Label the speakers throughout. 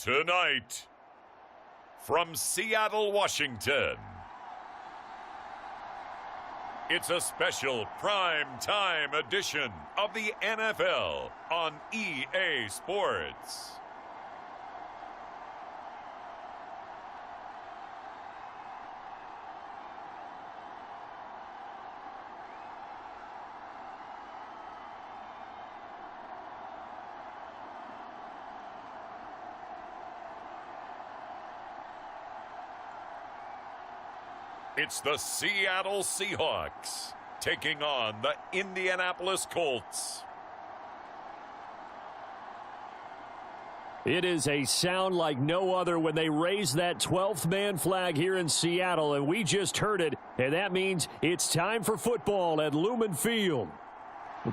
Speaker 1: Tonight, from Seattle, Washington, it's a special prime time edition of the NFL on EA Sports. It's the Seattle Seahawks taking on the Indianapolis Colts.
Speaker 2: It is a sound like no other when they raise that 12th man flag here in Seattle, and we just heard it, and that means it's time for football at Lumen Field.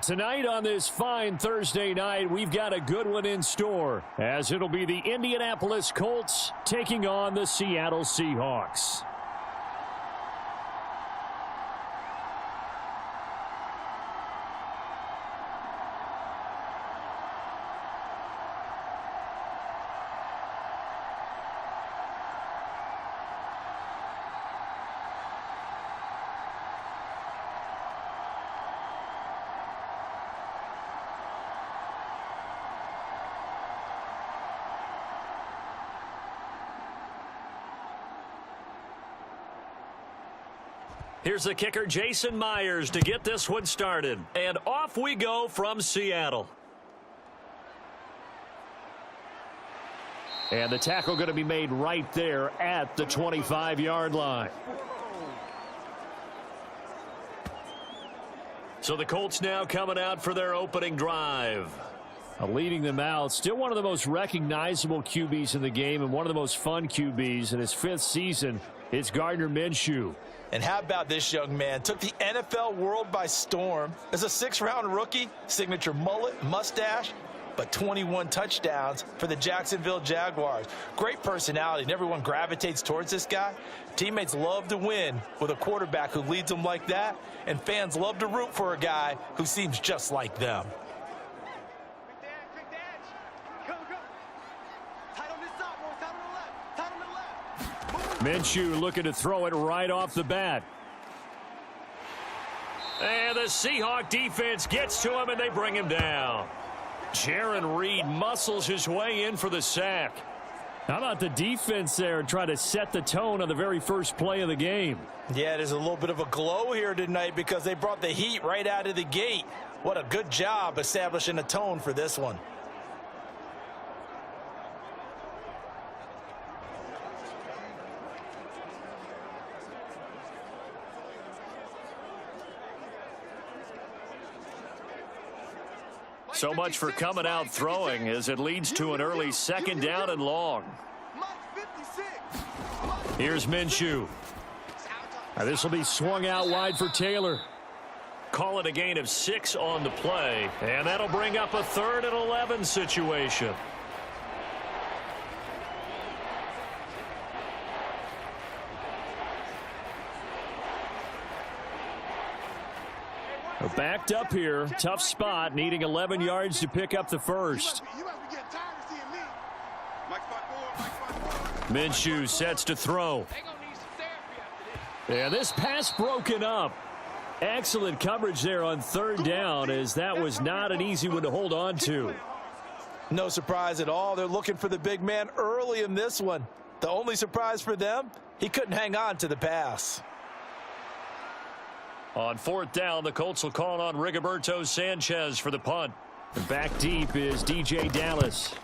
Speaker 2: Tonight on this fine Thursday night, we've got a good one in store, as it'll be the Indianapolis Colts taking on the Seattle Seahawks. Here's the kicker, Jason Myers, to get this one started. And off we go from Seattle. And the tackle going to be made right there at the 25-yard line. So the Colts now coming out for their opening drive. Leading them out, still one of the most recognizable QBs in the game and one of the most fun QBs in his 5th season. It's Gardner Minshew.
Speaker 3: And how about this young man? Took the NFL world by storm. As a 6th-round rookie, signature mullet, mustache, but 21 touchdowns for the Jacksonville Jaguars. Great personality, and everyone gravitates towards this guy. Teammates love to win with a quarterback who leads them like that, and fans love to root for a guy who seems just like them.
Speaker 2: Minshew looking to throw it right off the bat. And the Seahawk defense gets to him, and they bring him down. Jaron Reed muscles his way in for the sack. How about the defense there trying to set the tone on the very first play of the game?
Speaker 3: Yeah, there's a little bit of a glow here tonight because they brought the heat right out of the gate. What a good job establishing a tone for this one.
Speaker 2: So much for coming out throwing as it leads to an early 2nd down and long. Here's Minshew. This will be swung out wide for Taylor. Call it a gain of 6 on the play, and that'll bring up a 3rd and 11 situation. Backed up here, tough spot, needing 11 yards to pick up the first. Minshew sets to throw. And this pass broken up. Excellent coverage there on 3rd down, as that was not an easy one to hold on to.
Speaker 3: No surprise at all. They're looking for the big man early in this one. The only surprise for them, he couldn't hang on to the pass.
Speaker 2: On 4th down, the Colts will call on Rigoberto Sanchez for the punt. And back deep is DJ Dallas.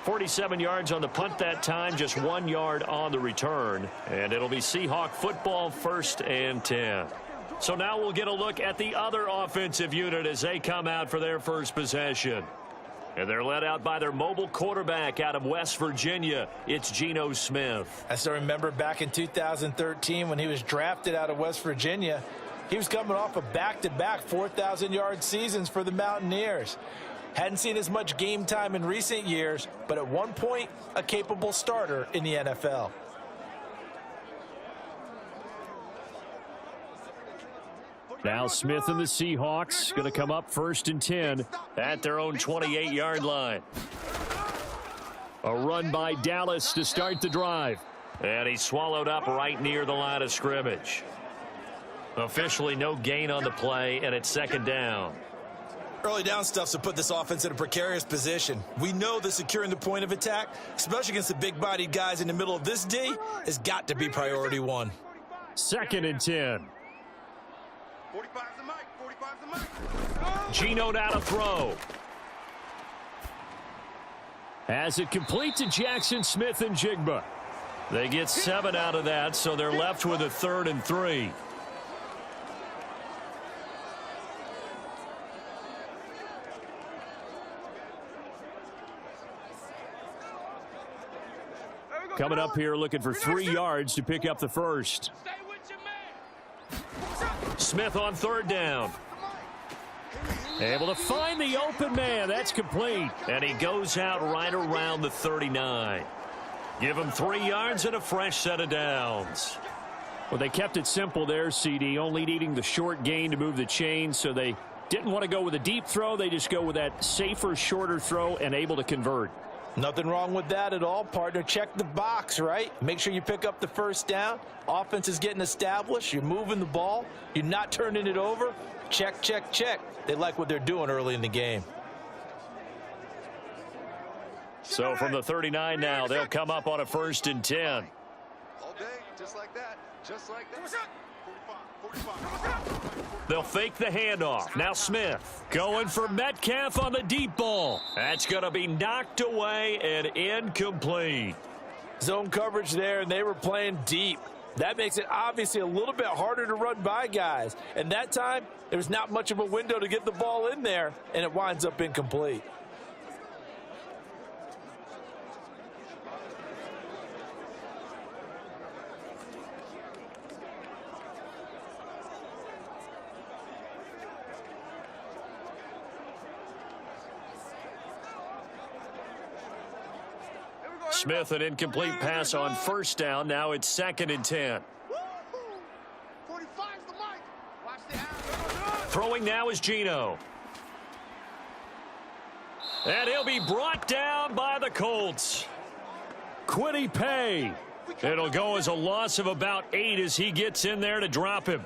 Speaker 2: .47 yards on the punt that time, just 1 yard on the return. And it'll be Seahawk football, 1st and 10. So now we'll get a look at the other offensive unit as they come out for their first possession. And they're led out by their mobile quarterback out of West Virginia. It's Geno Smith.
Speaker 3: I still remember back in 2013 when he was drafted out of West Virginia. He was coming off of back-to-back 4,000-yard seasons for the Mountaineers. Hadn't seen as much game time in recent years, but at one point, a capable starter in the NFL.
Speaker 2: Now Smith and the Seahawks going to come up 1st and 10 at their own 28-yard line. A run by Dallas to start the drive. And he's swallowed up right near the line of scrimmage. Officially no gain on the play, and it's 2nd down.
Speaker 3: Early down stuff to put this offense in a precarious position. We know that securing the point of attack, especially against the big-bodied guys in the middle of this D, has got to be priority 1.
Speaker 2: 2nd and 10. Geno now to throw. As it complete to Jackson Smith and Jigba. They get 7 out of that, so they're left with a 3rd and 3. Coming up here looking for 3 yards to pick up the first. Smith on 3rd down. Able to find the open man. That's complete. And he goes out right around the 39. Give him 3 yards and a fresh set of downs. Well, they kept it simple there, CD, only needing the short gain to move the chains, so they didn't want to go with a deep throw. They just go with that safer, shorter throw and able to convert.
Speaker 3: Nothing wrong with that at all, partner. Check the box, right? Make sure you pick up the first down. Offense is getting established. You're moving the ball. You're not turning it over. Check, check, check. They like what they're doing early in the game.
Speaker 2: So from the 39 now, they'll come up on a 1st and 10.
Speaker 4: All day, just like that. Just like that. 45.
Speaker 2: They'll fake the handoff. Now Smith going for Metcalf on the deep ball. That's going to be knocked away and incomplete.
Speaker 3: Zone coverage there, and they were playing deep. That makes it obviously a little bit harder to run by guys. And that time, there's not much of a window to get the ball in there, and it winds up incomplete.
Speaker 2: Smith, an incomplete pass on 1st down. Now it's 2nd and 10. Throwing now is Geno. And he'll be brought down by the Colts. Quiddy Pay. It'll go as a loss of about 8 as he gets in there to drop him.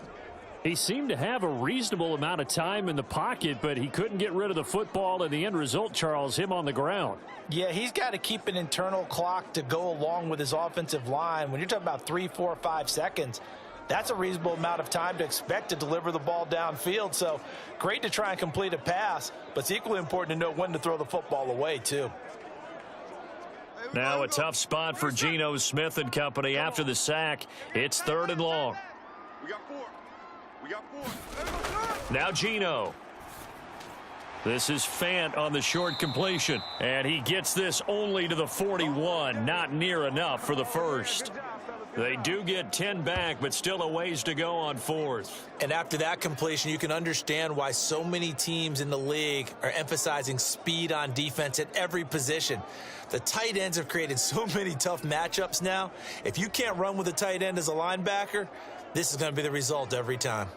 Speaker 2: He seemed to have a reasonable amount of time in the pocket, but he couldn't get rid of the football, and the end result, Charles, him on the ground.
Speaker 3: Yeah, he's got to keep an internal clock to go along with his offensive line. When you're talking about 3, 4, 5 seconds, that's a reasonable amount of time to expect to deliver the ball downfield. So great to try and complete a pass, but it's equally important to know when to throw the football away, too.
Speaker 2: Now a tough spot for Geno Smith and company after the sack. It's 3rd and long.
Speaker 4: We got 4.
Speaker 2: Now Geno. This is Fant on the short completion. And he gets this only to the 41. Not near enough for the first. They do get 10 back, but still a ways to go on 4th.
Speaker 3: And after that completion, you can understand why so many teams in the league are emphasizing speed on defense at every position. The tight ends have created so many tough matchups now. If you can't run with a tight end as a linebacker, this is going to be the result every time.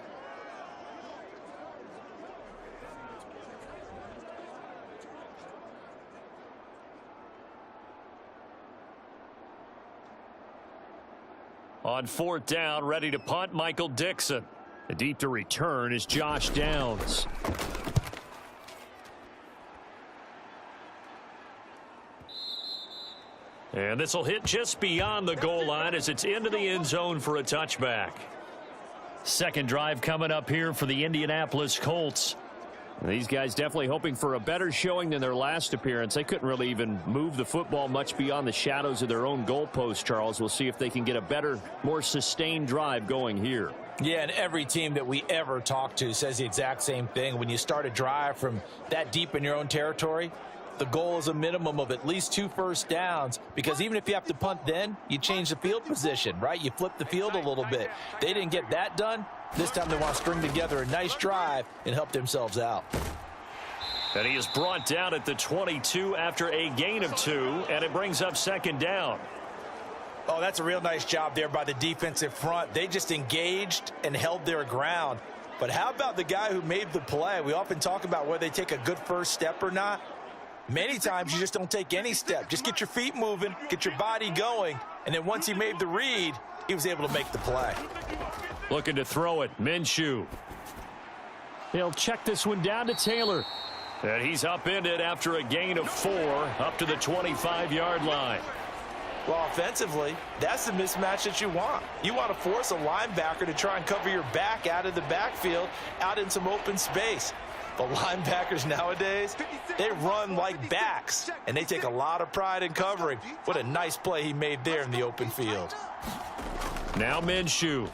Speaker 2: On 4th down, ready to punt, Michael Dixon. Deep to return is Josh Downs. And this will hit just beyond the goal line as it's into the end zone for a touchback. Second drive coming up here for the Indianapolis Colts. These guys definitely hoping for a better showing than their last appearance. They couldn't really even move the football much beyond the shadows of their own goalpost, Charles. We'll see if they can get a better, more sustained drive going here.
Speaker 3: Yeah, and every team that we ever talk to says the exact same thing. When you start a drive from that deep in your own territory, the goal is a minimum of at least 2 first downs, because even if you have to punt then, you change the field position, right? You flip the field a little bit. They didn't get that done. This time they want to string together a nice drive and help themselves out.
Speaker 2: And he is brought down at the 22 after a gain of 2, and it brings up 2nd down.
Speaker 3: Oh, that's a real nice job there by the defensive front. They just engaged and held their ground. But how about the guy who made the play? We often talk about whether they take a good first step or not. Many times you just don't take any step. Just get your feet moving, get your body going, and then once he made the read, he was able to make the play.
Speaker 2: Looking to throw it, Minshew. He'll check this one down to Taylor. And he's upended after a gain of 4 up to the 25-yard line.
Speaker 3: Well, offensively, that's the mismatch that you want. You want to force a linebacker to try and cover your back out of the backfield, out in some open space. The linebackers nowadays, they run like backs, and they take a lot of pride in covering. What a nice play he made there in the open field.
Speaker 2: Now Minshew.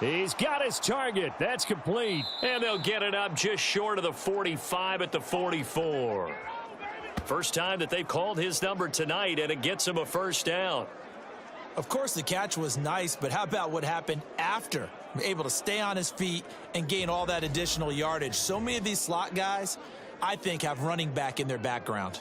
Speaker 2: He's got his target. That's complete. And they'll get it up just short of the 45 at the 44. First time that they've called his number tonight, and it gets him a first down.
Speaker 5: Of course, the catch was nice, but how about what happened after? Able to stay on his feet and gain all that additional yardage. So many of these slot guys, I think, have running back in their background.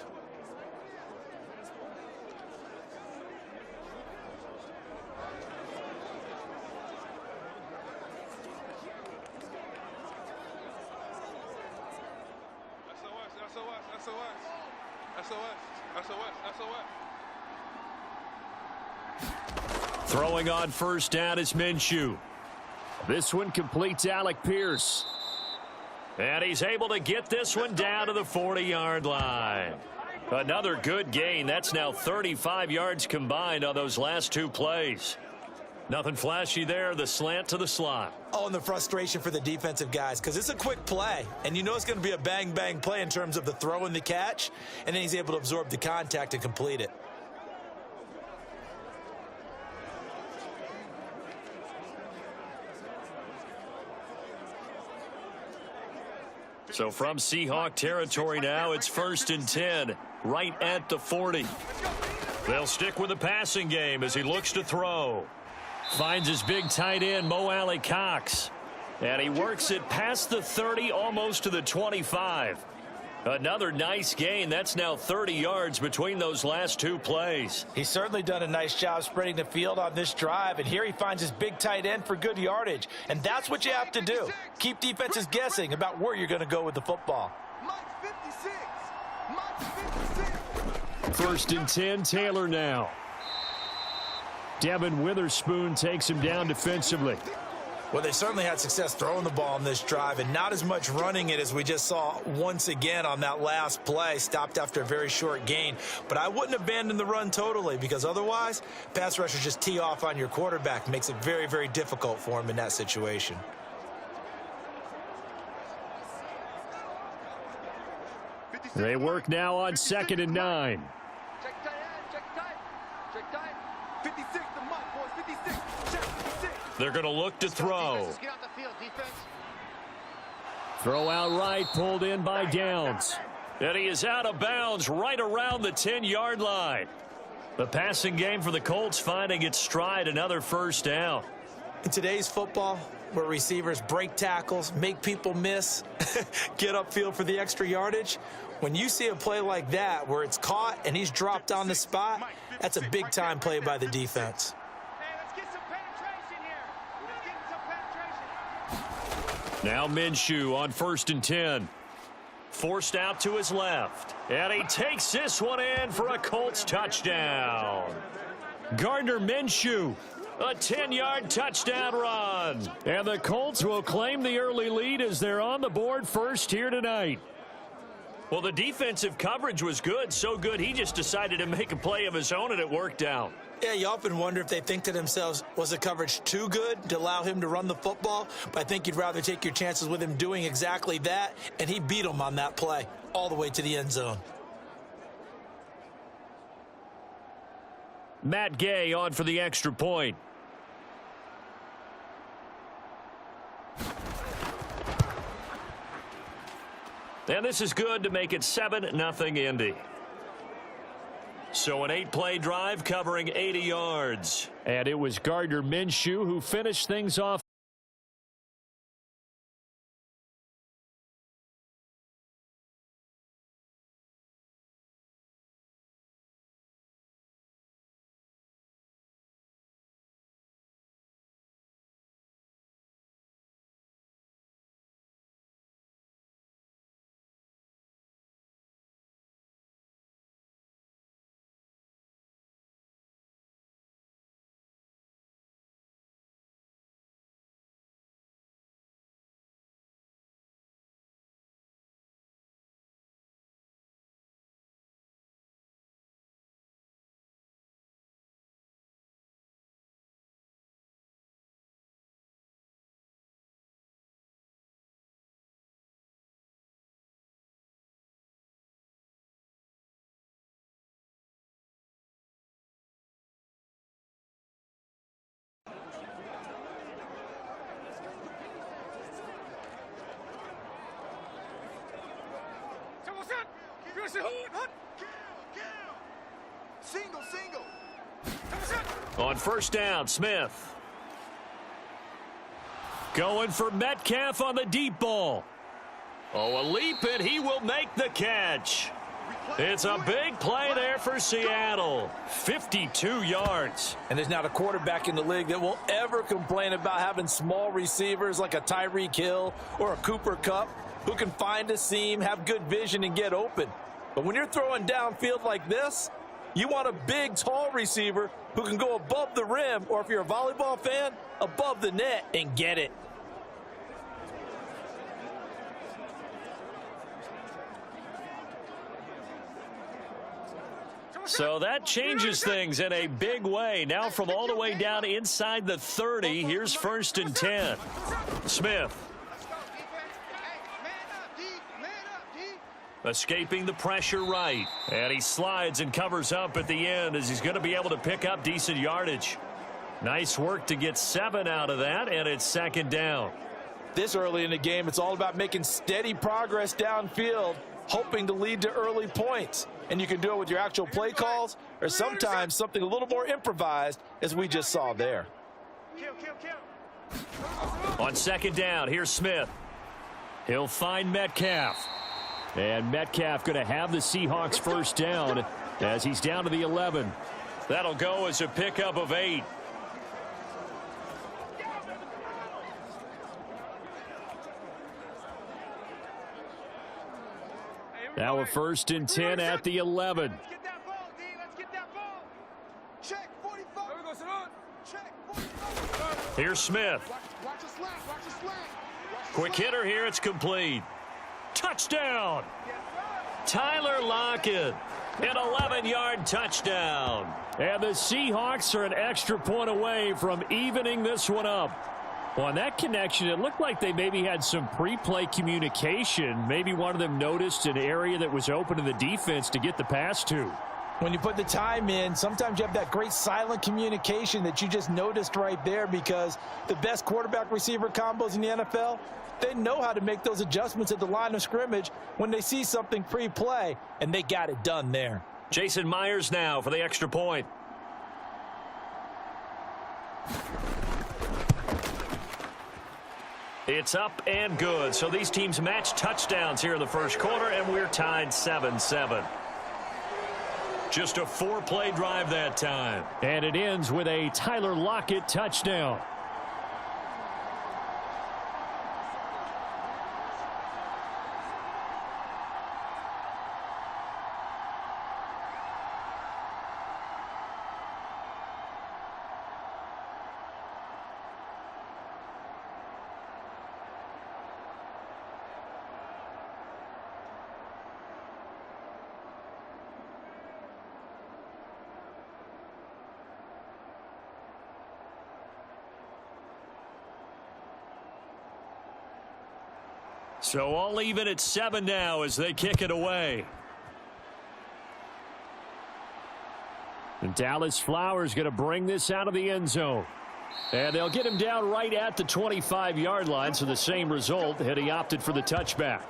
Speaker 2: Throwing on first down is Minshew. This one completes Alec Pierce. And he's able to get this one down to the 40-yard line. Another good gain. That's now 35 yards combined on those last 2 plays. Nothing flashy there. The slant to the slot.
Speaker 3: Oh, and the frustration for the defensive guys, because it's a quick play, and you know it's going to be a bang-bang play in terms of the throw and the catch, and then he's able to absorb the contact and complete it.
Speaker 2: So from Seahawk territory now, it's 1st and 10, right at the 40. They'll stick with the passing game as he looks to throw. Finds his big tight end, Mo Alley Cox. And he works it past the 30, almost to the 25. Another nice gain. That's now 30 yards between those last 2 plays.
Speaker 3: He's certainly done a nice job spreading the field on this drive, and here he finds his big tight end for good yardage. And that's what you have to do. Keep defenses guessing about where you're going to go with the football.
Speaker 2: 1st and 10, Taylor now. Devin Witherspoon takes him down defensively.
Speaker 3: Well, they certainly had success throwing the ball on this drive, and not as much running it as we just saw once again on that last play. Stopped after a very short gain. But I wouldn't abandon the run totally, because otherwise, pass rushers just tee off on your quarterback. Makes it very, very difficult for him in that situation.
Speaker 2: They work now on 2nd and 9.
Speaker 4: Check tight end, check tight. Check tight. 56, the mark, boys, 56. Check 56.
Speaker 2: They're going to look to throw.
Speaker 4: Get out the field, defense.
Speaker 2: Throw out right, pulled in by Downs. And he is out of bounds right around the 10-yard line. The passing game for the Colts finding its stride, another first down.
Speaker 3: In today's football, where receivers break tackles, make people miss, get upfield for the extra yardage, when you see a play like that where it's caught and he's dropped on the spot, that's a big-time play by the defense.
Speaker 4: Hey, let's get some penetration here. Let's get some penetration.
Speaker 2: Now Minshew on 1st and 10. Forced out to his left. And he takes this one in for a Colts touchdown. Gardner Minshew, a 10-yard touchdown run. And the Colts will claim the early lead as they're on the board first here tonight. Well, the defensive coverage was good, so good he just decided to make a play of his own, and it worked out.
Speaker 3: Yeah, you often wonder if they think to themselves, was the coverage too good to allow him to run the football? But I think you'd rather take your chances with him doing exactly that, and he beat him on that play all the way to the end zone.
Speaker 2: Matt Gay on for the extra point. And this is good to make it 7-0 Indy. So an 8-play drive covering 80 yards. And it was Gardner Minshew who finished things off.
Speaker 4: Single.
Speaker 2: On first down, Smith. Going for Metcalf on the deep ball. Oh, a leap, and he will make the catch. It's a big play there for Seattle. 52 yards.
Speaker 5: And there's not a quarterback in the league that will ever complain about having small receivers like a Tyreek Hill or a Cooper Kupp who can find a seam, have good vision, and get open. But when you're throwing downfield like this, you want a big, tall receiver who can go above the rim, or if you're a volleyball fan, above the net and get it.
Speaker 2: So that changes things in a big way. Now from all the way down inside the 30, here's first and 10. Smith. Escaping the pressure right. And he slides and covers up at the end as he's going to be able to pick up decent yardage. Nice work to get 7 out of that, and it's second down.
Speaker 5: This early in the game, it's all about making steady progress downfield, hoping to lead to early points. And you can do it with your actual play calls or sometimes something a little more improvised, as we just saw there.
Speaker 2: On second down, here's Smith. He'll find Metcalf. And Metcalf going to have the Seahawks first down as he's down to the 11. That'll go as a pickup of 8. Now a first and 10 at the 11.
Speaker 4: Let's get that ball, D. Let's get that ball. Check 45. There we go, Salon. Check 45.
Speaker 2: Here's Smith.
Speaker 4: Watch the slant. Watch the slant.
Speaker 2: Quick hitter here. It's complete. Touchdown. Tyler Lockett. An 11-yard touchdown. And the Seahawks are an extra point away from evening this one up. Well, on that connection, it looked like they maybe had some pre-play communication. Maybe one of them noticed an area that was open to the defense to get the pass to.
Speaker 5: When you put the time in, sometimes you have that great silent communication that you just noticed right there, because the best quarterback-receiver combos in the NFL, they know how to make those adjustments at the line of scrimmage when they see something pre-play, and they got it done there.
Speaker 2: Jason Myers now for the extra point. It's up and good. So these teams match touchdowns here in the first quarter, and we're tied 7-7. Just a 4-play drive that time. And it ends with a Tyler Lockett touchdown. So all even at 7 now as they kick it away. And Dallas Flowers going to bring this out of the end zone. And they'll get him down right at the 25-yard line, so the same result had he opted for the touchback.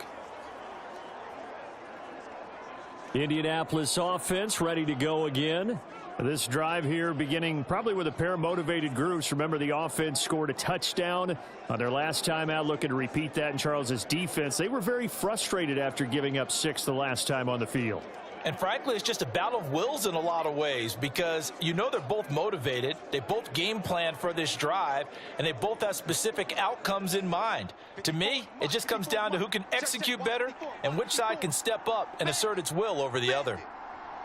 Speaker 2: Indianapolis offense ready to go again. This drive here beginning probably with a pair of motivated groups. Remember, the offense scored a touchdown on their last time out, looking to repeat that in Charles's defense. They were very frustrated after giving up 6 the last time on the field.
Speaker 5: And frankly, it's just a battle of wills in a lot of ways, because you know they're both motivated. They both game plan for this drive, and they both have specific outcomes in mind. To me, it just comes down to who can execute better and which side can step up and assert its will over the other.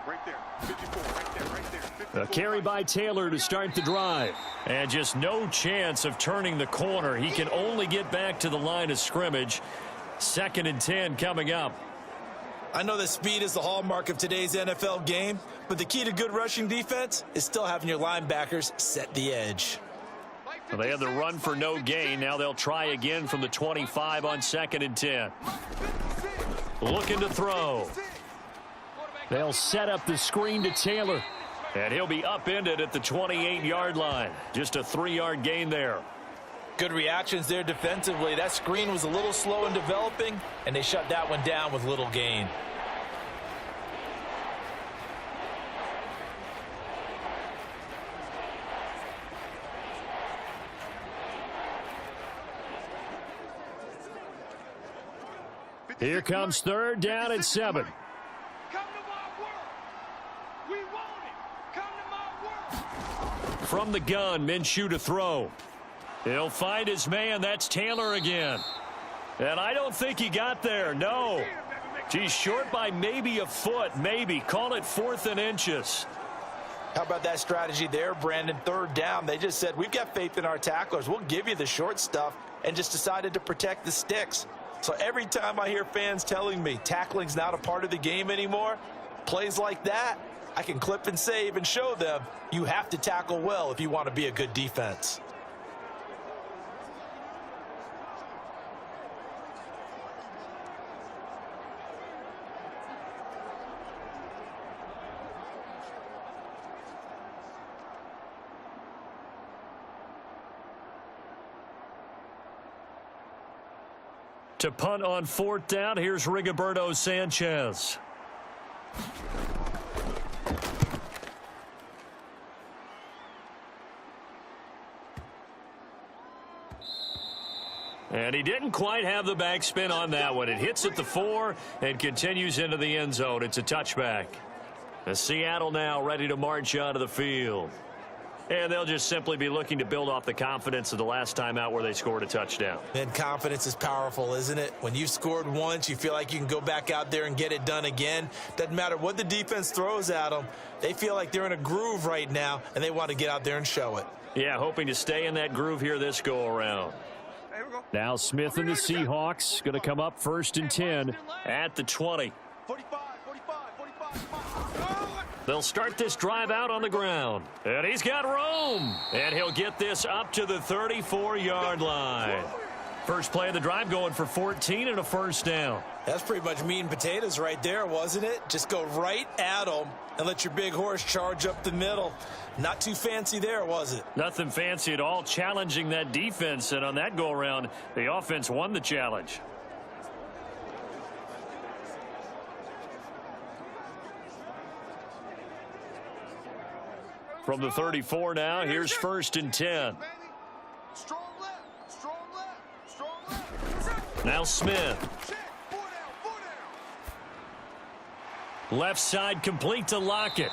Speaker 4: Right there. 54. Right there. 54.
Speaker 2: A carry by Taylor to start the drive. And just no chance of turning the corner. He can only get back to the line of scrimmage. 2nd and 10 coming up.
Speaker 5: I know that speed is the hallmark of today's NFL game, but the key to good rushing defense is still having your linebackers set the edge.
Speaker 2: Well, they had the run for no gain. Now they'll try again from the 25 on 2nd and 10. Looking to throw. They'll set up the screen to Taylor. And he'll be upended at the 28-yard line. Just a 3-yard gain there.
Speaker 5: Good reactions there defensively. That screen was a little slow in developing, and they shut that one down with little gain.
Speaker 2: Here comes third down and 7.
Speaker 4: Come to my work. We want it. Come to my work.
Speaker 2: From the gun, Minshew to throw. He'll find his man. That's Taylor again. And I don't think he got there. No. He's short by maybe a foot. Maybe. Call it 4th and inches.
Speaker 3: How about that strategy there, Brandon? Third down. They just said, we've got faith in our tacklers. We'll give you the short stuff, and just decided to protect the sticks. So every time I hear fans telling me tackling's not a part of the game anymore, plays like that, I can clip and save and show them you have to tackle well if you want to be a good defense.
Speaker 2: To punt on 4th down, here's Rigoberto Sanchez. And he didn't quite have the backspin on that one. It hits at the 4 and continues into the end zone. It's a touchback. Seattle now ready to march onto the field. And they'll just simply be looking to build off the confidence of the last time out where they scored a touchdown.
Speaker 5: And confidence is powerful, isn't it? When you've scored once, you feel like you can go back out there and get it done again. Doesn't matter what the defense throws at them. They feel like they're in a groove right now, and they want to get out there and show it.
Speaker 2: Yeah, hoping to stay in that groove here this go-around. Now Smith and the Seahawks going to come up 1st and 10 at the 20.
Speaker 4: 45.
Speaker 2: They'll start this drive out on the ground. And he's got room. And he'll get this up to the 34-yard line. First play of the drive going for 14 and a first down.
Speaker 5: That's pretty much meat and potatoes right there, wasn't it? Just go right at them and let your big horse charge up the middle. Not too fancy there, was it?
Speaker 2: Nothing fancy at all, challenging that defense. And on that go-around, the offense won the challenge. From the 34 now, here's 1st and 10.
Speaker 4: Strong left.
Speaker 2: Now Smith.
Speaker 4: Check. 4 down.
Speaker 2: Left side complete to Lockett.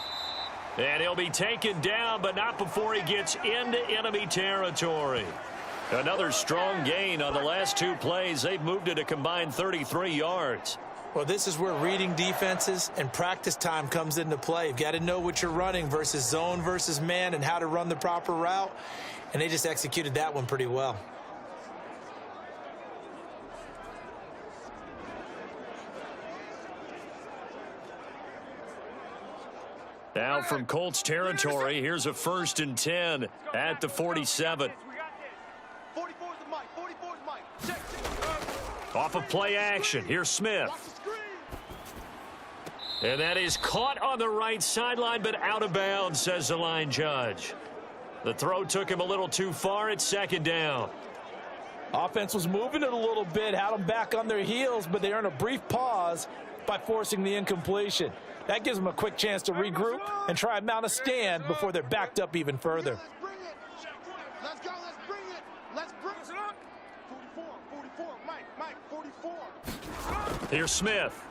Speaker 2: And he'll be taken down, but not before he gets into enemy territory. Another strong gain on the last 2 plays. They've moved it a combined 33 yards.
Speaker 5: Well, this is where reading defenses and practice time comes into play. You've got to know what you're running versus zone versus man and how to run the proper route. And they just executed that one pretty well.
Speaker 2: Now from Colts territory, here's a 1st and 10 at the 47.
Speaker 4: 44's the mic. 44's the mic. Check.
Speaker 2: Off of play action, here's Smith. And that is caught on the right sideline, but out of bounds, says the line judge. The throw took him a little too far. It's 2nd down.
Speaker 5: Offense was moving it a little bit, had them back on their heels, but they earned a brief pause by forcing the incompletion. That gives them a quick chance to regroup and try and mount a stand before they're backed up even further.
Speaker 4: Let's bring it. Let's go. Let's bring it. Let's bring it up. 44. Mike. 44.
Speaker 2: Here's Smith.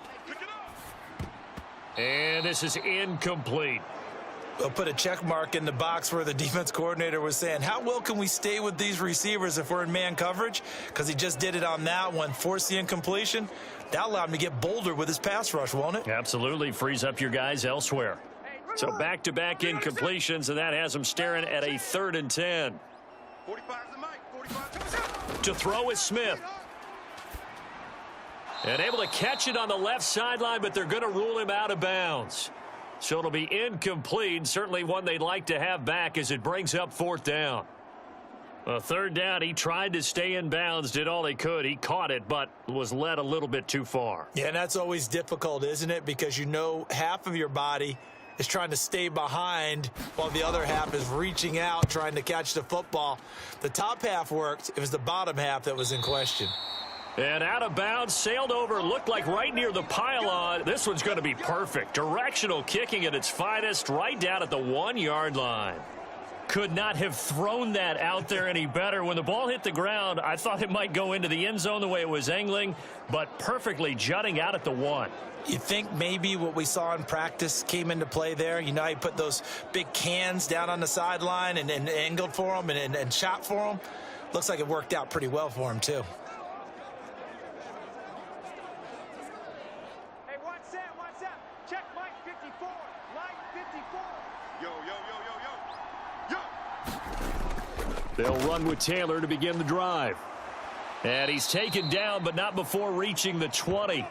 Speaker 2: And this is incomplete.
Speaker 5: They'll put a check mark in the box where the defense coordinator was saying, how well can we stay with these receivers if we're in man coverage? Because he just did it on that one, forced the incompletion. That allowed him to get bolder with his pass rush, won't it?
Speaker 2: Absolutely. Frees up your guys elsewhere. So back-to-back incompletions, and that has them staring at a 3rd and 10.
Speaker 4: 45's the mic. 45.
Speaker 2: To throw is Smith. And able to catch it on the left sideline, but they're going to rule him out of bounds. So it'll be incomplete. Certainly one they'd like to have back as it brings up 4th down. A 3rd down, he tried to stay in bounds, did all he could. He caught it, but was led a little bit too far.
Speaker 5: Yeah, and that's always difficult, isn't it? Because you know half of your body is trying to stay behind while the other half is reaching out, trying to catch the football. The top half worked. It was the bottom half that was in question.
Speaker 2: And out of bounds, sailed over, looked like right near the pylon. This one's going to be perfect. Directional kicking at its finest, right down at the 1-yard line. could not have thrown that out there any better. When the ball hit the ground, I thought it might go into the end zone the way it was angling, but perfectly jutting out at the 1.
Speaker 5: You think maybe what we saw in practice came into play there? You know, he put those big cans down on the sideline and angled for them and shot for them. Looks like it worked out pretty well for him, too.
Speaker 4: Hey, one set. Check Mike 54. Line 54. Yo.
Speaker 2: They'll run with Taylor to begin the drive. And he's taken down, but not before reaching the 20.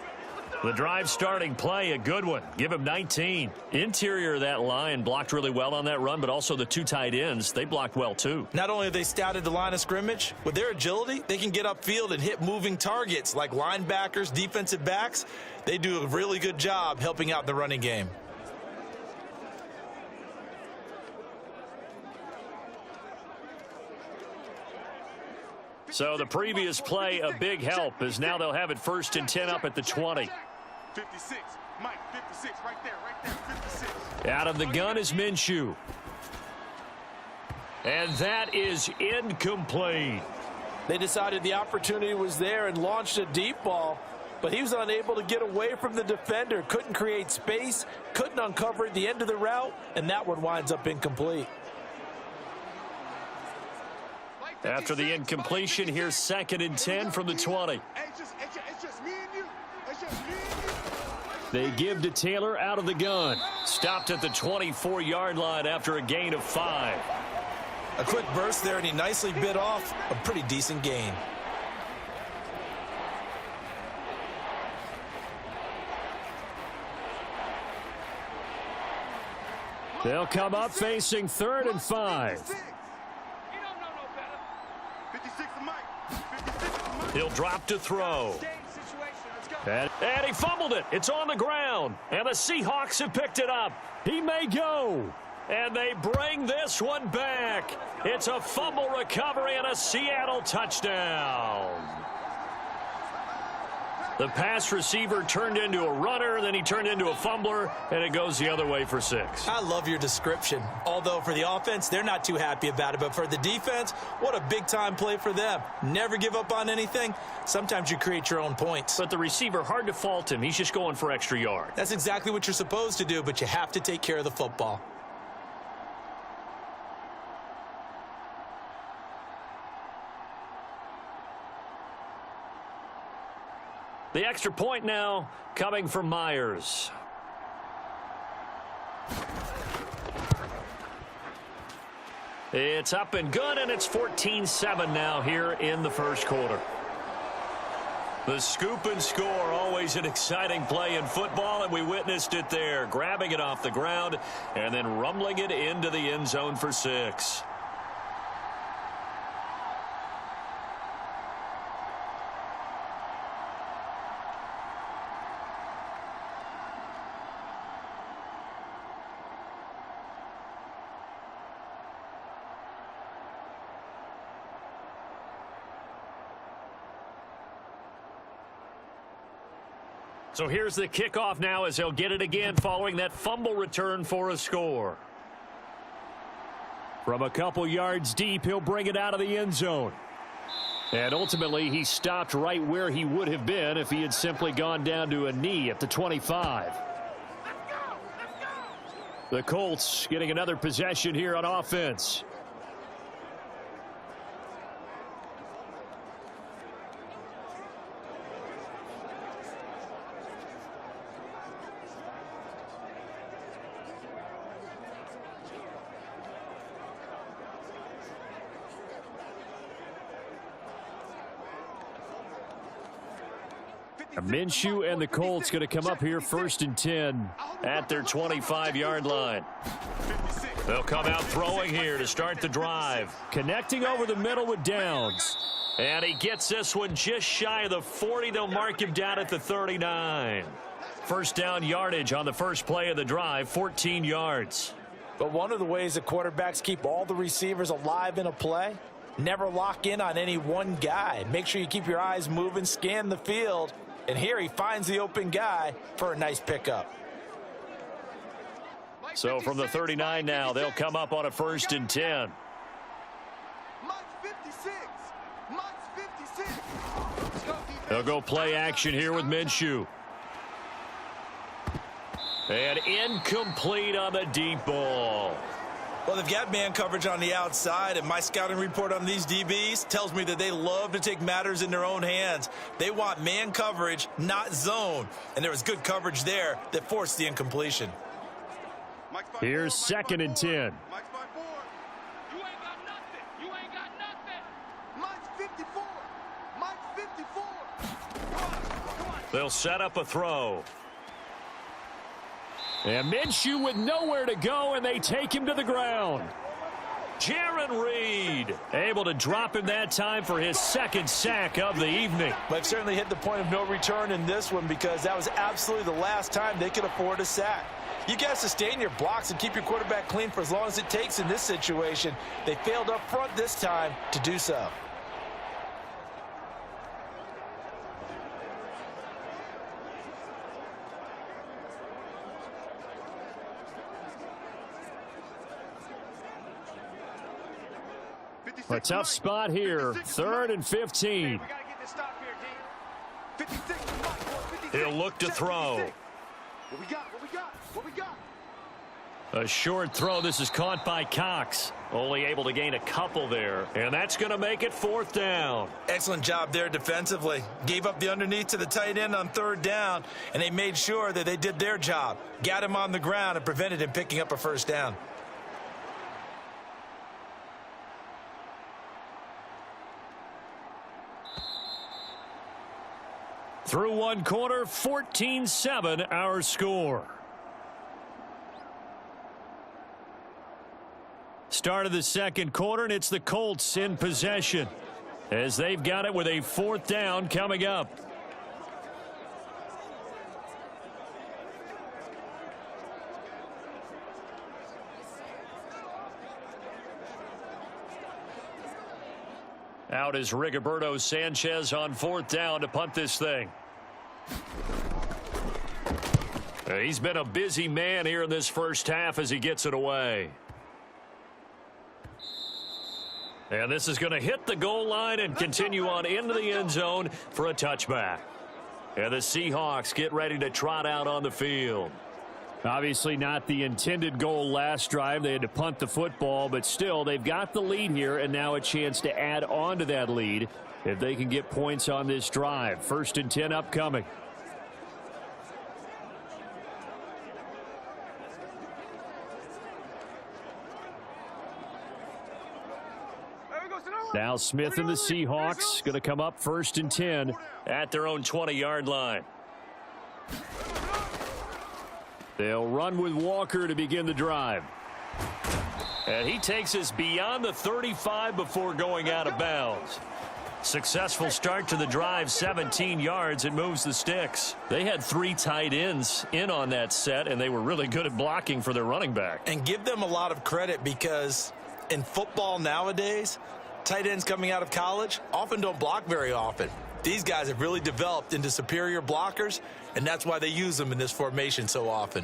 Speaker 2: The drive starting play, a good one. Give him 19. Interior of that line blocked really well on that run, but also the 2 tight ends, they blocked well too.
Speaker 5: Not only have they scouted the line of scrimmage, with their agility, they can get upfield and hit moving targets like linebackers, defensive backs. They do a really good job helping out the running game.
Speaker 2: So the previous play, a big help, as now they'll have it 1st and 10 up at the 20.
Speaker 4: 56. Mike 56. Right there. 56.
Speaker 2: Out of the gun is Minshew. And that is incomplete.
Speaker 3: They decided the opportunity was there and launched a deep ball, but he was unable to get away from the defender. Couldn't create space, couldn't uncover at the end of the route, and that one winds up incomplete.
Speaker 2: After the incompletion, here's 2nd and 10 from the 20.
Speaker 4: It's just me and you. It's just me and you.
Speaker 2: They give to Taylor out of the gun. Stopped at the 24-yard line after a gain of 5.
Speaker 5: A quick burst there, and he nicely bit off a pretty decent gain.
Speaker 2: They'll come up facing 3rd and 5. He'll drop to throw. And he fumbled it. It's on the ground. And the Seahawks have picked it up. He may go. And they bring this one back. It's a fumble recovery and a Seattle touchdown. The pass receiver turned into a runner, then he turned into a fumbler, and it goes the other way for 6.
Speaker 5: I love your description. Although for the offense, they're not too happy about it. But for the defense, what a big-time play for them. Never give up on anything. Sometimes you create your own points.
Speaker 2: But the receiver, hard to fault him. He's just going for extra yards.
Speaker 5: That's exactly what you're supposed to do, but you have to take care of the football.
Speaker 2: The extra point now coming from Myers. It's up and good, and it's 14-7 now here in the first quarter. The scoop and score, always an exciting play in football, and we witnessed it there, grabbing it off the ground and then rumbling it into the end zone for 6. So here's the kickoff now as they'll get it again following that fumble return for a score. From a couple yards deep, he'll bring it out of the end zone. And ultimately, he stopped right where he would have been if he had simply gone down to a knee at the 25. The Colts getting another possession here on offense. Minshew and the Colts going to come up here 1st and 10 at their 25-yard line. They'll come out throwing here to start the drive. Connecting over the middle with Downs. And he gets this one just shy of the 40. They'll mark him down at the 39. First down yardage on the first play of the drive, 14 yards.
Speaker 3: But one of the ways that quarterbacks keep all the receivers alive in a play, never lock in on any one guy. Make sure you keep your eyes moving, scan the field. And here he finds the open guy for a nice pickup.
Speaker 2: So from the 39 now, they'll come up on a 1st and 10.
Speaker 4: Mike's 56. Mike's 56. Let's go, defense.
Speaker 2: They'll go play action here with Minshew. And incomplete on the deep ball.
Speaker 5: Well, they've got man coverage on the outside, and my scouting report on these DBs tells me that they love to take matters in their own hands. They want man coverage, not zone. And there was good coverage there that forced the incompletion.
Speaker 2: Here's 2nd and 10.
Speaker 4: Mike's by 4. You ain't got nothing. You ain't got nothing. Mike's 54. Mike's 54. Come on.
Speaker 2: They'll set up a throw. And Minshew with nowhere to go, and they take him to the ground. Jaron Reed able to drop him that time for his 2nd sack of the evening.
Speaker 3: They've certainly hit the point of no return in this one because that was absolutely the last time they could afford a sack. You got to sustain your blocks and keep your quarterback clean for as long as it takes in this situation. They failed up front this time to do so.
Speaker 2: A tough spot here. 3rd and 15.
Speaker 4: We got to get this stop here, D. 56 is Mike. 56.
Speaker 2: He'll look to throw.
Speaker 4: What we got? What we got? What we got?
Speaker 2: A short throw. This is caught by Cox. Only able to gain a couple there. And that's going to make it 4th down.
Speaker 5: Excellent job there defensively. Gave up the underneath to the tight end on 3rd down, and they made sure that they did their job. Got him on the ground and prevented him picking up a 1st down.
Speaker 2: Through 1 quarter, 14-7 our score. Start of the 2nd quarter, and it's the Colts in possession as they've got it with a 4th down coming up. Out is Rigoberto Sanchez on 4th down to punt this thing. He's been a busy man here in this first half as he gets it away. And this is going to hit the goal line and continue on into the end zone for a touchback. And the Seahawks get ready to trot out on the field. Obviously not the intended goal last drive. They had to punt the football, but still they've got the lead here and now a chance to add on to that lead if they can get points on this drive. 1st and 10 upcoming. Now Smith and the Seahawks going to come up 1st and 10 at their own 20-yard line. They'll run with Walker to begin the drive. And he takes us beyond the 35 before going out of bounds. Successful start to the drive, 17 yards, and moves the sticks. They had 3 tight ends in on that set, and they were really good at blocking for their running back.
Speaker 5: And give them a lot of credit because in football nowadays, tight ends coming out of college often don't block very often. These guys have really developed into superior blockers, and that's why they use them in this formation so often.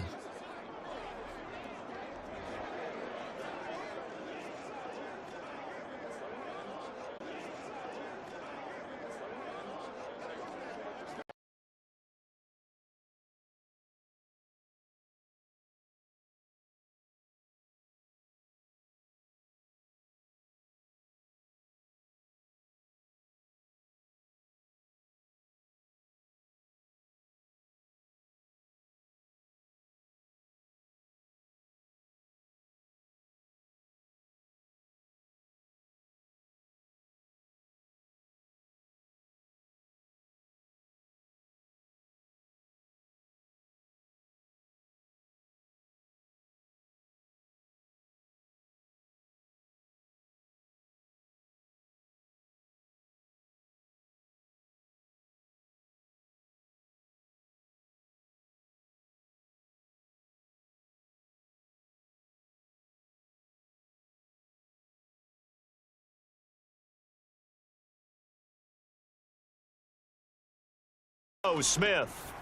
Speaker 2: Smith.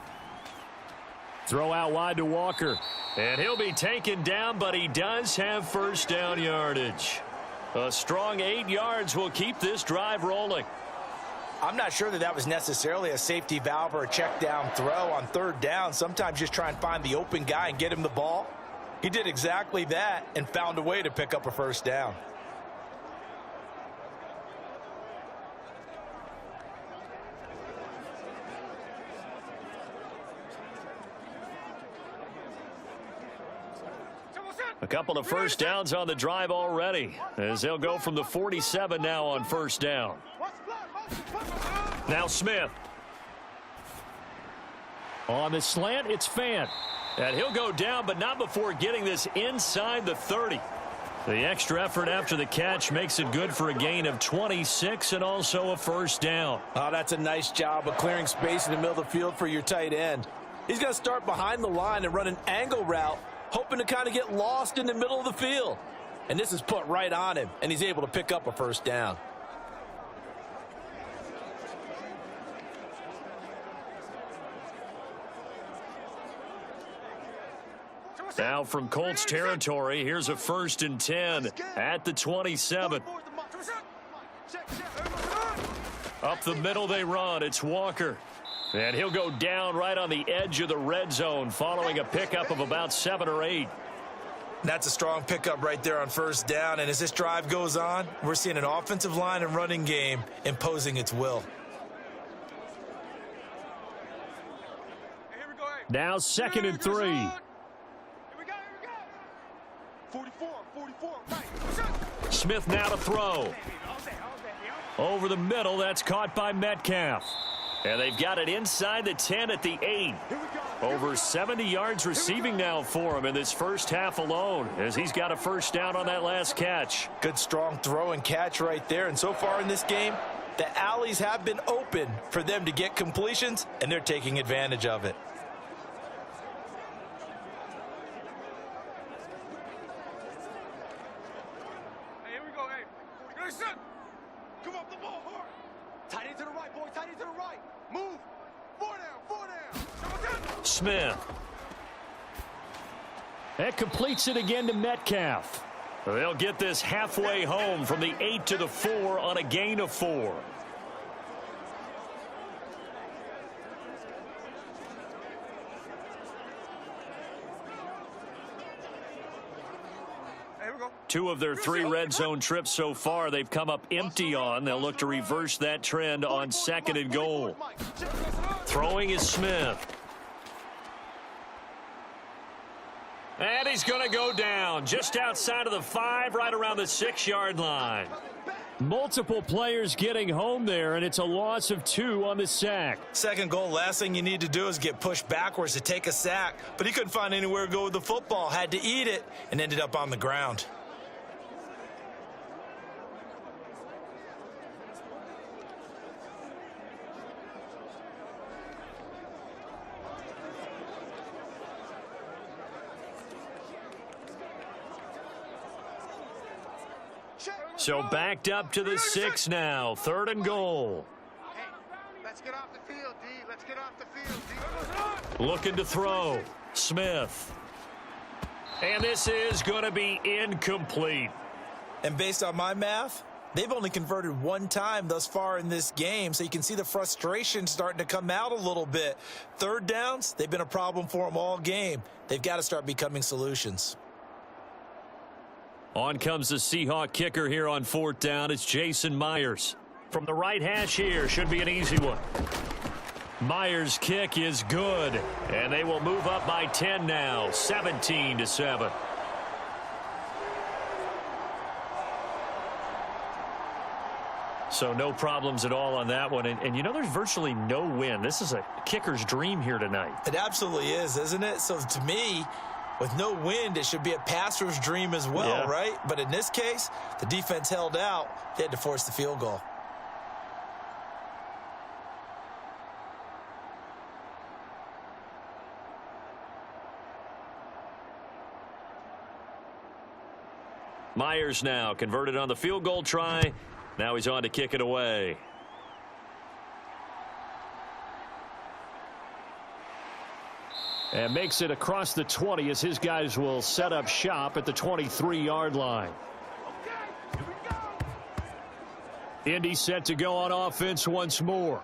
Speaker 2: Throw out wide to Walker. And he'll be taken down, but he does have first down yardage. A strong 8 yards will keep this drive rolling.
Speaker 3: I'm not sure that was necessarily a safety valve or a check down throw on third down. Sometimes just try and find the open guy and get him the ball. He did exactly that and found a way to pick up a first down.
Speaker 2: A couple of first downs on the drive already, as they'll go from the 47 now on first down. Now Smith. On the slant, it's Fant. And he'll go down, but not before getting this inside the 30. The extra effort after the catch makes it good for a gain of 26 and also a first down.
Speaker 5: Oh, that's a nice job of clearing space in the middle of the field for your tight end. He's going to start behind the line and run an angle route, hoping to kind of get lost in the middle of the field. And this is put right on him, and he's able to pick up a first down.
Speaker 2: Now from Colts territory, here's a 1st and 10 at the 27. Up the middle they run. It's Walker. And he'll go down right on the edge of the red zone following a pickup of about 7 or 8.
Speaker 5: That's a strong pickup right there on first down. And as this drive goes on, we're seeing an offensive line and running game imposing its will.
Speaker 2: Now 2nd and 3.
Speaker 4: 44, right.
Speaker 2: Smith now to throw. Over the middle, that's caught by Metcalf. And they've got it inside the 10 at the 8. Over 70 yards receiving now for him in this first half alone, as he's got a first down on that last catch.
Speaker 5: Good strong throw and catch right there. And so far in this game, the alleys have been open for them to get completions, and they're taking advantage of it.
Speaker 4: Come up the ball hard. Tight end to the right, boy. Tight end to the right. Move. 4 down.
Speaker 2: Smith. That completes it again to Metcalf. They'll get this halfway home from the 8 to the 4 on a gain of 4. Two of their 3 red zone trips so far, they've come up empty on. They'll look to reverse that trend on 2nd and goal. Throwing is Smith. And he's going to go down just outside of the 5, right around the 6-yard line. Multiple players getting home there, and it's a loss of 2 on the sack.
Speaker 5: Second goal, last thing you need to do is get pushed backwards to take a sack. But he couldn't find anywhere to go with the football, had to eat it, and ended up on the ground.
Speaker 2: So backed up to the 6 now. 3rd and goal.
Speaker 4: Hey, let's get off the field, D. Let's get off the field, D.
Speaker 2: Looking to throw. Smith. And this is going to be incomplete.
Speaker 5: And based on my math, they've only converted 1 time thus far in this game, so you can see the frustration starting to come out a little bit. 3rd downs, they've been a problem for them all game. They've got to start becoming solutions.
Speaker 2: On comes the Seahawk kicker here on 4th down. It's Jason Myers. From the right hash here, should be an easy one. Myers' kick is good, and they will move up by 10 now, 17-7. So no problems at all on that one. And you know, there's virtually no wind. This is a kicker's dream here tonight.
Speaker 5: It absolutely is, isn't it? So to me, with no wind, it should be a passer's dream as well, right? But in this case, the defense held out. They had to force the field goal.
Speaker 2: Myers now converted on the field goal try. Now he's on to kick it away. and makes it across the 20 as his guys will set up shop at the 23-yard line. Indy set to go on offense once more.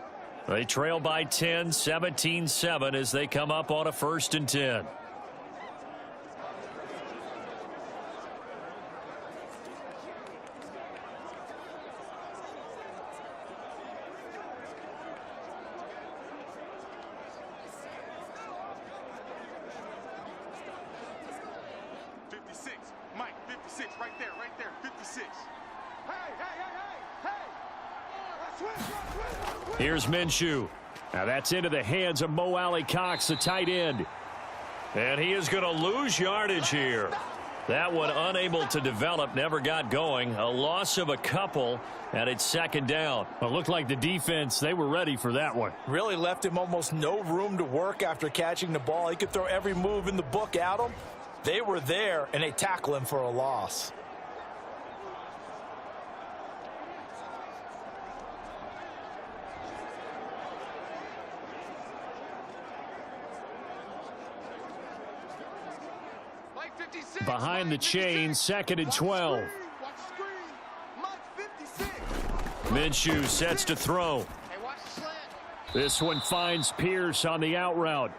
Speaker 2: They trail by 10, 17-7 as they come up on a 1st and 10.
Speaker 4: Mike, 56, right there, 56. Hey!
Speaker 2: Here's Minshew. Now that's into the hands of Mo Alley Cox, the tight end. And he is going to lose yardage here. That one unable to develop, never got going. A loss of a couple, and it's 2nd down. Well, it looked like the defense, they were ready for that one.
Speaker 3: Really left him almost no room to work after catching the ball. He could throw every move in the book at him. They were there, and they tackle him for a loss.
Speaker 2: Behind the chain, 2nd and 12. Minshew sets to throw. This one finds Pierce on the out route.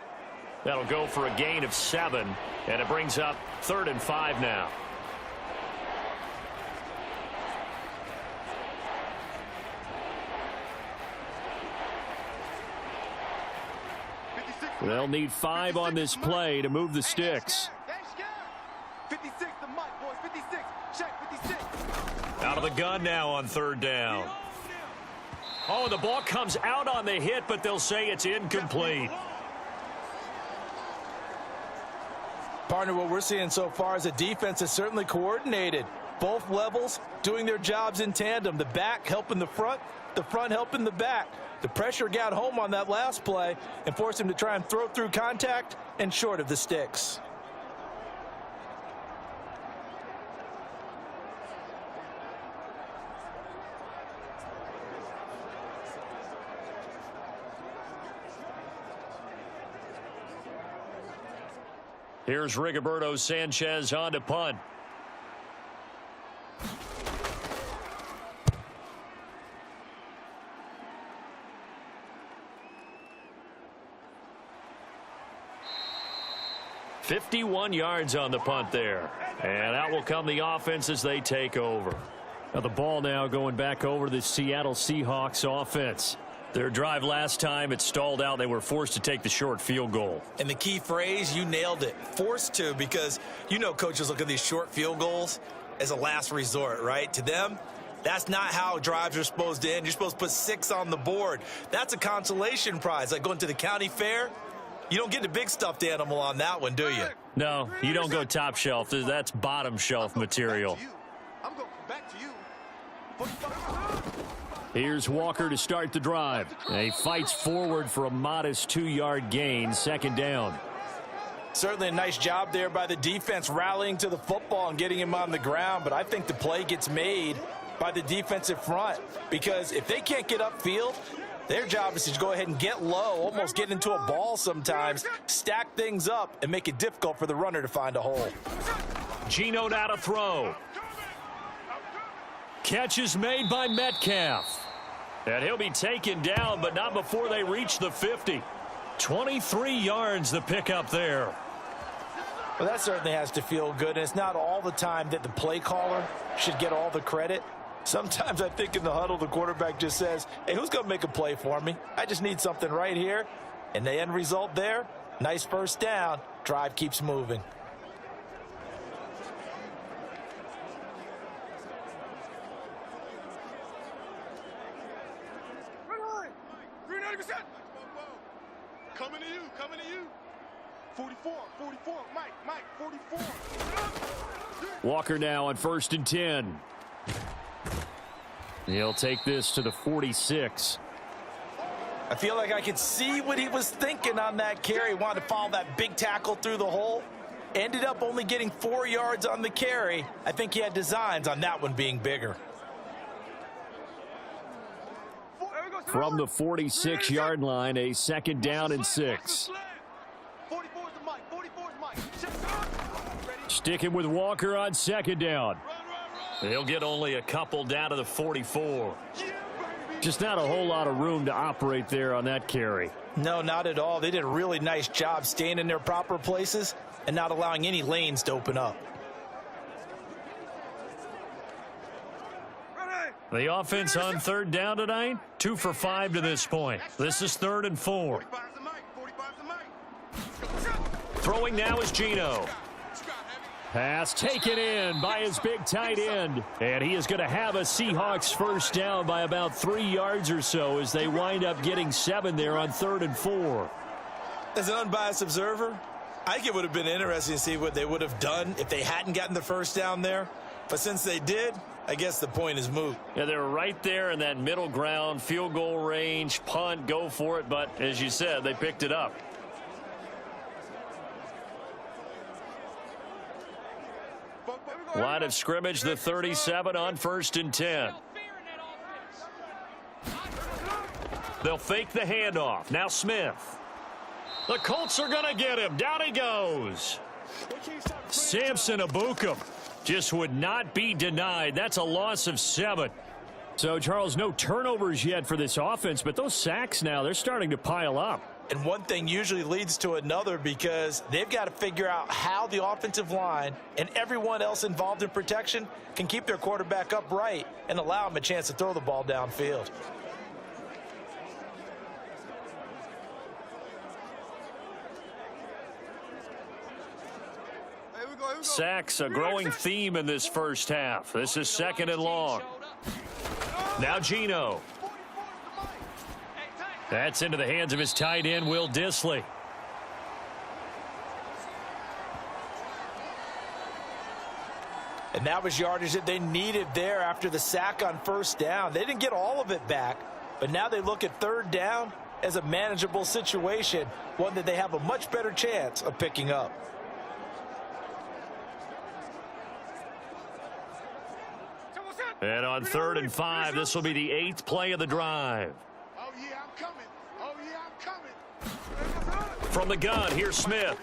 Speaker 2: That'll go for a gain of 7, and it brings up 3rd and 5 now. They'll need 5 on this play to move the sticks.
Speaker 4: 56 to Mike, boys. 56. Check 56.
Speaker 2: Out of the gun now on 3rd down. Oh, the ball comes out on the hit, but they'll say it's incomplete.
Speaker 3: Partner, what we're seeing so far is the defense is certainly coordinated. Both levels doing their jobs in tandem. The back helping the front helping the back. The pressure got home on that last play and forced him to try and throw through contact and short of the sticks.
Speaker 2: Here's Rigoberto Sanchez on to punt. "51 yards on the punt there. And out will come the offense as they take over. Now the ball now going back over to the Seattle Seahawks offense. Their drive last time, it stalled out. They were forced to take the short field goal.
Speaker 3: And the key phrase, you nailed it. Forced to, because you know coaches look at these short field goals as a last resort, right? To them, that's not how drives are supposed to end. You're supposed to put 6 on the board. That's a consolation prize. Like going to the county fair, you don't get the big stuffed animal on that one, do you?
Speaker 2: No, you don't go top shelf. That's bottom shelf material.
Speaker 4: I'm going back to you.
Speaker 2: Here's Walker to start the drive. He fights forward for a modest 2-yard gain, 2nd down.
Speaker 3: Certainly a nice job there by the defense rallying to the football and getting him on the ground, but I think the play gets made by the defensive front, because if they can't get upfield, their job is to go ahead and get low, almost get into a ball sometimes, stack things up, and make it difficult for the runner to find a hole.
Speaker 2: Geno now to throw. Catch is made by Metcalf. And he'll be taken down, but not before they reach the 50. 23 yards the pickup there.
Speaker 3: Well, that certainly has to feel good, and it's not all the time that the play caller should get all the credit. Sometimes I think in the huddle, the quarterback just says, hey, who's going to make a play for me? I just need something right here. And the end result there, nice 1st down. Drive keeps moving.
Speaker 4: Coming to you. 44, Mike, 44.
Speaker 2: Walker now on 1st and 10. He'll take this to the 46.
Speaker 3: I feel like I could see what he was thinking on that carry. Wanted to follow that big tackle through the hole. Ended up only getting 4 yards on the carry. I think he had designs on that one being bigger.
Speaker 2: From the 46-yard line, a 2nd down and 6.
Speaker 4: 44 to
Speaker 2: Sticking with Walker on second down. They'll get only a couple down to the 44. Just not a whole lot of room to operate there on that carry.
Speaker 3: No, not at all. They did a really nice job staying in their proper places and not allowing any lanes to open up.
Speaker 2: The offense on third down tonight, 2 for 5 to this point. This is 3rd and 4. Throwing now is Geno. Pass taken in by his big tight end. And he is going to have a Seahawks first down by about 3 yards or so as they wind up getting 7 there on 3rd and 4.
Speaker 3: As an unbiased observer, I think it would have been interesting to see what they would have done if they hadn't gotten the first down there. But since they did, I guess the point is moot.
Speaker 2: Yeah, they're right there in that middle ground, field goal range, punt, go for it. But as you said, they picked it up. Line of scrimmage, the 37 on 1st and 10. They'll fake the handoff. Now Smith. The Colts are going to get him. Down he goes. Samson Abukum just would not be denied. That's a loss of 7. So, Charles, no turnovers yet for this offense, but those sacks now, they're starting to pile up.
Speaker 3: And one thing usually leads to another because they've got to figure out how the offensive line and everyone else involved in protection can keep their quarterback upright and allow him a chance to throw the ball downfield.
Speaker 2: Sacks, a growing theme in this first half. This is 2nd and long. Now Geno. That's into the hands of his tight end, Will Dissly.
Speaker 3: And that was yardage that they needed there after the sack on first down. They didn't get all of it back, but now they look at 3rd down as a manageable situation, one that they have a much better chance of picking up.
Speaker 2: And on 3rd and 5, this will be the 8th play of the drive.
Speaker 4: Oh, yeah, I'm coming. Oh, yeah, I'm coming.
Speaker 2: From the gun, here's Smith.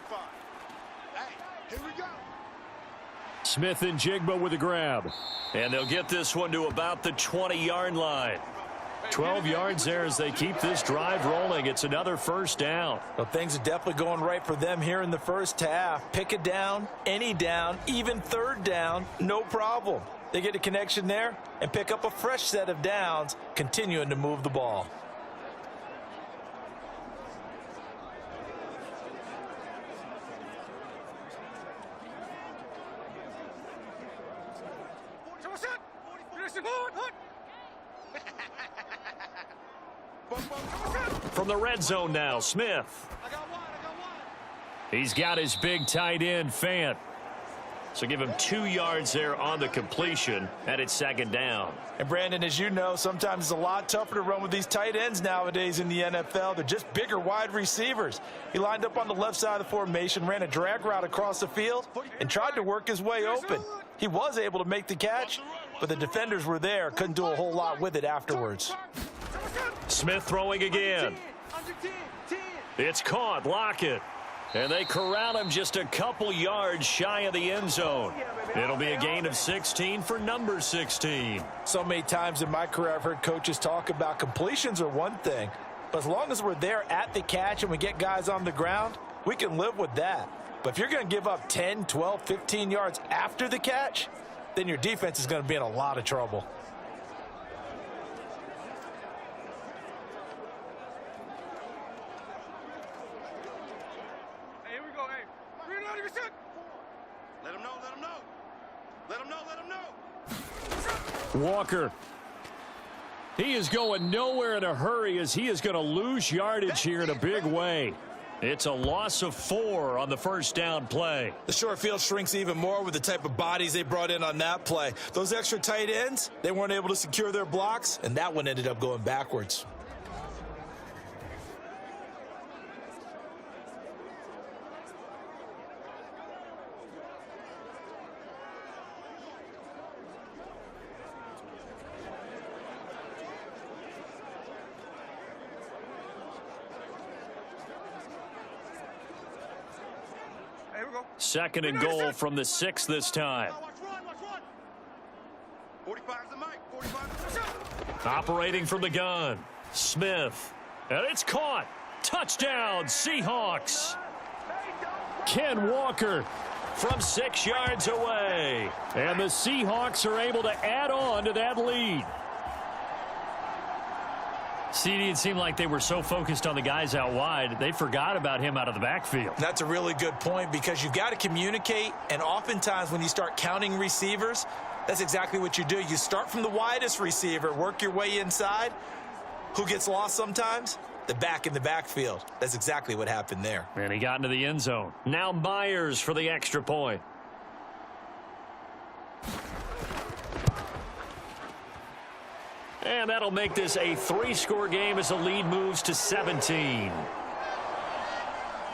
Speaker 4: Hey, here we go.
Speaker 2: Smith and Jigba with a grab. And they'll get this one to about the 20-yard line. 12 yards there as they keep this drive rolling. It's another first down.
Speaker 3: Well, things are definitely going right for them here in the first half. Pick a down, any down, even 3rd down, no problem. They get a connection there and pick up a fresh set of downs, continuing to move the ball.
Speaker 2: From the red zone now, Smith. He's got his big tight end, Fant. So give him 2 yards there on the completion, and it's 2nd down.
Speaker 3: And Brandon, as you know, sometimes it's a lot tougher to run with these tight ends nowadays in the NFL. They're just bigger wide receivers. He lined up on the left side of the formation, ran a drag route across the field, and tried to work his way open. He was able to make the catch, but the defenders were there, couldn't do a whole lot with it afterwards.
Speaker 2: Smith throwing again. It's caught. Lockett. And they corral him just a couple yards shy of the end zone. It'll be a gain of 16 for number 16.
Speaker 3: So many times in my career I've heard coaches talk about completions are one thing, but as long as we're there at the catch and we get guys on the ground, we can live with that. But if you're going to give up 10, 12, 15 yards after the catch, then your defense is going to be in a lot of trouble.
Speaker 2: Walker. He is going nowhere in a hurry as he is going to lose yardage here in a big way. It's a loss of 4 on the first down play.
Speaker 3: The short field shrinks even more with the type of bodies they brought in on that play. Those extra tight ends, they weren't able to secure their blocks, and that one ended up going backwards.
Speaker 2: Second and goal from the 6 this time.
Speaker 4: Watch run. 45's the mic. 45's the
Speaker 2: Operating from the gun. Smith. And it's caught. Touchdown, Seahawks. Ken Walker from 6 yards away. And the Seahawks are able to add on to that lead.
Speaker 6: CD, it seemed like they were so focused on the guys out wide, they forgot about him out of the backfield.
Speaker 5: That's a really good point because you've got to communicate, and oftentimes when you start counting receivers, that's exactly what you do. You start from the widest receiver, work your way inside. Who gets lost sometimes? The back in the backfield. That's exactly what happened there.
Speaker 2: And he got into the end zone. Now Myers for the extra point. And that'll make this a 3-score game as the lead moves to 17.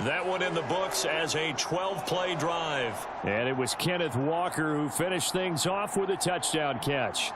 Speaker 2: That one in the books as a 12-play drive. And it was Kenneth Walker who finished things off with a touchdown catch.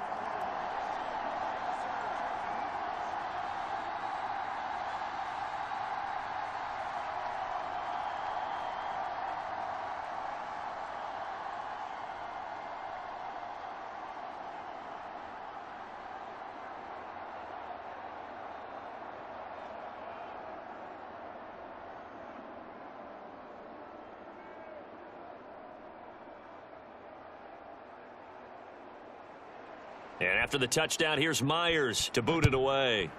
Speaker 2: And after the touchdown, here's Myers to boot it away.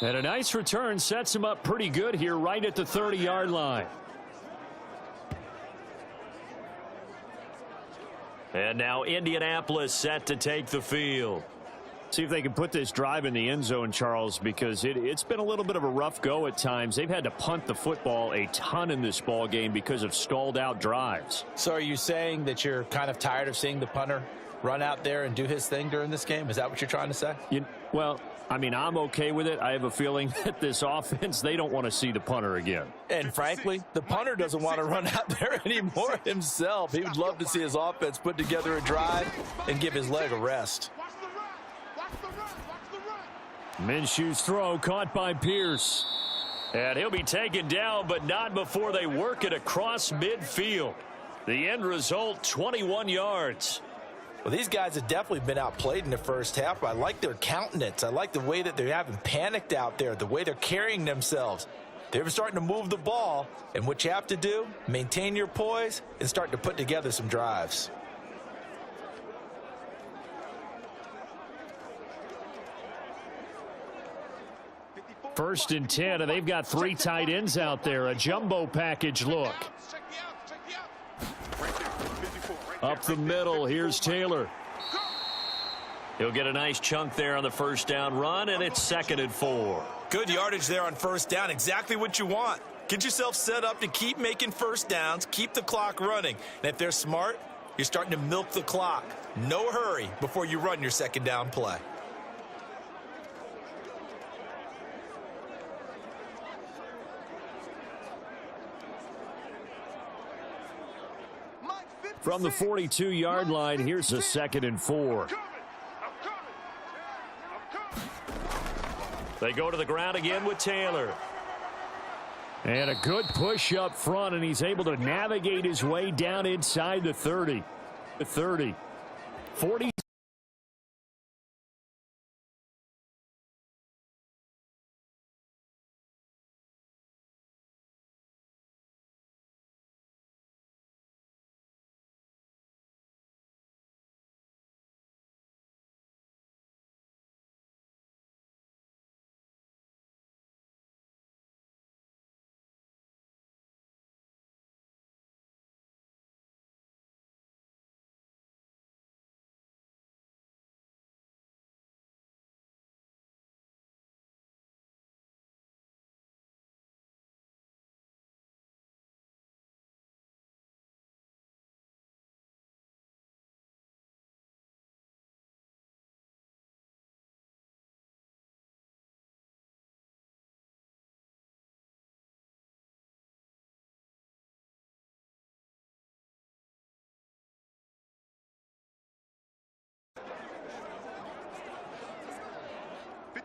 Speaker 2: And a nice return sets him up pretty good here right at the 30-yard line. And now Indianapolis set to take the field. See if they can put this drive in the end zone, Charles, because it's been a little bit of a rough go at times. They've had to punt the football a ton in this ball game because of stalled out drives.
Speaker 5: So are you saying that you're kind of tired of seeing the punter run out there and do his thing during this game? Is that what you're trying to say?
Speaker 2: Well, I mean, I'm okay with it. I have a feeling that this offense, they don't want to see the punter again.
Speaker 5: And frankly, the punter doesn't want to run out there anymore himself. He would love to see his offense put together a drive and give his leg a rest.
Speaker 2: Minshew's throw caught by Pierce. And he'll be taken down, but not before they work it across midfield. The end result, 21 yards.
Speaker 5: Well, these guys have definitely been outplayed in the first half. I like their countenance. I like the way that they haven't panicked out there, the way they're carrying themselves. They're starting to move the ball, and what you have to do, maintain your poise and start to put together some drives.
Speaker 2: First and 10, and they've got 3 tight ends out there. A jumbo package look. Up the middle, here's Taylor. He'll get a nice chunk there on the first down run, and it's 2nd and 4.
Speaker 5: Good yardage there on first down. Exactly what you want. Get yourself set up to keep making first downs, keep the clock running. And if they're smart, you're starting to milk the clock. No hurry before you run your second down play.
Speaker 2: From the 42-yard line, here's a 2nd and 4. They go to the ground again with Taylor. And a good push up front, and he's able to navigate his way down inside the 30. The 30. 40.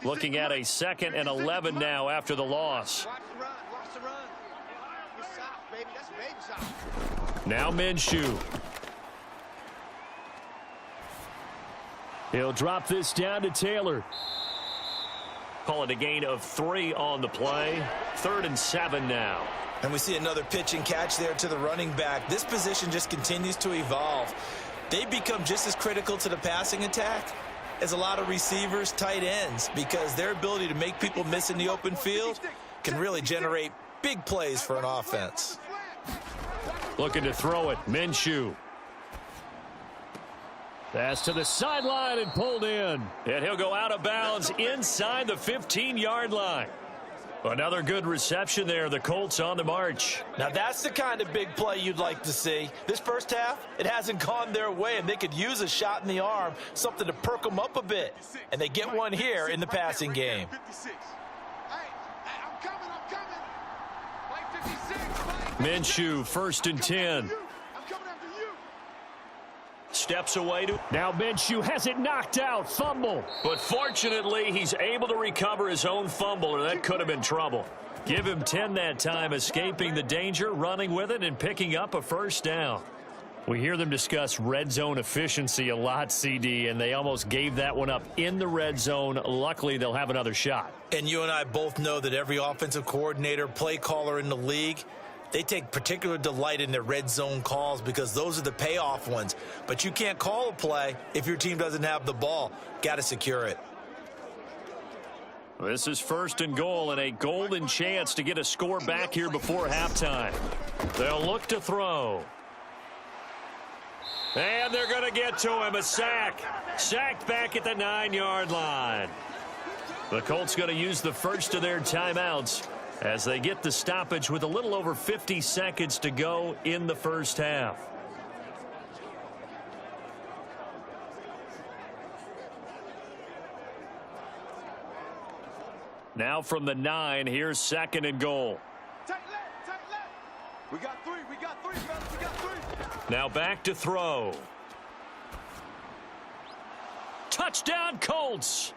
Speaker 2: Looking at a 2nd and 11 now after the loss.
Speaker 4: Watch the run. Watch the run. Good stop, baby. That's a baby stop.
Speaker 2: Now Minshew. He'll drop this down to Taylor. Call it a gain of 3 on the play. 3rd and 7 now.
Speaker 3: And we see another pitch and catch there to the running back. This position just continues to evolve. They become just as critical to the passing attack as a lot of receivers, tight ends, because their ability to make people miss in the open field can really generate big plays for an offense.
Speaker 2: Looking to throw it. Minshew. Pass to the sideline and pulled in. And he'll go out of bounds inside the 15-yard line. Another good reception there. The Colts on the march.
Speaker 3: Now that's the kind of big play you'd like to see. This first half, it hasn't gone their way, and they could use a shot in the arm, something to perk them up a bit. And they get one here in the passing game.
Speaker 2: Minshew, 1st and 10. Steps away to. Now Minshew has it knocked out. Fumble. But fortunately, he's able to recover his own fumble, or that could have been trouble. Give him 10 that time, escaping the danger, running with it, and picking up a 1st down. We hear them discuss red zone efficiency a lot, CD, and they almost gave that one up in the red zone. Luckily, they'll have another shot.
Speaker 3: And you and I both know that every offensive coordinator, play caller in the league, they take particular delight in their red zone calls because those are the payoff ones. But you can't call a play if your team doesn't have the ball. Got to secure it.
Speaker 2: This is 1st and goal and a golden chance to get a score back here before halftime. They'll look to throw. And they're going to get to him. A sack. Sacked back at the 9-yard line. The Colts going to use the first of their timeouts as they get the stoppage with a little over 50 seconds to go in the first half. Now from the 9, here's 2nd and goal.
Speaker 4: Tight left. We got 3, fellas. We got 3.
Speaker 2: Now back to throw. Touchdown Colts.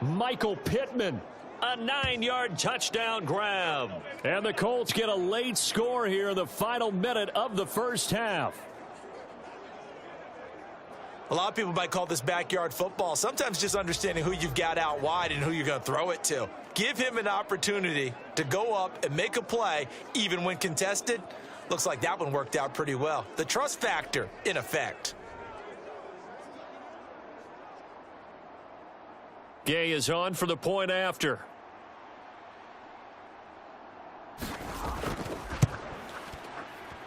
Speaker 2: Michael Pittman. A 9-yard touchdown grab. And the Colts get a late score here in the final minute of the first half.
Speaker 3: A lot of people might call this backyard football. Sometimes just understanding who you've got out wide and who you're going to throw it to. Give him an opportunity to go up and make a play, even when contested. Looks like that one worked out pretty well. The trust factor in effect.
Speaker 2: Gay is on for the point after.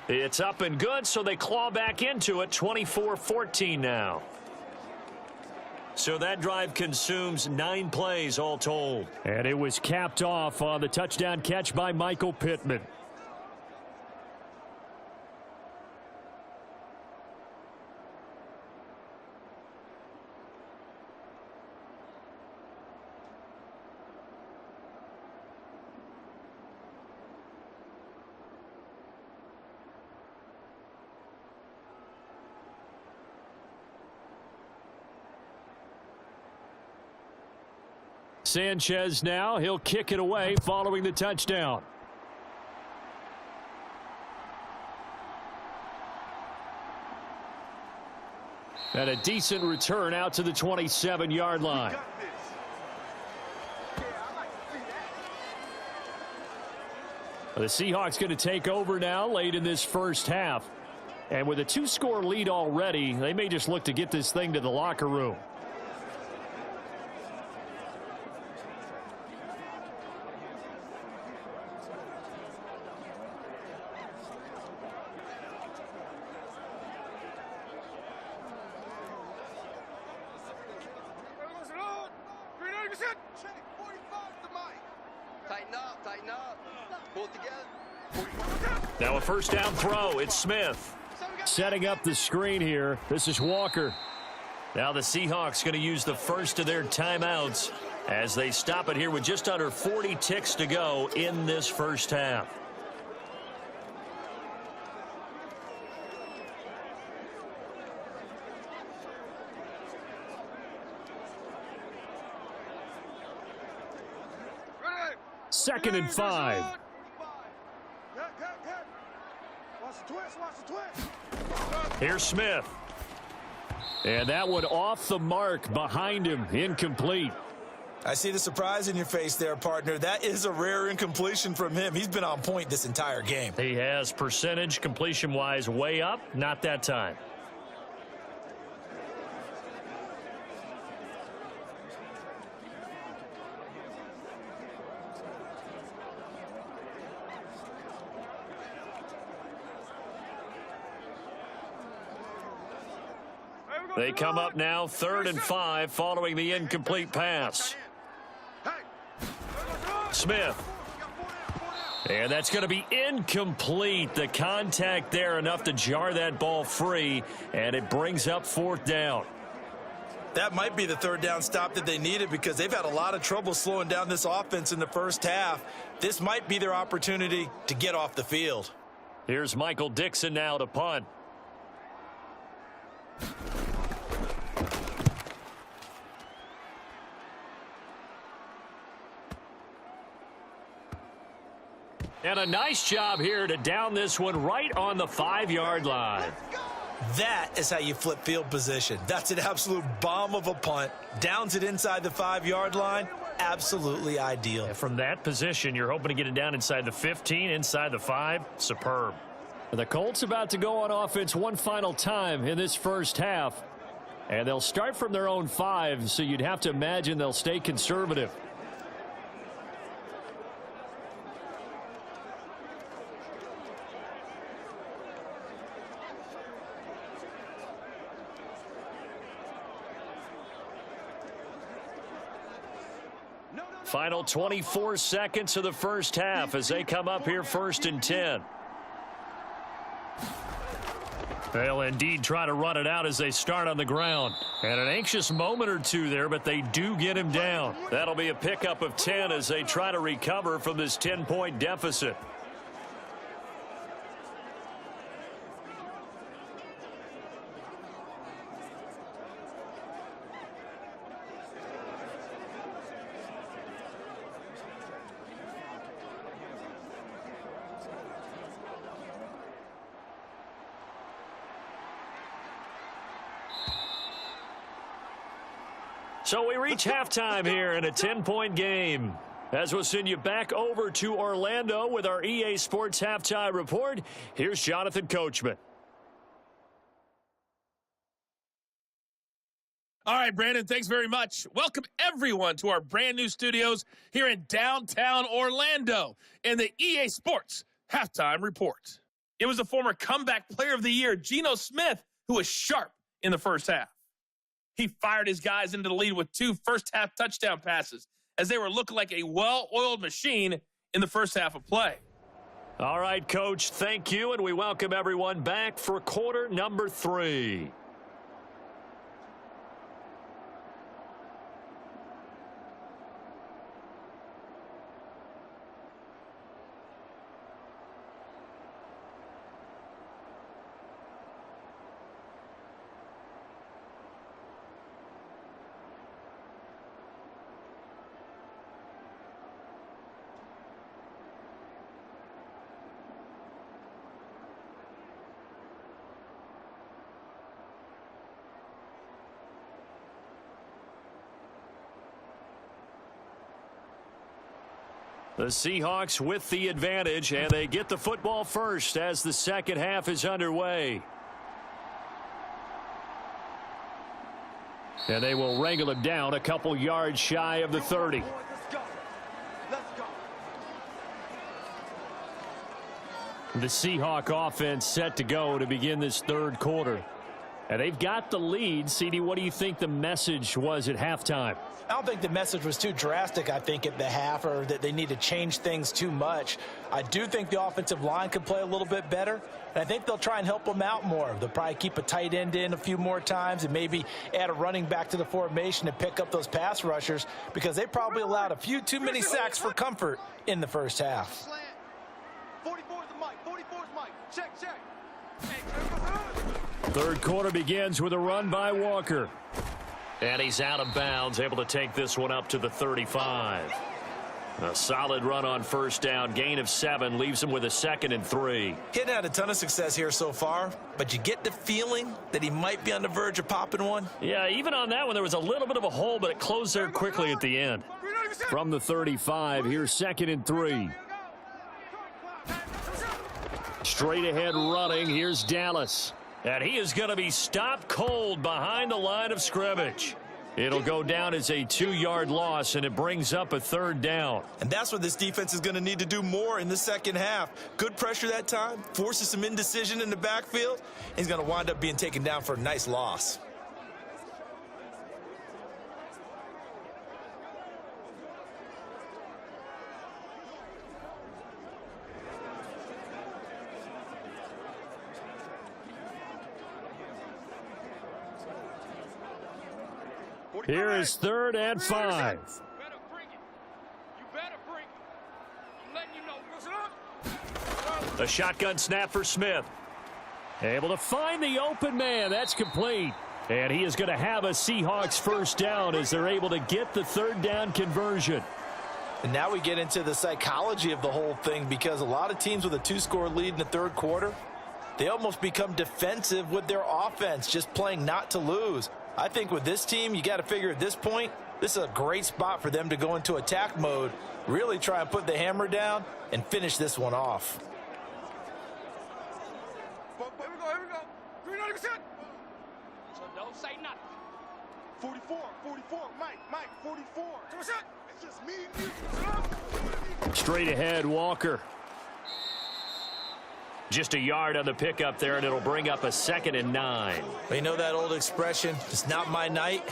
Speaker 2: It's up and good, so they claw back into it. 24-14 now. So that drive consumes 9 plays all told. And it was capped off on the touchdown catch by Michael Pittman. Sanchez now, he'll kick it away following the touchdown. And a decent return out to the 27-yard line. The Seahawks going to take over now late in this first half. And with a 2-score lead already, they may just look to get this thing to the locker room.
Speaker 4: Tighten up. Pull it together.
Speaker 2: Now a first down throw. It's Smith. Setting up the screen here. This is Walker. Now the Seahawks going to use the first of their timeouts as they stop it here with just under 40 ticks to go in this first half. 2nd and 5.
Speaker 4: Watch the twist, watch the twist.
Speaker 2: Here's Smith. And that one off the mark behind him, incomplete.
Speaker 5: I see the surprise in your face there, partner. That is a rare incompletion from him. He's been on point this entire game.
Speaker 6: He has percentage completion-wise way up, not that time. They come up now 3rd and 5 following the incomplete pass. Smith. And that's going to be incomplete. The contact there enough to jar that ball free, and it brings up 4th down.
Speaker 5: That might be the 3rd down stop that they needed because they've had a lot of trouble slowing down this offense in the first half. This might be their opportunity to get off the field.
Speaker 2: Here's Michael Dixon now to punt. And a nice job here to down this one right on the 5-yard line.
Speaker 5: That is how you flip field position. That's an absolute bomb of a punt. Downs it inside the 5-yard line. Absolutely ideal.
Speaker 6: And from that position, you're hoping to get it down inside the 15, inside the 5. Superb.
Speaker 2: The Colts about to go on offense one final time in this first half. And they'll start from their own 5, so you'd have to imagine they'll stay conservative. Final 24 seconds of the first half as they come up here 1st and 10.
Speaker 6: They'll indeed try to run it out as they start on the ground. And an anxious moment or two there, but they do get him down.
Speaker 2: That'll be a pickup of 10 as they try to recover from this 10-point deficit. So we reach halftime here in a 10-point game. As we'll send you back over to Orlando with our EA Sports Halftime Report, here's Jonathan Coachman.
Speaker 7: All right, Brandon, thanks very much. Welcome, everyone, to our brand new studios here in downtown Orlando in the EA Sports Halftime Report. It was the former comeback player of the year, Geno Smith, who was sharp in the first half. He fired his guys into the lead with 2 first-half touchdown passes as they were looking like a well-oiled machine in the first half of play.
Speaker 2: All right, Coach, thank you, and we welcome everyone back for quarter number 3. The Seahawks with the advantage, and they get the football first as the second half is underway. And they will wrangle him down a couple yards shy of the 30. The Seahawk offense set to go to begin this third quarter. And they've got the lead. CD, what do you think the message was at halftime?
Speaker 5: I don't think the message was too drastic, I think, at the half, or that they need to change things too much. I do think the offensive line could play a little bit better, and I think they'll try and help them out more. They'll probably keep a tight end in a few more times and maybe add a running back to the formation to pick up those pass rushers, because they probably allowed a few too many sacks for comfort in the first half.
Speaker 4: 44 is the mic, 44 is mic. Check.
Speaker 2: Third quarter begins with a run by Walker. And he's out of bounds, able to take this one up to the 35. A solid run on first down. Gain of 7 leaves him with a 2nd and 3.
Speaker 5: He hadn't had a ton of success here so far, but you get the feeling that he might be on the verge of popping one.
Speaker 2: Yeah, even on that one, there was a little bit of a hole, but it closed there quickly at the end. From the 35, here's 2nd and 3. Straight ahead running, here's Dallas. And he is going to be stopped cold behind the line of scrimmage. It'll go down as a 2-yard loss, and it brings up a 3rd down.
Speaker 5: And that's what this defense is going to need to do more in the second half. Good pressure that time, forces some indecision in the backfield. He's going to wind up being taken down for a nice loss.
Speaker 2: Here is 3rd and 5.
Speaker 4: Better bring it. You better bring it. I'm letting you know.
Speaker 2: A shotgun snap for Smith. Able to find the open man. That's complete. And he is going to have a Seahawks 1st down as they're able to get the 3rd down conversion.
Speaker 3: And now we get into the psychology of the whole thing, because a lot of teams with a 2-score lead in the 3rd quarter, they almost become defensive with their offense, just playing not to lose. I think with this team, you got to figure at this point, this is a great spot for them to go into attack mode, really try and put the hammer down and finish this one off.
Speaker 4: Here we go. 390%. So don't say nothing. 44, Mike, 44. It's just me and you.
Speaker 2: Straight ahead, Walker. Just a yard on the pickup there, and it'll bring up a 2nd and 9.
Speaker 5: You know that old expression, it's not my night?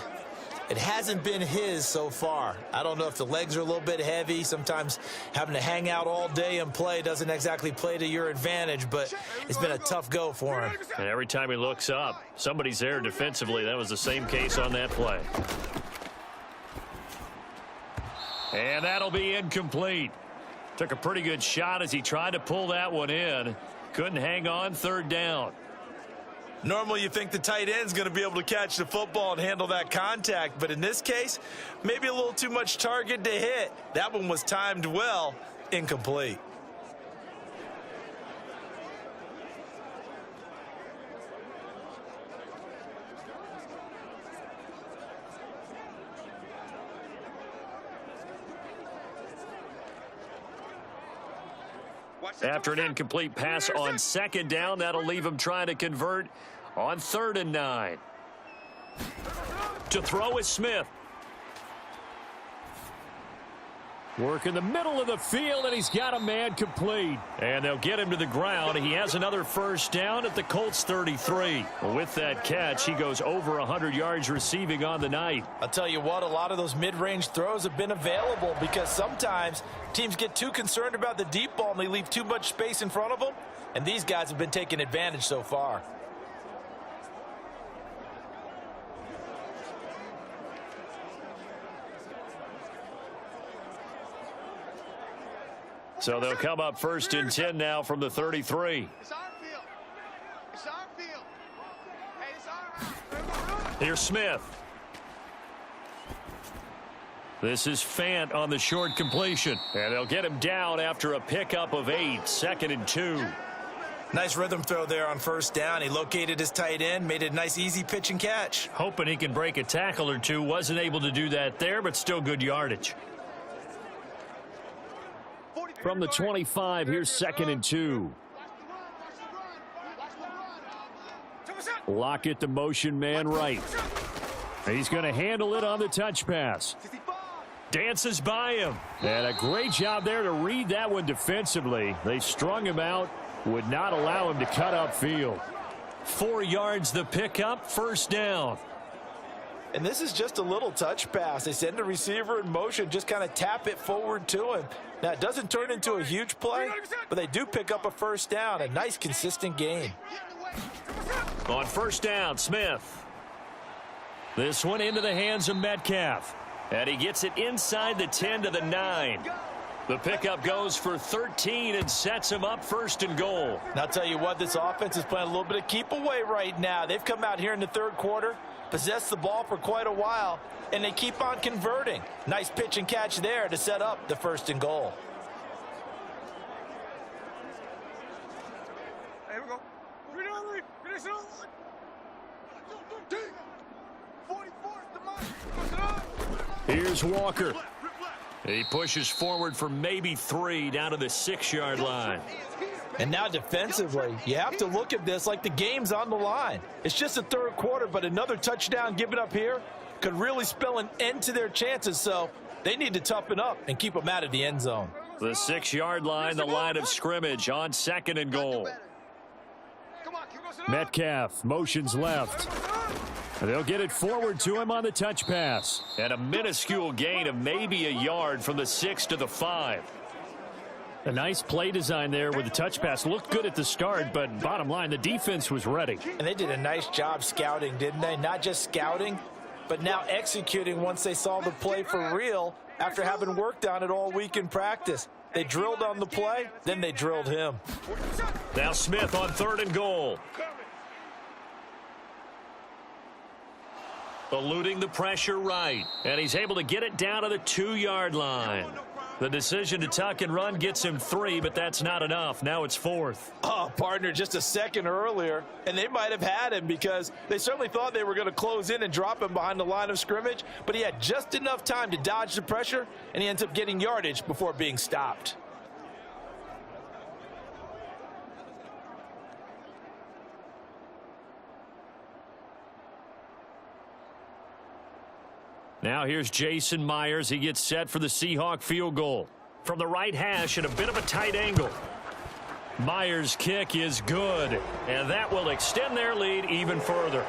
Speaker 5: It hasn't been his so far. I don't know if the legs are a little bit heavy. Sometimes having to hang out all day and play doesn't exactly play to your advantage, but it's been a tough go for him.
Speaker 2: And every time he looks up, somebody's there defensively. That was the same case on that play. And that'll be incomplete. Took a pretty good shot as he tried to pull that one in. Couldn't hang on, 3rd down.
Speaker 5: Normally you think the tight end's going to be able to catch the football and handle that contact, but in this case, maybe a little too much target to hit. That one was timed well, incomplete.
Speaker 2: After an incomplete pass on 2nd down, that'll leave him trying to convert on 3rd and 9. To throw is Smith. Work in the middle of the field, and he's got a man complete. And they'll get him to the ground. He has another 1st down at the Colts 33. With that catch, he goes over 100 yards receiving on the night.
Speaker 3: I'll tell you what, a lot of those mid-range throws have been available, because sometimes teams get too concerned about the deep ball and they leave too much space in front of them, and these guys have been taking advantage so far.
Speaker 2: So they'll come up 1st and 10 now from the 33.
Speaker 4: It's our field. It's our field. Hey, it's our.
Speaker 2: Here's Smith. This is Fant on the short completion. And they'll get him down after a pickup of 8, 2nd and 2.
Speaker 5: Nice rhythm throw there on 1st down. He located his tight end, made it a nice easy pitch and catch.
Speaker 2: Hoping he can break a tackle or two. Wasn't able to do that there, but still good yardage. From the 25, here's 2nd and 2. Lockett, the motion man right. He's going to handle it on the touch pass. Dances by him. And a great job there to read that one defensively. They strung him out, would not allow him to cut upfield. 4 yards the pickup, 1st down.
Speaker 3: And this is just a little touch pass. They send the receiver in motion, just kind of tap it forward to him. Now, it doesn't turn into a huge play, but they do pick up a 1st down. A nice, consistent gain.
Speaker 2: On 1st down, Smith. This one into the hands of Metcalf. And he gets it inside the 10 to the 9. The pickup goes for 13 and sets him up 1st and goal.
Speaker 3: And I'll tell you what, this offense is playing a little bit of keep away right now. They've come out here in the 3rd quarter, possessed the ball for quite a while, and they keep on converting. Nice pitch and catch there to set up the 1st and goal.
Speaker 4: Here we go. Finish it on. 44 is the mark.
Speaker 2: Here's Walker. He pushes forward for maybe 3 down to the 6-yard line.
Speaker 3: And now defensively, you have to look at this like the game's on the line. It's just the 3rd quarter, but another touchdown given up here could really spell an end to their chances, so they need to toughen up and keep them out of the end zone.
Speaker 2: The 6-yard line, the line of scrimmage on 2nd and goal. Metcalf motions left. They'll get it forward to him on the touch pass.
Speaker 6: And a minuscule gain of maybe a yard from the 6 to the 5.
Speaker 2: A nice play design there with the touch pass. Looked good at the start, but bottom line, the defense was ready.
Speaker 3: And they did a nice job scouting, didn't they? Not just scouting, but now executing once they saw the play for real after having worked on it all week in practice. They drilled on the play, then they drilled him.
Speaker 6: Now Smith on 3rd and goal. Eluding the pressure right. And he's able to get it down to the 2-yard line. The decision to tuck and run gets him 3, but that's not enough. Now it's 4th.
Speaker 3: Oh, partner, just a second earlier, and they might have had him because they certainly thought they were going to close in and drop him behind the line of scrimmage, but he had just enough time to dodge the pressure, and he ends up getting yardage before being stopped.
Speaker 2: Now here's Jason Myers. He gets set for the Seahawk field goal. From the right hash at a bit of a tight angle. Myers' kick is good, and that will extend their lead even further.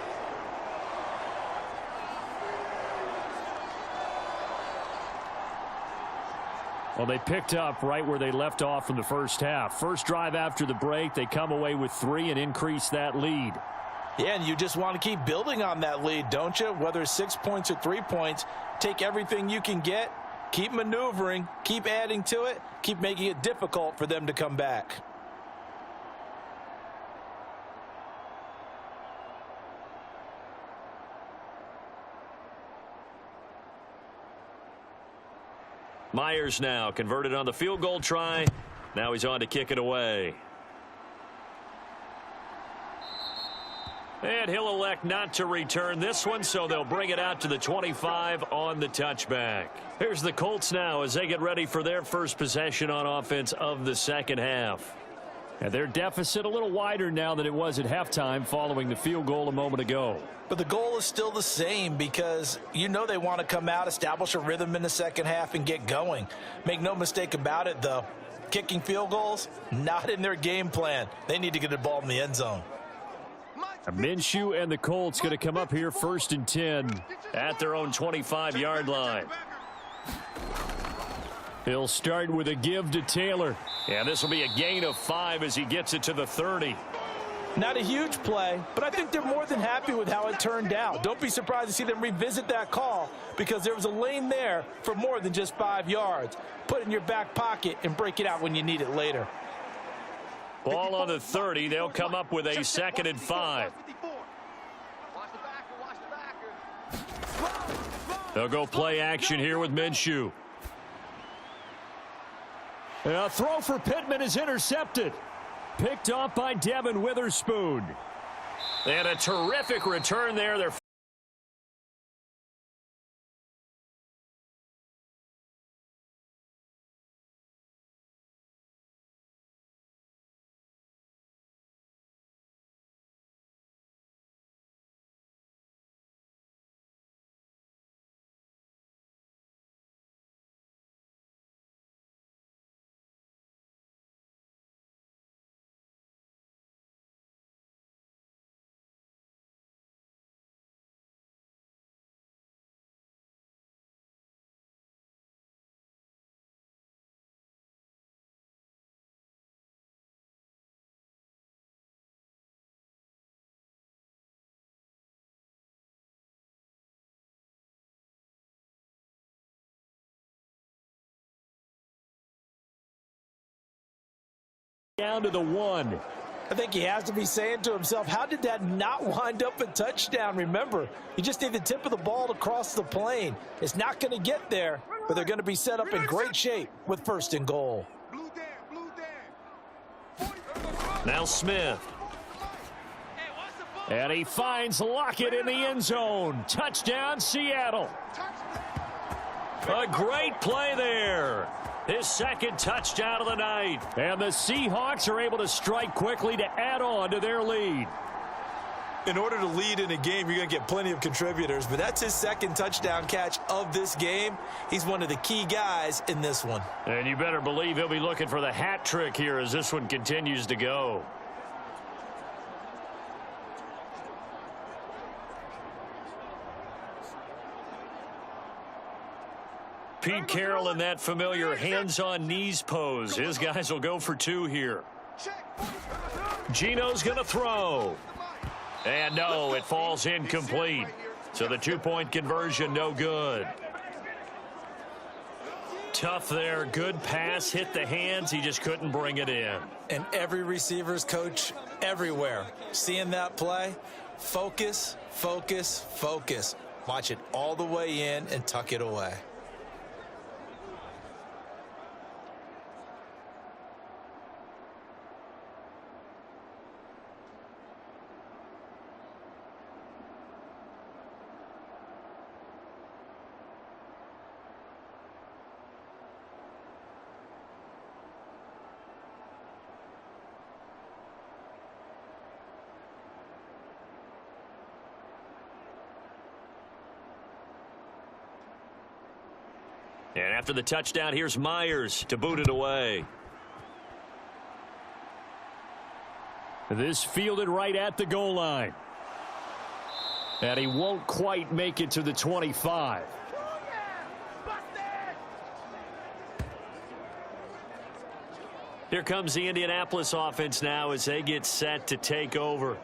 Speaker 2: Well, they picked up right where they left off in the first half. First drive after the break, they come away with 3 and increase that lead.
Speaker 3: Yeah, and you just want to keep building on that lead, don't you? Whether it's 6 points or 3 points, take everything you can get, keep maneuvering, keep adding to it, keep making it difficult for them to come back.
Speaker 6: Myers now converted on the field goal try. Now he's on to kick it away. And he'll elect not to return this one, so they'll bring it out to the 25 on the touchback. Here's the Colts now as they get ready for their first possession on offense of the 2nd half.
Speaker 2: And their deficit a little wider now than it was at halftime following the field goal a moment ago.
Speaker 3: But the goal is still the same because you know they want to come out, establish a rhythm in the 2nd half, and get going. Make no mistake about it, though. Kicking field goals, not in their game plan. They need to get the ball in the end zone.
Speaker 2: Minshew and the Colts going to come up here 1st and 10
Speaker 6: at their own 25-yard line.
Speaker 2: He'll start with a give to Taylor.
Speaker 6: And this will be a gain of 5 as he gets it to the 30.
Speaker 3: Not a huge play, but I think they're more than happy with how it turned out. Don't be surprised to see them revisit that call because there was a lane there for more than just 5 yards. Put it in your back pocket and break it out when you need it later.
Speaker 6: Ball on the 30. They'll come up with a 2nd and 5.
Speaker 2: They'll go play action here with Minshew. A throw for Pittman is intercepted. Picked off by Devin Witherspoon.
Speaker 6: And a terrific return there. They're
Speaker 2: down to the 1.
Speaker 5: I think he has to be saying to himself, how did that not wind up a touchdown? Remember, you just need the tip of the ball to cross the plane. It's not going to get there, but they're going to be set up in great shape with 1st and goal.
Speaker 6: Now Smith.
Speaker 2: And he finds Lockett in the end zone. Touchdown, Seattle.
Speaker 6: A great play there. His 2nd touchdown of the night.
Speaker 2: And the Seahawks are able to strike quickly to add on to their lead.
Speaker 5: In order to lead in a game, you're going to get plenty of contributors, but that's his 2nd touchdown catch of this game. He's one of the key guys in this one.
Speaker 6: And you better believe he'll be looking for the hat trick here as this one continues to go. Pete Carroll in that familiar hands-on knees pose. His guys will go for 2 here. Geno's going to throw. And no, it falls incomplete. So the 2-point conversion no good. Tough there. Good pass. Hit the hands. He just couldn't bring it in.
Speaker 5: And every receiver's coach everywhere. Seeing that play, focus, focus, focus. Watch it all the way in and tuck it away.
Speaker 6: And after the touchdown, here's Myers to boot it away.
Speaker 2: This fielded right at the goal line. And he won't quite make it to the 25.
Speaker 6: Here comes the Indianapolis offense now as they get set to take over.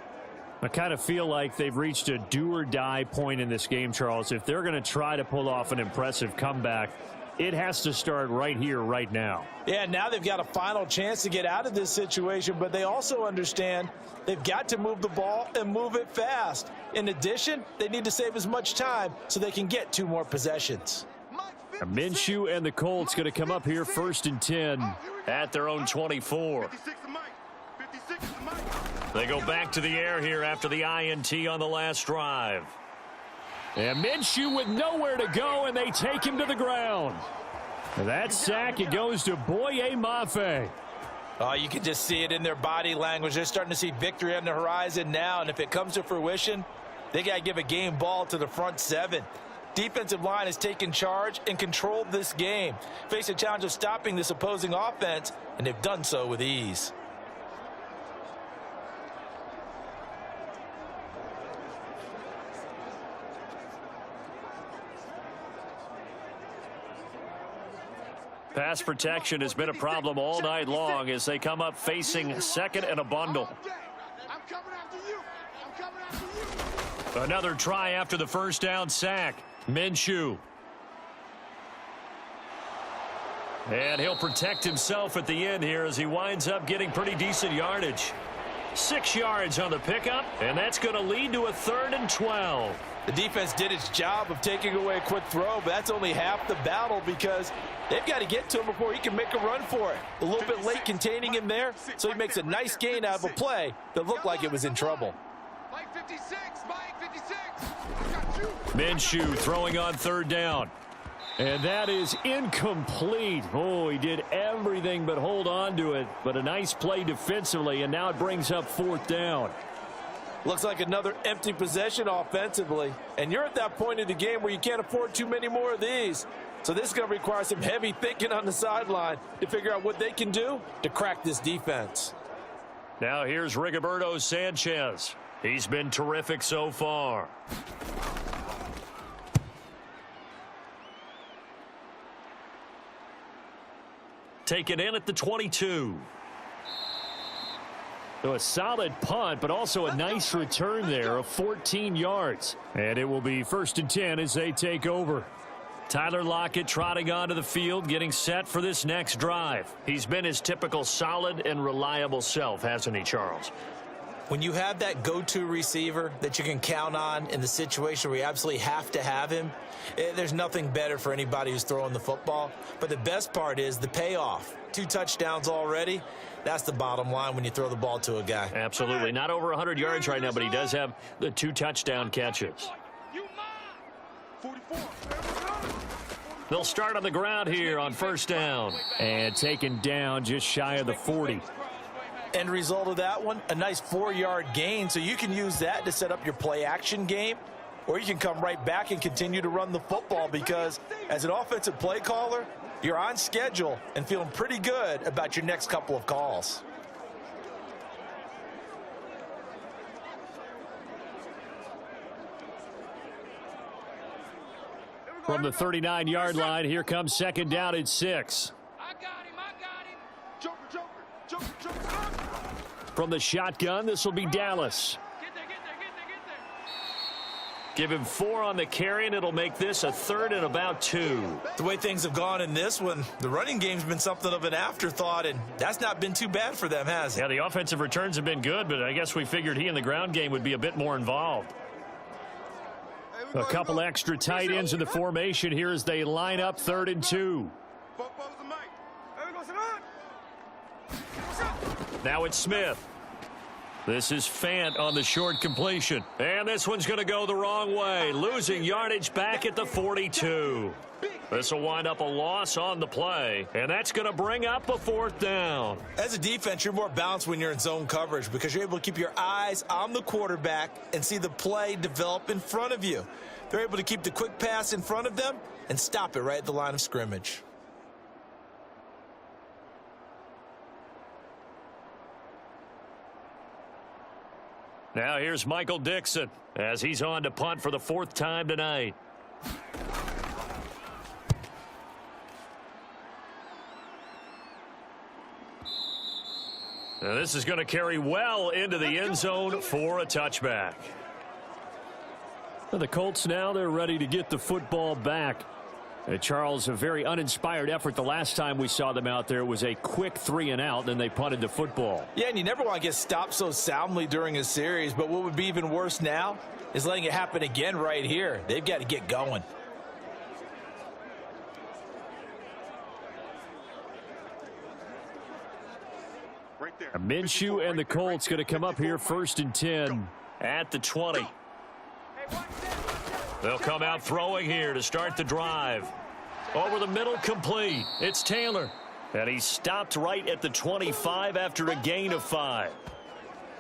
Speaker 2: I kind of feel like they've reached a do-or-die point in this game, Charles. If they're going to try to pull off an impressive comeback, it has to start right here, right now.
Speaker 5: Yeah, now they've got a final chance to get out of this situation, but they also understand they've got to move the ball and move it fast. In addition, they need to save as much time so they can get 2 more possessions.
Speaker 2: Minshew and the Colts going to come up here 1st and 10.
Speaker 6: At their own 24. They go back to the air here after the INT on the last drive.
Speaker 2: And Minshew with nowhere to go, and they take him to the ground. That sack, it goes to Boye Mafe.
Speaker 5: Oh, you can just see it in their body language. They're starting to see victory on the horizon now, and if it comes to fruition, they got to give a game ball to the front 7. Defensive line has taken charge and controlled this game. Face a challenge of stopping this opposing offense, and they've done so with ease.
Speaker 6: Pass protection has been a problem all night long as they come up facing 2nd and a bundle. Another try after the 1st down sack. Minshew. And he'll protect himself at the end here as he winds up getting pretty decent yardage. 6 yards on the pickup, and that's going to lead to a 3rd and 12.
Speaker 5: The defense did its job of taking away a quick throw, but that's only half the battle because they've got to get to him before he can make a run for it. A little bit late containing him there, so he makes a nice gain out of a play that looked like it was in trouble.
Speaker 4: Mike 56, Mike 56. I got you.
Speaker 2: Minshew throwing on 3rd down. And that is incomplete. Oh, he did everything but hold on to it. But a nice play defensively, and now it brings up 4th down.
Speaker 5: Looks like another empty possession offensively. And you're at that point in the game where you can't afford too many more of these. So this is going to require some heavy thinking on the sideline to figure out what they can do to crack this defense.
Speaker 6: Now here's Rigoberto Sanchez. He's been terrific so far. Taken in at the 22.
Speaker 2: So a solid punt, but also a nice return there of 14 yards. And it will be 1st and 10 as they take over.
Speaker 6: Tyler Lockett trotting onto the field, getting set for this next drive. He's been his typical solid and reliable self, hasn't he, Charles?
Speaker 5: When you have that go-to receiver that you can count on in the situation where you absolutely have to have him, there's nothing better for anybody who's throwing the football. But the best part is the payoff. 2 touchdowns already. That's the bottom line when you throw the ball to a guy.
Speaker 6: Absolutely. Not over 100 yards right now, but he does have the 2 touchdown catches. They'll start on the ground here on first down.
Speaker 2: And taken down just shy of the 40.
Speaker 5: End result of that one, a nice 4-yard gain. So you can use that to set up your play-action game, or you can come right back and continue to run the football because as an offensive play caller, you're on schedule and feeling pretty good about your next couple of calls.
Speaker 2: From the 39-yard line, here comes second down and 6.
Speaker 4: I got him. Joker.
Speaker 2: From the shotgun, this will be Dallas.
Speaker 4: Get there.
Speaker 6: Give him 4 on the carry, and it'll make this a 3rd and about 2.
Speaker 5: The way things have gone in this one, the running game's been something of an afterthought, and that's not been too bad for them, has it?
Speaker 6: Yeah, the offensive returns have been good, but I guess we figured he in the ground game would be a bit more involved.
Speaker 2: A couple extra tight ends in the formation here as they line up 3rd and 2.
Speaker 6: Now it's Smith. This is Fant on the short completion. And this one's going to go the wrong way, losing yardage back at the 42. This will wind up a loss on the play, and that's going to bring up a 4th down.
Speaker 5: As a defense, you're more balanced when you're in zone coverage because you're able to keep your eyes on the quarterback and see the play develop in front of you. They're able to keep the quick pass in front of them and stop it right at the line of scrimmage.
Speaker 6: Now here's Michael Dixon as he's on to punt for the 4th time tonight. Now this is going to carry well into the end zone for a touchback.
Speaker 2: The Colts now, they're ready to get the football back. Charles, a very uninspired effort. The last time we saw them out there was a quick 3 and out, then they punted the football.
Speaker 5: Yeah, and you never want to get stopped so soundly during a series, but what would be even worse now is letting it happen again right here. They've got to get going.
Speaker 2: Minshew and the Colts going to come up here 1st and 10.
Speaker 6: At the 20. They'll come out throwing here to start the drive. Over the middle, complete. It's Taylor. And he's stopped right at the 25 after a gain of 5.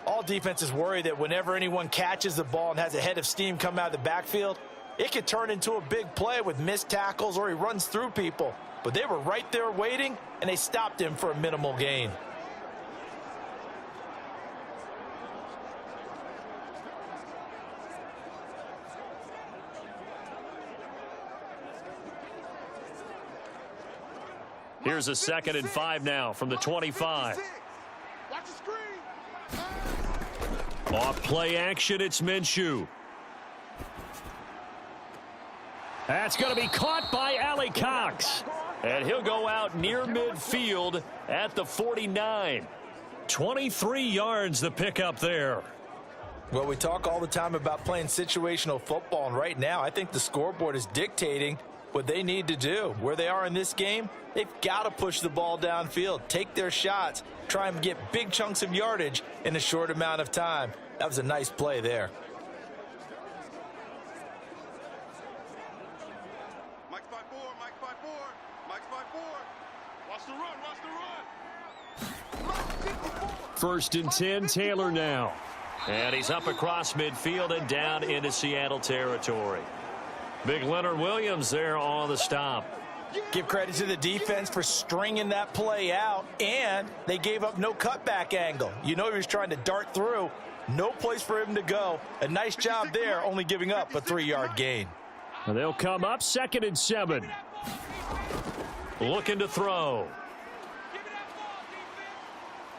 Speaker 5: All defenses worry that whenever anyone catches the ball and has a head of steam come out of the backfield, it could turn into a big play with missed tackles or he runs through people. But they were right there waiting, and they stopped him for a minimal gain.
Speaker 6: Here's a 2nd and 5 now from the 25.
Speaker 4: Watch the screen.
Speaker 6: Off play action, it's Minshew.
Speaker 2: That's going to be caught by Allie Cox.
Speaker 6: And he'll go out near midfield at the 49. 23 yards the pickup there.
Speaker 5: Well, we talk all the time about playing situational football, and right now I think the scoreboard is dictating what they need to do. Where they are in this game, they've got to push the ball downfield, take their shots, try and get big chunks of yardage in a short amount of time. That was a nice play there.
Speaker 4: Mike's by 4. Mike's by 4. Watch the run.
Speaker 2: 1st and 10, Taylor now.
Speaker 6: And he's up across midfield and down into Seattle territory. Big Leonard Williams there on the stop.
Speaker 5: Give credit to the defense for stringing that play out, and they gave up no cutback angle. You know he was trying to dart through. No place for him to go. A nice job there, only giving up a 3-yard gain.
Speaker 2: And they'll come up 2nd and 7.
Speaker 6: Looking to throw.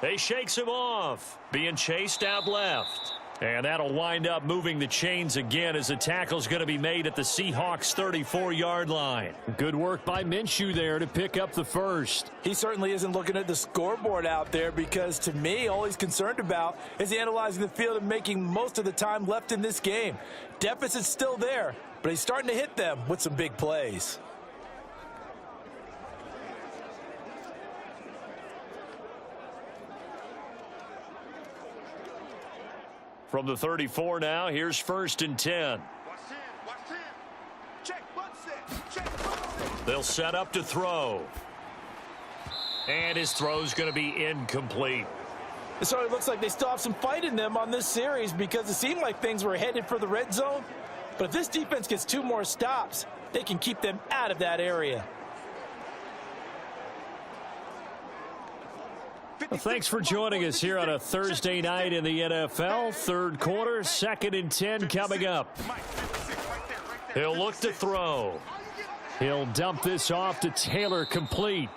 Speaker 6: He shakes him off. Being chased out left. And that'll wind up moving the chains again as the tackle's going to be made at the Seahawks 34-yard line.
Speaker 2: Good work by Minshew there to pick up the first.
Speaker 5: He certainly isn't looking at the scoreboard out there because, to me, all he's concerned about is analyzing the field and making most of the time left in this game. Deficit's still there, but he's starting to hit them with some big plays.
Speaker 6: From the 34 now, here's 1st and 10.
Speaker 4: Watch 10. Watch 10. Check one set. Check one set.
Speaker 6: They'll set up to throw. And his throw's going to be incomplete.
Speaker 5: It sort of looks like they still have some fight in them on this series because it seemed like things were headed for the red zone. But if this defense gets 2 more stops, they can keep them out of that area.
Speaker 2: Well, thanks for joining us here on a Thursday night in the NFL. Third quarter, 2nd and 10 coming up.
Speaker 6: He'll look to throw.
Speaker 2: He'll dump this off to Taylor, complete.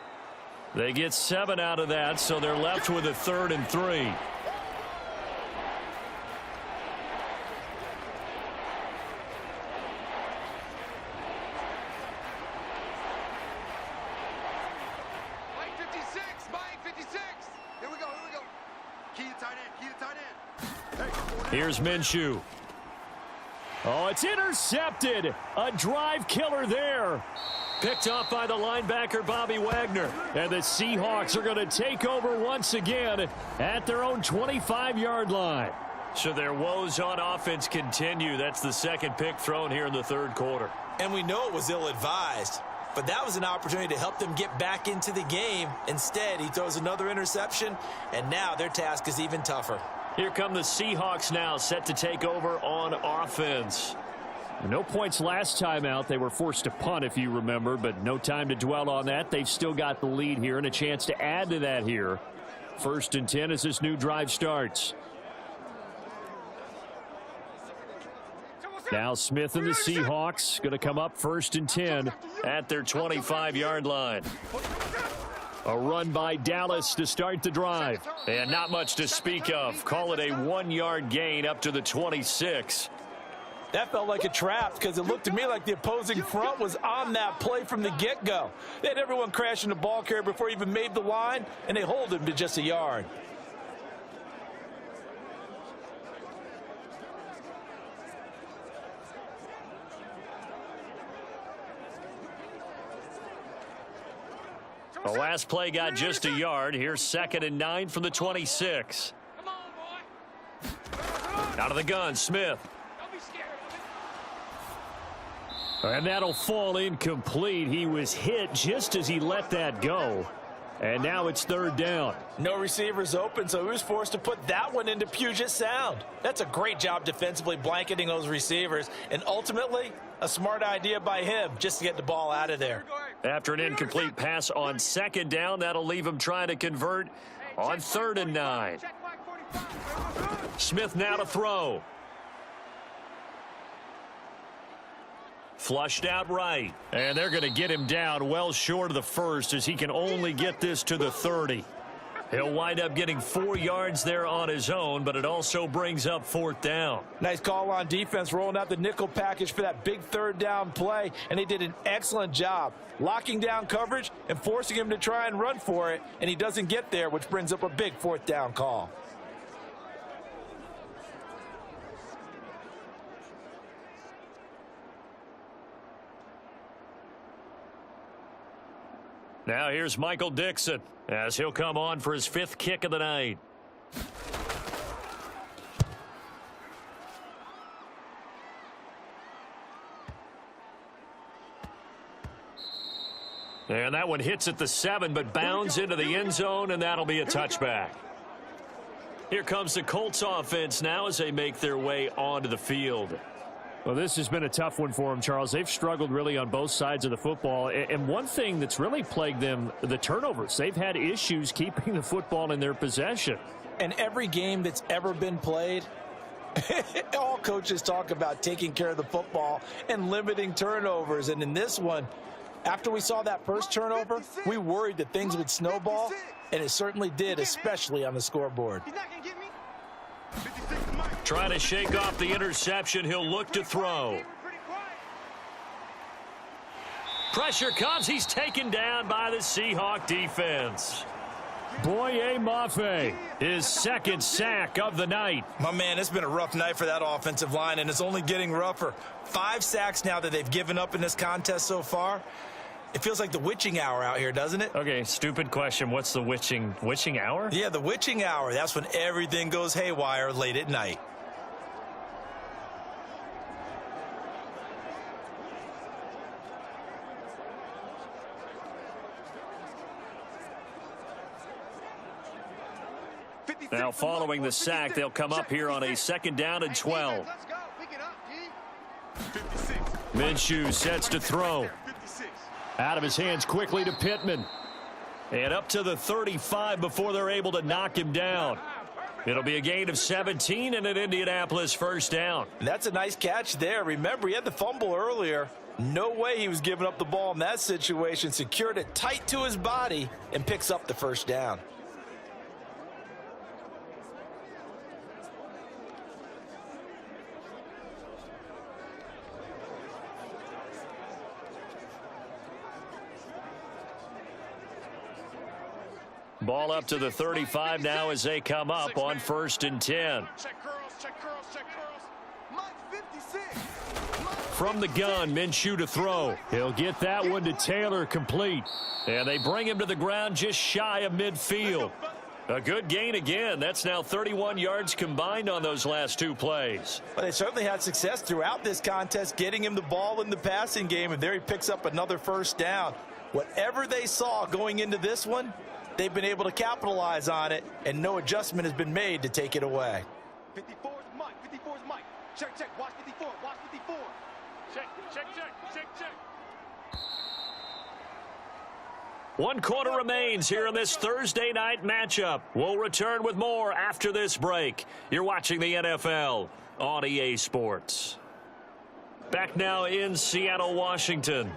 Speaker 6: They get 7 out of that, so they're left with a 3rd and 3. Here's Minshew.
Speaker 2: Oh, it's intercepted. A drive killer there.
Speaker 6: Picked off by the linebacker, Bobby Wagner.
Speaker 2: And the Seahawks are going to take over once again at their own 25-yard line.
Speaker 6: So their woes on offense continue. That's the 2nd pick thrown here in the 3rd quarter.
Speaker 5: And we know it was ill-advised, but that was an opportunity to help them get back into the game. Instead, he throws another interception, and now their task is even tougher.
Speaker 6: Here come the Seahawks now, set to take over on offense.
Speaker 2: No points last time out. They were forced to punt, if you remember, but no time to dwell on that. They've still got the lead here and a chance to add to that here. 1st and 10 as this new drive starts. Now Smith and the Seahawks going to come up 1st and 10
Speaker 6: at their 25-yard line.
Speaker 2: A run by Dallas to start the drive.
Speaker 6: And not much to speak of. Call it a 1-yard gain up to the 26.
Speaker 5: That felt like a trap because it looked to me like the opposing front was on that play from the get-go. They had everyone crashing the ball carrier before he even made the line, and they hold him to just a yard.
Speaker 6: The last play got just a yard. Here's 2nd and 9 from the 26.
Speaker 4: Come on, boy.
Speaker 6: Out of the gun, Smith.
Speaker 4: Don't be scared.
Speaker 2: And that'll fall incomplete. He was hit just as he let that go. And now it's 3rd down.
Speaker 5: No receivers open, so he was forced to put that one into Puget Sound. That's a great job defensively blanketing those receivers, and ultimately a smart idea by him just to get the ball out of there.
Speaker 6: After an incomplete pass on 2nd down, that'll leave him trying to convert on 3rd and 9. Smith now to throw. Flushed out right. And they're going to get him down well short of the 1st as he can only get this to the 30. He'll wind up getting 4 yards there on his own, but it also brings up 4th down.
Speaker 5: Nice call on defense, rolling out the nickel package for that big 3rd down play, and they did an excellent job locking down coverage and forcing him to try and run for it, and he doesn't get there, which brings up a big 4th down call.
Speaker 6: Now here's Michael Dixon as he'll come on for his 5th kick of the night. And that one hits at the 7, but bounds into the end zone, and that'll be a touchback. Here comes the Colts offense now as they make their way onto the field.
Speaker 2: Well, this has been a tough one for them, Charles. They've struggled really on both sides of the football. And one thing that's really plagued them, the turnovers. They've had issues keeping the football in their possession.
Speaker 5: And every game that's ever been played, all coaches talk about taking care of the football and limiting turnovers. And in this one, after we saw that first turnover, we worried that things would snowball, and it certainly did, especially on the scoreboard.
Speaker 4: He's not going to get me. 56 Mike.
Speaker 6: Trying to shake off the interception. He'll look to throw. Pressure comes. He's taken down by the Seahawk defense.
Speaker 2: Boye Mafe, his second sack of the night.
Speaker 3: My man, it's been a rough night for that offensive line, and it's only getting rougher. 5 sacks now that they've given up in this contest so far. It feels like the witching hour out here, doesn't it?
Speaker 6: Okay, stupid question. What's the witching hour?
Speaker 3: Yeah, the witching hour. That's when everything goes haywire late at night.
Speaker 6: Now, following the sack, they'll come up here on a 2nd down and 12.
Speaker 4: Let's go. Pick it up, G.
Speaker 2: Minshew sets to throw. Out of his hands quickly to Pittman.
Speaker 6: And up to the 35 before they're able to knock him down. It'll be a gain of 17 and an Indianapolis 1st down.
Speaker 3: And that's a nice catch there. Remember, he had the fumble earlier. No way he was giving up the ball in that situation. Secured it tight to his body and picks up the 1st down.
Speaker 6: Ball up to the 35 now as they come up on 1st and 10.
Speaker 4: Check curls, check curls, check curls. Mike 56.
Speaker 2: From the gun, Minshew to throw. He'll get that one to Taylor, complete.
Speaker 6: And they bring him to the ground just shy of midfield. A good gain again. That's now 31 yards combined on those last 2 plays.
Speaker 3: But they certainly had success throughout this contest, getting him the ball in the passing game, and there he picks up another 1st down. Whatever they saw going into this one, they've been able to capitalize on it, and no adjustment has been made to take it away.
Speaker 4: 54 is Mike. 54 is Mike. Check, check. Watch 54. Watch 54. Check, check, check, check, check.
Speaker 6: 1 quarter remains here in this Thursday night matchup. We'll return with more after this break. You're watching the NFL on EA Sports. Back now in Seattle, Washington.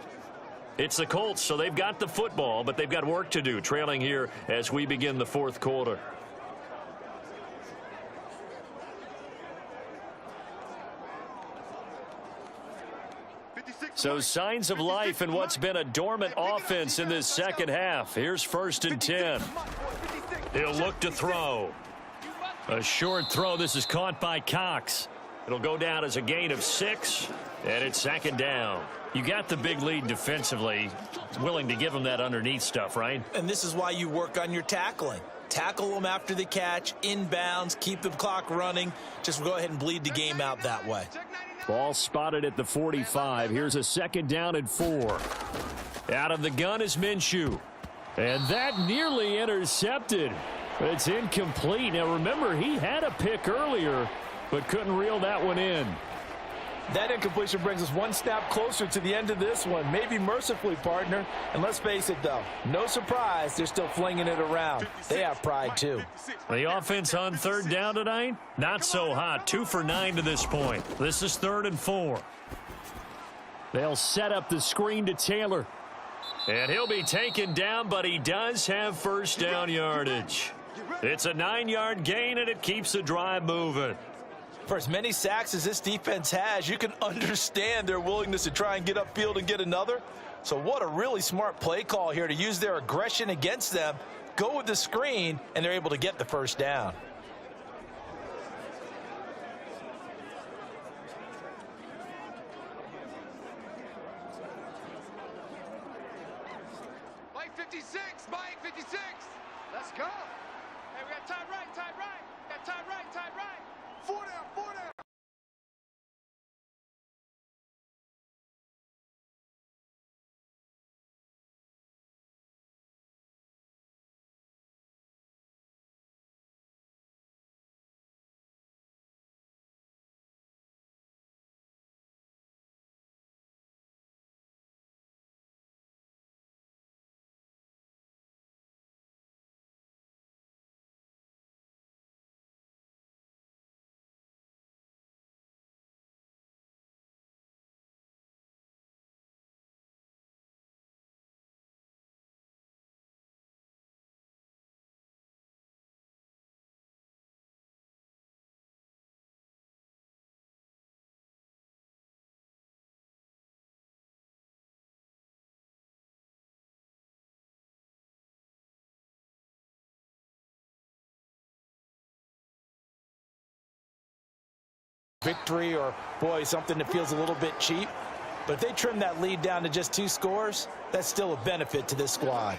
Speaker 6: It's the Colts, so they've got the football, but they've got work to do, trailing here as we begin the 4th quarter. So signs of life in what's been a dormant offense in this 2nd half. Here's 1st and 10. He'll look to throw.
Speaker 2: A short throw. This is caught by Cox.
Speaker 6: It'll go down as a gain of 6, and it's 2nd down. You got the big lead defensively, willing to give them that underneath stuff, right?
Speaker 5: And this is why you work on your tackling. Tackle them after the catch, inbounds, keep the clock running. Just go ahead and bleed the game out that way.
Speaker 2: Ball spotted at the 45. Here's a 2nd down and 4. Out of the gun is Minshew. And that nearly intercepted. It's incomplete. Now remember, he had a pick earlier, but couldn't reel that one in.
Speaker 3: That incompletion brings us 1 snap closer to the end of this one. Maybe mercifully, partner. And let's face it, though, no surprise, they're still flinging it around. They have pride, too.
Speaker 6: The offense on 3rd down tonight, not so hot. 2 for 9 to this point. This is 3rd and 4.
Speaker 2: They'll set up the screen to Taylor.
Speaker 6: And he'll be taken down, but he does have 1st down yardage. It's a 9-yard gain, and it keeps the drive moving.
Speaker 3: For as many sacks as this defense has, you can understand their willingness to try and get upfield and get another. So what a really smart play call here to use their aggression against them, go with the screen, and they're able to get the 1st down.
Speaker 4: Mike 56. Mike 56. Let's go. Hey, we got time right, time right. Got time right, time right. 4 down, 4 down.
Speaker 3: victory or, boy, something that feels a little bit cheap. But if they trim that lead down to just 2 scores, that's still a benefit to this squad.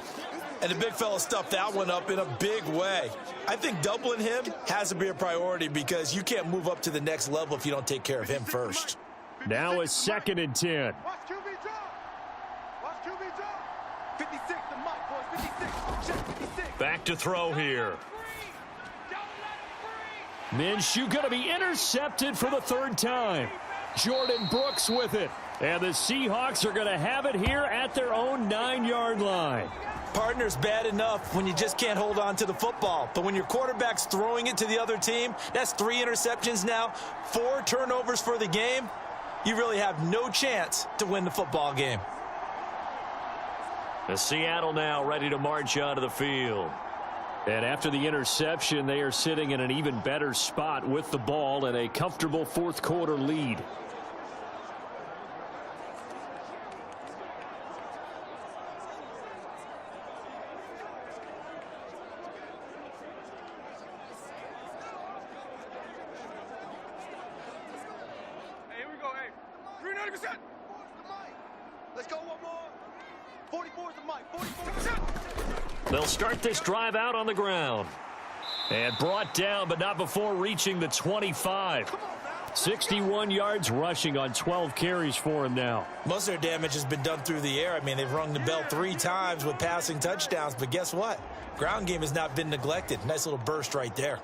Speaker 5: And the big fella stuffed that one up in a big way. I think doubling him has to be a priority because you can't move up to the next level if you don't take care of him first.
Speaker 2: Now it's 2nd and 10.
Speaker 4: Watch QB jump. Watch QB jump. 56 to Mike, boys. 56. Check 56.
Speaker 6: Back to throw here.
Speaker 2: Minshew going to be intercepted for the 3rd time. Jordan Brooks with it. And the Seahawks are going to have it here at their own 9-yard line.
Speaker 5: Partner's bad enough when you just can't hold on to the football. But when your quarterback's throwing it to the other team, that's 3 interceptions now, 4 turnovers for the game. You really have no chance to win the football game.
Speaker 6: The Seattle now ready to march onto the field.
Speaker 2: And after the interception, they are sitting in an even better spot with the ball and a comfortable 4th quarter lead.
Speaker 4: Hey, here we go. Hey, 390%. Let's go one more. 44 is the mic. 44%.
Speaker 6: They'll start this drive out on the ground.
Speaker 2: And brought down, but not before reaching the 25. 61 yards rushing on 12 carries for him now.
Speaker 5: Most of their damage has been done through the air. I mean, they've rung the bell 3 times with passing touchdowns, but guess what? Ground game has not been neglected. Nice little burst right there.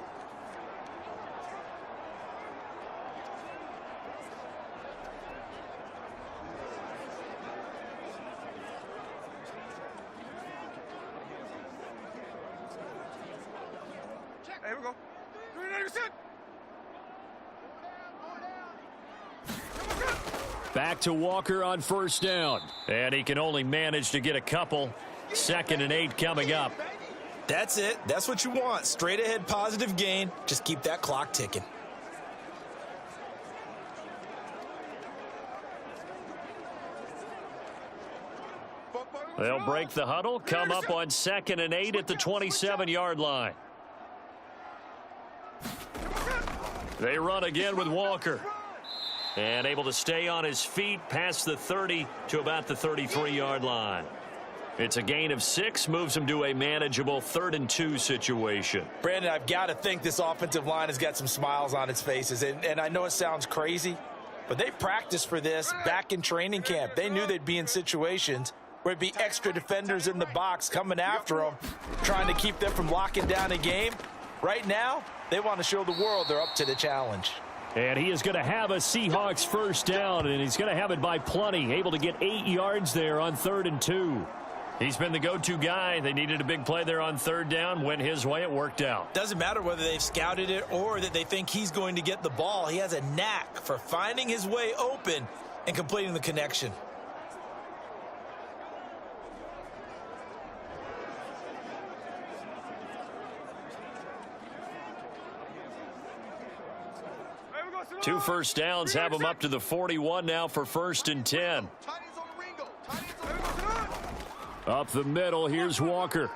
Speaker 4: Hey, here we go. 390%.
Speaker 2: Back to Walker on 1st down.
Speaker 6: And he can only manage to get a couple. 2nd and 8 coming up.
Speaker 5: That's it. That's what you want. Straight ahead positive gain. Just keep that clock ticking.
Speaker 6: They'll break the huddle, come up on 2nd and 8 at the 27-yard line. They run again with Walker. And able to stay on his feet past the 30 to about the 33-yard line. It's a gain of 6, moves him to a manageable 3rd and 2 situation.
Speaker 5: Brandon, I've got to think this offensive line has got some smiles on its faces. And I know it sounds crazy, but they practiced for this back in training camp. They knew they'd be in situations where it'd be extra defenders in the box coming after them, trying to keep them from locking down a game. Right now, they want to show the world they're up to the challenge.
Speaker 2: And he is going to have a Seahawks 1st down, and he's going to have it by plenty. Able to get 8 yards there on 3rd and 2.
Speaker 6: He's been the go-to guy. They needed a big play there on 3rd down. Went his way. It worked out.
Speaker 5: Doesn't matter whether they've scouted it or that they think he's going to get the ball. He has a knack for finding his way open and completing the connection.
Speaker 6: Two first downs have him up to the 41 now for 1st and 10.
Speaker 2: Up the middle, here's Walker.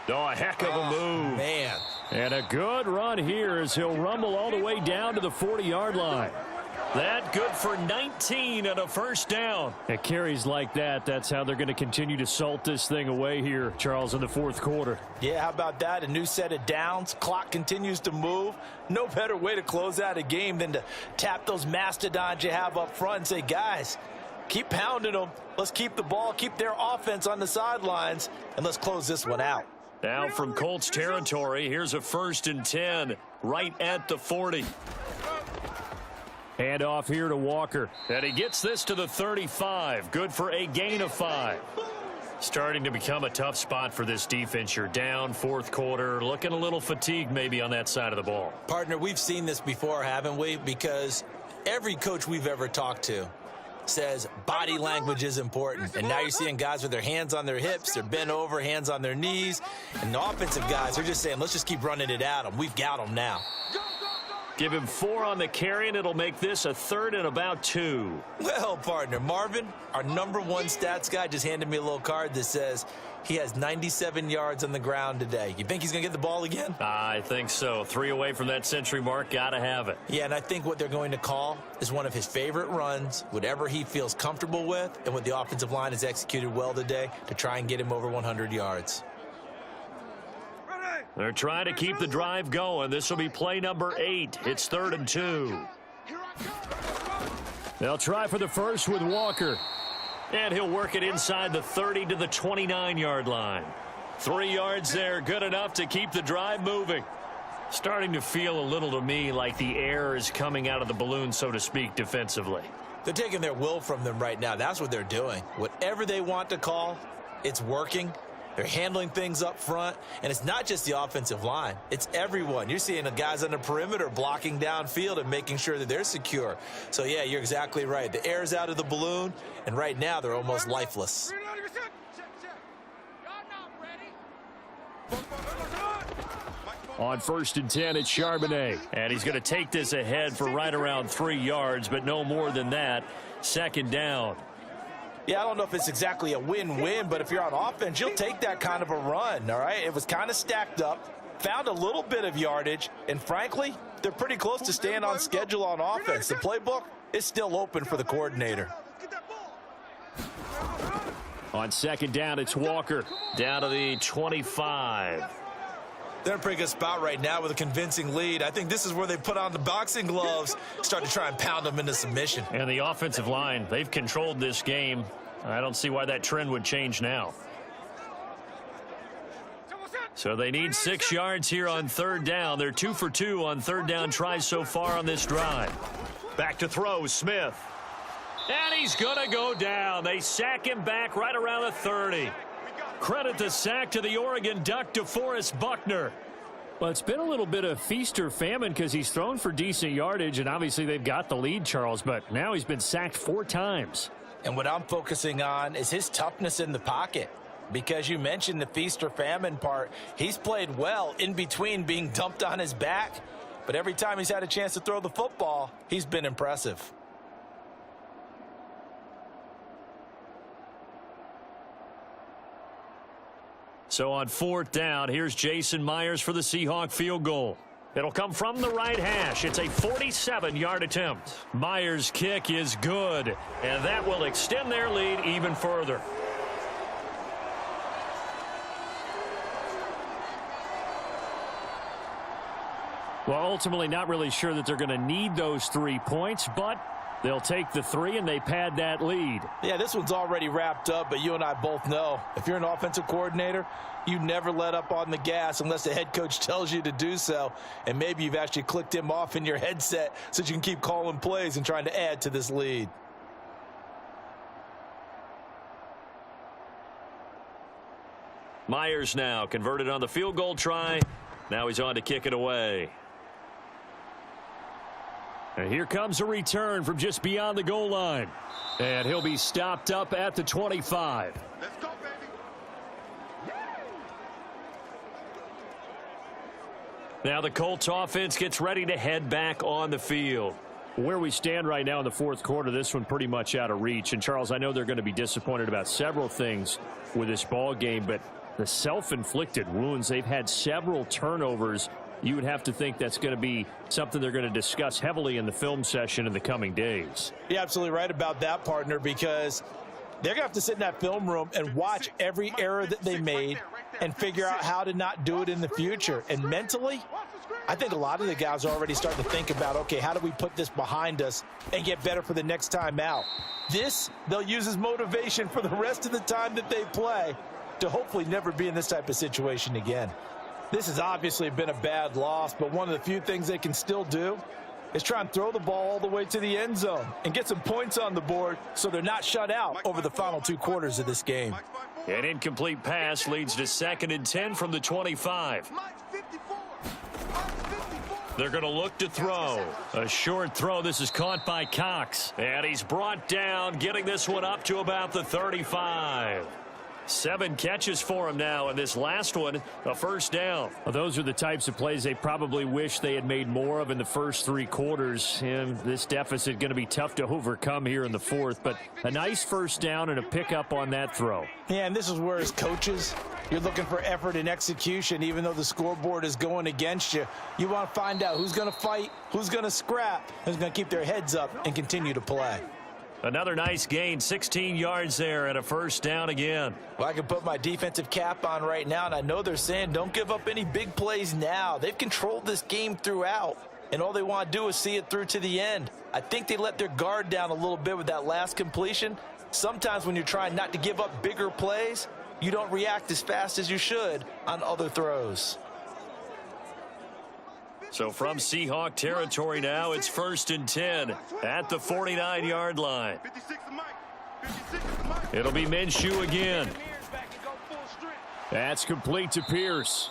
Speaker 6: Oh, a heck of a move.
Speaker 5: Man.
Speaker 2: And a good run here as he'll rumble all the way down to the 40-yard line.
Speaker 6: That good for 19 and a 1st down.
Speaker 2: At carries like that, that's how they're going to continue to salt this thing away here, Charles, in the 4th quarter.
Speaker 5: Yeah, how about that? A new set of downs. Clock continues to move. No better way to close out a game than to tap those mastodons you have up front and say, guys, keep pounding them. Let's keep the ball, keep their offense on the sidelines, and let's close this one out.
Speaker 6: Now from Colts territory, here's a 1st and 10 right at the 40.
Speaker 2: Hand off here to Walker.
Speaker 6: And he gets this to the 35. Good for a gain of 5. Starting to become a tough spot for this defense. You're down 4th quarter. Looking a little fatigued maybe on that side of the ball.
Speaker 5: Partner, we've seen this before, haven't we? Because every coach we've ever talked to says body language is important. And now you're seeing guys with their hands on their hips. They're bent over, hands on their knees. And the offensive guys are just saying, let's just keep running it at them. We've got them now.
Speaker 6: Give him 4 on the carry, and it'll make this a 3rd and about 2.
Speaker 5: Well, partner, Marvin, our #1 stats guy, just handed me a little card that says he has 97 yards on the ground today. You think he's going to get the ball again?
Speaker 6: I think so. 3 away from that century mark. Got to have it.
Speaker 5: Yeah, and I think what they're going to call is one of his favorite runs, whatever he feels comfortable with, and what the offensive line has executed well today to try and get him over 100 yards.
Speaker 6: They're trying to keep the drive going. This will be play number 8. It's 3rd and 2.
Speaker 2: They'll try for the first with Walker.
Speaker 6: And he'll work it inside the 30 to the 29-yard line. 3 yards there, good enough to keep the drive moving. Starting to feel a little to me like the air is coming out of the balloon, so to speak, defensively.
Speaker 5: They're taking their will from them right now. That's what they're doing. Whatever they want to call, it's working. They're handling things up front, and it's not just the offensive line. It's everyone. You're seeing the guys on the perimeter blocking downfield and making sure that they're secure. So, yeah, you're exactly right. The air's out of the balloon, and right now they're almost lifeless.
Speaker 2: On 1st and 10, it's Charbonnet.
Speaker 6: And he's going to take this ahead for right around 3 yards, but no more than that. 2nd down.
Speaker 5: Yeah, I don't know if it's exactly a win-win, but if you're on offense, you'll take that kind of a run, all right? It was kind of stacked up, found a little bit of yardage, and frankly, they're pretty close to staying on schedule on offense. The playbook is still open for the coordinator.
Speaker 2: On 2nd down, it's Walker.
Speaker 6: Down to the 25.
Speaker 5: They're in a pretty good spot right now with a convincing lead. I think this is where they put on the boxing gloves, start to try and pound them into submission.
Speaker 6: And the offensive line, they've controlled this game. I don't see why that trend would change now. So they need 6 yards here on 3rd down. They're 2 for 2 on 3rd down tries so far on this drive. Back to throw, Smith. And he's going to go down. They sack him back right around the 30. Credit the sack to the Oregon Duck, DeForest Buckner.
Speaker 2: Well, it's been a little bit of feast or famine because he's thrown for decent yardage, and obviously they've got the lead, Charles, but now he's been sacked 4 times.
Speaker 5: And what I'm focusing on is his toughness in the pocket. Because you mentioned the feast or famine part, he's played well in between being dumped on his back. But every time he's had a chance to throw the football, he's been impressive.
Speaker 6: So on 4th down, here's Jason Myers for the Seahawk field goal. It'll come from the right hash. It's a 47-yard attempt. Myers' kick is good, and that will extend their lead even further.
Speaker 2: Well, ultimately not really sure that they're going to need those 3 points, but they'll take the 3 and they pad that lead.
Speaker 5: Yeah, this one's already wrapped up, but you and I both know if you're an offensive coordinator, you never let up on the gas unless the head coach tells you to do so. And maybe you've actually clicked him off in your headset so that you can keep calling plays and trying to add to this lead.
Speaker 6: Myers now converted on the field goal try. Now he's on to kick it away.
Speaker 2: And here comes a return from just beyond the goal line. And he'll be stopped up at the 25.
Speaker 4: Let's go, baby.
Speaker 6: Now the Colts offense gets ready to head back on the field.
Speaker 2: Where we stand right now in the 4th quarter, this one pretty much out of reach. And, Charles, I know they're going to be disappointed about several things with this ball game, but the self-inflicted wounds, they've had several turnovers. You would have to think that's going to be something they're going to discuss heavily in the film session in the coming days.
Speaker 5: You're absolutely right about that, partner, because they're going to have to sit in that film room and watch every error that they made and figure out how to not do it in the future. And mentally, I think a lot of the guys are already starting to think about, okay, how do we put this behind us and get better for the next time out? This, they'll use as motivation for the rest of the time that they play to hopefully never be in this type of situation again. This has obviously been a bad loss, but one of the few things they can still do is try and throw the ball all the way to the end zone and get some points on the board so they're not shut out over the final 2 quarters of this game.
Speaker 6: An incomplete pass leads to 2nd and 10 from the 25. They're going to look to throw. A short throw. This is caught by Cox. And he's brought down, getting this one up to about the 35. 7 catches for him now, and this last one, a first down.
Speaker 2: Well, those are the types of plays they probably wish they had made more of in the first 3 quarters. And this deficit going to be tough to overcome here in the fourth. But a nice first down and a pickup on that throw.
Speaker 3: Yeah, and this is where as coaches, you're looking for effort and execution. Even though the scoreboard is going against you, you want to find out who's going to fight, who's going to scrap, who's going to keep their heads up and continue to play.
Speaker 6: Another nice gain, 16 yards there and a first down again.
Speaker 3: Well, I can put my defensive cap on right now, and I know they're saying don't give up any big plays now. They've controlled this game throughout, and all they want to do is see it through to the end. I think they let their guard down a little bit with that last completion. Sometimes when you're trying not to give up bigger plays, you don't react as fast as you should on other throws.
Speaker 6: So from Seahawk territory now, it's 1st and 10 at the 49-yard line. It'll be Minshew again.
Speaker 2: That's complete to Pierce.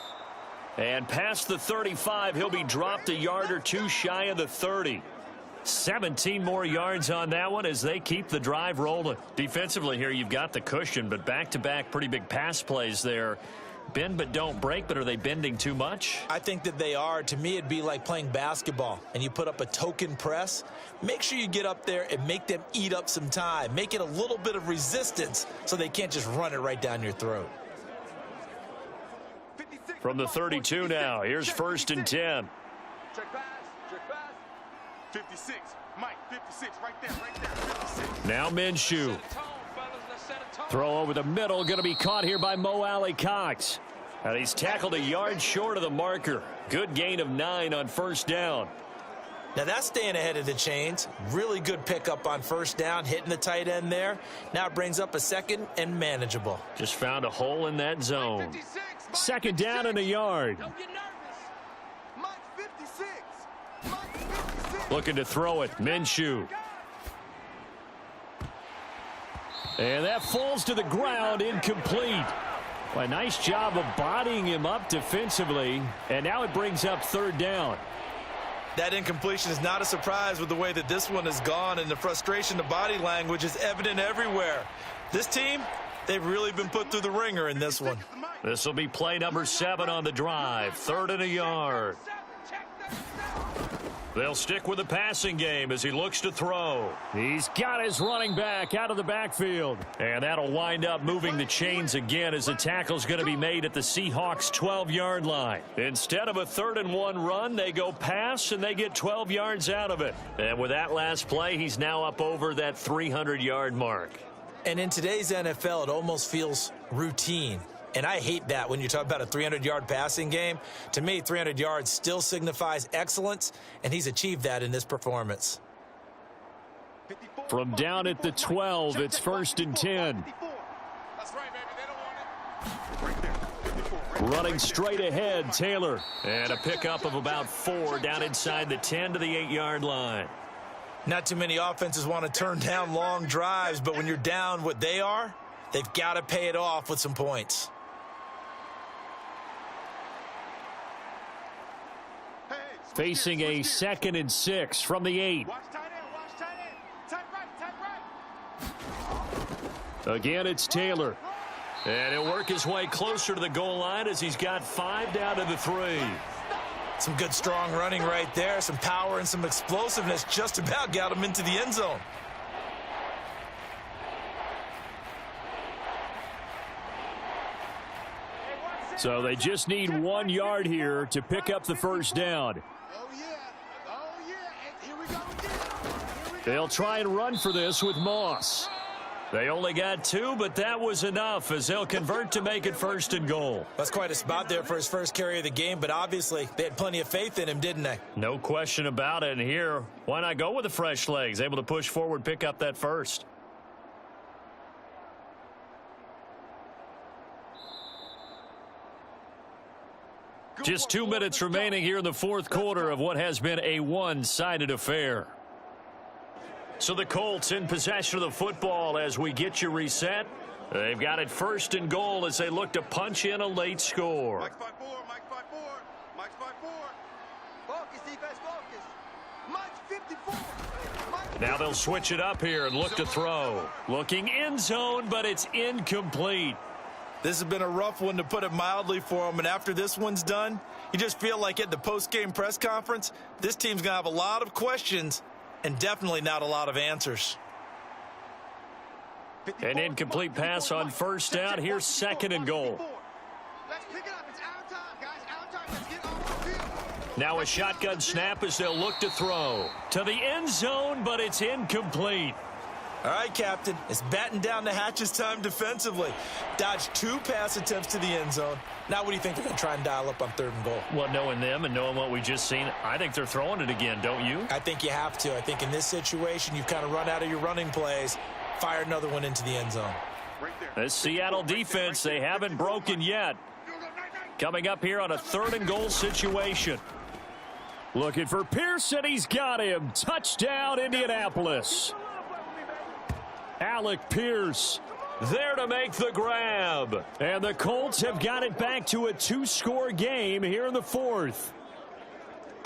Speaker 6: And past the 35, he'll be dropped a yard or 2 shy of the 30. 17 more yards on that one as they keep the drive rolling. Defensively here, you've got the cushion, but back-to-back pretty big pass plays there. Bend but don't break, but are they bending too much?
Speaker 3: I think that they are. To me, it'd be like playing basketball, and you put up a token press. Make sure you get up there and make them eat up some time. Make it a little bit of resistance so they can't just run it right down your throat.
Speaker 6: From the 32 now, here's 1st and 10.
Speaker 4: Check pass. 56. Mike, 56. Right there. 56.
Speaker 2: Now Minshew. Throw over the middle, going to be caught here by Mo Alley-Cox.
Speaker 6: And he's tackled a yard short of the marker. Good gain of 9 on first down.
Speaker 3: Now that's staying ahead of the chains. Really good pickup on first down, hitting the tight end there. Now it brings up a 2nd and manageable.
Speaker 6: Just found a hole in that zone.
Speaker 2: 2nd down and a yard.
Speaker 4: Don't get nervous. Mike 56. Mike 56.
Speaker 2: Looking to throw it. Minshew. And that falls to the ground, incomplete. Well, a nice job of bodying him up defensively. And now it brings up 3rd down.
Speaker 3: That incompletion is not a surprise with the way that this one has gone, and the frustration, the body language is evident everywhere. This team, they've really been put through the ringer in this one.
Speaker 6: This will be play number 7 on the drive. 3rd and a yard. They'll stick with the passing game as he looks to throw.
Speaker 2: He's got his running back out of the backfield.
Speaker 6: And that'll wind up moving the chains again as the tackle's going to be made at the Seahawks 12-yard line. Instead of a 3rd and 1 run, they go pass and they get 12 yards out of it. And with that last play, he's now up over that 300-yard mark.
Speaker 3: And in today's NFL, it almost feels routine. And I hate that when you talk about a 300-yard passing game. To me, 300 yards still signifies excellence, and he's achieved that in this performance.
Speaker 2: From down at the 12, it's 1st and 10.
Speaker 4: That's right, baby. They don't want it. Right there.
Speaker 2: Running straight ahead, Taylor.
Speaker 6: And a pickup of about 4 down inside the 10 to the 8-yard line.
Speaker 3: Not too many offenses want to turn down long drives, but when you're down what they are, they've got to pay it off with some points.
Speaker 2: Facing a 2nd and 6 from the 8.
Speaker 4: Watch tight end. Watch tight end. Tight right.
Speaker 2: Again, it's Taylor.
Speaker 6: And he'll work his way closer to the goal line as he's got 5 down to the 3.
Speaker 3: Some good, strong running right there. Some power and some explosiveness just about got him into the end zone.
Speaker 2: So they just need 1 yard here to pick up the first down.
Speaker 4: Oh, yeah. Oh, yeah. Here we go again.
Speaker 2: They'll try and run for this with Moss.
Speaker 6: They only got 2, but that was enough as they'll convert to make it 1st and goal.
Speaker 3: That's quite a spot there for his first carry of the game, but obviously they had plenty of faith in him, didn't they?
Speaker 6: No question about it. And here, why not go with the fresh legs? Able to push forward, pick up that first. Just 2 minutes remaining here in the 4th quarter of what has been a one-sided affair. So the Colts in possession of the football as we get you reset. They've got it 1st and goal as they look to punch in a late score.
Speaker 4: Mike's 5-4. Mike's 5-4. Mike's 5-4. Focus, defense, focus. Mike's 54. Mike's
Speaker 6: Now they'll switch it up here and look to throw. Looking end zone, but it's incomplete.
Speaker 3: This has been a rough one, to put it mildly, for them. And after this one's done, you just feel like at the post-game press conference, this team's going to have a lot of questions and definitely not a lot of answers.
Speaker 2: An incomplete pass on first down. Here's second and goal.
Speaker 4: Let's pick it up. It's our time, guys. Our time. Let's get off the field.
Speaker 2: Now a shotgun snap as they'll look to throw. To the end zone, but it's incomplete.
Speaker 3: All right, Captain, it's batten down the hatches time defensively. Dodged 2 pass attempts to the end zone. Now what do you think they're going to try and dial up on 3rd and goal?
Speaker 2: Well, knowing them and knowing what we just seen, I think they're throwing it again, don't you?
Speaker 5: I think you have to. I think in this situation, you've kind of run out of your running plays. Fire another one into the end zone.
Speaker 2: This Seattle defense, they haven't broken yet. Coming up here on a 3rd and goal situation. Looking for Pearson. He's got him. Touchdown, Indianapolis. Alec Pierce there to make the grab. And the Colts have got it back to a 2-score game here in the 4th.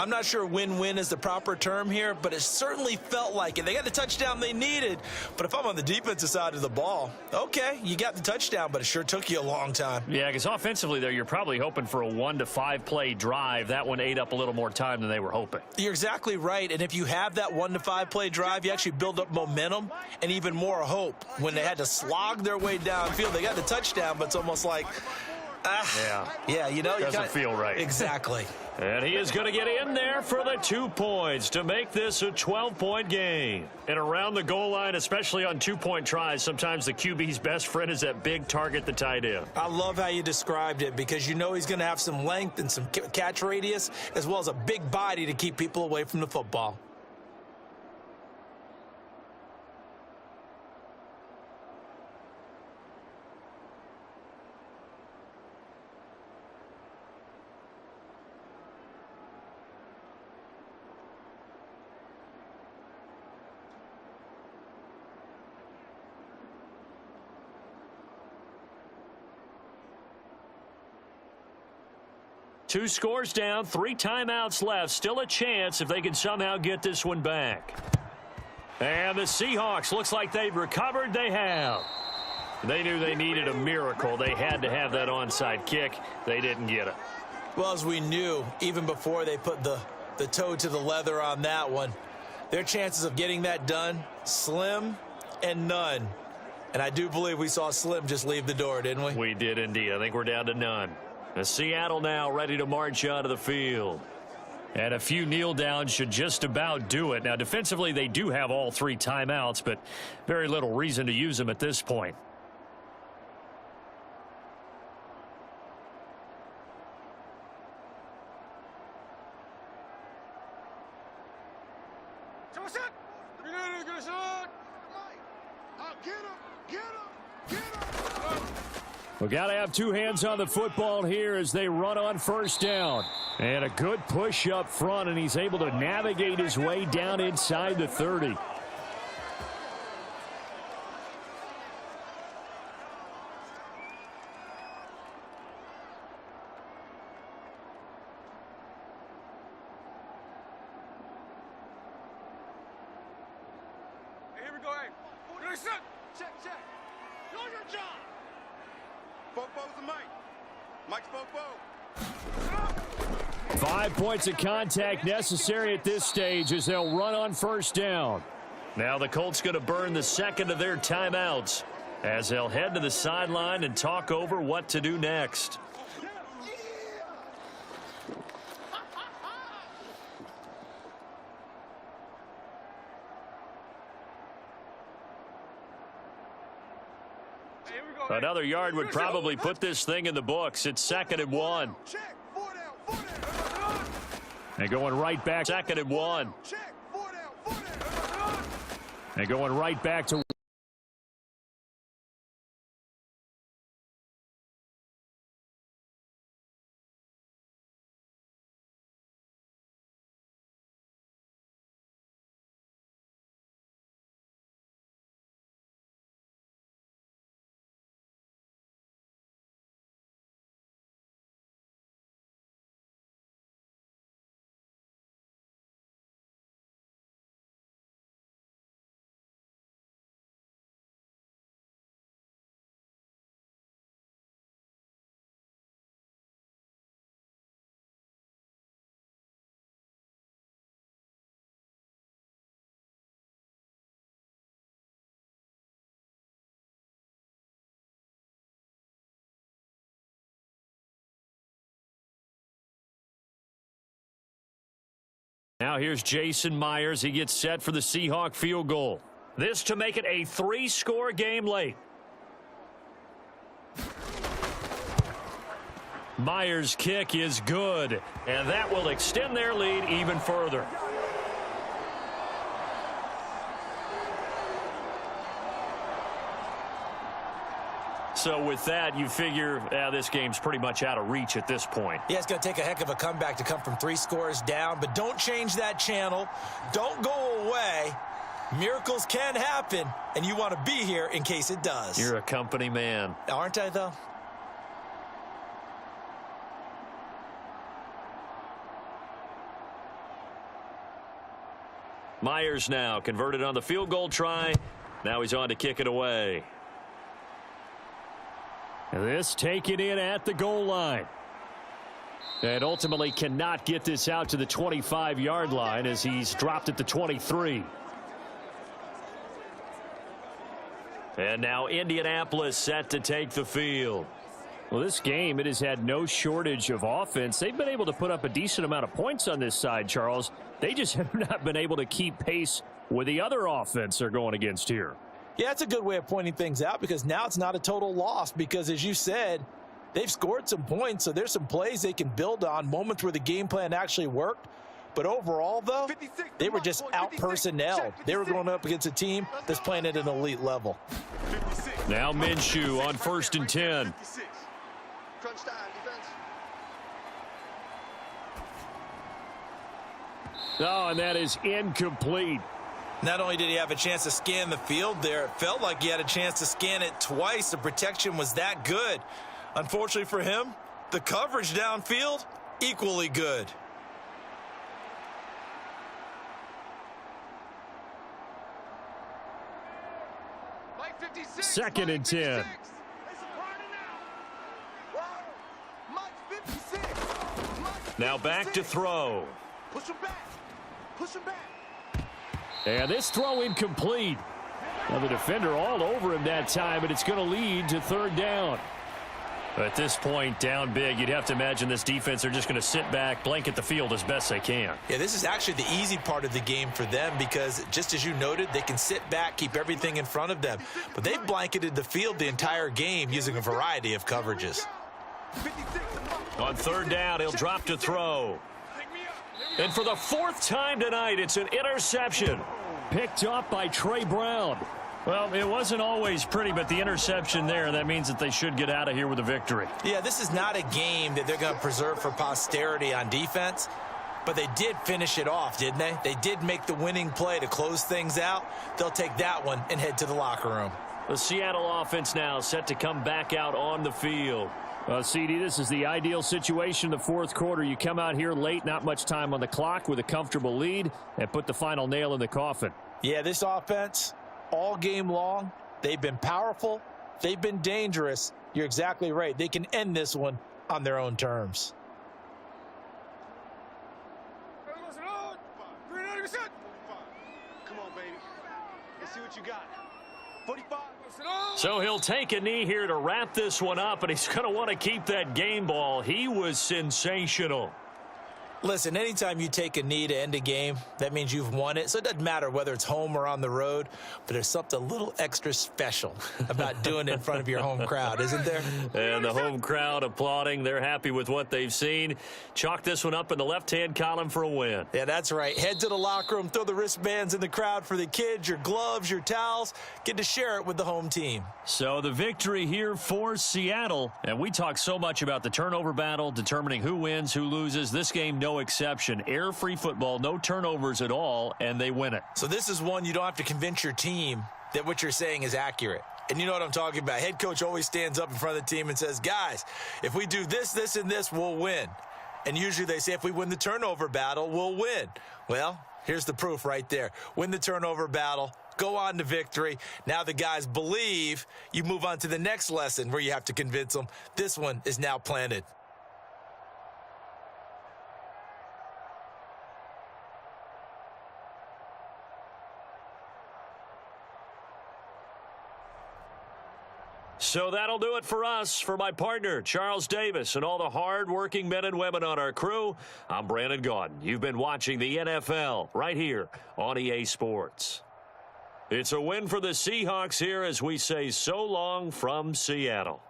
Speaker 3: I'm not sure win-win is the proper term here, but it certainly felt like it. They got the touchdown they needed, but if I'm on the defensive side of the ball, okay, you got the touchdown, but it sure took you a long time.
Speaker 2: Yeah, because offensively there, you're probably hoping for a 1 to 5 play drive. That one ate up a little more time than they were hoping.
Speaker 3: You're exactly right, and if you have that 1 to 5 play drive, you actually build up momentum and even more hope. When they had to slog their way downfield, they got the touchdown, but it's almost like, yeah, you know,
Speaker 2: doesn't feel right.
Speaker 3: Exactly.
Speaker 2: And he is going to get in there for the 2 points to make this a 12-point game. And around the goal line, especially on 2-point tries, sometimes the QB's best friend is that big target, the tight end.
Speaker 3: I love how you described it, because you know he's going to have some length and some catch radius, as well as a big body to keep people away from the football.
Speaker 2: Two scores down, 3 timeouts left. Still a chance if they can somehow get this one back. And the Seahawks, looks like they've recovered. They have. They knew they needed a miracle. They had to have that onside kick. They didn't get it.
Speaker 3: Well, as we knew, even before they put the toe to the leather on that one, their chances of getting that done, slim and none. And I do believe we saw Slim just leave the door, didn't we?
Speaker 2: We did indeed. I think we're down to none. Seattle now ready to march onto the field. And a few kneel downs should just about do it. Now, defensively, they do have all 3 timeouts, but very little reason to use them at this point. We got to have 2 hands on the football here as they run on first down. And a good push up front, and he's able to navigate his way down inside the 30.
Speaker 4: Here we go, hey. Check. Do your job. Fofo's the mic. Mike's Fofo.
Speaker 2: 5 points of contact necessary at this stage as they'll run on first down. Now the Colts going to burn the second of their timeouts as they'll head to the sideline and talk over what to do next. Another yard would probably put this thing in the books. It's 2nd and 1. And going right back. 2nd and 1. And going right back to Now here's Jason Myers. He gets set for the Seahawk field goal.
Speaker 6: This to make it a 3-score game late.
Speaker 2: Myers' kick is good,
Speaker 6: And that will extend their lead even further. So with that, you figure this game's pretty much out of reach at this point.
Speaker 5: Yeah, it's going to take a heck of a comeback to come from 3 scores down, but don't change that channel. Don't go away. Miracles can happen, and you want to be here in case it does.
Speaker 6: You're a company man.
Speaker 5: Aren't I, though?
Speaker 6: Myers now converted on the field goal try. Now he's on to kick it away.
Speaker 2: this taken in at the goal line. And ultimately cannot get this out to the 25-yard line as he's dropped at the 23.
Speaker 6: And now Indianapolis set to take the field.
Speaker 2: Well, this game, it has had no shortage of offense. They've been able to put up a decent amount of points on this side, Charles. They just have not been able to keep pace with the other offense they're going against here.
Speaker 5: Yeah, that's a good way of pointing things out because now it's not a total loss because, as you said, they've scored some points, so there's some plays they can build on, moments where the game plan actually worked. But overall, though, they were just out-personnelled. They were going up against a team that's playing at an elite level.
Speaker 2: Now Minshew on 1st and 10.
Speaker 4: Crunch time, defense.
Speaker 2: Oh, and that is incomplete.
Speaker 5: Not only did he have a chance to scan the field there, it felt like he had a chance to scan it twice. The protection was that good. Unfortunately for him, the coverage downfield, equally good.
Speaker 4: Mike 56.
Speaker 2: 2nd and 10.
Speaker 4: It's a party now. Mike 56. Mike
Speaker 6: Now back to
Speaker 4: 56.
Speaker 6: throw.
Speaker 4: Push him back. Push him back.
Speaker 2: And this throw incomplete. Now the defender all over him that time, but it's going to lead to 3rd down.
Speaker 6: At this point, down big, you'd have to imagine this defense are just going to sit back, blanket the field as best they can.
Speaker 5: Yeah, this is actually the easy part of the game for them because, just as you noted, they can sit back, keep everything in front of them. But they've blanketed the field the entire game using a variety of coverages.
Speaker 4: 56.
Speaker 6: On 3rd down, he'll drop to throw. And for the 4th time tonight, it's an interception.
Speaker 2: Picked up by Trey Brown.
Speaker 6: Well, it wasn't always pretty, but the interception there, that means that they should get out of here with a victory.
Speaker 5: Yeah, this is not a game that they're going to preserve for posterity on defense, but they did finish it off, didn't they? They did make the winning play to close things out. They'll take that one and head to the locker room.
Speaker 6: The Seattle offense now set to come back out on the field.
Speaker 2: CD, this is the ideal situation in the 4th quarter. You come out here late, not much time on the clock with a comfortable lead, and put the final nail in the coffin.
Speaker 5: Yeah, this offense, all game long, they've been powerful. They've been dangerous. You're exactly right. They can end this one on their own terms.
Speaker 4: Come on, baby. Let's see what you got. 45.
Speaker 6: So he'll take a knee here to wrap this one up, and he's going to want to keep that game ball. He was sensational.
Speaker 5: Listen, anytime you take a knee to end a game, that means you've won it. So it doesn't matter whether it's home or on the road, but there's something a little extra special about doing it in front of your home crowd, isn't there?
Speaker 6: And the home crowd applauding. They're happy with what they've seen. Chalk this one up in the left-hand column for a win.
Speaker 5: Yeah, that's right. Head to the locker room, throw the wristbands in the crowd for the kids, your gloves, your towels. Get to share it with the home team.
Speaker 6: So the victory here for Seattle. And we talk so much about the turnover battle, determining who wins, who loses. This game, no exception. Air-free football, no turnovers at all, and they win it.
Speaker 5: So this is one you don't have to convince your team that what you're saying is accurate. And you know what I'm talking about. Head coach always stands up in front of the team and says, guys, if we do this, this, and this, we'll win. And usually they say if we win the turnover battle, we'll win. Well, here's the proof right there. Win the turnover battle, go on to victory. Now the guys believe. You move on to the next lesson where you have to convince them. This one is now planted.
Speaker 6: So that'll do it for us. For my partner, Charles Davis, and all the hard-working men and women on our crew, I'm Brandon Gaudin. You've been watching the NFL right here on EA Sports. It's a win for the Seahawks here as we say so long from Seattle.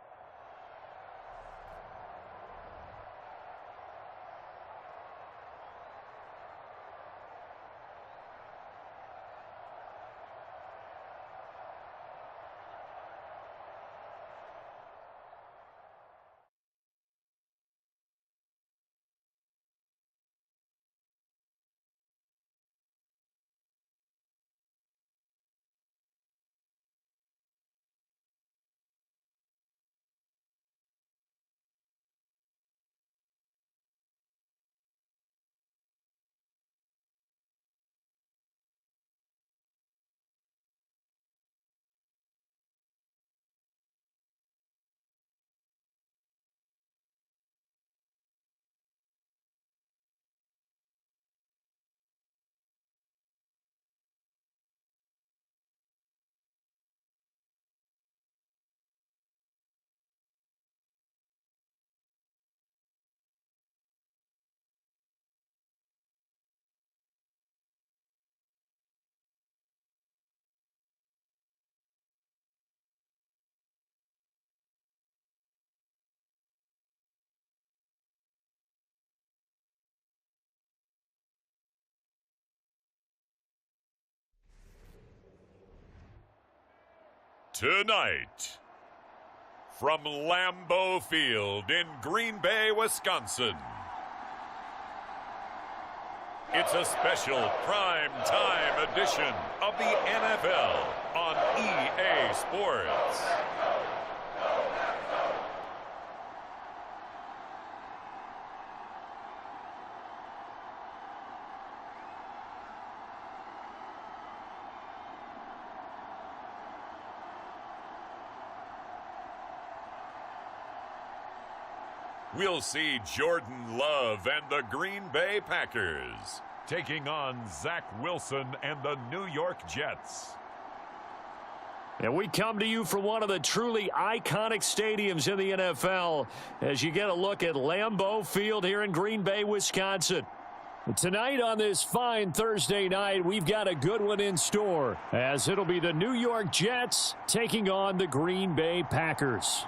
Speaker 1: Tonight, from Lambeau Field in Green Bay, Wisconsin, it's a special prime time edition of the NFL on EA Sports. We'll see Jordan Love and the Green Bay Packers taking on Zach Wilson and the New York Jets.
Speaker 2: And we come to you from one of the truly iconic stadiums in the NFL as you get a look at Lambeau Field here in Green Bay, Wisconsin. Tonight on this fine Thursday night, we've got a good one in store as it'll be the New York Jets taking on the Green Bay Packers.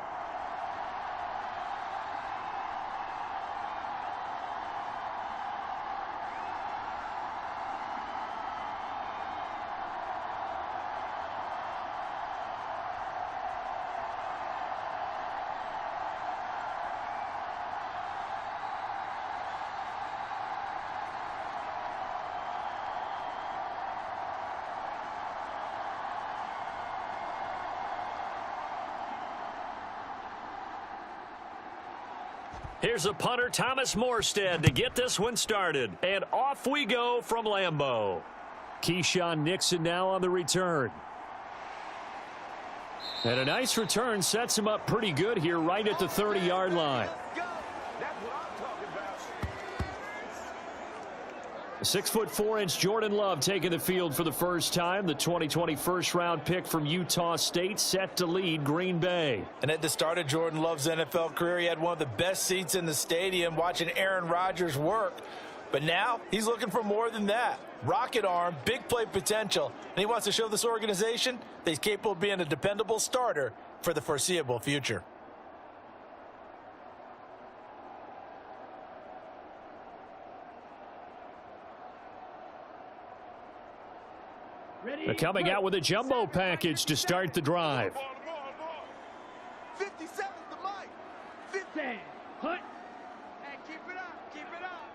Speaker 2: Here's a punter, Thomas Morstead, to get this one started. And off we go from Lambeau. Keyshawn Nixon now on the return. And a nice return sets him up pretty good here right at the 30-yard line.
Speaker 4: That's what I'm talking about.
Speaker 2: 6'4" Jordan Love taking the field for the first time. The 2020 first-round pick from Utah State set to lead Green Bay.
Speaker 3: And at the start of Jordan Love's NFL career, he had one of the best seats in the stadium watching Aaron Rodgers work. But now he's looking for more than that. Rocket arm, big play potential, and he wants to show this organization that he's capable of being a dependable starter for the foreseeable future.
Speaker 2: They're coming out with a jumbo package to start the drive.
Speaker 4: 57's the mic. 50. Hut. Hey, keep it up. Keep it up.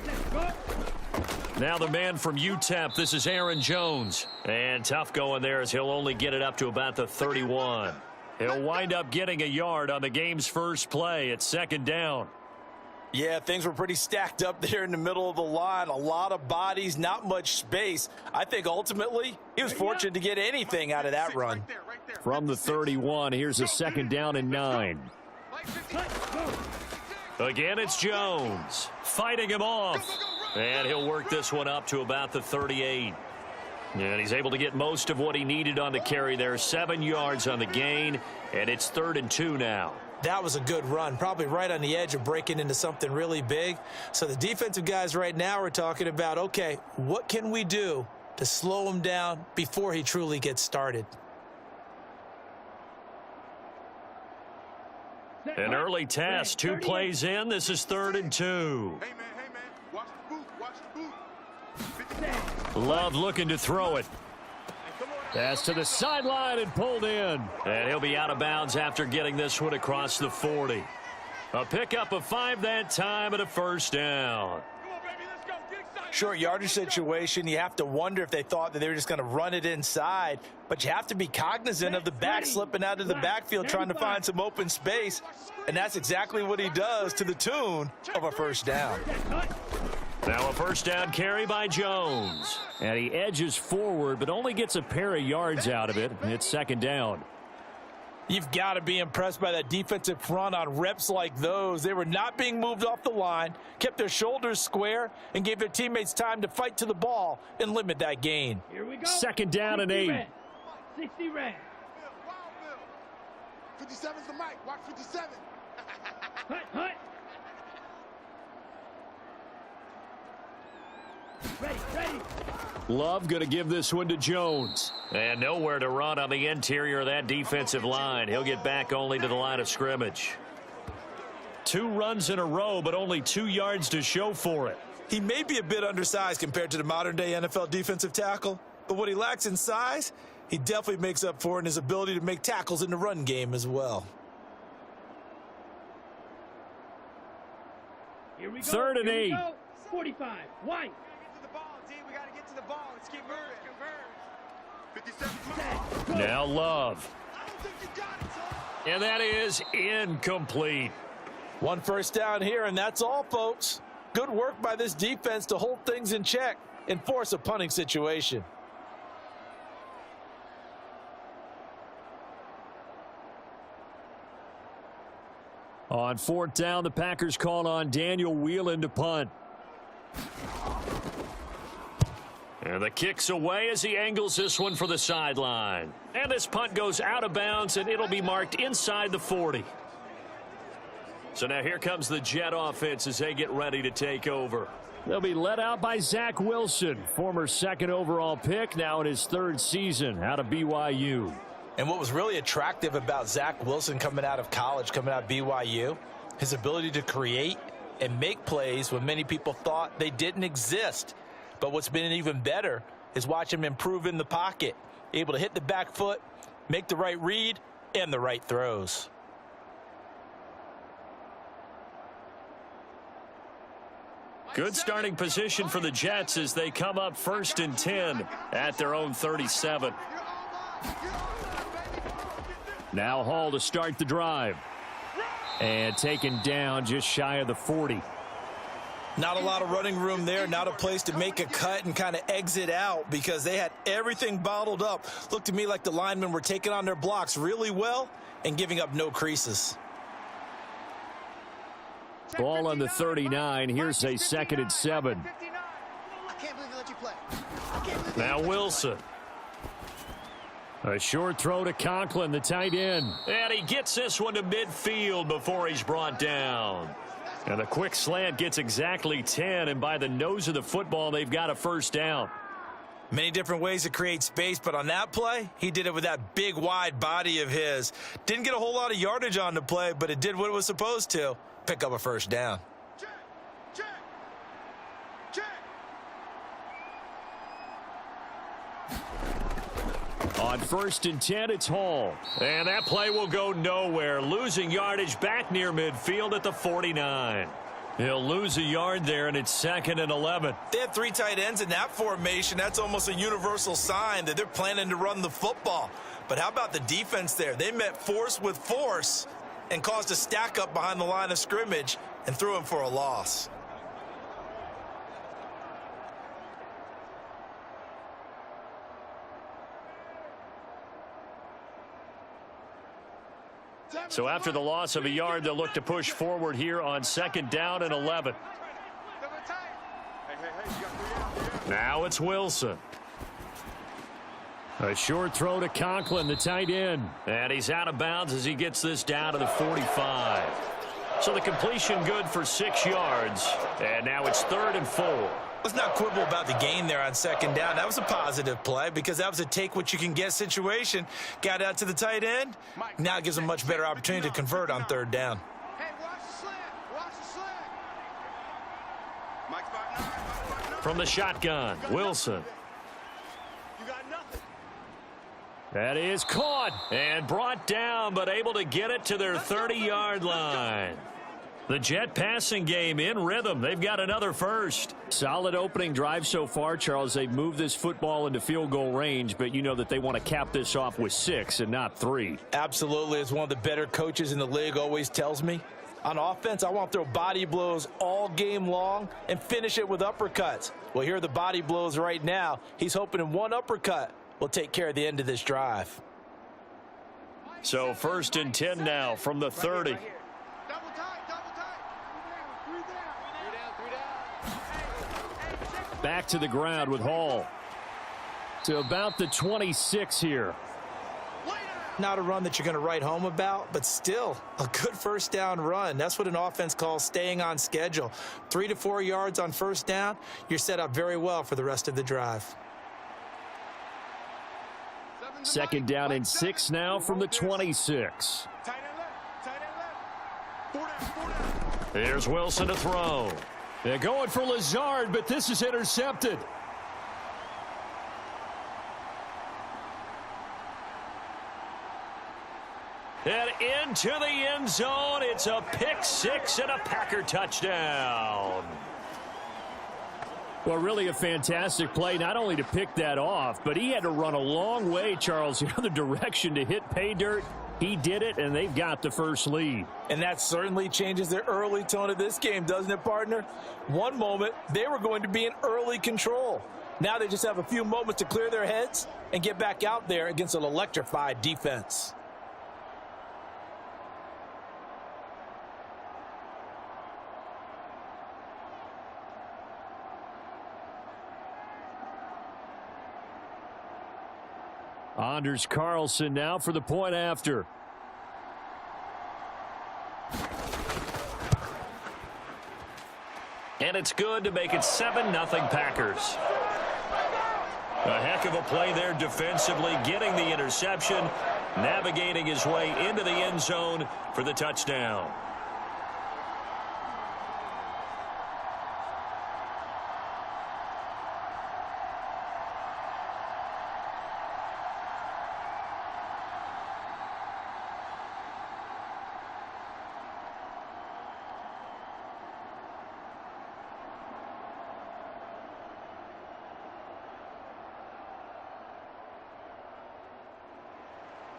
Speaker 4: Let's go.
Speaker 2: Now the man from UTEP, this is Aaron Jones. And tough going there as he'll only get it up to about the 31. He'll wind up getting a yard on the game's first play at second down.
Speaker 3: Yeah, things were pretty stacked up there in the middle of the line. A lot of bodies, not much space. I think ultimately he was fortunate to get anything out of that run.
Speaker 4: Right there.
Speaker 2: From the 31, here's a second down and 9. Again, it's Jones fighting him off. And he'll work this one up to about the 38.
Speaker 6: And he's able to get most of what he needed on the carry there. 7 yards on the gain, and it's 3rd and 2 now.
Speaker 5: That was a good run, probably right on the edge of breaking into something really big. So the defensive guys right now are talking about, okay, what can we do to slow him down before he truly gets started?
Speaker 6: An early test, 2 plays in. This is 3rd and 2.
Speaker 4: Hey, man, watch the boot, watch the boot.
Speaker 6: Love looking to throw it.
Speaker 2: Pass to the sideline and pulled in.
Speaker 6: And he'll be out of bounds after getting this one across the 40. A pickup of 5 that time and a first down.
Speaker 3: Short yardage situation, you have to wonder if they thought that they were just going to run it inside. But you have to be cognizant of the back slipping out of the backfield trying to find some open space. And that's exactly what he does to the tune of a first down.
Speaker 6: Now a first down carry by Jones.
Speaker 2: And he edges forward, but only gets a pair of yards out of it. It's 2nd down.
Speaker 5: You've got to be impressed by that defensive front on reps like those. They were not being moved off the line, kept their shoulders square, and gave their teammates time to fight to the ball and limit that gain.
Speaker 8: Here we go.
Speaker 2: 2nd down and 8.
Speaker 8: Red. 60 red.
Speaker 4: 57's the mic. Watch 57.
Speaker 8: Hut. Ready.
Speaker 2: Love going to give this one to Jones.
Speaker 6: And nowhere to run on the interior of that defensive line. He'll get back only to the line of scrimmage. 2 runs in a row, but only 2 yards to show for it.
Speaker 5: He may be a bit undersized compared to the modern-day NFL defensive tackle, but what he lacks in size, he definitely makes up for in his ability to make tackles in the run game as well.
Speaker 8: Here we go.
Speaker 2: 3rd and 8.
Speaker 8: 45. White.
Speaker 4: We got to get to the ball. Let's keep moving. 57's
Speaker 6: Now Love.
Speaker 4: I don't think you got it, son.
Speaker 6: And that is incomplete.
Speaker 5: 1 first down here, and that's all, folks. Good work by this defense to hold things in check and force a punting situation.
Speaker 2: On 4th down, the Packers call on Daniel Whelan to punt.
Speaker 6: And the kick's away as he angles this one for the sideline. And this punt goes out of bounds, and it'll be marked inside the 40. So now here comes the Jet offense as they get ready to take over.
Speaker 2: They'll be led out by Zach Wilson, former 2nd overall pick, now in his 3rd season out of BYU.
Speaker 3: And what was really attractive about Zach Wilson coming out of college, coming out of BYU, his ability to create and make plays when many people thought they didn't exist. But what's been even better is watch him improve in the pocket, able to hit the back foot, make the right read, and the right throws.
Speaker 6: Good starting position for the Jets as they come up 1st and 10 at their own 37.
Speaker 2: Now Hall to start the drive. And taken down just shy of the 40.
Speaker 5: Not a lot of running room there, not a place to make a cut and kind of exit out because they had everything bottled up. Looked to me like the linemen were taking on their blocks really well and giving up no creases.
Speaker 2: Ball on the 39. Here's a 2nd and 7.
Speaker 4: I can't believe they let you play.
Speaker 6: Now Wilson.
Speaker 2: A short throw to Conklin, the tight end.
Speaker 6: And he gets this one to midfield before he's brought down.
Speaker 2: And the quick slant gets exactly 10, and by the nose of the football, they've got a first down.
Speaker 5: Many different ways to create space, but on that play, he did it with that big, wide body of his. Didn't get a whole lot of yardage on the play, but it did what it was supposed to, pick up a first down.
Speaker 4: Check.
Speaker 2: On 1st and 10, it's Hall.
Speaker 6: And that play will go nowhere, losing yardage back near midfield at the 49.
Speaker 2: He'll lose a yard there, and it's 2nd and 11.
Speaker 5: They had 3 tight ends in that formation. That's almost a universal sign that they're planning to run the football. But how about the defense there? They met force with force and caused a stack up behind the line of scrimmage and threw him for a loss.
Speaker 6: So after the loss of a yard, they'll look to push forward here on 2nd down and 11. Now it's Wilson.
Speaker 2: A short throw to Conklin, the tight end.
Speaker 6: And he's out of bounds as he gets this down to the 45. So the completion good for 6 yards. And now it's 3rd and 4.
Speaker 3: Let's not quibble about the gain there on 2nd down. That was a positive play because that was a take-what-you-can-get situation. Got out to the tight end. Now it gives them a much better opportunity to convert on 3rd down.
Speaker 4: Hey, watch the slant. Watch the slant. Mike's back now.
Speaker 6: From the shotgun, Wilson.
Speaker 4: You got nothing.
Speaker 2: That is caught.
Speaker 6: And brought down, but able to get it to their 30-yard line. The Jet passing game in rhythm. They've got another first.
Speaker 2: Solid opening drive so far, Charles. They've moved this football into field goal range, but you know that they want to cap this off with 6 and not 3.
Speaker 3: Absolutely. As one of the better coaches in the league always tells me, on offense, I want to throw body blows all game long and finish it with uppercuts. Well, here are the body blows right now. He's hoping in one uppercut will take care of the end of this drive.
Speaker 6: So 1st and 10 now from the 30.
Speaker 4: Double tight, double tight. 3 down, 3 down.
Speaker 2: Back to the ground with Hall. To about the 26 here.
Speaker 3: Not a run that you're going to write home about, but still a good 1st down run. That's what an offense calls staying on schedule. 3 to 4 yards on 1st down. You're set up very well for the rest of the drive.
Speaker 2: 2nd down and 6 now from the 26.
Speaker 4: Tight end left, tight end left. 4 down.
Speaker 6: Here's Wilson to throw.
Speaker 2: They're going for Lazard, but this is intercepted.
Speaker 6: And into the end zone. It's a pick 6 and a Packer touchdown.
Speaker 2: Well, really a fantastic play, not only to pick that off, but he had to run a long way, Charles, the other direction to hit pay dirt. He did it, and they've got the first lead.
Speaker 3: And that certainly changes the early tone of this game, doesn't it, partner? One moment, they were going to be in early control. Now they just have a few moments to clear their heads and get back out there against an electrified defense.
Speaker 2: Anders Carlson now for the point after.
Speaker 6: And it's good to make it 7-0 Packers. A heck of a play there defensively, getting the interception, navigating his way into the end zone for the touchdown.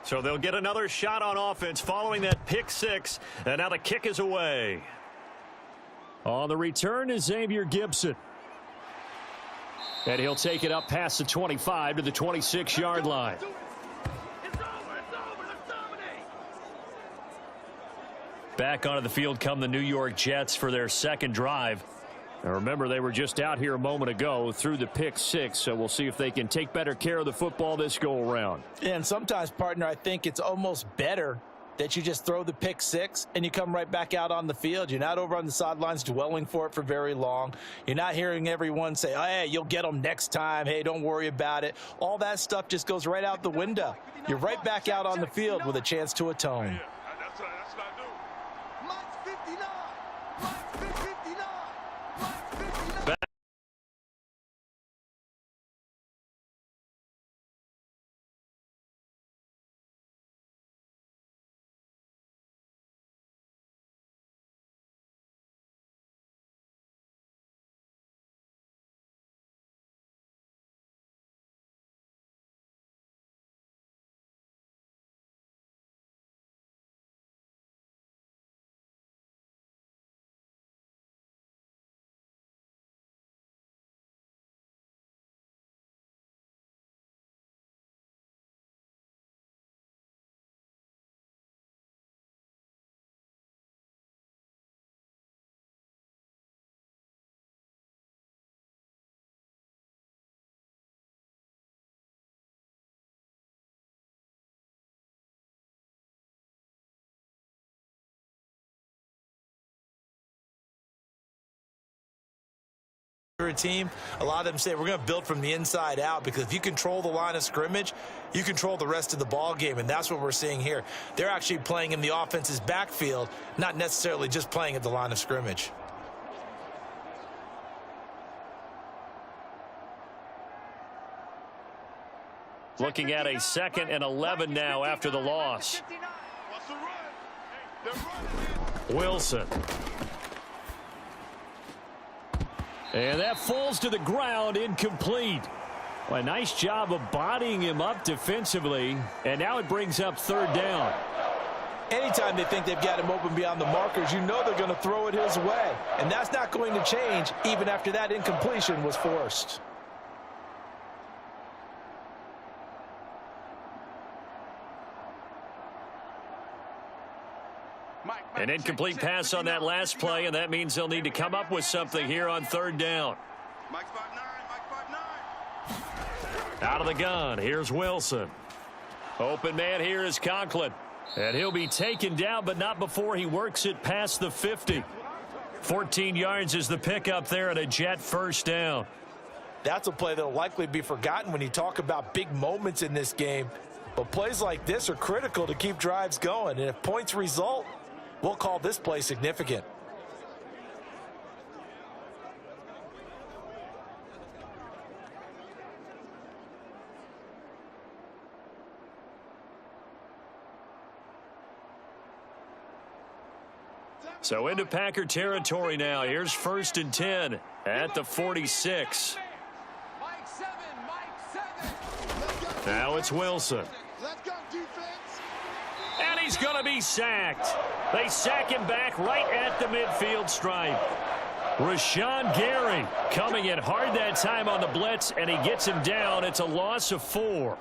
Speaker 6: So they'll get another shot on offense following that pick 6, and now the kick is away.
Speaker 2: On the return is Xavier Gibson. And he'll take it up past the 25 to the 26-yard line.
Speaker 4: It's over, it's over. Let's dominate.
Speaker 6: Back onto the field come the New York Jets for their 2nd drive.
Speaker 2: Now remember, they were just out here a moment ago through the pick 6, so we'll see if they can take better care of the football this go-around.
Speaker 3: And sometimes, partner, I think it's almost better that you just throw the pick 6 and you come right back out on the field. You're not over on the sidelines dwelling for it for very long. You're not hearing everyone say, oh, hey, you'll get them next time. Hey, don't worry about it. All that stuff just goes right out the window. You're right back out on the field with a chance to atone. for a team, a lot of them say we're going to build from the inside out, because if you control the line of scrimmage, you control the rest of the ball game, and that's what we're seeing here. They're actually playing in the offense's backfield, not necessarily just playing at the line of scrimmage.
Speaker 6: Looking at a 2nd and 11 now after the loss. Wilson.
Speaker 2: And that falls to the ground, incomplete. Well, a nice job of bodying him up defensively, and now it brings up 3rd down.
Speaker 3: Anytime they think they've got him open beyond the markers, you know they're going to throw it his way. And that's not going to change even after that incompletion was forced.
Speaker 6: An incomplete pass on that last play, and that means they'll need to come up with something here on 3rd down. Out of the gun, here's Wilson. Open man here is Conklin. And he'll be taken down, but not before he works it past the 50. 14 yards is the pickup there, and a Jet 1st down.
Speaker 3: That's a play that'll likely be forgotten when you talk about big moments in this game. But plays like this are critical to keep drives going. And if points result, we'll call this play significant.
Speaker 6: So into Packer territory now. Here's 1st and 10 at the 46. Now it's Wilson. And he's going to be sacked. They sack him back right at the midfield stripe. Rashawn Gary coming in hard that time on the blitz, and he gets him down. It's a loss of 4.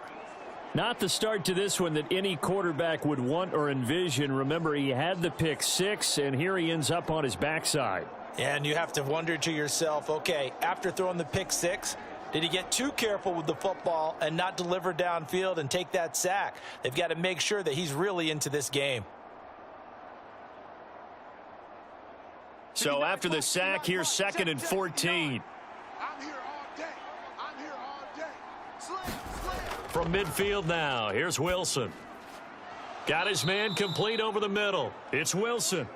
Speaker 2: Not the start to this one that any quarterback would want or envision. Remember, he had the pick 6, and here he ends up on his backside.
Speaker 3: And you have to wonder to yourself, okay, after throwing the pick 6, did he get too careful with the football and not deliver downfield and take that sack? They've got to make sure that he's really into this game.
Speaker 6: So after the sack, here's 2nd and 14. From midfield now, here's Wilson. Got his man complete over the middle. It's Wilson.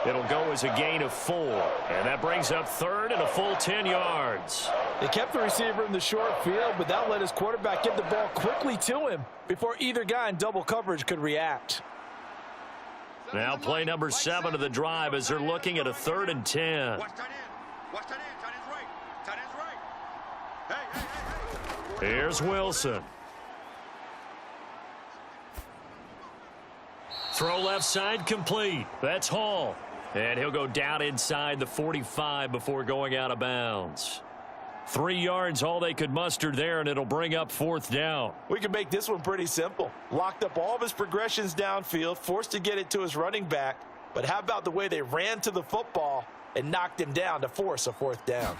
Speaker 6: It'll go as a gain of 4, and that brings up 3rd and a full 10 yards.
Speaker 3: They kept the receiver in the short field, but that let his quarterback get the ball quickly to him before either guy in double coverage could react.
Speaker 6: Now play number 7 of the drive as they're looking at a 3rd and 10. Here's Wilson. Throw left side complete. That's Hall. And he'll go down inside the 45 before going out of bounds. 3 yards all they could muster there, and it'll bring up 4th down.
Speaker 3: We can make this one pretty simple. Locked up all of his progressions downfield, forced to get it to his running back. But how about the way they ran to the football and knocked him down to force a 4th down?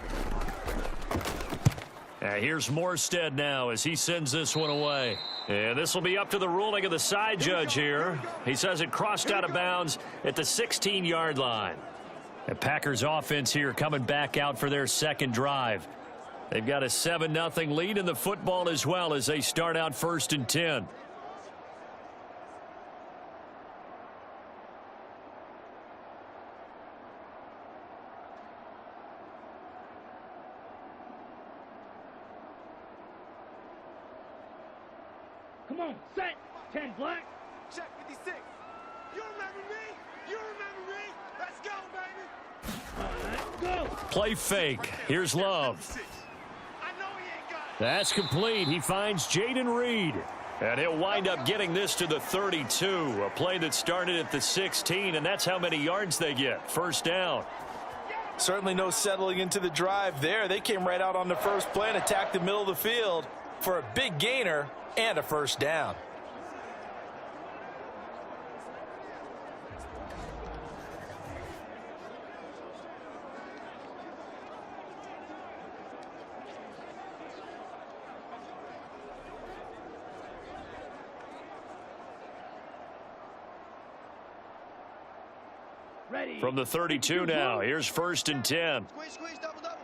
Speaker 6: Here's Morstead now as he sends this one away. And this will be up to the ruling of the side judge here. He says it crossed out of bounds at the 16-yard line. The Packers offense here coming back out for their 2nd drive. They've got a 7-0 lead in the football as well as they start out 1st and 10.
Speaker 8: Come on, set. 10 black.
Speaker 4: Check 56. You remember me? You remember me? Let's go, baby.
Speaker 8: Let's go.
Speaker 6: Play fake. Here's Love.
Speaker 4: I know he ain't got it.
Speaker 2: That's complete. He finds Jaden Reed.
Speaker 6: And he'll wind up getting this to the 32. A play that started at the 16, and that's how many yards they get. 1st down.
Speaker 3: Certainly no settling into the drive there. They came right out on the first play and attacked the middle of the field for a big gainer and a 1st down.
Speaker 8: Ready.
Speaker 6: From the 32 now, here's 1st and 10.
Speaker 4: Squeeze, squeeze, double, double.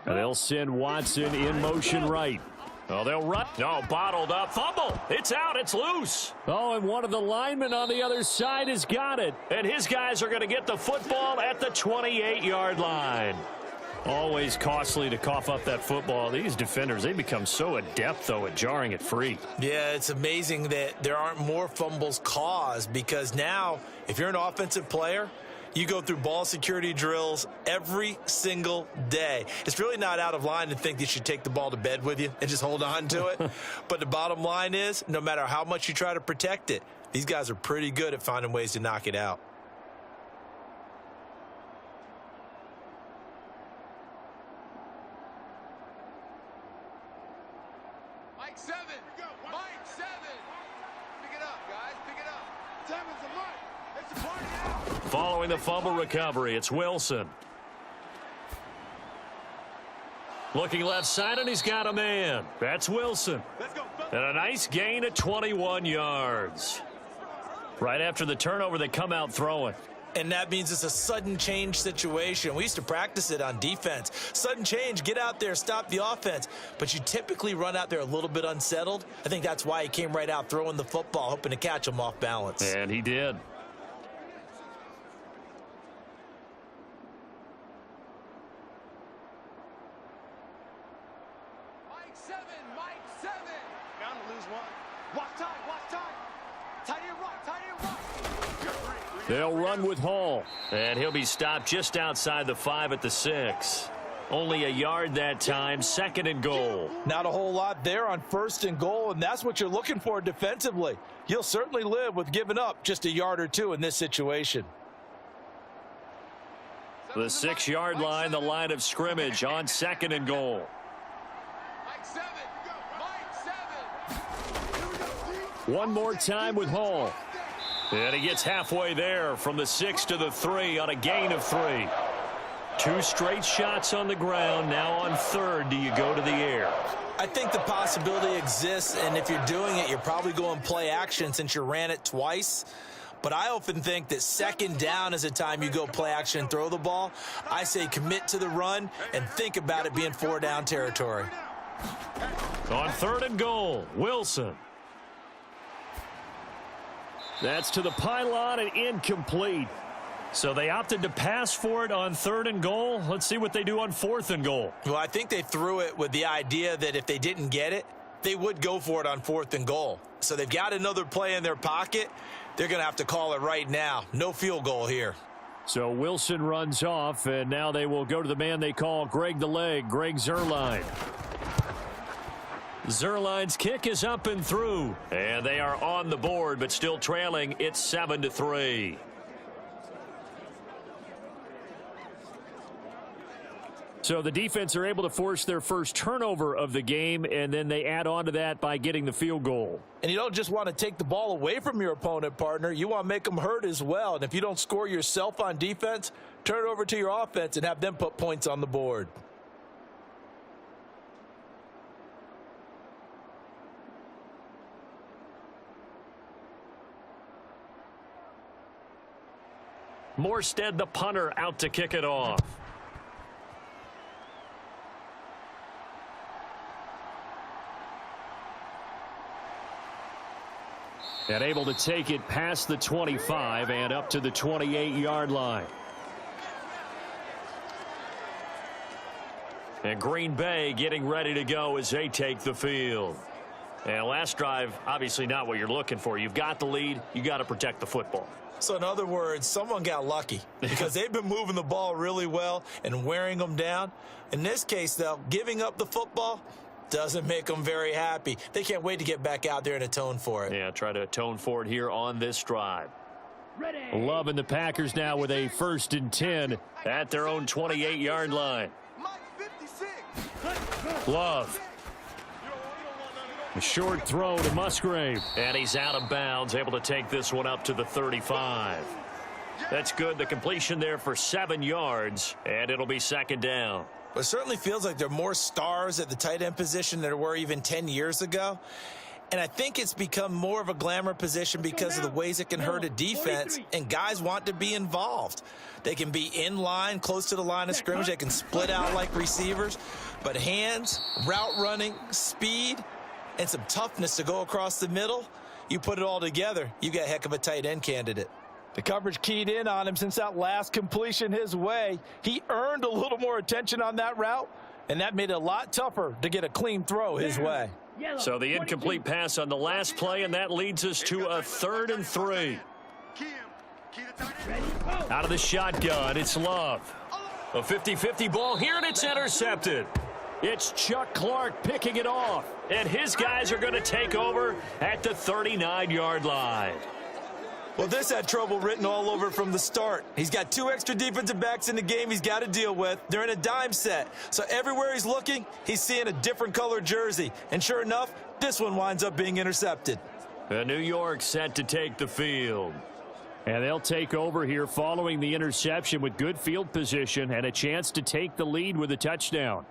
Speaker 2: They'll send Watson in motion right.
Speaker 6: Oh, they'll run. No, bottled up. Fumble. It's out. It's loose.
Speaker 2: Oh, and one of the linemen on the other side has got it.
Speaker 6: And his guys are going to get the football at the 28-yard line.
Speaker 2: Always costly to cough up that football. These defenders, they become so adept, though, at jarring it free.
Speaker 5: Yeah, it's amazing that there aren't more fumbles caused, because now, if you're an offensive player, you go through ball security drills every single day. It's really not out of line to think you should take the ball to bed with you and just hold on to it. But the bottom line is, no matter how much you try to protect it, these guys are pretty good at finding ways to knock it out.
Speaker 4: Mike 7. Mike 7. Pick it up, guys. Pick it up. 7's a Mike. It's a party out.
Speaker 6: Following the fumble recovery, it's Wilson. Looking left side, and he's got a man. That's Wilson. And a nice gain at 21 yards. Right after the turnover, they come out throwing.
Speaker 5: And that means it's a sudden change situation. We used to practice it on defense. Sudden change, get out there, stop the offense. But you typically run out there a little bit unsettled. I think that's why he came right out throwing the football, hoping to catch him off balance.
Speaker 6: And he did.
Speaker 4: Mike 7. Mike 7. Down to lose one. Watch time. Watch time. Tight end right. Tight end right.
Speaker 2: They'll run with Hall.
Speaker 6: And he'll be stopped just outside the 5 at the 6. Only a yard that time, 2nd and goal.
Speaker 5: Not a whole lot there on 1st and goal, and that's what you're looking for defensively. You'll certainly live with giving up just a yard or two in this situation.
Speaker 6: The 6-yard line, the line of scrimmage on 2nd and goal.
Speaker 4: Mike 7. Mike 7.
Speaker 2: One more time with Hall.
Speaker 6: And he gets halfway there from the 6 to the 3 on a gain of 3. 2 straight shots on the ground. Now on 3rd, do you go to the air?
Speaker 5: I think the possibility exists, and if you're doing it, you're probably going play action since you ran it twice. But I often think that 2nd down is a time you go play action and throw the ball. I say commit to the run and think about it being 4-down territory.
Speaker 6: On 3rd and goal, Wilson.
Speaker 2: That's to the pylon and incomplete.
Speaker 6: So they opted to pass for it on 3rd and goal. Let's see what they do on 4th and goal.
Speaker 5: Well, I think they threw it with the idea that if they didn't get it, they would go for it on 4th and goal. So they've got another play in their pocket. They're going to have to call it right now. No field goal here.
Speaker 2: So Wilson runs off, and now they will go to the man they call Greg the Leg, Greg Zuerlein.
Speaker 6: Zuerlein's kick is up and through. And they are on the board, but still trailing. It's 7-3.
Speaker 2: So the defense are able to force their first turnover of the game, and then they add on to that by getting the field goal.
Speaker 5: And you don't just want to take the ball away from your opponent, partner. You want to make them hurt as well. And if you don't score yourself on defense, turn it over to your offense and have them put points on the board.
Speaker 6: Morstead, the punter, out to kick it off.
Speaker 2: And able to take it past the 25 and up to the 28-yard line.
Speaker 6: And Green Bay getting ready to go as they take the field. And last drive, obviously not what you're looking for. You've got the lead. You got to protect the football.
Speaker 5: So in other words, someone got lucky because they've been moving the ball really well and wearing them down. In this case, though, giving up the football doesn't make them very happy. They can't wait to get back out there and atone for it.
Speaker 6: Yeah, try to atone for it here on this drive.
Speaker 8: Ready.
Speaker 2: Loving the Packers now with a 1st and 10
Speaker 6: at their own 28-yard line.
Speaker 4: Mike 56.
Speaker 6: Love.
Speaker 2: A short throw to Musgrave.
Speaker 6: And he's out of bounds, able to take this one up to the 35. That's good. The completion there for 7 yards, and it'll be 2nd down.
Speaker 5: But it certainly feels like there are more stars at the tight end position than there were even 10 years ago. And I think it's become more of a glamour position because of the ways it can hurt a defense, and guys want to be involved. They can be in line, close to the line of scrimmage. They can split out like receivers. But hands, route running, speed, and some toughness to go across the middle, you put it all together, you got a heck of a tight end candidate.
Speaker 3: The coverage keyed in on him since that last completion his way. He earned a little more attention on that route, and that made it a lot tougher to get a clean throw his way.
Speaker 6: So the incomplete pass on the last play, and that leads us to a 3rd and 3. Out of the shotgun, it's Love. A 50-50 ball here, and it's intercepted.
Speaker 2: It's Chuck Clark picking it off.
Speaker 6: And his guys are going to take over at the 39-yard line.
Speaker 5: Well, this had trouble written all over from the start. He's got 2 extra defensive backs in the game he's got to deal with. They're in a dime set. So everywhere he's looking, he's seeing a different color jersey. And sure enough, this one winds up being intercepted.
Speaker 6: New York set to take the field.
Speaker 2: And they'll take over here following the interception with good field position and a chance to take the lead with a touchdown.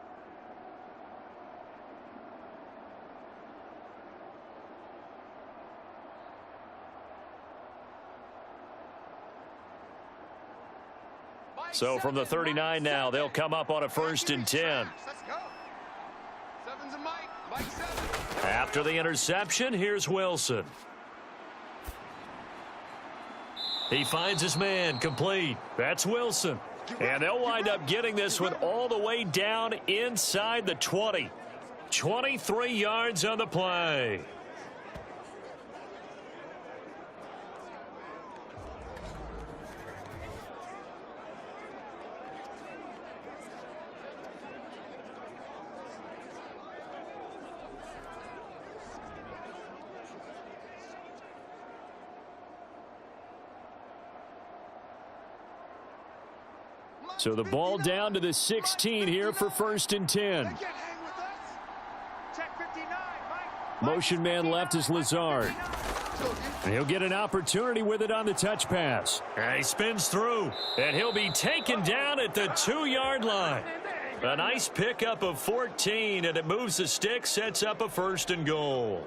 Speaker 6: So from the 39 now, they'll come up on a 1st and 10.
Speaker 4: Let's go. Seven's a Mike. Mike 7.
Speaker 6: After the interception, here's Wilson. He finds his man, complete. That's Wilson. And they'll wind up getting this one all the way down inside the 20. 23 yards on the play.
Speaker 2: So the ball down to the 16 here for 1st and 10. Motion man left is Lazard. And he'll get an opportunity with it on the touch pass.
Speaker 6: And he spins through, and he'll be taken down at the 2-yard line. A nice pickup of 14, and it moves the stick, sets up a 1st and goal.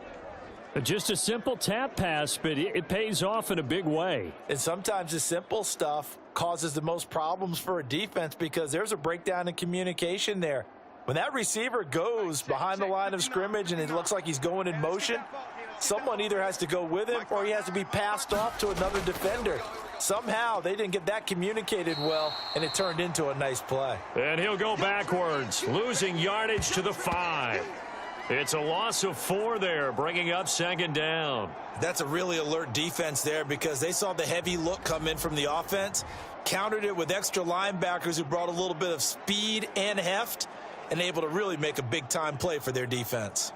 Speaker 2: Just a simple tap pass, but it pays off in a big way.
Speaker 3: And sometimes the simple stuff causes the most problems for a defense because there's a breakdown in communication there. When that receiver goes behind the line of scrimmage and it looks like he's going in motion, someone either has to go with him or he has to be passed off to another defender. Somehow they didn't get that communicated well, and it turned into a nice play.
Speaker 6: And he'll go backwards, losing yardage to the 5. It's a loss of 4 there, bringing up 2nd down.
Speaker 5: That's a really alert defense there because they saw the heavy look come in from the offense, countered it with extra linebackers who brought a little bit of speed and heft, and able to really make a big-time play for their defense.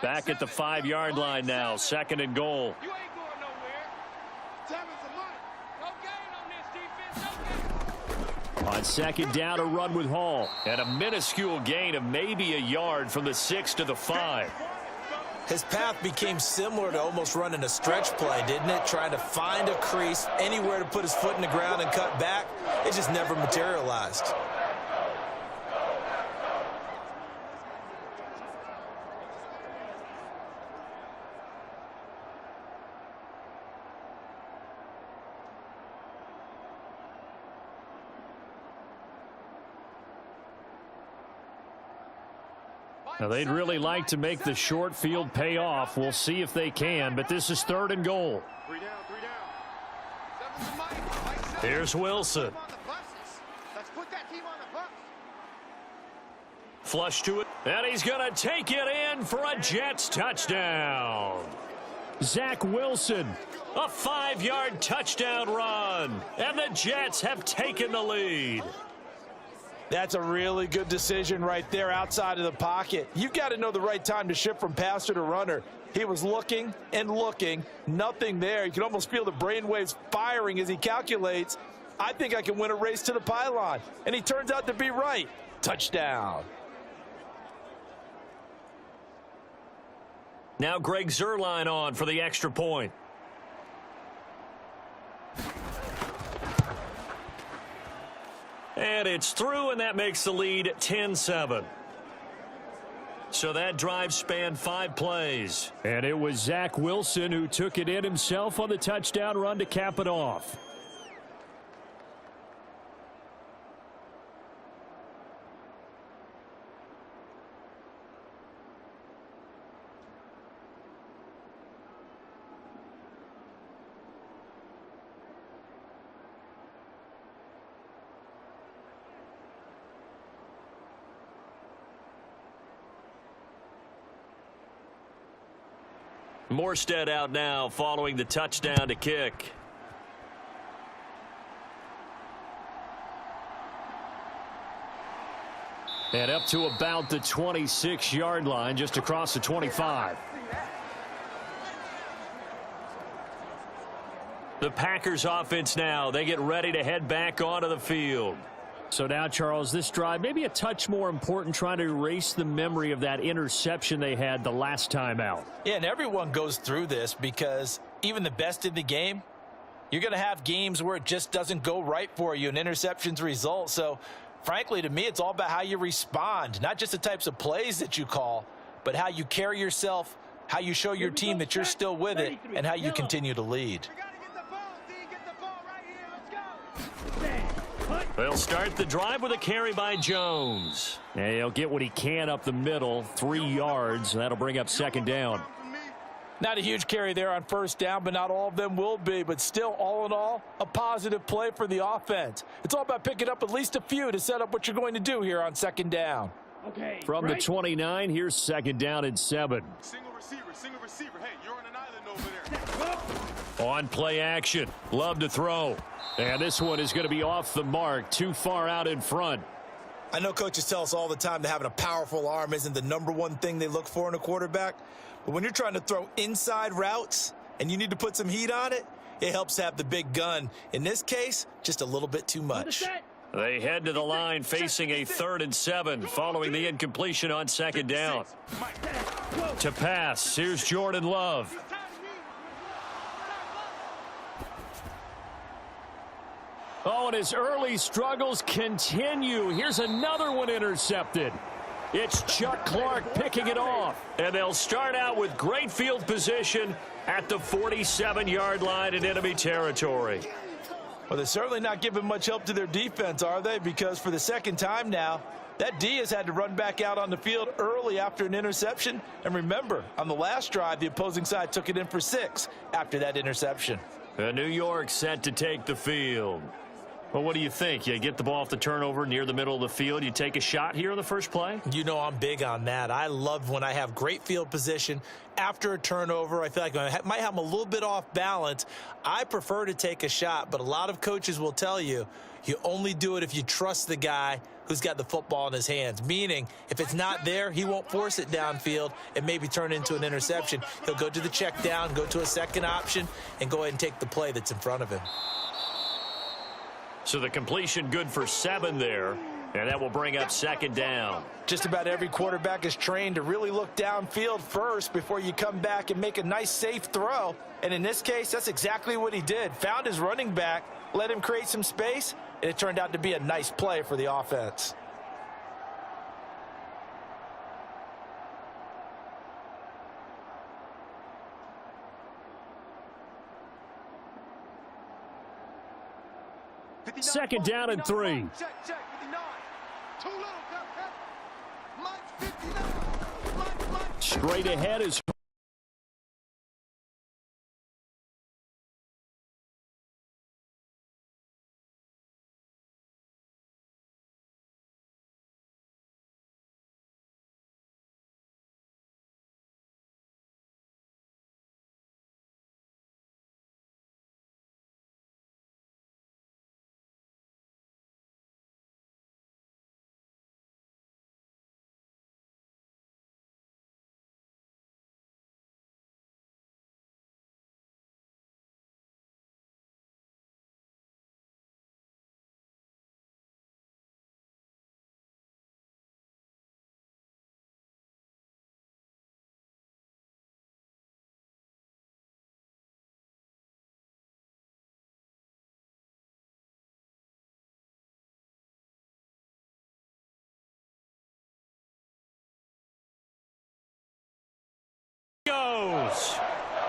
Speaker 6: Back at the 5-yard line now, 2nd and goal.
Speaker 4: You ain't going nowhere. Seven's a Mike. No gain on this defense. No gain.
Speaker 2: On 2nd down, a run with Hall.
Speaker 6: And a minuscule gain of maybe a yard from the 6 to the 5.
Speaker 5: His path became similar to almost running a stretch play, didn't it? Trying to find a crease, anywhere to put his foot in the ground and cut back. It just never materialized.
Speaker 2: Now, they'd really like to make the short field pay off. We'll see if they can, but this is 3rd and goal.
Speaker 4: 3 down, 3 down. Seven's a Mike. Mike 7.
Speaker 6: Here's Wilson.
Speaker 4: On the buses. Let's put that team on the bus.
Speaker 6: Flush to it, and he's going to take it in for a Jets touchdown.
Speaker 2: Zach Wilson.
Speaker 6: A 5-yard touchdown run, and the Jets have taken the lead.
Speaker 3: That's a really good decision right there outside of the pocket. You've got to know the right time to shift from passer to runner. He was looking and looking, nothing there. You can almost feel the brainwaves firing as he calculates, I think I can win a race to the pylon. And he turns out to be right. Touchdown.
Speaker 6: Now Greg Zuerlein on for the extra point. And it's through, and that makes the lead 10-7. So that drive spanned 5 plays.
Speaker 2: And it was Zach Wilson who took it in himself on the touchdown run to cap it off.
Speaker 6: Morstead out now following the touchdown to kick.
Speaker 2: And up to about the 26-yard line, just across the 25.
Speaker 6: The Packers offense now, they get ready to head back onto the field.
Speaker 2: So now, Charles, this drive maybe a touch more important, trying to erase the memory of that interception they had the last time out.
Speaker 3: Yeah, and everyone goes through this because even the best in the game, you're going to have games where it just doesn't go right for you, and interceptions result. So, frankly, to me, it's all about how you respond, not just the types of plays that you call, but how you carry yourself, how you show your team that you're still with it, and how you continue to lead.
Speaker 6: They'll start the drive with a carry by Jones.
Speaker 2: And he'll get what he can up the middle, 3 yards. That'll bring up second down.
Speaker 3: Not a huge carry there on first down, but not all of them will be. But still, all in all, a positive play for the offense. It's all about picking up at least a few to set up what you're going to do here on second down.
Speaker 8: Okay.
Speaker 2: From the 29, here's second down and 7.
Speaker 4: Single receiver. Hey, you're on an island over there.
Speaker 2: On play action. Love to throw. And this one is going to be off the mark, too far out in front.
Speaker 5: I know coaches tell us all the time that having a powerful arm isn't the #1 thing they look for in a quarterback. But when you're trying to throw inside routes and you need to put some heat on it, it helps to have the big gun. In this case, just a little bit too much.
Speaker 6: They head to the line facing a 3rd and 7 following the incompletion on second down.
Speaker 2: To pass, here's Jordan Love. Oh, and his early struggles continue. Here's another one intercepted. It's Chuck Clark picking it off.
Speaker 6: And they'll start out with great field position at the 47-yard line in enemy territory.
Speaker 3: Well, they're certainly not giving much help to their defense, are they? Because for the second time now, that D has had to run back out on the field early after an interception. And remember, on the last drive, the opposing side took it in for 6 after that interception.
Speaker 6: New York set to take the field. Well, what do you think? You get the ball off the turnover near the middle of the field. You take a shot here on the first play?
Speaker 5: You know I'm big on that. I love when I have great field position after a turnover. I feel like I might have them a little bit off balance. I prefer to take a shot, but a lot of coaches will tell you, you only do it if you trust the guy who's got the football in his hands. Meaning, if it's not there, he won't force it downfield and maybe turn it into an interception. He'll go to the check down, go to a second option, and go ahead and take the play that's in front of him.
Speaker 6: So the completion good for 7 there, and that will bring up second down.
Speaker 3: Just about every quarterback is trained to really look downfield first before you come back and make a nice, safe throw. And in this case, that's exactly what he did. Found his running back, let him create some space, and it turned out to be a nice play for the offense.
Speaker 2: Second down and 3.
Speaker 4: Check, 59. Too little, Mike's 59. Mike.
Speaker 2: Straight ahead is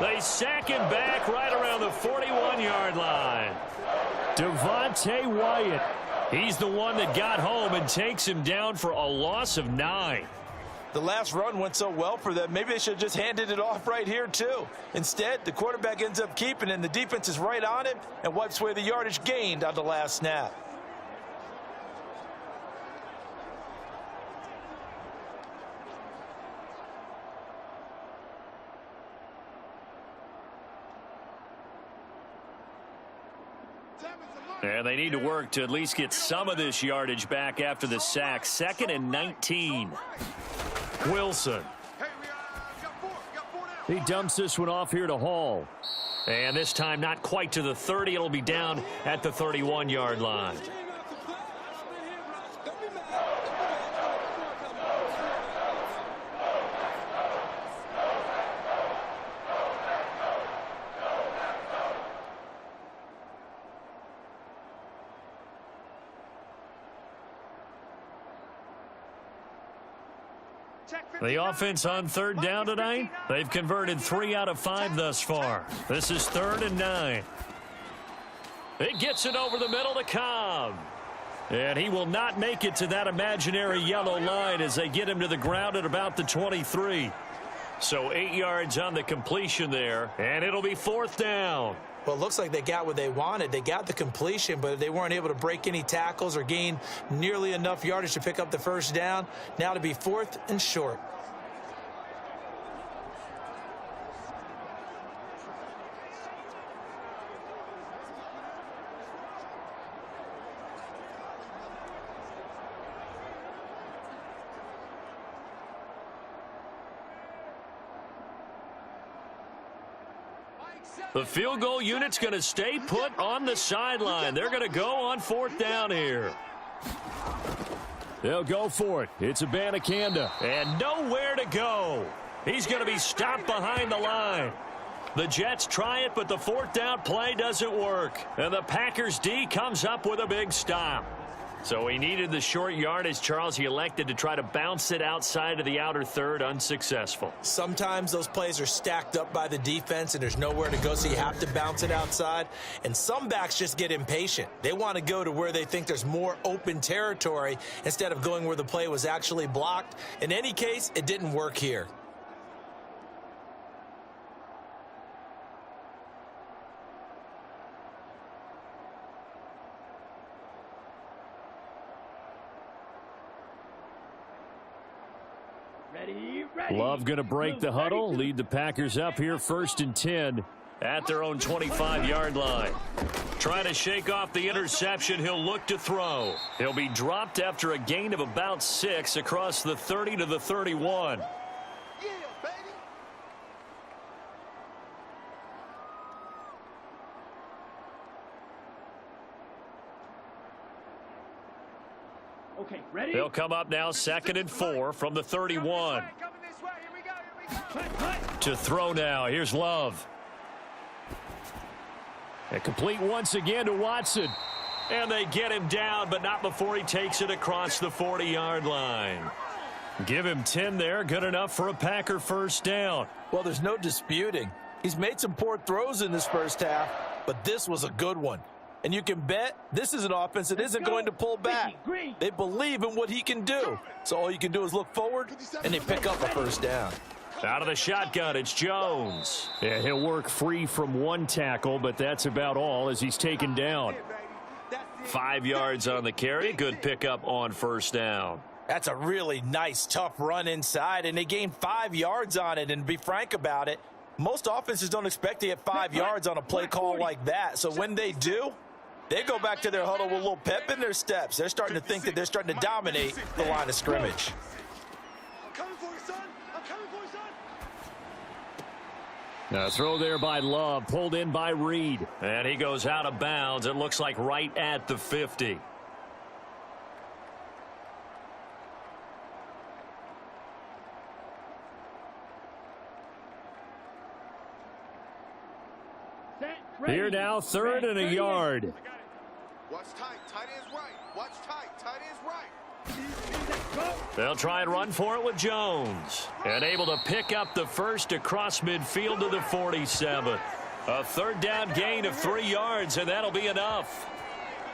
Speaker 6: They sack him back right around the 41-yard line.
Speaker 2: Devontae Wyatt.
Speaker 6: He's the one that got home and takes him down for a loss of 9.
Speaker 3: The last run went so well for them, maybe they should have just handed it off right here, too. Instead, the quarterback ends up keeping it, and the defense is right on him and wipes away the yardage gained on the last snap.
Speaker 6: And they need to work to at least get some of this yardage back after the sack. 2nd and 19.
Speaker 2: Wilson. He dumps this one off here to Hall.
Speaker 6: And this time not quite to the 30. It'll be down at the 31-yard line. The offense on 3rd down tonight, they've converted 3 out of 5 thus far. This is 3rd and 9. It gets it over the middle to Cobb. And he will not make it to that imaginary yellow line as they get him to the ground at about the 23. So 8 yards on the completion there, and it'll be 4th down.
Speaker 5: Well, it looks like they got what they wanted. They got the completion, but they weren't able to break any tackles or gain nearly enough yardage to pick up the 1st down. Now to be 4th and short.
Speaker 6: The field goal unit's going to stay put on the sideline. They're going to go on 4th down here.
Speaker 2: They'll go for it. It's Abanikanda.
Speaker 6: And nowhere to go. He's going to be stopped behind the line. The Jets try it, but the 4th down play doesn't work. And the Packers D comes up with a big stop. So he needed the short yardage, Charles. He elected to try to bounce it outside of the outer 3rd, unsuccessful.
Speaker 5: Sometimes those plays are stacked up by the defense and there's nowhere to go, so you have to bounce it outside. And some backs just get impatient. They want to go to where they think there's more open territory instead of going where the play was actually blocked. In any case, it didn't work here.
Speaker 2: Love going to break the huddle, lead the Packers up here 1st and 10
Speaker 6: at their own 25-yard line. Trying to shake off the interception, he'll look to throw. He'll be dropped after a gain of about 6 across the 30 to the 31.
Speaker 4: Yeah, baby.
Speaker 8: Okay, ready?
Speaker 6: They'll come up now 2nd and 4 from the 31.
Speaker 4: Coming this way. Here we go.
Speaker 6: To throw now. Here's Love.
Speaker 2: And complete once again to Watson.
Speaker 6: And they get him down, but not before he takes it across the 40-yard line. Give him 10 there. Good enough for a Packer 1st down.
Speaker 3: Well, there's no disputing. He's made some poor throws in this 1st half, but this was a good one. And you can bet this is an offense that isn't going to pull back. They believe in what he can do. So all you can do is look forward, and they pick up a 1st down.
Speaker 6: Out of the shotgun, it's Jones.
Speaker 2: Yeah, he'll work free from 1 tackle, but that's about all as he's taken down.
Speaker 6: 5 yards on the carry. Good pickup on 1st down.
Speaker 3: That's a really nice, tough run inside, and they gained 5 yards on it. And to be frank about it, most offenses don't expect to get 5 yards on a play call like that. So when they do, they go back to their huddle with a little pep in their steps. They're starting to think that they're starting to dominate the line of scrimmage.
Speaker 4: I'm coming for you, son. I'm coming for you, son.
Speaker 2: Now throw there by Love, pulled in by Reed.
Speaker 6: And he goes out of bounds. It looks like right at the 50.
Speaker 2: Here now, 3rd and a yard.
Speaker 4: Watch tight. Tight ends right. Watch tight. Tight ends right.
Speaker 2: They'll try and run for it with Jones. And able to pick up the first across midfield to the 47. A third down gain of 3 yards, and that'll be enough.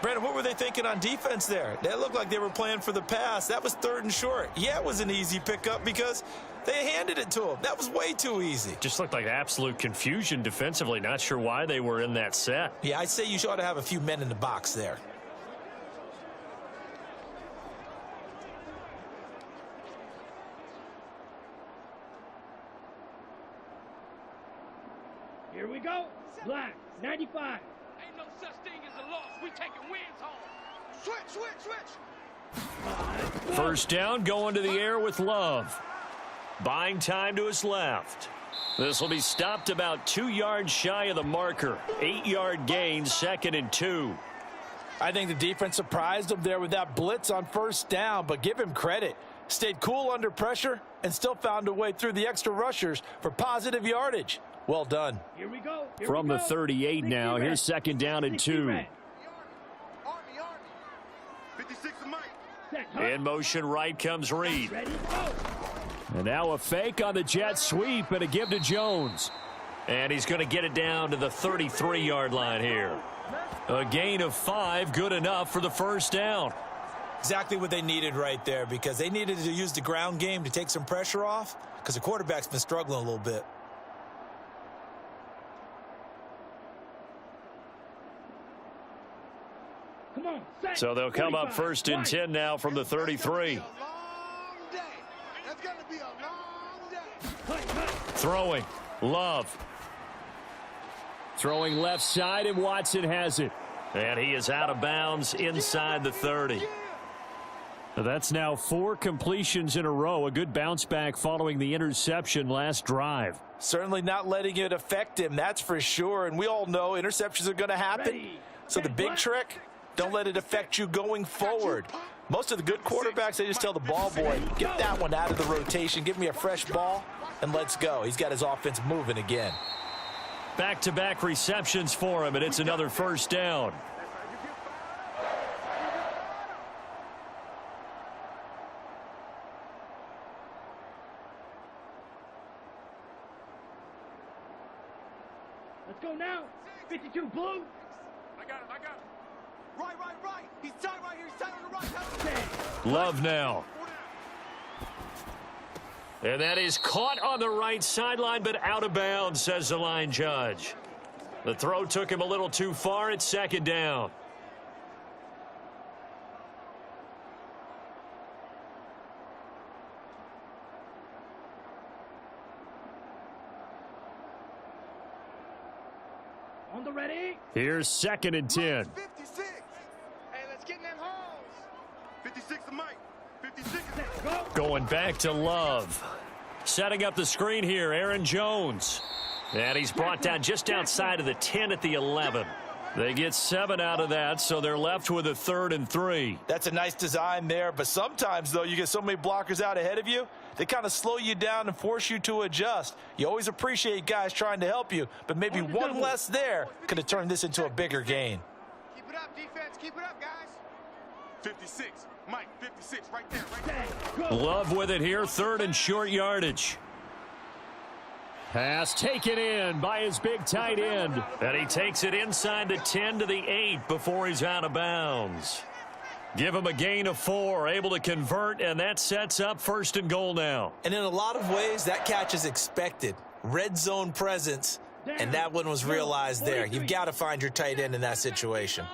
Speaker 3: Brandon, what were they thinking on defense there? They looked like they were playing for the pass. That was 3rd and short. Yeah, it was an easy pickup because they handed it to him. That was way too easy.
Speaker 2: Just looked like absolute confusion defensively. Not sure why they were in that set.
Speaker 3: Yeah, I'd say you ought to have a few men in the box there.
Speaker 8: Here we go. Black, 95.
Speaker 4: Ain't no such thing as a loss. We taking wins home. Switch.
Speaker 2: First down, going to the air with Love. Buying time to his left. This will be stopped about 2 yards shy of the marker. 8-yard gain, 2nd and 2.
Speaker 5: I think the defense surprised him there with that blitz on first down, but give him credit. Stayed cool under pressure and still found a way through the extra rushers for positive yardage. Well done.
Speaker 8: Here we go.
Speaker 2: From the 38 now, here's 2nd down and 2.
Speaker 4: Army. 56 of Mike.
Speaker 2: In motion right comes Reed.
Speaker 8: Ready, go.
Speaker 2: And now a fake on the jet sweep and a give to Jones. And he's going to get it down to the 33-yard line here. A gain of 5, good enough for the first down.
Speaker 3: Exactly what they needed right there because they needed to use the ground game to take some pressure off because the quarterback's been struggling a little bit.
Speaker 8: Come on, set.
Speaker 2: So they'll come up 1st and 10 now from the 33.
Speaker 4: That's gonna be a long day.
Speaker 2: Throwing. Love. Throwing left side, and Watson has it. And he is out of bounds inside the 30. That's now 4 completions in a row. A good bounce back following the interception last drive.
Speaker 3: Certainly not letting it affect him, that's for sure. And we all know interceptions are going to happen. So the big trick, don't let it affect you going forward. Most of the good quarterbacks, they just tell the ball boy, get that one out of the rotation, give me a fresh ball, and let's go. He's got his offense moving again.
Speaker 2: Back-to-back receptions for him, and it's another first down.
Speaker 8: Let's go now. 52 blue.
Speaker 4: I got him. Right. He's tight right here. He's tight on the right.
Speaker 2: Love now. And that is caught on the right sideline, but out of bounds, says the line judge. The throw took him a little too far. It's 2nd down.
Speaker 8: On the ready.
Speaker 2: Here's 2nd and 10.
Speaker 4: 56. Hey, let's get in them holes. 56 of Mike. 56.
Speaker 8: Let's go.
Speaker 2: Going back to Love. Setting up the screen here, Aaron Jones. And he's brought down just outside of the 10 at the 11. They get 7 out of that, so they're left with a 3rd and 3.
Speaker 3: That's a nice design there, but sometimes, though, you get so many blockers out ahead of you, they kind of slow you down and force you to adjust. You always appreciate guys trying to help you, but maybe one less there could have turned this into a bigger gain.
Speaker 4: Keep it up, defense. Keep it up, guys. 56. Mike, 56. Right there.
Speaker 2: Love with it here, 3rd and short yardage. Pass taken in by his big tight end. And he takes it inside the 10 to the 8 before he's out of bounds. Give him a gain of 4, able to convert, and that sets up 1st and goal now.
Speaker 3: And in a lot of ways, that catch is expected. Red zone presence, and that one was realized there. You've got to find your tight end in that situation.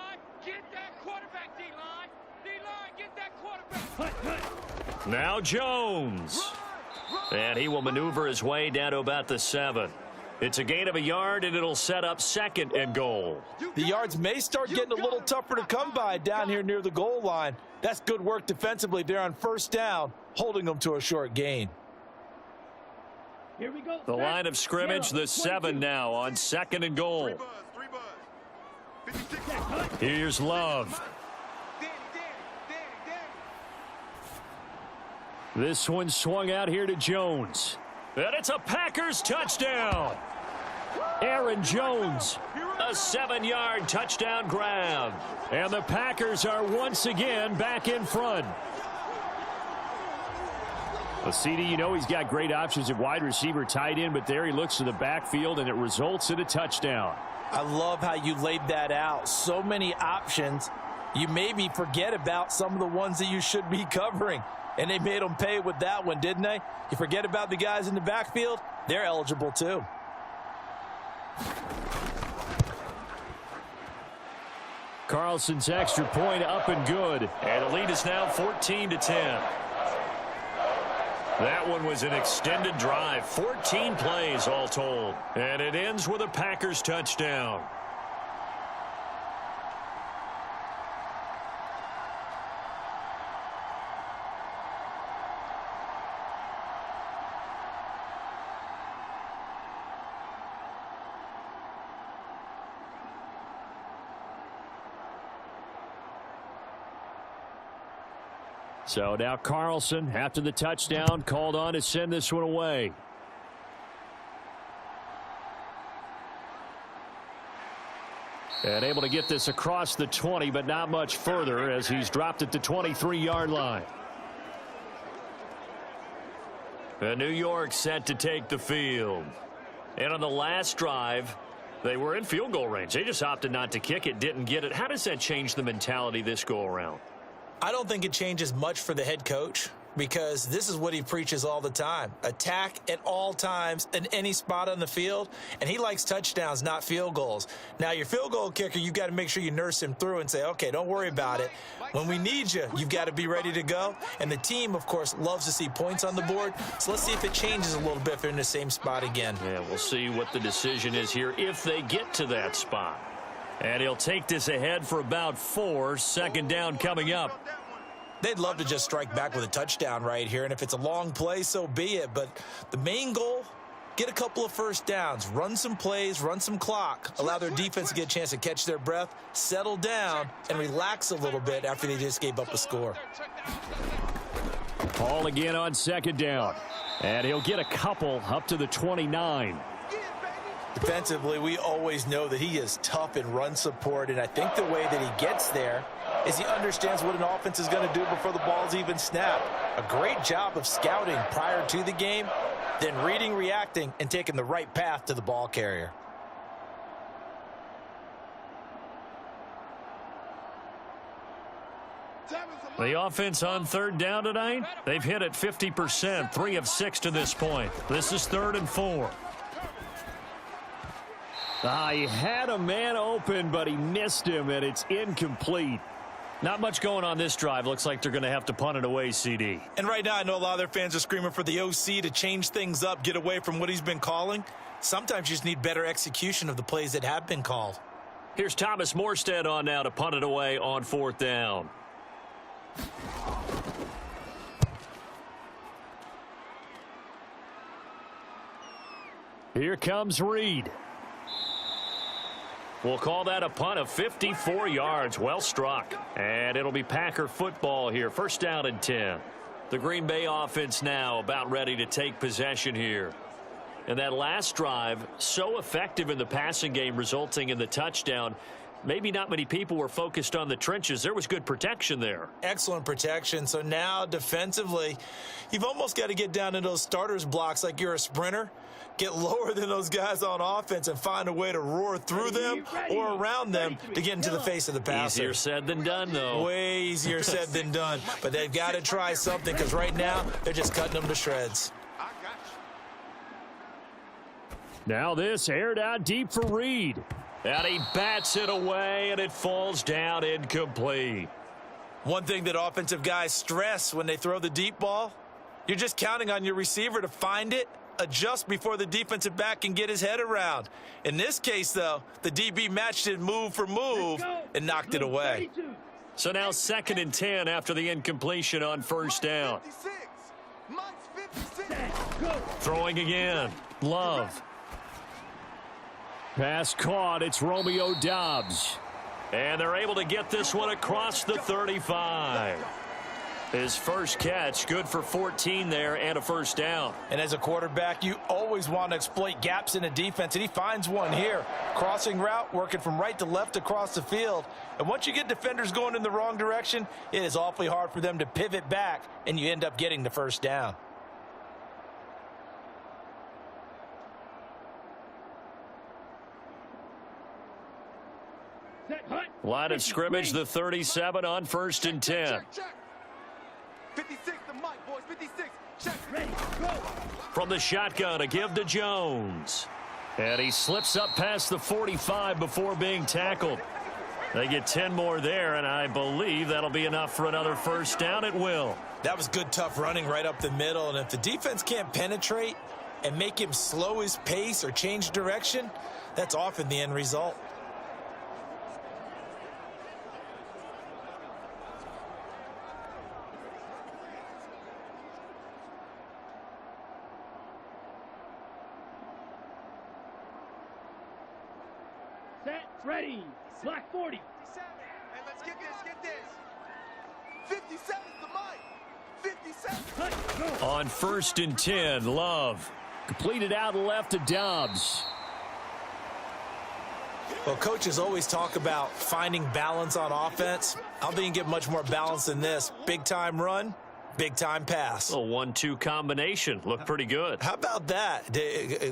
Speaker 4: Get that quarterback, D-line. D-line, get that quarterback.
Speaker 2: Now Jones. And he will maneuver his way down to about the 7. It's a gain of a yard, and it'll set up 2nd and goal.
Speaker 3: The yards may start getting a little tougher to come by down here near the goal line. That's good work defensively there on first down, holding them to a short gain.
Speaker 8: Here we go.
Speaker 2: The line of scrimmage, the 7 now on 2nd and goal.
Speaker 4: 56.
Speaker 2: Here's Love.
Speaker 4: Danny.
Speaker 2: This one swung out here to Jones. And it's a Packers touchdown. Aaron Jones, a 7-yard touchdown grab. And the Packers are once again back in front. Well, CD, you know he's got great options at wide receiver, tight end, but there he looks to the backfield, and it results in a touchdown.
Speaker 5: I love how you laid that out. So many options. You maybe forget about some of the ones that you should be covering. And they made them pay with that one, didn't they? You forget about the guys in the backfield, they're eligible too.
Speaker 2: Carlson's extra point up and good.
Speaker 6: And the lead is now 14-10. That one was an extended drive, 14 plays all told. And it ends with a Packers touchdown.
Speaker 2: So now Carlson, after the touchdown, called on to send this one away. And able to get this across the 20, but not much further as he's dropped it to 23-yard line.
Speaker 6: And New York set to take the field. And on the last drive, they were in field goal range. They just opted not to kick it, didn't get it. How does that change the mentality this go around?
Speaker 5: I don't think it changes much for the head coach because this is what he preaches all the time. Attack at all times in any spot on the field, and he likes touchdowns, not field goals. Now, your field goal kicker, you've got to make sure you nurse him through and say, okay, don't worry about it. When we need you, you've got to be ready to go. And the team, of course, loves to see points on the board. So let's see if it changes a little bit if they're in the same spot again.
Speaker 6: Yeah, we'll see what the decision is here if they get to that spot. And he'll take this ahead for about 4. Second down coming up.
Speaker 5: They'd love to just strike back with a touchdown right here, and if it's a long play, so be it. But the main goal, get a couple of first downs, run some plays, run some clock, allow their defense to get a chance to catch their breath, settle down, and relax a little bit after they just gave up a score.
Speaker 2: Ball again on second down. And he'll get a couple up to the 29.
Speaker 5: Defensively, we always know that he is tough in run support, and I think the way that he gets there is he understands what an offense is going to do before the ball's even snapped. A great job of scouting prior to the game, then reading, reacting, and taking the right path to the ball carrier.
Speaker 6: The offense on third down tonight, they've hit it 50%, 3 of 6 to this point. This is 3rd and 4.
Speaker 2: He had a man open, but he missed him, and it's incomplete.
Speaker 6: Not much going on this drive. Looks like they're going to have to punt it away, CD.
Speaker 5: And right now, I know a lot of their fans are screaming for the OC to change things up, get away from what he's been calling. Sometimes you just need better execution of the plays that have been called.
Speaker 6: Here's Thomas Morstead on now to punt it away on 4th down.
Speaker 2: Here comes Reed.
Speaker 6: We'll call that a punt of 54 yards. Well struck. And it'll be Packer football here. 1st down and 10. The Green Bay offense now about ready to take possession here. And that last drive, so effective in the passing game, resulting in the touchdown. Maybe not many people were focused on the trenches. There was good protection there.
Speaker 5: Excellent protection. So now defensively, you've almost got to get down to those starters blocks like you're a sprinter. Get lower than those guys on offense and find a way to roar through them or around them to get into the face of the passer.
Speaker 6: Easier said than done, though.
Speaker 5: Way easier said than done. But they've got to try something because right now they're just cutting them to shreds.
Speaker 2: Now this aired out deep for Reed.
Speaker 6: And he bats it away, and it falls down incomplete.
Speaker 5: One thing that offensive guys stress when they throw the deep ball, you're just counting on your receiver to find it, adjust before the defensive back can get his head around. In this case, though, the DB matched it move for move and knocked it away.
Speaker 6: So now 2nd and 10 after the incompletion on 1st down. Throwing again. Love.
Speaker 2: Pass caught. It's Romeo Doubs.
Speaker 6: And they're able to get this one across the 35. His first catch, good for 14 there and a 1st down.
Speaker 5: And as a quarterback, you always want to exploit gaps in a defense, and he finds one here. Crossing route, working from right to left across the field. And once you get defenders going in the wrong direction, it is awfully hard for them to pivot back, and you end up getting the 1st down.
Speaker 6: Line of scrimmage, the 37 on 1st and 10.
Speaker 4: Check, check. 56 the mic, boys. 56. Check.
Speaker 8: Ready, go.
Speaker 6: From the shotgun, a give to Jones.
Speaker 2: And he slips up past the 45 before being tackled. They get 10 more there, and I believe that'll be enough for another first down at will.
Speaker 5: That was good, tough running right up the middle. And if the defense can't penetrate and make him slow his pace or change direction, that's often the end result.
Speaker 8: Set, ready. Black 40.
Speaker 4: Hey, let's get this. 57 the mic. 57.
Speaker 8: Touch, go.
Speaker 2: On 1st and 10, Love. Completed out left to Dobbs.
Speaker 5: Well, coaches always talk about finding balance on offense. I don't think you can get much more balance than this. Big-time run, big-time pass.
Speaker 6: A 1-2 combination. Looked pretty good.
Speaker 5: How about that?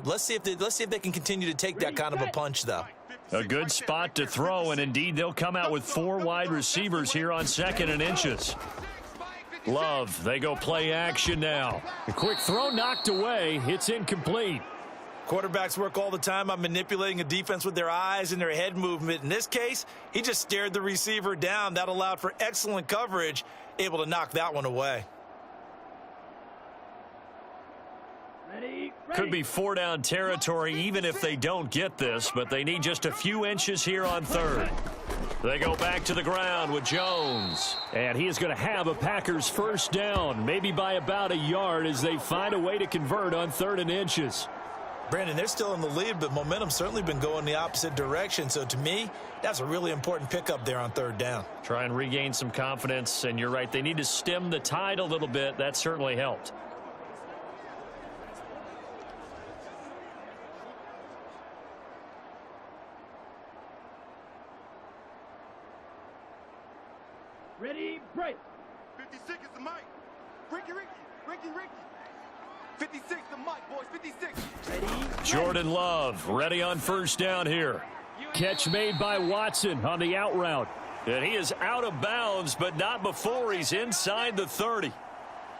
Speaker 5: Let's see if they can continue to take that kind of a punch, though.
Speaker 2: A good spot to throw, and indeed they'll come out with 4 wide receivers here on 2nd and inches. Love, they go play action now. A quick throw knocked away. It's incomplete.
Speaker 5: Quarterbacks work all the time on manipulating a defense with their eyes and their head movement. In this case, he just stared the receiver down. That allowed for excellent coverage, able to knock that one away.
Speaker 8: Ready,
Speaker 2: Could be 4-down territory even if they don't get this, but they need just a few inches here on 3rd. They go back to the ground with Jones. And he is going to have a Packers first down, maybe by about a yard as they find a way to convert on 3rd and inches.
Speaker 5: Brandon, they're still in the lead, but momentum's certainly been going the opposite direction. So to me, that's a really important pickup there on 3rd down.
Speaker 2: Try and regain some confidence, and you're right, they need to stem the tide a little bit. That certainly helped.
Speaker 8: ready, break.
Speaker 4: 56 is the mic. Ricky. 56 the mic, boys. 56.
Speaker 8: Ready,
Speaker 2: Jordan Love ready on first down here. Catch made by Watson on the out route. And he is out of bounds, but not before he's inside the 30.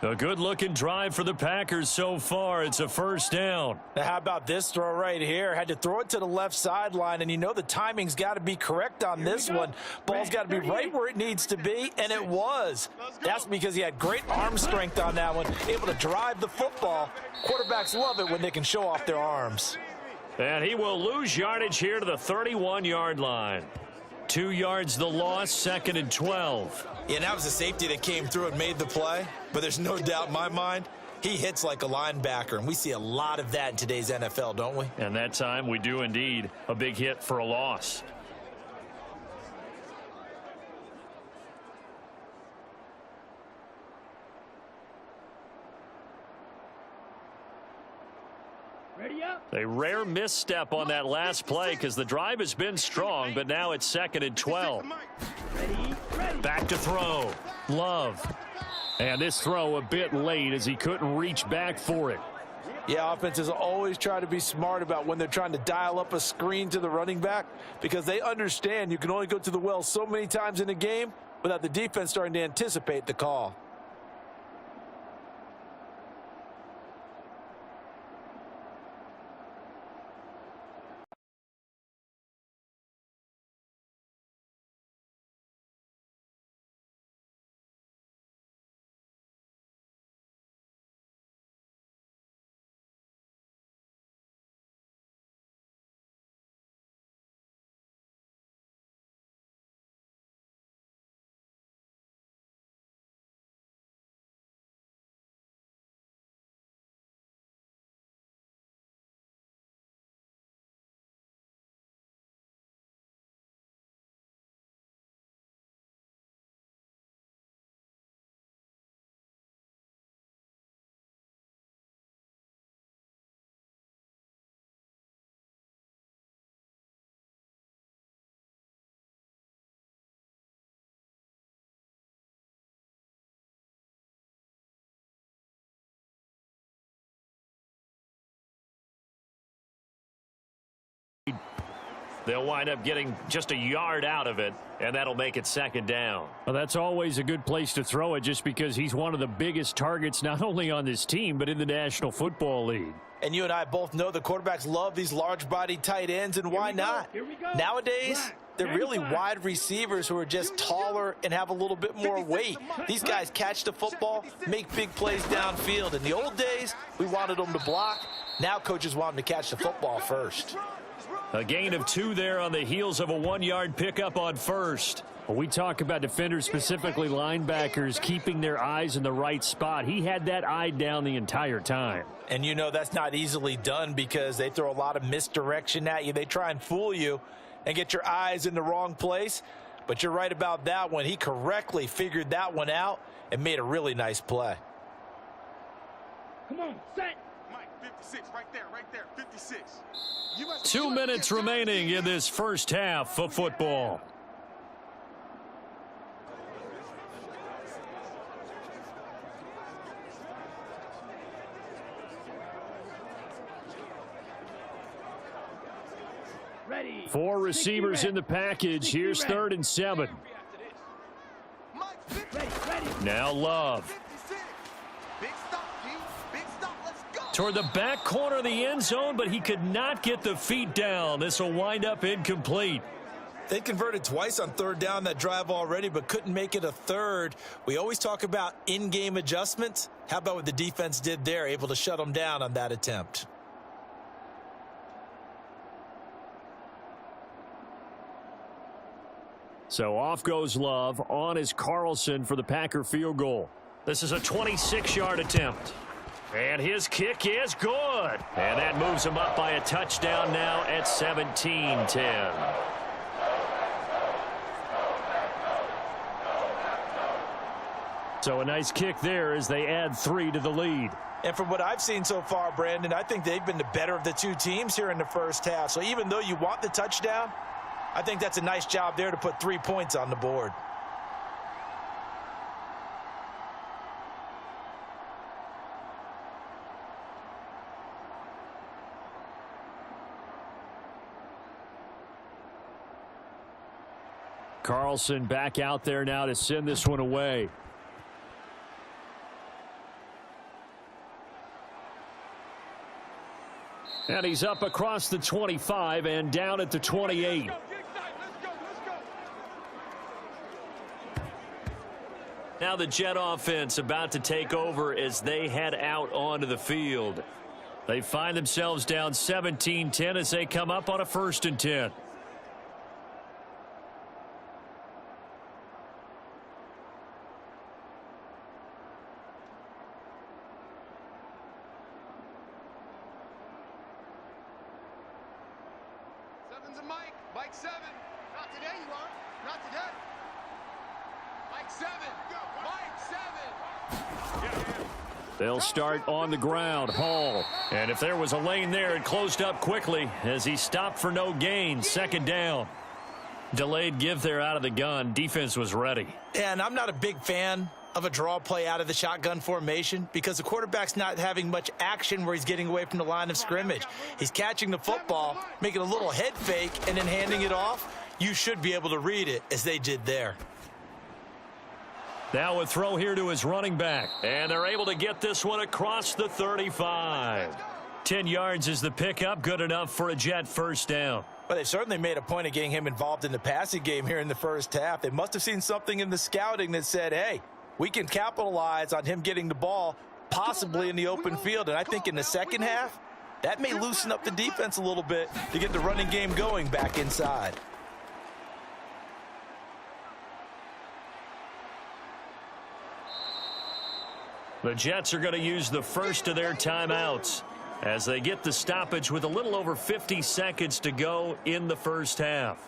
Speaker 2: A good-looking drive for the Packers so far. It's a first down.
Speaker 5: Now, how about this throw right here? Had to throw it to the left sideline, and you know the timing's got to be correct on this one. Ball's got to be right where it needs to be, and it was. That's because he had great arm strength on that one, able to drive the football. Quarterbacks love it when they can show off their arms.
Speaker 2: And he will lose yardage here to the 31-yard line. 2 yards the loss, 2nd and 12.
Speaker 5: Yeah, that was a safety that came through and made the play, but there's no doubt in my mind he hits like a linebacker, and we see a lot of that in today's NFL, don't we?
Speaker 2: And that time we do indeed. A big hit for a loss.
Speaker 8: ready up.
Speaker 2: A rare misstep on that last play because the drive has been strong, but now it's 2nd and 12.
Speaker 8: Ready.
Speaker 2: Back to throw. Love. And this throw a bit late as he couldn't reach back for it.
Speaker 5: Yeah, offenses always try to be smart about when they're trying to dial up a screen to the running back because they understand you can only go to the well so many times in a game without the defense starting to anticipate the call.
Speaker 6: They'll wind up getting just a yard out of it, and that'll make it second down.
Speaker 2: Well, that's always a good place to throw it just because he's one of the biggest targets not only on this team but in the National Football League.
Speaker 3: And you and I both know the quarterbacks love these large-bodied tight ends, and why not? Nowadays, they're really wide receivers who are just taller and have a little bit more weight. These guys catch the football, make big plays downfield. In the old days, we wanted them to block. Now coaches want them to catch the football first.
Speaker 2: A gain of 2 there on the heels of a 1-yard pickup on first. When we talk about defenders, specifically linebackers, keeping their eyes in the right spot, he had that eye down the entire time.
Speaker 3: And you know that's not easily done because they throw a lot of misdirection at you. They try and fool you and get your eyes in the wrong place. But you're right about that one. He correctly figured that one out and made a really nice play.
Speaker 8: Come on, set.
Speaker 4: Mike, 56, right there, 56.
Speaker 2: 2 minutes remaining in this first half of football.
Speaker 8: Ready.
Speaker 2: 4 receivers in the package. Here's 3rd and 7.
Speaker 8: Ready.
Speaker 2: Now Love.
Speaker 4: Big stop, G. Big stop. Let's go.
Speaker 2: Toward the back corner of the end zone, but he could not get the feet down. This will wind up incomplete.
Speaker 5: They converted twice on 3rd down that drive already, but couldn't make it a 3rd. We always talk about in-game adjustments. How about what the defense did there, able to shut them down on that attempt?
Speaker 2: So off goes Love. On is Carlson for the Packer field goal.
Speaker 6: This is a 26-yard attempt. And his kick is good. And that moves him up by a touchdown now at 17-10.
Speaker 2: So a nice kick there as they add 3 to the lead.
Speaker 3: And from what I've seen so far, Brandon, I think they've been the better of the two teams here in the first half. So even though you want the touchdown, I think that's a nice job there to put 3 points on the board.
Speaker 2: Carlson back out there now to send this one away. And he's up across the 25 and down at the 28.
Speaker 6: Now the Jet offense about to take over as they head out onto the field.
Speaker 2: They find themselves down 17-10 as they come up on a 1st and 10.
Speaker 4: Seven's a Mike. Mike 7. Not today, you are. Not today. Mike 7. Mike 7.
Speaker 2: They'll start on the ground. Hall.
Speaker 6: And if there was a lane there, it closed up quickly as he stopped for no gain. 2nd down.
Speaker 2: Delayed give there out of the gun. Defense was ready.
Speaker 5: And I'm not a big fan of a draw play out of the shotgun formation because the quarterback's not having much action where he's getting away from the line of scrimmage. He's catching the football, making a little head fake, and then handing it off. You should be able to read it as they did there.
Speaker 2: Now a throw here to his running back.
Speaker 6: And they're able to get this one across the 35.
Speaker 2: 10 yards is the pickup. Good enough for a Jet 1st down.
Speaker 3: But they certainly made a point of getting him involved in the passing game here in the first half. They must have seen something in the scouting that said, hey, we can capitalize on him getting the ball possibly in the open field. And I think in the second half, that may loosen up the defense a little bit to get the running game going back inside.
Speaker 6: The Jets are going to use the first of their timeouts as they get the stoppage with a little over 50 seconds to go in the first half.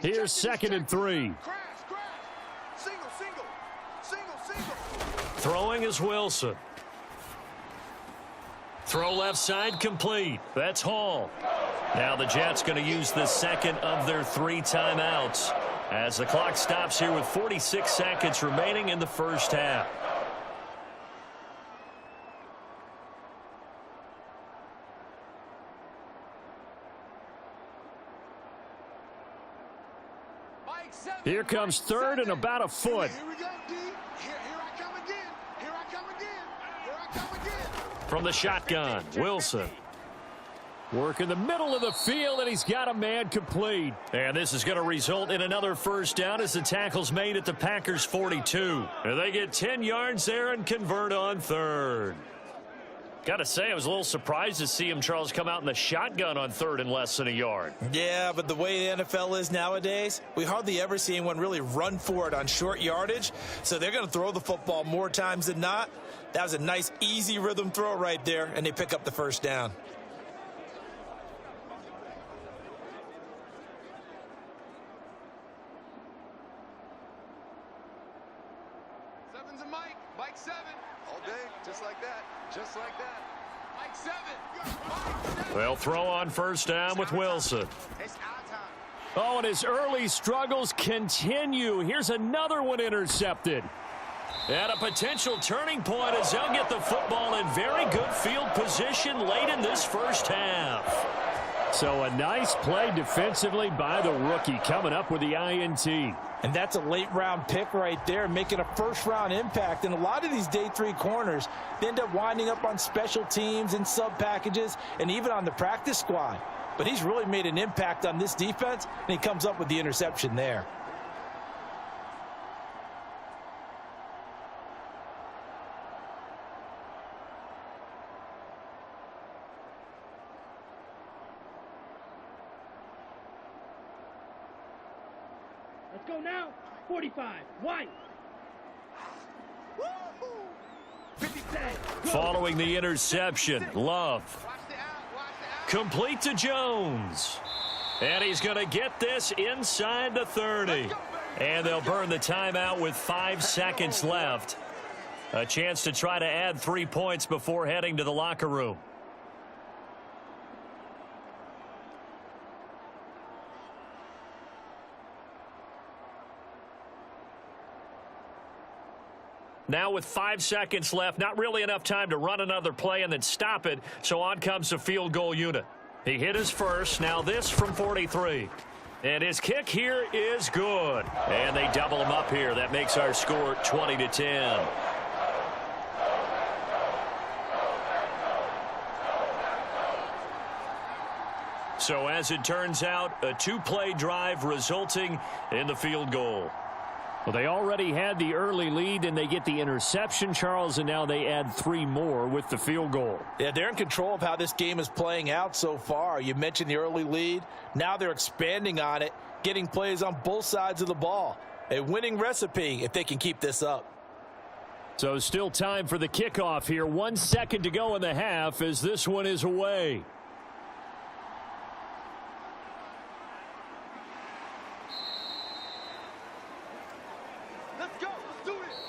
Speaker 2: Here's 2nd and 3.
Speaker 4: Crash. Single.
Speaker 6: Throwing is Wilson. Throw left side complete. That's Hall. Now the Jets going to use the second of their 3 timeouts as the clock stops here with 46 seconds remaining in the first half.
Speaker 2: Here comes third and about a foot.
Speaker 4: Here we go, D. Here I come again. Here I come again. Here I come again.
Speaker 2: From the shotgun, Wilson. Working the middle of the field, and he's got a man complete.
Speaker 6: And this is going to result in another first down as the tackle's made at the Packers' 42. And they get 10 yards there and convert on third. Got to say, I was a little surprised to see him, Charles, come out in the shotgun on third and less than a yard.
Speaker 5: Yeah, but the way the NFL is nowadays, we hardly ever see anyone really run for it on short yardage. So they're going to throw the football more times than not. That was a nice, easy rhythm throw right there, and they pick up the first down.
Speaker 4: Seven's a Mike. Mike 7. All day, just like that. Just like that. Mike 7. Mike 7.
Speaker 6: They'll throw on first down with Wilson.
Speaker 4: It's our time.
Speaker 2: Oh, and his early struggles continue. Here's another one intercepted.
Speaker 6: And a potential turning point as they'll get the football in very good field position late in this first half.
Speaker 2: So a nice play defensively by the rookie, coming up with the INT.
Speaker 5: And that's a late-round pick right there, making a first-round impact. And a lot of these day 3 corners, they end up winding up on special teams and sub-packages and even on the practice squad. But he's really made an impact on this defense, and he comes up with the interception there.
Speaker 8: Let's go now. 45. White. 50 cents.
Speaker 6: Following the interception, Love. Complete to Jones. And he's going to get this inside the 30. And they'll burn the timeout with 5 seconds left. A chance to try to add 3 points before heading to the locker room. Now with 5 seconds left, not really enough time to run another play and then stop it, so on comes the field goal unit. He hit his first, now this from 43. And his kick here is good. And they double him up here. That makes our score 20-10. So as it turns out, a 2-play drive resulting in the field goal.
Speaker 2: Well, they already had the early lead, and they get the interception, Charles, and now they add 3 more with the field goal.
Speaker 5: Yeah, they're in control of how this game is playing out so far. You mentioned the early lead. Now they're expanding on it, getting plays on both sides of the ball. A winning recipe if they can keep this up.
Speaker 2: So still time for the kickoff here. 1 second to go in the half as this one is away.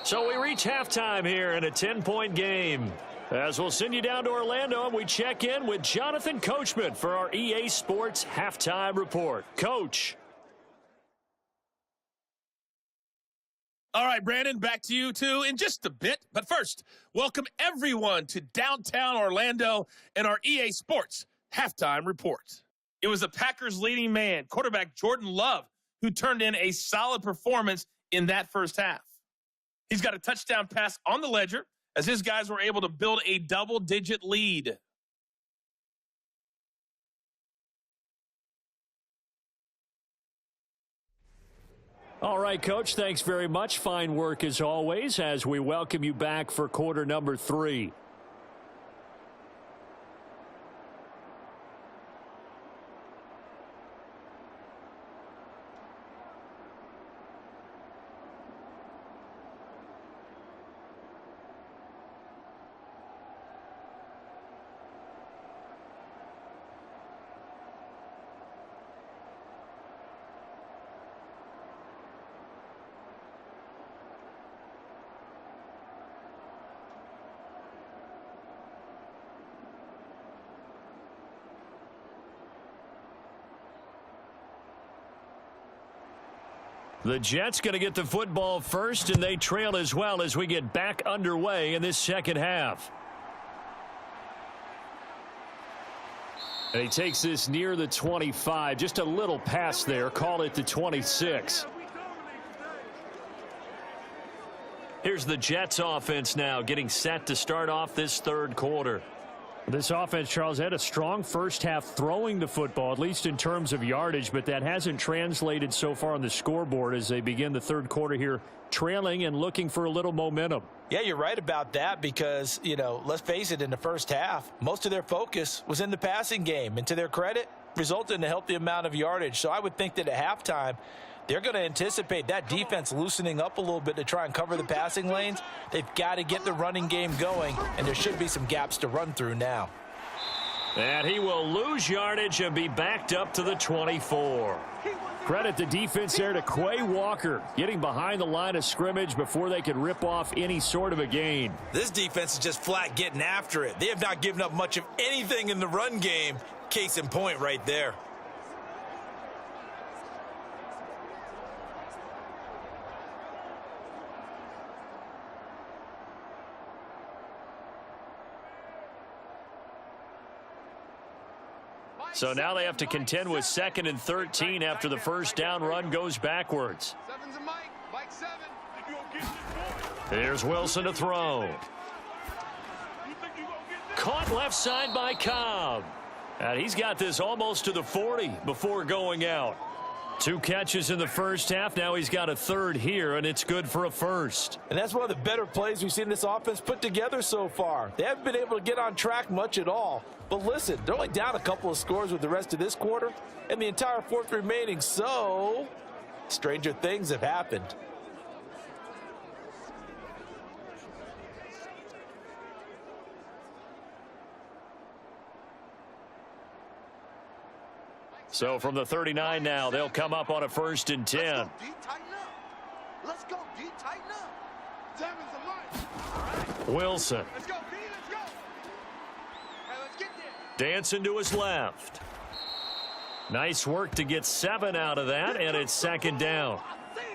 Speaker 6: So we reach halftime here in a 10-point game. As we'll send you down to Orlando, and we check in with Jonathan Coachman for our EA Sports Halftime Report. Coach.
Speaker 7: All right, Brandon, back to you, too, in just a bit. But first, welcome everyone to downtown Orlando and our EA Sports Halftime Report. It was the Packers' leading man, quarterback Jordan Love, who turned in a solid performance in that first half. He's got a touchdown pass on the ledger as his guys were able to build a double-digit lead.
Speaker 2: All right, Coach, thanks very much. Fine work as always as we welcome you back for quarter number 3.
Speaker 6: The Jets going to get the football first, and they trail as well as we get back underway in this second half. And he takes this near the 25. Just a little pass there. Call it the 26. Here's the Jets offense now getting set to start off this third quarter.
Speaker 2: This offense, Charles, had a strong first half throwing the football, at least in terms of yardage, but that hasn't translated so far on the scoreboard as they begin the third quarter here, trailing and looking for a little momentum.
Speaker 3: Yeah, you're right about that because, let's face it, in the first half, most of their focus was in the passing game. And to their credit, resulted in a healthy amount of yardage. So I would think that at halftime, they're going to anticipate that defense loosening up a little bit to try and cover the passing lanes. They've got to get the running game going, and there should be some gaps to run through now.
Speaker 6: And he will lose yardage and be backed up to the 24.
Speaker 2: Credit the defense there to Quay Walker, getting behind the line of scrimmage before they could rip off any sort of a gain.
Speaker 5: This defense is just flat getting after it. They have not given up much of anything in the run game. Case in point right there.
Speaker 6: So now they have to contend with 2nd and 13 after the first down run goes backwards.
Speaker 4: Seven's a Mike. Mike 7.
Speaker 6: Here's Wilson to throw. Caught left side by Cobb. And he's got this almost to the 40 before going out. 2 catches in the first half. Now he's got a third here, and it's good for a first.
Speaker 3: And that's one of the better plays we've seen this offense put together so far. They haven't been able to get on track much at all. But listen, they're only down a couple of scores with the rest of this quarter and the entire fourth remaining. So, stranger things have happened.
Speaker 6: So from the 39 now, they'll come up on a 1st and 10.
Speaker 4: Let's go, D. Tighten up. Let's go, D. Tighten up. Seven's a Mike.
Speaker 6: Wilson.
Speaker 4: Let's go, D. Let's go. Hey, let's get there.
Speaker 6: Dancing to his left. Nice work to get 7 out of that, and it's 2nd down.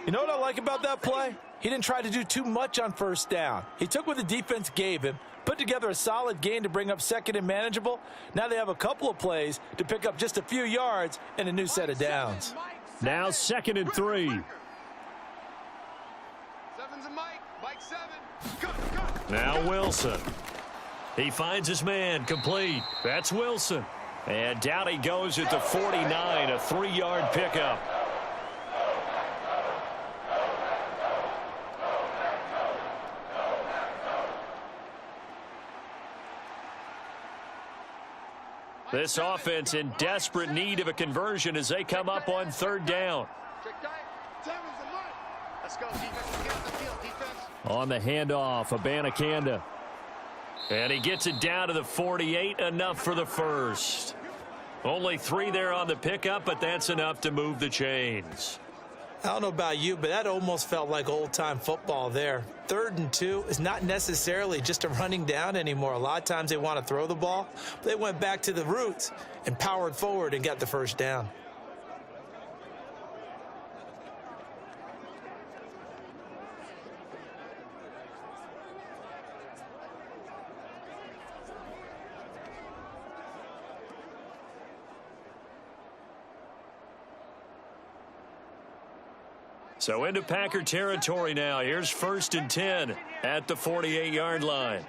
Speaker 3: You know what I like about that play? He didn't try to do too much on first down. He took what the defense gave him, put together a solid gain to bring up 2nd and manageable. Now they have a couple of plays to pick up just a few yards and a new set of downs.
Speaker 2: Now 2nd and 3.
Speaker 4: Seven's a Mike. Mike 7. Cut.
Speaker 6: Now Wilson. He finds his man complete. That's Wilson. And down he goes at the 49, a 3-yard pickup. This offense in desperate need of a conversion as they come up on 3rd down.
Speaker 4: Check tight. Seven's a Mike. Let's go, defense. Get on the field, defense.
Speaker 2: On the handoff, Abanikanda.
Speaker 6: And he gets it down to the 48, enough for the first. Only 3 there on the pickup, but that's enough to move the chains.
Speaker 5: I don't know about you, but that almost felt like old-time football there. 3rd and 2 is not necessarily just a running down anymore. A lot of times they want to throw the ball. They went back to the roots and powered forward and got the first down.
Speaker 6: So into Packer territory now. Here's 1st and 10 at the 48-yard line.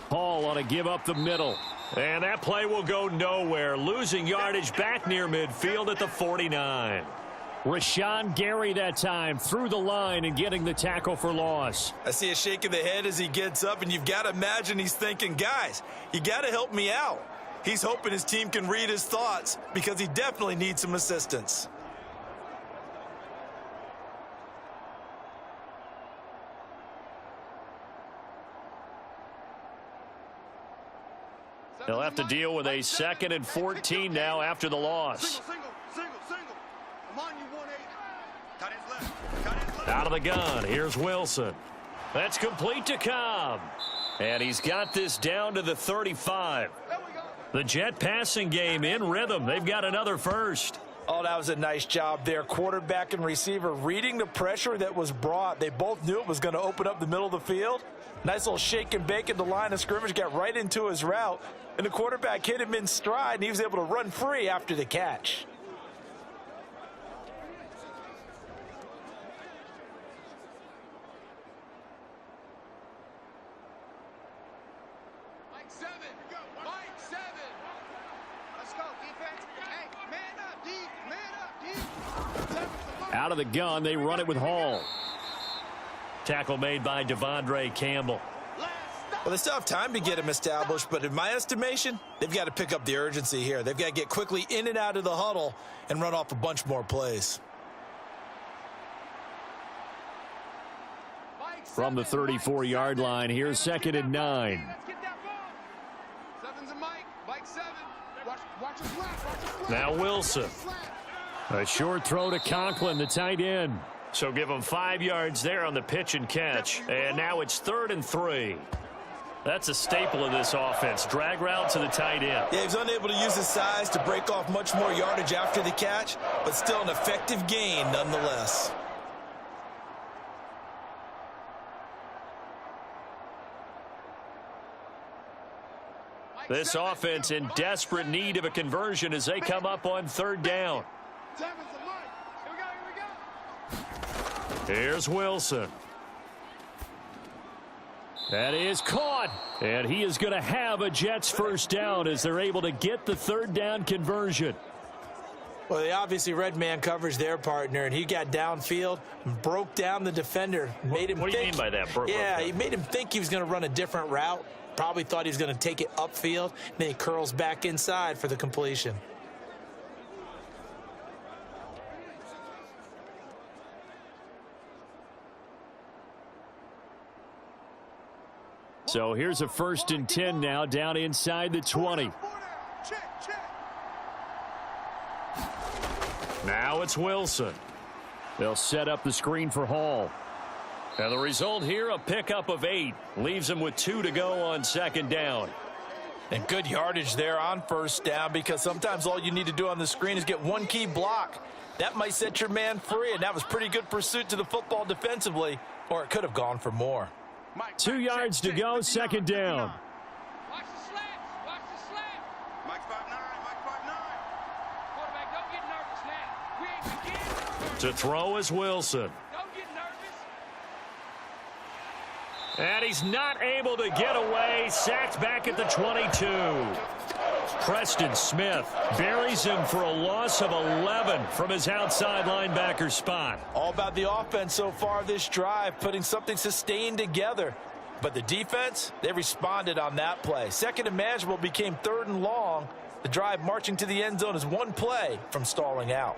Speaker 2: Hall on a give up the middle.
Speaker 6: And that play will go nowhere. Losing yardage back near midfield at the 49.
Speaker 2: Rashawn Gary that time through the line and getting the tackle for loss.
Speaker 5: I see a shake of the head as he gets up, and you've got to imagine he's thinking, guys, you got to help me out. He's hoping his team can read his thoughts because he definitely needs some assistance.
Speaker 6: They'll have to deal with a 2nd and 14 now after the loss.
Speaker 4: Single. I'm on you, 1-8. Cut his left.
Speaker 6: Out of the gun, here's Wilson. That's complete to Cobb. And he's got this down to the 35.
Speaker 4: There we go.
Speaker 6: The Jet passing game in rhythm. They've got another first.
Speaker 3: Oh, that was a nice job there. Quarterback and receiver reading the pressure that was brought. They both knew it was going to open up the middle of the field. Nice little shake and bake at the line of scrimmage, got right into his route, and the quarterback hit him in stride, and he was able to run free after the catch.
Speaker 4: Mike 7. Mike 7. Let's go, defense. Hey, man up, D. Man up, D. 7's the mark.
Speaker 2: Out of the gun, they run it with Hall.
Speaker 6: Tackle made by Devondre Campbell.
Speaker 5: Well, they still have time to get him established, but in my estimation, they've got to pick up the urgency here. They've got to get quickly in and out of the huddle and run off a bunch more plays.
Speaker 2: From the 34-yard line, here's 2nd and 9.
Speaker 4: Let's get that ball. 7's a Mike. Mike 7. Watch his lap. Watch his lap.
Speaker 6: Now Wilson.
Speaker 2: A short throw to Conklin, the tight end.
Speaker 6: So give him 5 yards there on the pitch and catch. And now it's 3rd and 3. That's a staple of this offense. Drag route to the tight end.
Speaker 5: Yeah, he was unable to use his size to break off much more yardage after the catch, but still an effective gain nonetheless.
Speaker 6: This offense in desperate need of a conversion as they come up on 3rd down.
Speaker 4: 7's a Mike. Here we go.
Speaker 2: Here's Wilson. That is caught. And he is going to have a Jets first down as they're able to get the 3rd down conversion.
Speaker 5: Well, they obviously read man coverage their partner, and he got downfield and broke down the defender. Made him
Speaker 6: What do you
Speaker 5: think,
Speaker 6: mean by that?
Speaker 5: Yeah, he made him think he was going to run a different route. Probably thought he was going to take it upfield. Then he curls back inside for the completion.
Speaker 2: So here's a 1st and 10 now down inside the 20.
Speaker 4: Check, check.
Speaker 2: Now it's Wilson. They'll set up the screen for Hall.
Speaker 6: And the result here, a pickup of 8. Leaves them with 2 to go on 2nd down.
Speaker 3: And good yardage there on 1st down, because sometimes all you need to do on the screen is get one key block. That might set your man free, and that was pretty good pursuit to the football defensively, or it could have gone for more.
Speaker 2: 2 yards to go, 2nd down.
Speaker 4: Watch the slants. Watch the slants. Mike's 5'9". Mike's 5'9". Quarterback, don't get nervous now. We ain't beginning.
Speaker 6: To throw is Wilson.
Speaker 4: Don't get nervous.
Speaker 6: And he's not able to get away. Sacked back at the 22.
Speaker 2: Preston Smith buries him for a loss of 11 from his outside linebacker spot.
Speaker 3: All about the offense so far this drive, putting something sustained together. But the defense, they responded on that play. 2nd and manageable became 3rd and long. The drive marching to the end zone is one play from stalling out.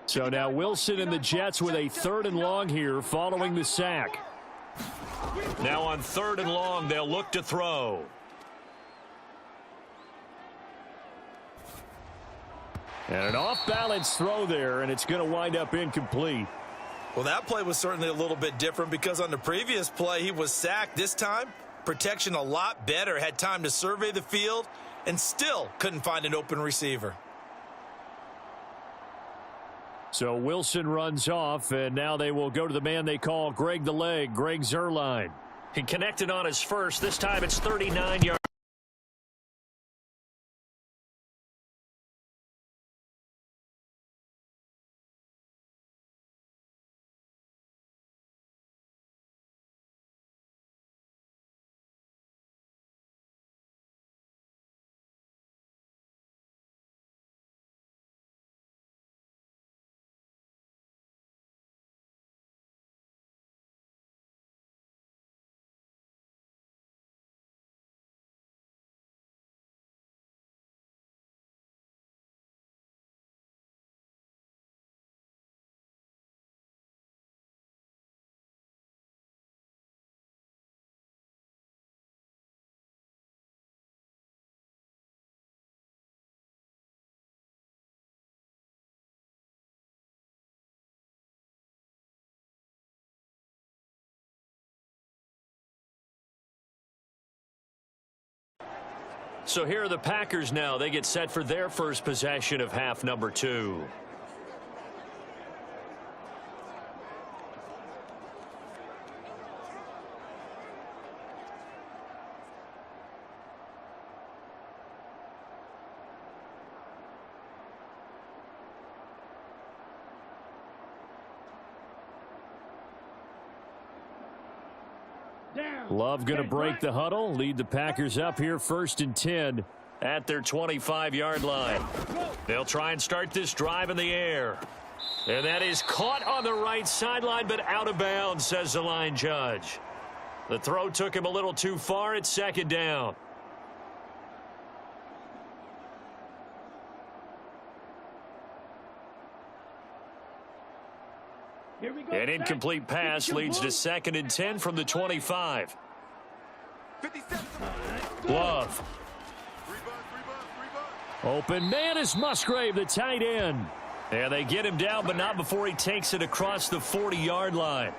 Speaker 2: So now Wilson and the Jets with a 3rd and long here following the sack.
Speaker 6: Now on 3rd and long, they'll look to throw.
Speaker 2: And an off-balance throw there, and it's going to wind up incomplete.
Speaker 5: Well, that play was certainly a little bit different because on the previous play, he was sacked. This time, protection a lot better, had time to survey the field, and still couldn't find an open receiver.
Speaker 2: So Wilson runs off, and now they will go to the man they call Greg the Leg, Greg Zuerlein.
Speaker 6: He connected on his first. This time it's 39 yards. So here are the Packers now. They get set for their first possession of half number 2.
Speaker 2: Love going to break the huddle, lead the Packers up here 1st and 10
Speaker 6: at their 25-yard line. They'll try and start this drive in the air. And that is caught on the right sideline, but out of bounds, says the line judge. The throw took him a little too far. It's 2nd down.
Speaker 8: Here we go.
Speaker 6: An incomplete pass leads to 2nd and 10 from the 25.
Speaker 4: 57.
Speaker 6: Love.
Speaker 2: Open man is Musgrave, the tight end.
Speaker 6: And they get him down, but not before he takes it across the 40-yard line.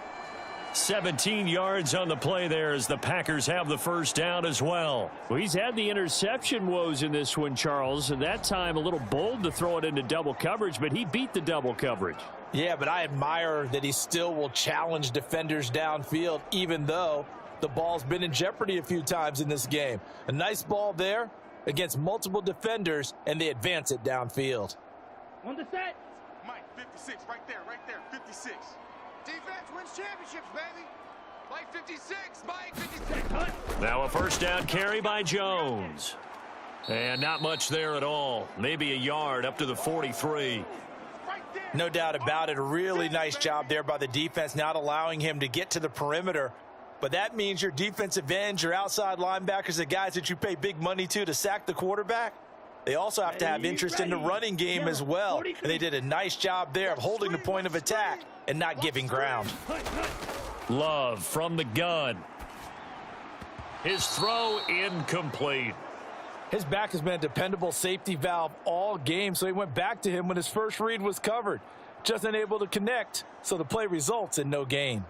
Speaker 6: 17 yards on the play there as the Packers have the first down as well.
Speaker 2: Well, he's had the interception woes in this one, Charles, and that time a little bold to throw it into double coverage, but he beat the double coverage.
Speaker 5: Yeah, but I admire that he still will challenge defenders downfield, even though the ball's been in jeopardy a few times in this game. A nice ball there against multiple defenders, and they advance it downfield.
Speaker 8: On the set.
Speaker 4: Mike, 56, right there, 56. Defense wins championships, baby. Mike, 56, Mike, 56.
Speaker 6: Now a first down carry by Jones. And not much there at all. Maybe a yard up to the 43.
Speaker 5: No doubt about it. A really nice job there by the defense, not allowing him to get to the perimeter. But that means your defensive ends, your outside linebackers, the guys that you pay big money to sack the quarterback, they also have to have interest in the running game as well. And they did a nice job there of holding the point of attack and not giving ground.
Speaker 6: Love from the gun. His throw incomplete.
Speaker 5: His back has been a dependable safety valve all game, so he went back to him when his first read was covered. Just unable to connect, so the play results in no gain.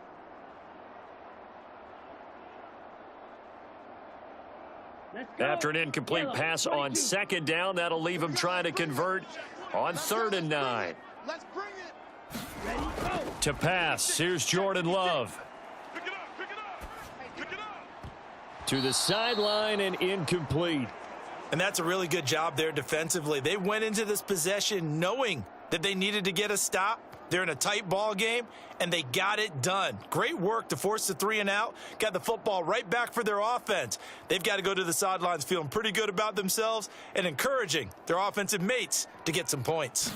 Speaker 6: After an incomplete pass on 2nd down, that'll leave him trying to convert on 3rd and 9.
Speaker 4: Let's bring it.
Speaker 6: To pass, here's Jordan Love.
Speaker 4: Pick it up. Pick it up.
Speaker 2: To the sideline and incomplete.
Speaker 5: And that's a really good job there defensively. They went into this possession knowing that they needed to get a stop. They're in a tight ball game, and they got it done. Great work to force the 3 and out. Got the football right back for their offense. They've got to go to the sidelines feeling pretty good about themselves and encouraging their offensive mates to get some points.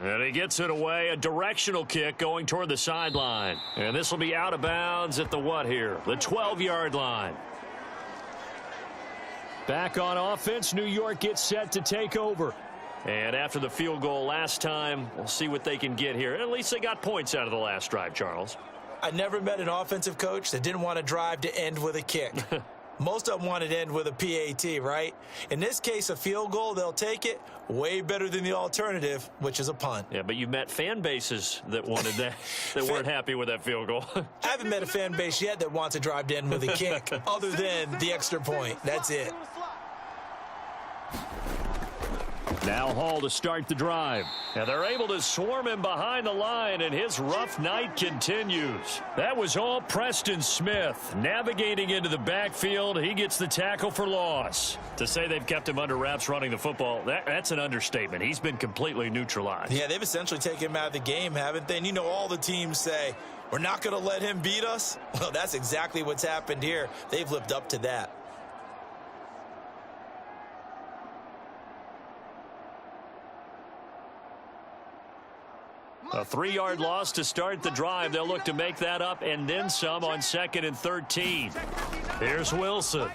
Speaker 6: And he gets it away, a directional kick going toward the sideline. And this will be out of bounds at the what here? The 12-yard line.
Speaker 2: Back on offense, New York gets set to take over.
Speaker 6: And after the field goal last time, we'll see what they can get here. At least they got points out of the last drive, Charles.
Speaker 5: I never met an offensive coach that didn't want to drive to end with a kick. Most of them wanted to end with a PAT, right? In this case, a field goal, they'll take it. Way better than the alternative, which is a punt.
Speaker 6: Yeah, but you met fan bases that wanted that, that weren't happy with that field goal.
Speaker 5: I haven't met a fan base yet that wants to drive to end with a kick, other than the extra point. That's it.
Speaker 2: Now Hall to start the drive.
Speaker 6: And they're able to swarm him behind the line, and his rough night continues. That was all Preston Smith. Navigating into the backfield, he gets the tackle for loss. To say they've kept him under wraps running the football, that's an understatement. He's been completely neutralized.
Speaker 5: Yeah, they've essentially taken him out of the game, haven't they? And you know all the teams say, we're not going to let him beat us. Well, that's exactly what's happened here. They've lived up to that.
Speaker 6: A 3-yard loss to start the drive. They'll look to make that up and then some on 2nd and 13. Here's Wilson.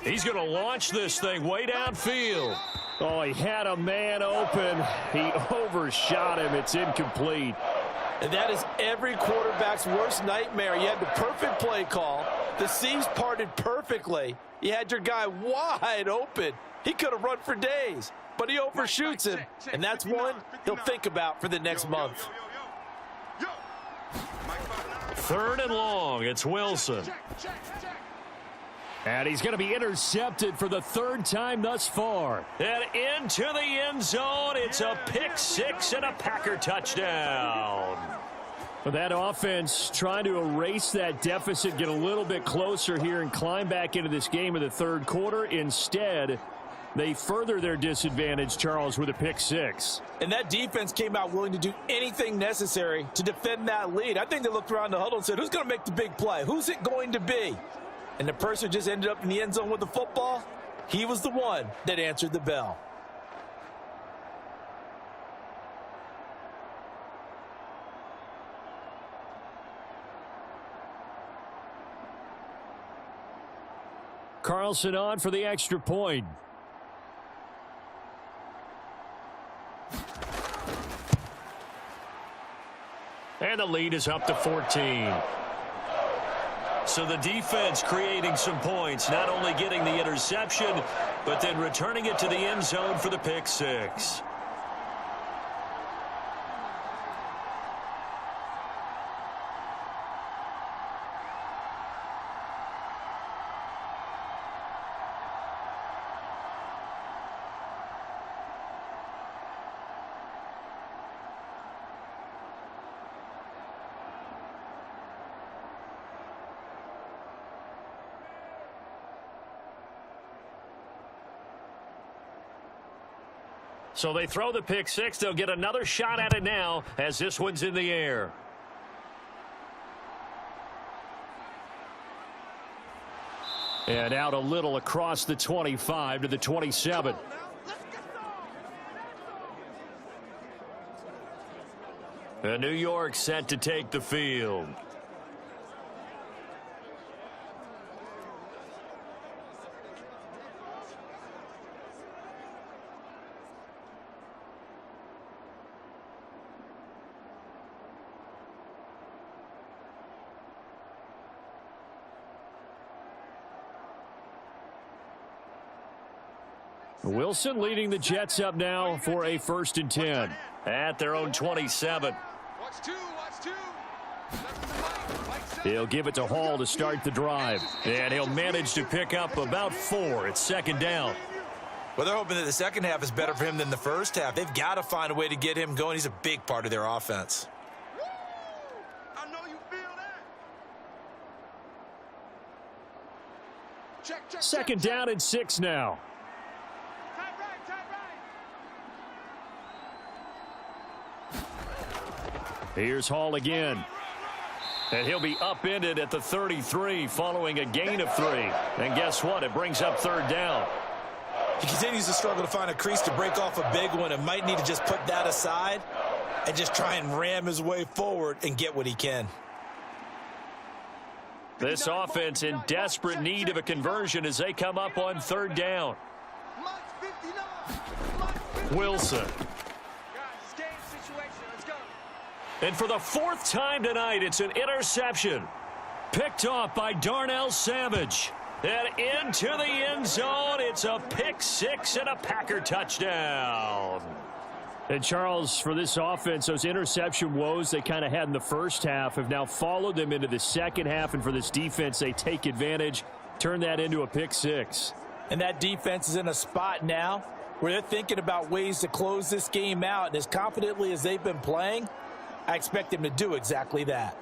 Speaker 6: He's going to launch this thing way downfield.
Speaker 2: Oh, he had a man open. He overshot him. It's incomplete.
Speaker 5: And that is every quarterback's worst nightmare. You had the perfect play call. The seams parted perfectly. You had your guy wide open. He could have run for days, but he overshoots him, and that's one he'll think about for the next month.
Speaker 6: 3rd and long. It's Wilson.
Speaker 2: And he's going to be intercepted for the third time thus far.
Speaker 6: And into the end zone. It's a pick six and a Packer touchdown.
Speaker 2: But that offense trying to erase that deficit, get a little bit closer here and climb back into this game in the third quarter. Instead, they further their disadvantage, Charles, with a pick six.
Speaker 5: And that defense came out willing to do anything necessary to defend that lead. I think they looked around the huddle and said, who's going to make the big play? Who's it going to be? And the person just ended up in the end zone with the football. He was the one that answered the bell.
Speaker 2: Carlson on for the extra point.
Speaker 6: And the lead is up to 14. So the defense creating some points, not only getting the interception, but then returning it to the end zone for the pick six. So they throw the pick six. They'll get another shot at it now as this one's in the air.
Speaker 2: And out a little across the 25 to the 27.
Speaker 6: And New York set to take the field.
Speaker 2: Wilson leading the Jets up now for a 1st and 10.
Speaker 6: At their own 27.
Speaker 4: Watch two, watch two.
Speaker 2: He'll give it to Hall to start the drive.
Speaker 6: And he'll manage to pick up about 4. It's 2nd down.
Speaker 5: Well, they're hoping that the second half is better for him than the first half. They've got to find a way to get him going. He's a big part of their offense.
Speaker 4: I know you feel that. Check,
Speaker 2: 2nd down and 6 now.
Speaker 4: Tight right, tight right.
Speaker 2: Here's Hall again.
Speaker 6: And he'll be upended at the 33 following a gain of 3. And guess what? It brings up 3rd down.
Speaker 5: He continues to struggle to find a crease to break off a big one and might need to just put that aside and just try and ram his way forward and get what he can.
Speaker 6: This offense in desperate need of a conversion as they come up on 3rd down. Wilson. And for the 4th time tonight, it's an interception. Picked off by Darnell Savage. And into the end zone, it's a pick 6 and a Packer touchdown.
Speaker 2: And Charles, for this offense, those interception woes they kind of had in the first half have now followed them into the second half. And for this defense, they take advantage, turn that into a pick 6.
Speaker 5: And that defense is in a spot now where they're thinking about ways to close this game out. And as confidently as they've been playing, I expect them to do exactly that.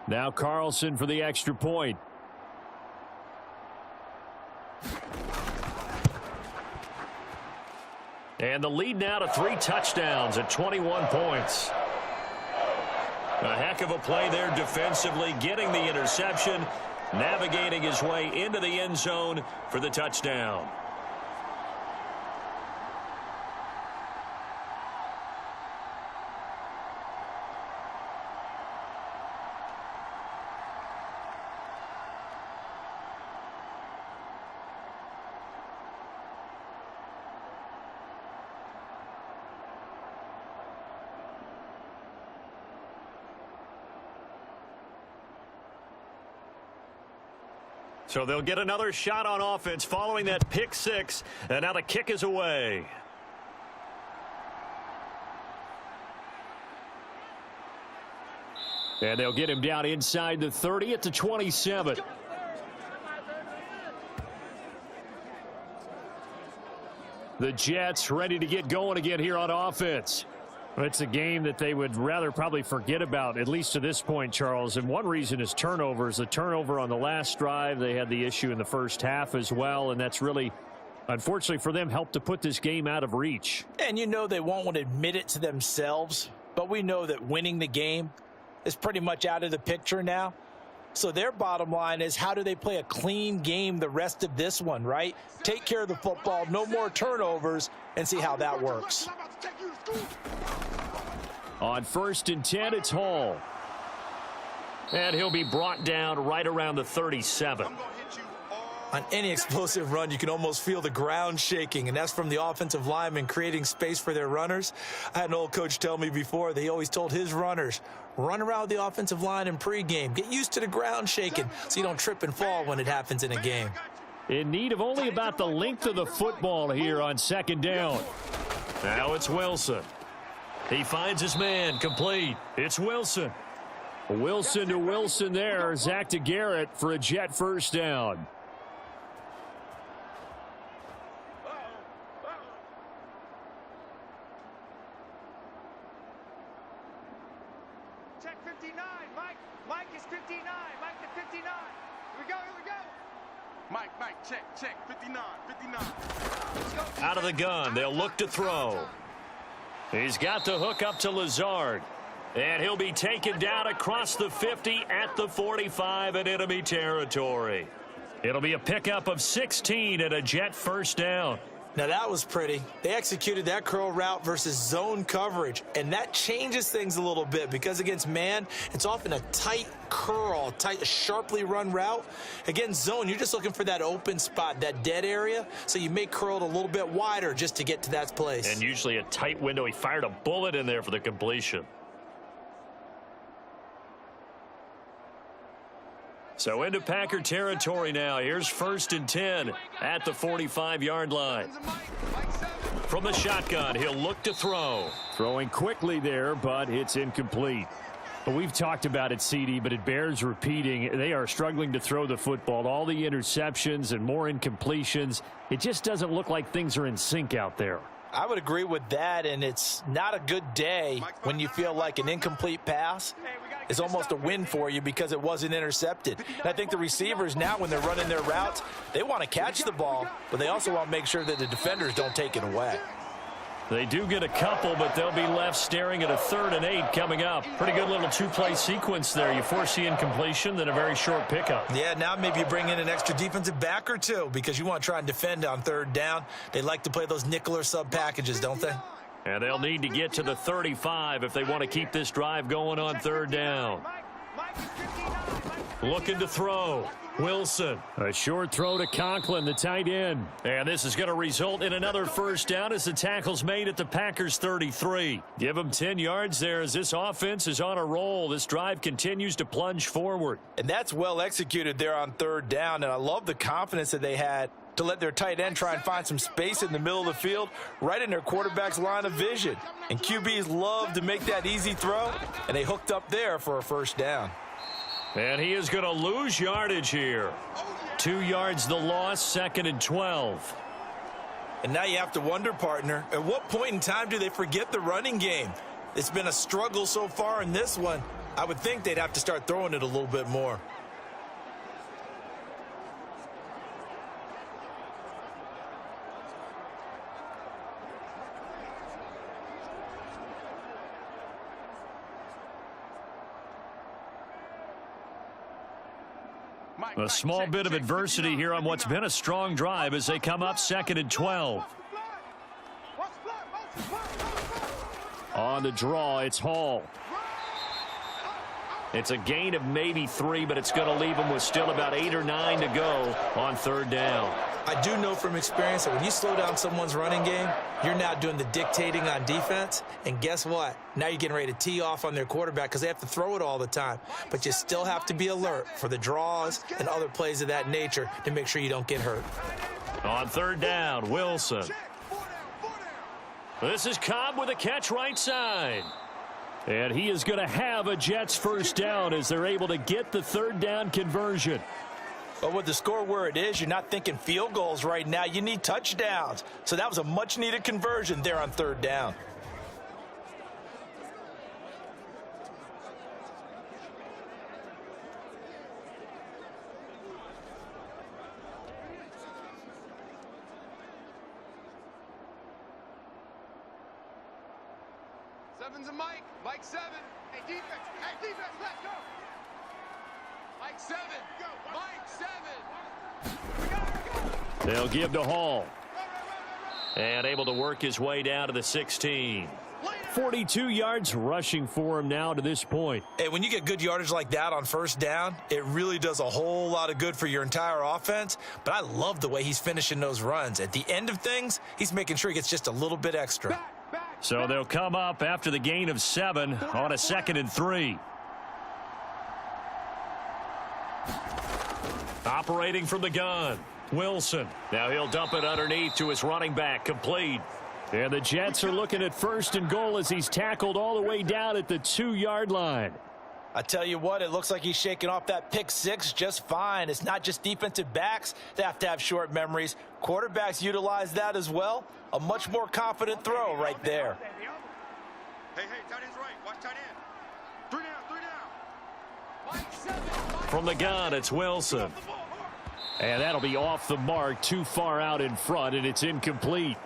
Speaker 2: Now Carlson for the extra point.
Speaker 6: And the lead now to 3 touchdowns at 21 points. A heck of a play there defensively, getting the interception, navigating his way into the end zone for the touchdown. So they'll get another shot on offense following that pick six, and now the kick is away.
Speaker 2: And they'll get him down inside the 30 at the 27. The Jets ready to get going again here on offense. It's a game that they would rather probably forget about, at least to this point, Charles. And one reason is turnovers. The turnover on the last drive, they had the issue in the first half as well, and that's really, unfortunately for them, helped to put this game out of reach.
Speaker 5: And you know they won't admit it to themselves, but we know that winning the game is pretty much out of the picture now. So their bottom line is, how do they play a clean game the rest of this one, right? Take care of the football, no more turnovers, and see how that works.
Speaker 2: On 1st and 10, it's Hall.
Speaker 6: And he'll be brought down right around the 37.
Speaker 5: On any explosive run, you can almost feel the ground shaking, and that's from the offensive linemen creating space for their runners. I had an old coach tell me before, they always told his runners, run around the offensive line in pregame. Get used to the ground shaking so you don't trip and fall when it happens in a game.
Speaker 2: In need of only about the length of the football here on 2nd down.
Speaker 6: Now it's Wilson. He finds his man, complete. It's Wilson.
Speaker 2: Wilson to Wilson there. Zach to Garrett for a Jet first down.
Speaker 4: Check 59. Mike is 59. Mike to 59. Here we go. Mike, check. 59. Let's go.
Speaker 6: Out of the gun, they'll look to throw. He's got the hook up to Lazard. And he'll be taken down across the 50 at the 45 in enemy territory. It'll be a pickup of 16 and a Jet first down.
Speaker 5: Now that was pretty. They executed that curl route versus zone coverage, and that changes things a little bit because against man, it's often a tight curl, sharply run route. Against zone, you're just looking for that open spot, that dead area, so you may curl it a little bit wider just to get to that place.
Speaker 6: And usually a tight window. He fired a bullet in there for the completion. So into Packer territory now. Here's 1st and 10 at the 45-yard line. From the shotgun, he'll look to throw.
Speaker 2: Throwing quickly there, but it's incomplete. But we've talked about it, CD, but it bears repeating. They are struggling to throw the football. All the interceptions and more incompletions. It just doesn't look like things are in sync out there.
Speaker 5: I would agree with that, and it's not a good day when you feel like an incomplete pass is almost a win for you because it wasn't intercepted. And I think the receivers now, when they're running their routes, they want to catch the ball, but they also want to make sure that the defenders don't take it away.
Speaker 6: They do get a couple, but they'll be left staring at a 3rd and 8 coming up. Pretty good little two-play sequence there. You force the incompletion, then a very short pickup.
Speaker 5: Yeah, now maybe you bring in an extra defensive back or two because you want to try and defend on 3rd down. They like to play those nickel or sub packages, don't they?
Speaker 6: And they'll need to get to the 35 if they want to keep this drive going on 3rd down. Looking to throw. Wilson.
Speaker 2: A short throw to Conklin, the tight end.
Speaker 6: And this is going to result in another first down as the tackle's made at the Packers 33. Give them 10 yards there as this offense is on a roll. This drive continues to plunge forward.
Speaker 5: And that's well executed there on 3rd down, and I love the confidence that they had to let their tight end try and find some space in the middle of the field, right in their quarterback's line of vision. And QBs love to make that easy throw, and they hooked up there for a first down.
Speaker 6: And he is going to lose yardage here. 2 yards the loss, 2nd and 12.
Speaker 5: And now you have to wonder, partner, at what point in time do they forget the running game? It's been a struggle so far in this one. I would think they'd have to start throwing it a little bit more.
Speaker 6: A small bit of adversity here on what's been a strong drive as they come up 2nd and 12.
Speaker 2: On the draw, it's Hall.
Speaker 6: It's a gain of maybe 3, but it's going to leave them with still about 8 or 9 to go on 3rd down.
Speaker 5: I do know from experience that when you slow down someone's running game, you're now doing the dictating on defense. And guess what? Now you're getting ready to tee off on their quarterback because they have to throw it all the time. But you still have to be alert for the draws and other plays of that nature to make sure you don't get hurt.
Speaker 6: On third down, Wilson. This is Cobb with a catch right side.
Speaker 2: And he is going to have a Jets first down as they're able to get the third down conversion.
Speaker 3: But with the score where it is, you're not thinking field goals right now. You need touchdowns. So that was a much-needed conversion there on third down.
Speaker 4: Seven's a Mike. Mike 7. Hey, defense. Hey, defense, let's go. Mike 7. Go. Mike 7.
Speaker 2: They'll give to Hall.
Speaker 6: And able to work his way down to the 16.
Speaker 2: 42 yards rushing for him now to this point.
Speaker 3: Hey, when you get good yardage like that on first down, it really does a whole lot of good for your entire offense. But I love the way he's finishing those runs. At the end of things, he's making sure he gets just a little bit extra.
Speaker 2: So they'll come up after the gain of 7 on a 2nd and 3.
Speaker 6: Operating from the gun, Wilson. Now he'll dump it underneath to his running back, complete.
Speaker 2: And the Jets are looking at 1st and goal as he's tackled all the way down at the 2-yard line.
Speaker 3: I tell you what, it looks like he's shaking off that pick 6 just fine. It's not just defensive backs that have to have short memories. Quarterbacks utilize that as well. A much more confident throw right there.
Speaker 4: Hey, tight end's right. Watch tight end. 3 down. Mike 7.
Speaker 6: From the gun, it's Wilson.
Speaker 2: And that'll be off the mark, too far out in front, and it's incomplete.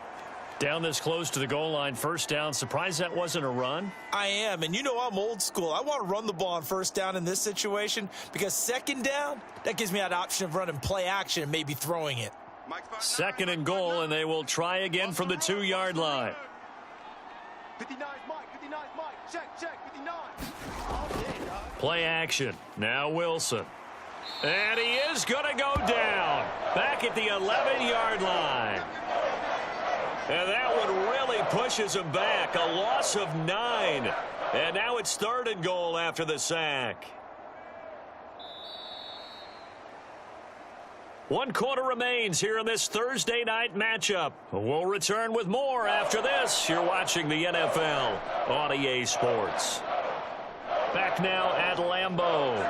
Speaker 6: Down this close to the goal line, first down. Surprised that wasn't a run?
Speaker 3: I am, and you know I'm old school. I want to run the ball on first down in this situation because second down, that gives me that option of running play action and maybe throwing it.
Speaker 6: 2nd and goal, and they will try again from the 2-yard line.
Speaker 4: 59 Mike. 59 Mike. Check. 59.
Speaker 6: Play action. Now Wilson. And he is going to go down. Back at the 11-yard line. And that one really pushes him back. A loss of 9. And now it's 3rd and goal after the sack. 1 quarter remains here in this Thursday night matchup. We'll return with more after this. You're watching the NFL on EA Sports. Back now at Lambeau.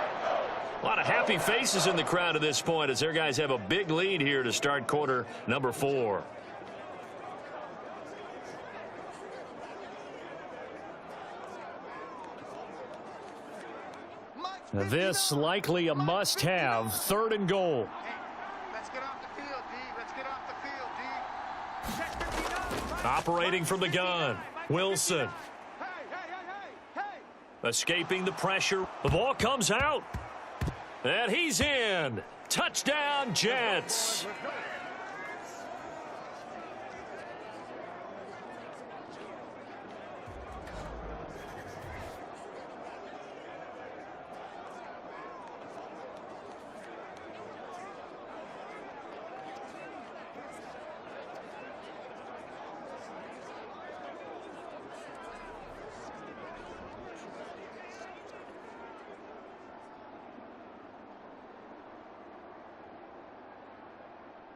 Speaker 6: A lot of happy faces in the crowd at this point as their guys have a big lead here to start quarter number 4.
Speaker 2: This likely a must-have, 3rd and goal.
Speaker 4: Let's get off the field, D. Let's get off the field, D. Check 59.
Speaker 6: Operating from the gun, Wilson.
Speaker 4: Hey.
Speaker 6: Escaping the pressure. The ball comes out. And he's in. Touchdown, Jets.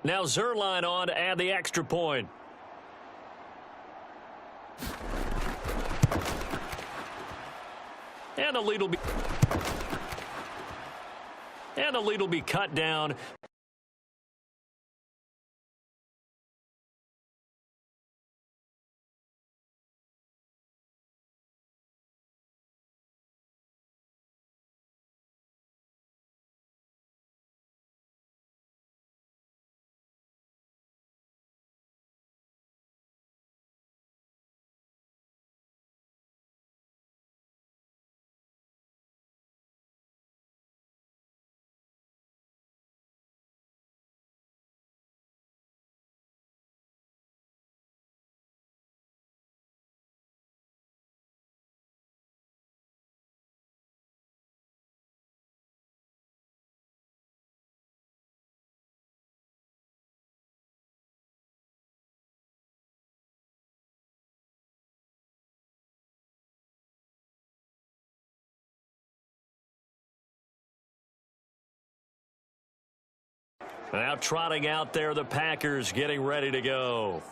Speaker 6: Now Zerline on to add the extra point. And the lead will be cut down. Now trotting out there, the Packers getting ready to go.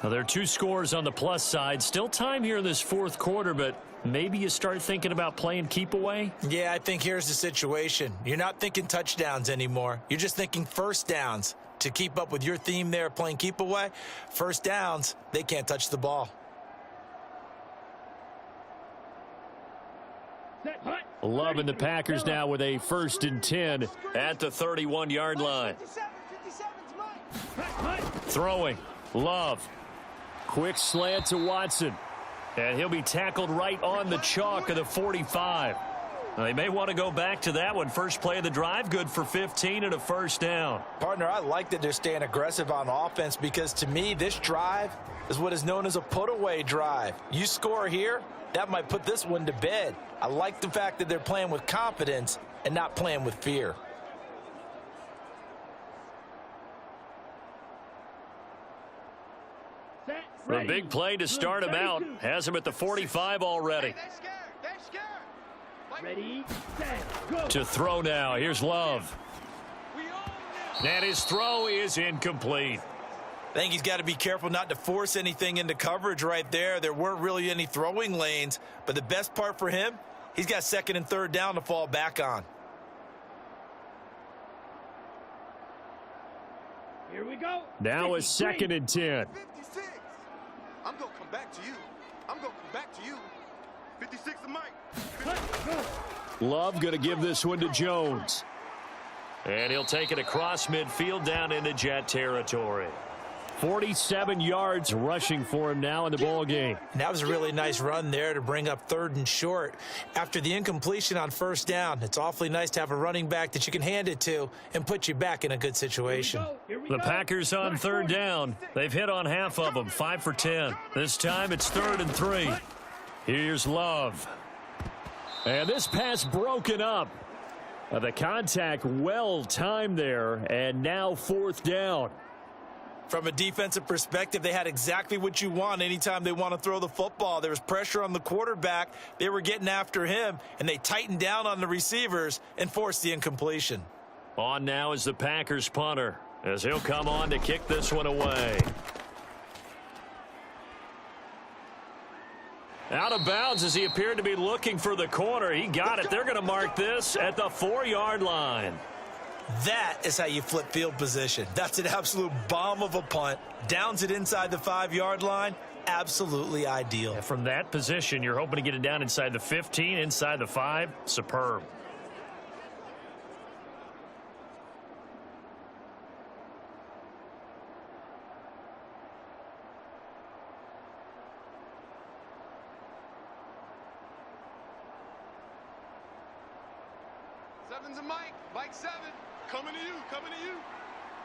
Speaker 6: Now, there are 2 scores on the plus side. Still time here in this fourth quarter, but maybe you start thinking about playing keep away?
Speaker 5: Yeah, I think here's the situation. You're not thinking touchdowns anymore. You're just thinking first downs. To keep up with your theme there, playing keep away, first downs, they can't touch the ball.
Speaker 2: Love and the Packers now with a 1st and 10
Speaker 6: at the 31-yard line.
Speaker 2: Throwing. Love. Quick slant to Watson. And he'll be tackled right on the chalk of the 45.
Speaker 6: They may want to go back to that one. First play of the drive, good for 15 and a first down.
Speaker 3: Partner, I like that they're staying aggressive on offense because to me, this drive is what is known as a put-away drive. You score here, that might put this one to bed. I like the fact that they're playing with confidence and not playing with fear.
Speaker 6: The big play to start him out has him at the 45 already.
Speaker 4: Hey, they're scared. They're scared.
Speaker 8: Ready, set, go.
Speaker 2: To throw now. Here's Love.
Speaker 4: We own this.
Speaker 6: And his throw is incomplete.
Speaker 3: I think he's got to be careful not to force anything into coverage right there. There weren't really any throwing lanes, but the best part for him, he's got 2nd and 3rd down to fall back on.
Speaker 8: Here we go.
Speaker 2: Now a 2nd and 10.
Speaker 4: 56. I'm going to come back to you. I'm going to come back to you. 56 to Mike.
Speaker 2: Love going to give this one to Jones.
Speaker 6: And he'll take it across midfield down into Jet territory.
Speaker 2: 47 yards rushing for him now in the ball game.
Speaker 5: And that was a really nice run there to bring up 3rd and short. After the incompletion on 1st down, it's awfully nice to have a running back that you can hand it to and put you back in a good situation.
Speaker 6: The Packers on 3rd down. They've hit on half of them, 5 for 10. This time it's 3rd and 3.
Speaker 2: Here's Love. And this pass broken up. The contact well timed there, and now 4th down.
Speaker 3: From a defensive perspective, they had exactly what you want anytime they want to throw the football. There was pressure on the quarterback. They were getting after him, and they tightened down on the receivers and forced the incompletion.
Speaker 6: On now is the Packers punter as he'll come on to kick this one away. Out of bounds as he appeared to be looking for the corner. He got it. They're going to mark this at the 4-yard line.
Speaker 3: That is how you flip field position. That's an absolute bomb of a punt. Downs it inside the 5-yard line. Absolutely ideal.
Speaker 6: And from that position, you're hoping to get it down inside the 15, inside the 5. Superb.
Speaker 4: Seven's a Mike. Mike 7. Coming to you. Coming to you.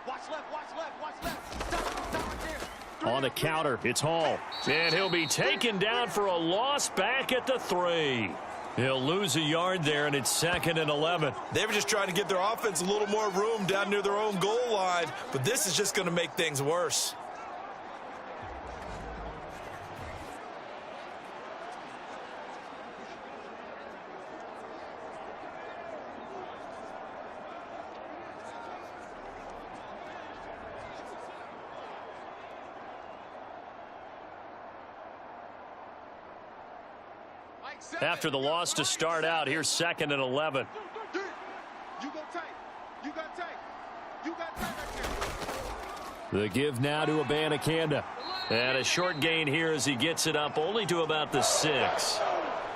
Speaker 4: Watch left. Watch left. Watch left. Stop right there.
Speaker 2: On the counter, it's Hall.
Speaker 6: And he'll be taken down for a loss back at the 3. He'll lose a yard there, and it's 2nd and 11.
Speaker 3: They were just trying to give their offense a little more room down near their own goal line, but this is just going to make things worse.
Speaker 6: After the loss to start out, here's 2nd and 11.
Speaker 4: You go tight. You got tight. You got tight right there.
Speaker 2: The give now to Abanikanda.
Speaker 6: And a short gain here as he gets it up only to about the 6.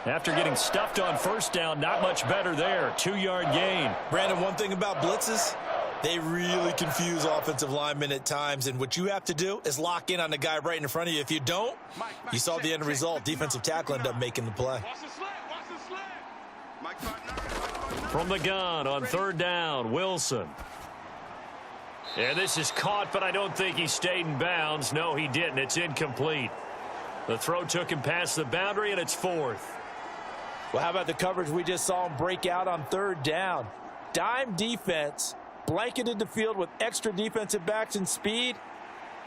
Speaker 6: After getting stuffed on 1st down, not much better there. 2-yard gain.
Speaker 3: Brandon, one thing about blitzes, they really confuse offensive linemen at times, and what you have to do is lock in on the guy right in front of you. If you don't, you saw the end result. Defensive tackle ended up making the play.
Speaker 4: Watch the slant. Watch the slant. Mike 5'9".
Speaker 6: From the gun on 3rd down, Wilson. And this is caught, but I don't think he stayed in bounds. No, he didn't. It's incomplete. The throw took him past the boundary, and it's 4th.
Speaker 5: Well, how about the coverage we just saw him break out on 3rd down? Dime defense, blanketed the field with extra defensive backs and speed,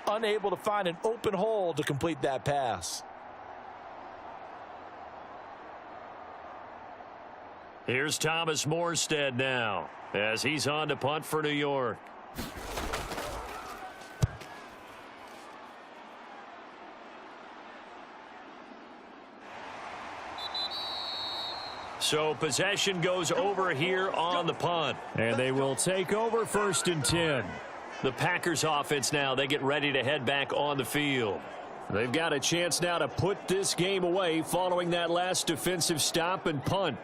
Speaker 5: unable to find an open hole to complete that pass.
Speaker 6: Here's Thomas Morstead now as he's on to punt for New York. So possession goes over here on the punt.
Speaker 2: And they will take over 1st and 10.
Speaker 6: The Packers offense now, they get ready to head back on the field.
Speaker 2: They've got a chance now to put this game away following that last defensive stop and punt.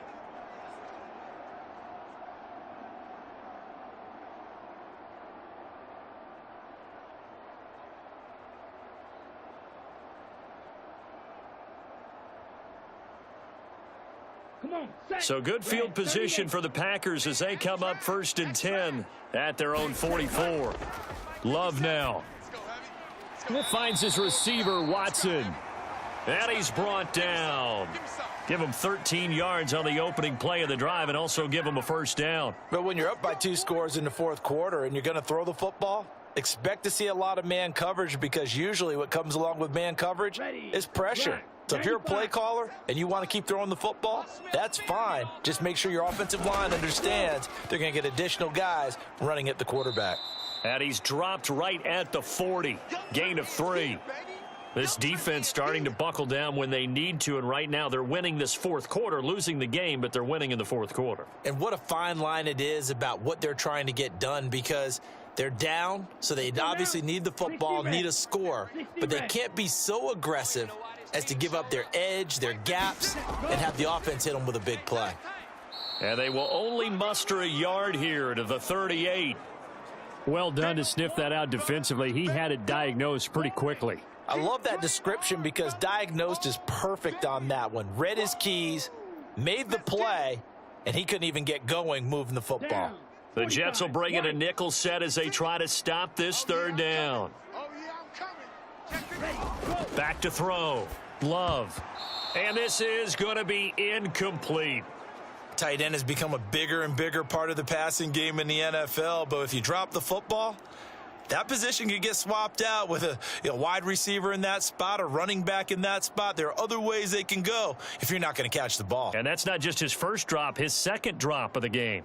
Speaker 6: So good field position for the Packers as they come up 1st and 10 at their own 44.
Speaker 2: Love now. Finds his receiver, Watson.
Speaker 6: And he's brought down. Give him 13 yards on the opening play of the drive and also give him a 1st down.
Speaker 3: But when you're up by 2 scores in the 4th quarter and you're going to throw the football, expect to see a lot of man coverage, because usually what comes along with man coverage is pressure. So if you're a play caller and you want to keep throwing the football, that's fine. Just make sure your offensive line understands they're going to get additional guys running at the quarterback.
Speaker 6: And he's dropped right at the 40. Gain of 3. This defense starting to buckle down when they need to, and right now they're winning this 4th quarter, losing the game, but they're winning in the 4th quarter.
Speaker 3: And what a fine line it is about what they're trying to get done, because they're down, so they obviously need the football, need a score, but they can't be so aggressive as to give up their edge, their gaps, and have the offense hit them with a big play.
Speaker 6: And they will only muster a yard here to the 38.
Speaker 2: Well done to sniff that out defensively. He had it diagnosed pretty quickly.
Speaker 3: I love that description, because diagnosed is perfect on that one. Read his keys, made the play, and he couldn't even get going moving the football.
Speaker 6: The Jets will bring in a nickel set as they try to stop this 3rd down. Back to throw. Love. And this is going to be incomplete.
Speaker 3: Tight end has become a bigger and bigger part of the passing game in the NFL, but if you drop the football, that position could get swapped out with a wide receiver in that spot, a running back in that spot. There are other ways they can go if you're not going to catch the ball.
Speaker 6: And that's not just his 1st drop, his 2nd drop of the game.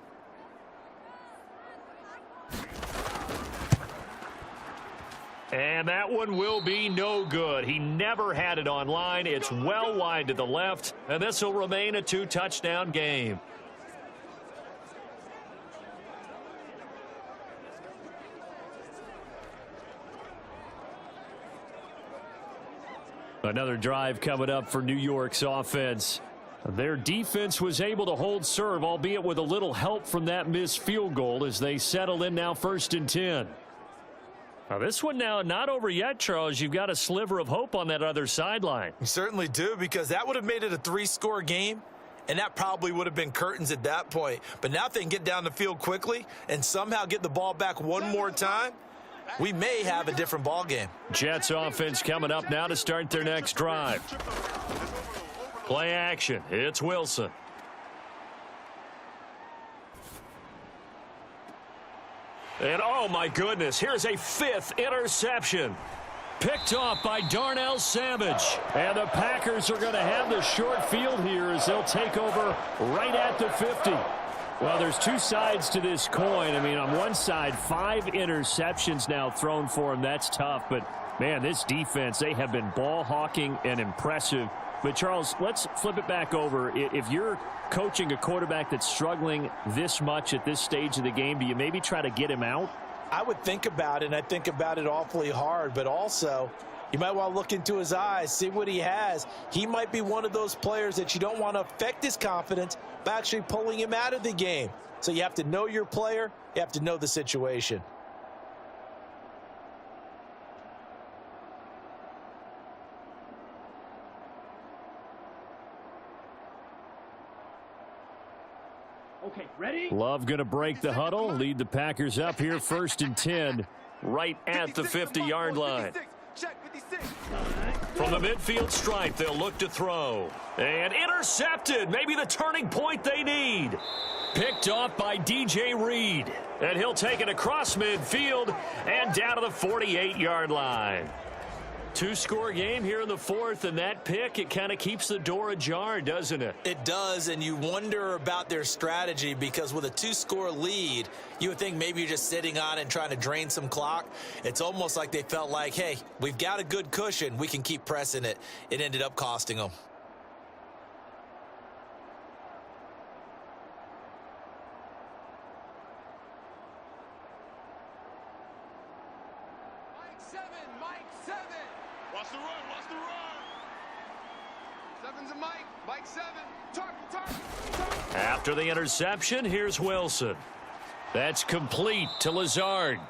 Speaker 6: And that one will be no good. He never had it online. It's well wide to the left, and this will remain a 2-touchdown game.
Speaker 2: Another drive coming up for New York's offense. Their defense was able to hold serve, albeit with a little help from that missed field goal, as they settle in now 1st and 10. Now this one now not over yet, Charles. You've got a sliver of hope on that other sideline.
Speaker 3: You certainly do, because that would have made it a 3-score game, and that probably would have been curtains at that point. But now if they can get down the field quickly and somehow get the ball back one more time, we may have a different ball game.
Speaker 6: Jets offense coming up now to start their next drive. Play action. It's Wilson. And oh my goodness, here's a 5th interception.
Speaker 2: Picked off by Darnell Savage. And the Packers are going to have the short field here as they'll take over right at the 50. Well, there's 2 sides to this coin. I mean, on one side, 5 interceptions now thrown for him. That's tough. But, man, this defense, they have been ball hawking and impressive. But, Charles, let's flip it back over. If you're coaching a quarterback that's struggling this much at this stage of the game, do you maybe try to get him out?
Speaker 3: I would think about it, and I think about it awfully hard. But also, you might want to look into his eyes, see what he has. He might be one of those players that you don't want to affect his confidence by actually pulling him out of the game. So you have to know your player. You have to know the situation.
Speaker 8: Okay, ready?
Speaker 2: Love going to break the huddle, lead the Packers up here 1st and 10.
Speaker 6: Right at the 50-yard line. From the midfield stripe, they'll look to throw. And intercepted. Maybe the turning point they need. Picked off by DJ Reed. And he'll take it across midfield and down to the 48-yard line.
Speaker 2: Two-score game here in the fourth, and that pick, it kind of keeps the door ajar, doesn't it?
Speaker 5: It does, and you wonder about their strategy because with a two-score lead, you would think maybe you're just sitting on it and trying to drain some clock. It's almost like they felt like, hey, we've got a good cushion. We can keep pressing it. It ended up costing them.
Speaker 4: Mike 7. Watch the run, watch the run. 7's a Mike 7. Target.
Speaker 2: After the interception, here's Wilson. That's complete to Lazard.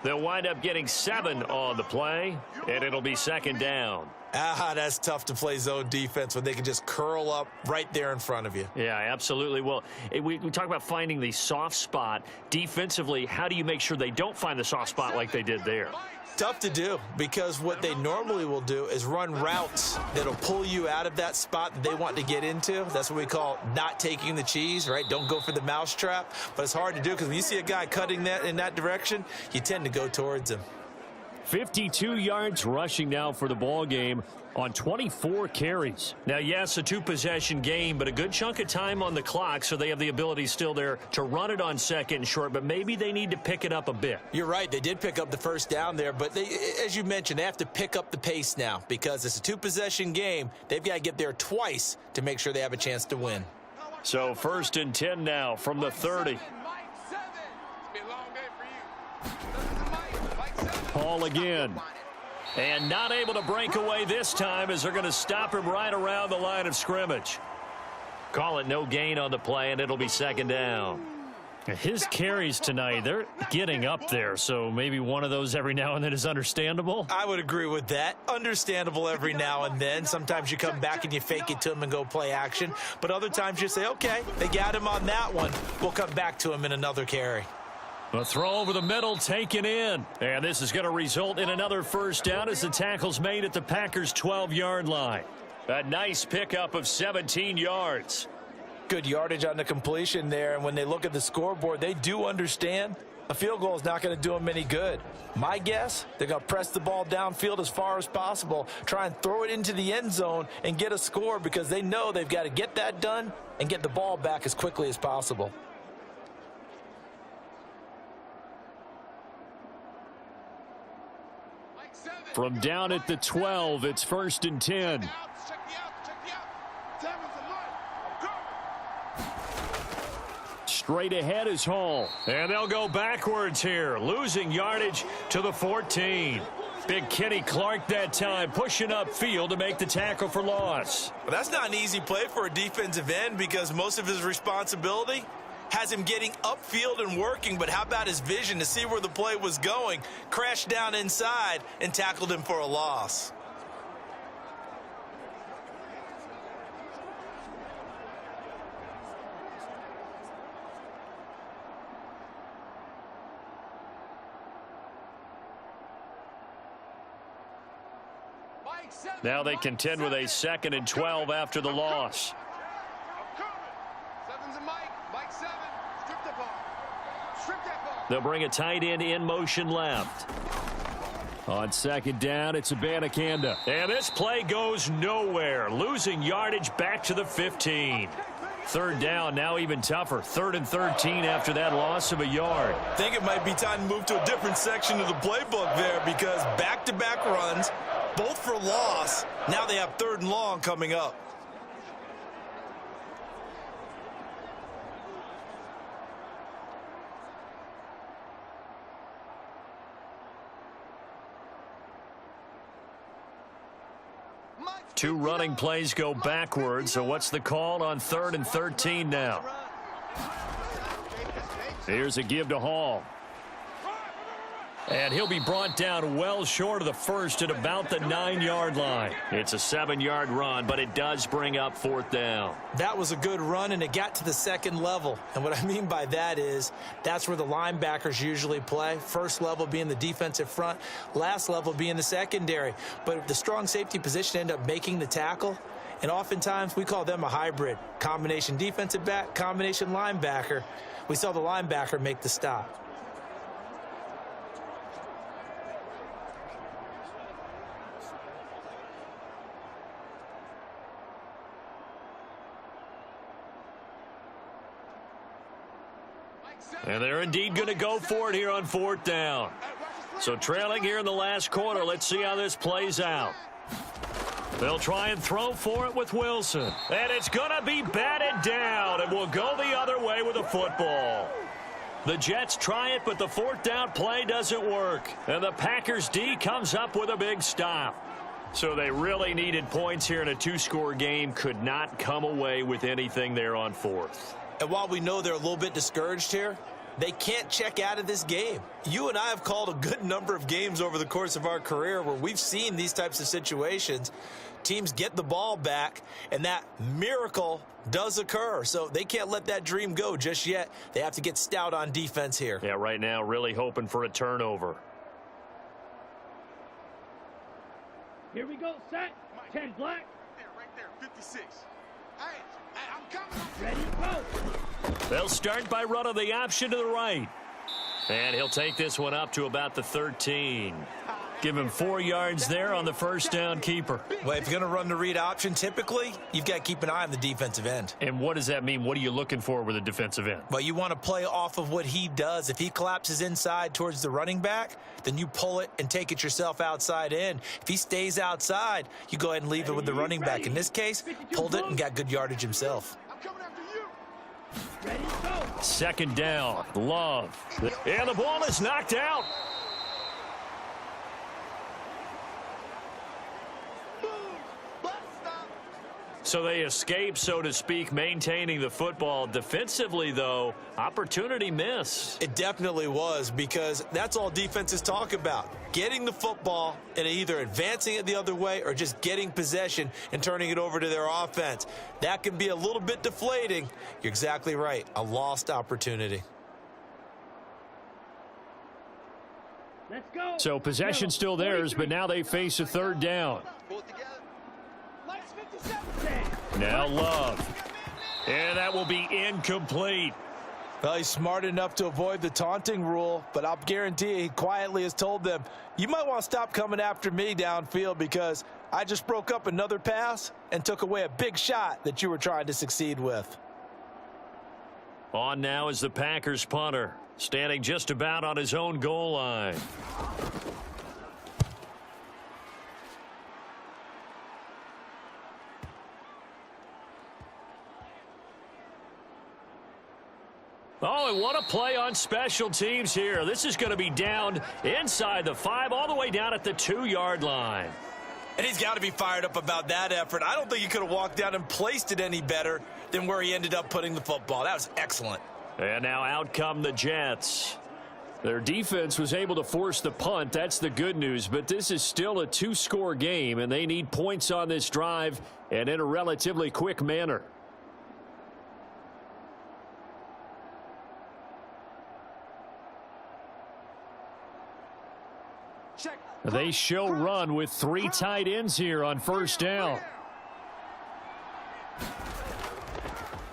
Speaker 2: They'll wind up getting 7 on the play, and it'll be second down.
Speaker 5: That's tough to play zone defense when they can just curl up right there in front of you.
Speaker 2: Yeah, absolutely. Well, we talk about finding the soft spot. Defensively, how do you make sure they don't find the soft spot like they did there?
Speaker 5: Tough to do because what they normally will do is run routes that'll pull you out of that spot that they want to get into. That's what we call not taking the cheese, right? Don't go for the mousetrap. But it's hard to do because when you see a guy cutting that in that direction, you tend to go towards him.
Speaker 2: 52 yards rushing now for the ball game on 24 carries. Now, yes, a two-possession game, but a good chunk of time on the clock, so they have the ability still there to run it on second and short, but maybe they need to pick it up a bit.
Speaker 5: You're right. They did pick up the first down there, but they, as you mentioned, they have to pick up the pace now because it's a two-possession game. They've got to get there twice to make sure they have a chance to win.
Speaker 2: So 1st and 10 now from the 30.
Speaker 4: Mike 7. It's been a long day for you. 7's a Mike 7.
Speaker 2: Paul again. And not able to break away this time as they're going to stop him right around the line of scrimmage. Call it no gain on the play, and it'll be second down. His carries tonight, they're getting up there, so maybe one of those every now and then is understandable.
Speaker 5: I would agree with that. Understandable every now and then. Sometimes you come back and you fake it to him and go play action. But other times you say, okay, they got him on that one. We'll come back to him in another carry.
Speaker 2: A throw over the middle taken in. And this is going to result in another first down as the tackle's made at the Packers' 12-yard line. A nice pickup of 17 yards.
Speaker 5: Good yardage on the completion there. And when they look at the scoreboard, they do understand a field goal is not going to do them any good. My guess, they're going to press the ball downfield as far as possible, try and throw it into the end zone and get a score because they know they've got to get that done and get the ball back as quickly as possible.
Speaker 2: From down at the 12, it's 1st and 10.
Speaker 4: Check me out. 7's a Mike.
Speaker 2: Straight ahead is Hall. And they'll go backwards here, losing yardage to the 14. Big Kenny Clark that time, pushing up field to make the tackle for loss.
Speaker 5: Well, that's not an easy play for a defensive end because most of his responsibility has him getting upfield and working, but how about his vision to see where the play was going? Crashed down inside and tackled him for a loss.
Speaker 2: Now they contend with a 2nd and 12 after the loss.
Speaker 4: 7's a Mike. Mike 7. Strip that ball. Strip that ball.
Speaker 2: They'll bring a tight end in motion left. On 2nd down, it's Abanikanda. And this play goes nowhere, losing yardage back to the 15. 3rd down, now even tougher. 3rd and 13 after that loss of a yard.
Speaker 5: I think it might be time to move to a different section of the playbook there because back-to-back runs, both for loss. Now they have 3rd and long coming up.
Speaker 2: Two running plays go backwards, so what's the call on 3rd and 13 now? Here's a give to Hall. And he'll be brought down well short of the first at about the 9-yard line. It's a 7-yard run, but it does bring up 4th down.
Speaker 5: That was a good run, and it got to the 2nd level. And what I mean by that is that's where the linebackers usually play. First level being the defensive front, last level being the secondary. But the strong safety position ended up making the tackle. And oftentimes we call them a hybrid. Combination defensive back, combination linebacker. We saw the linebacker make the stop.
Speaker 6: And they're indeed going to go for it here on 4th down. So trailing here in the last quarter, let's see how this plays out. They'll try and throw for it with Wilson. And it's going to be batted down, and we'll go the other way with a football. The Jets try it, but the 4th down play doesn't work. And the Packers D comes up with a big stop. So they really needed points here in a 2-score game. Could not come away with anything there on 4th.
Speaker 5: And while we know they're a little bit discouraged here, they can't check out of this game. You and I have called a good number of games over the course of our career where we've seen these types of situations. Teams get the ball back, and that miracle does occur. So they can't let that dream go just yet. They have to get stout on defense here.
Speaker 6: Yeah, right now really hoping for a turnover.
Speaker 8: Here we go, set. 10 black.
Speaker 4: There, right there, 56. Hey, I'm coming.
Speaker 8: Ready, go.
Speaker 6: They'll start by running the option to the right. And he'll take this one up to about the 13. Give him 4 yards there on the first down keeper.
Speaker 5: Well, if you're going to run the read option, typically, you've got to keep an eye on the defensive end.
Speaker 6: And what does that mean? What are you looking for with a defensive end?
Speaker 5: Well, you want to play off of what he does. If he collapses inside towards the running back, then you pull it and take it yourself outside in. If he stays outside, you go ahead and leave it with the running back. In this case, pulled it and got good yardage himself.
Speaker 4: I'm coming after you.
Speaker 8: Ready, go.
Speaker 6: 2nd down, Love. And the ball is knocked out. So they escape, so to speak, maintaining the football. Defensively, though, opportunity missed.
Speaker 5: It definitely was, because that's all defenses talk about. Getting the football and either advancing it the other way or just getting possession and turning it over to their offense. That can be a little bit deflating. You're exactly right. A lost opportunity.
Speaker 8: Let's go.
Speaker 2: So possession still theirs, but now they face a 3rd down.
Speaker 4: Pull it together.
Speaker 8: Lights 57.
Speaker 2: Now Love.
Speaker 6: And that will be incomplete.
Speaker 3: Well, he's smart enough to avoid the taunting rule, but I'll guarantee he quietly has told them, you might want to stop coming after me downfield because I just broke up another pass and took away a big shot that you were trying to succeed with.
Speaker 6: On now is the Packers punter, standing just about on his own goal line. Oh, and what a play on special teams here. This is going to be down inside the 5, all the way down at the 2-yard line.
Speaker 5: And he's got to be fired up about that effort. I don't think he could have walked down and placed it any better than where he ended up putting the football. That was excellent.
Speaker 6: And now out come the Jets.
Speaker 2: Their defense was able to force the punt. That's the good news. But this is still a 2-score game, and they need points on this drive and in a relatively quick manner. They show run with 3 tight ends here on 1st down.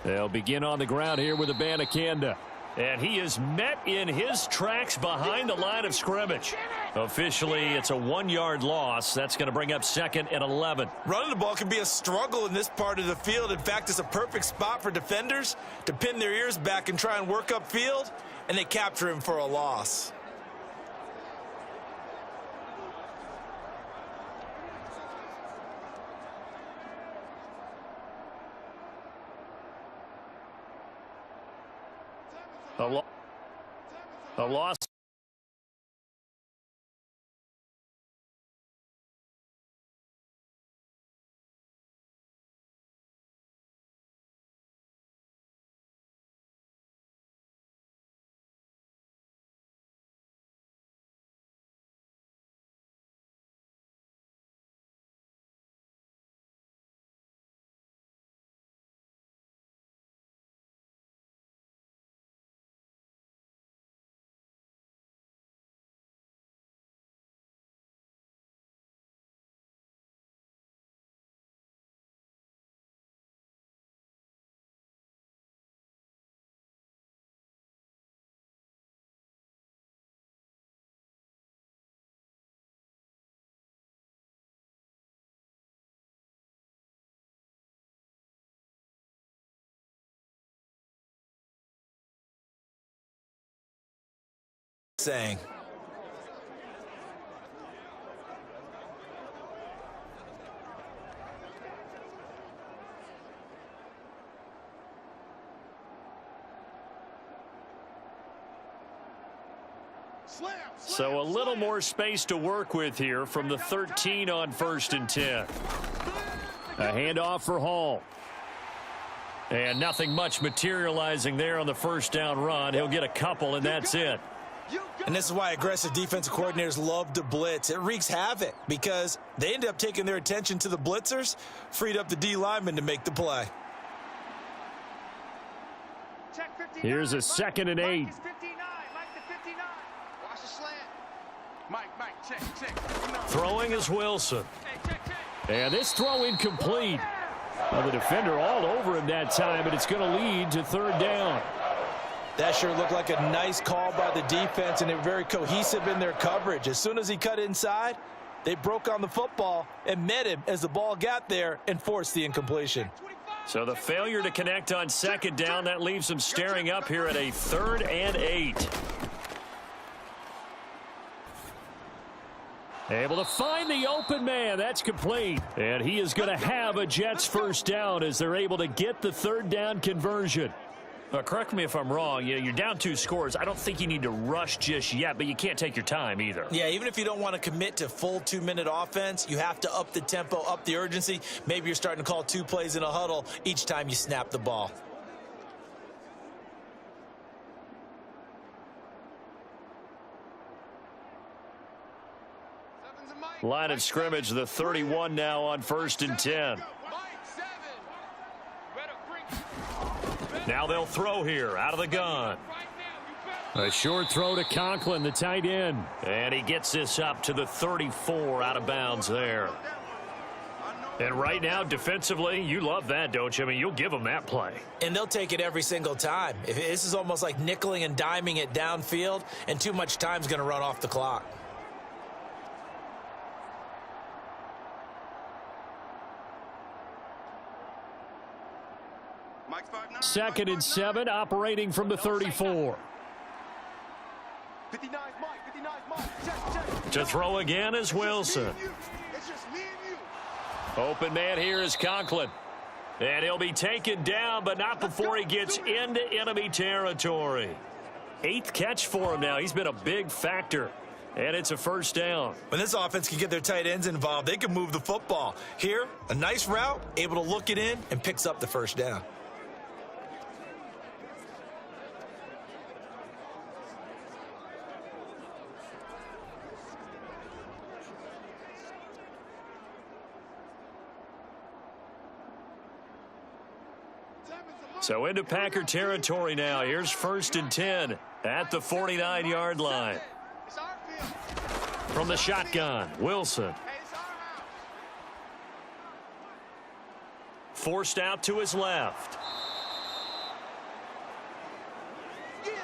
Speaker 2: They'll begin on the ground here with Abanikanda.
Speaker 6: And he is met in his tracks behind the line of scrimmage. Officially, it's a 1-yard loss. That's going to bring up 2nd and 11.
Speaker 5: Running the ball can be a struggle in this part of the field. In fact, it's a perfect spot for defenders to pin their ears back and try and work upfield, and they capture him for a loss.
Speaker 6: A loss.
Speaker 5: saying.
Speaker 2: So a little more space to work with here from the 13 on 1st and 10. A handoff for Hall. And nothing much materializing there on the first down run. He'll get a couple, and that's it.
Speaker 5: And this is why aggressive defensive coordinators love to blitz. It wreaks havoc because they end up taking their attention to the blitzers, freed up the D lineman to make the play.
Speaker 2: Here's a 2nd and 8. Throwing is Wilson. And this throw incomplete. Well, the defender all over him that time, but it's going to lead to 3rd down.
Speaker 5: That sure looked like a nice call by the defense, and they were very cohesive in their coverage. As soon as he cut inside, they broke on the football and met him as the ball got there and forced the incompletion.
Speaker 2: So the failure to connect on 2nd down, that leaves them staring up here at a 3rd and 8. Able to find the open man. That's complete. And he is going to have a Jets 1st down as they're able to get the 3rd down conversion.
Speaker 6: Correct me if I'm wrong. You're down 2 scores. I don't think you need to rush just yet, but you can't take your time either.
Speaker 5: Yeah, even if you don't want to commit to full 2-minute offense, you have to up the tempo, up the urgency. Maybe you're starting to call 2 plays in a huddle each time you snap the ball.
Speaker 2: Line of scrimmage, the 31 now on 1st and 10.
Speaker 6: Now they'll throw here out of the gun.
Speaker 2: A short throw to Conklin, the tight end.
Speaker 6: And he gets this up to the 34 out of bounds there. And right now, defensively, you love that, don't you? I mean, you'll give them that play.
Speaker 5: And they'll take it every single time. This is almost like nickeling and diming it downfield, and too much time's going to run off the clock.
Speaker 2: Second and 7, operating from the 34.
Speaker 6: To throw again is Wilson.
Speaker 2: Open man here is Conklin.
Speaker 6: And he'll be taken down, but not before he gets into enemy territory.
Speaker 2: 8th catch for him now. He's been a big factor. And it's a 1st down.
Speaker 5: When this offense can get their tight ends involved, they can move the football. Here, a nice route, able to look it in, and picks up the 1st down.
Speaker 2: So into Packer territory now. Here's 1st and 10 at the 49-yard line. From the shotgun, Wilson. Forced out to his left.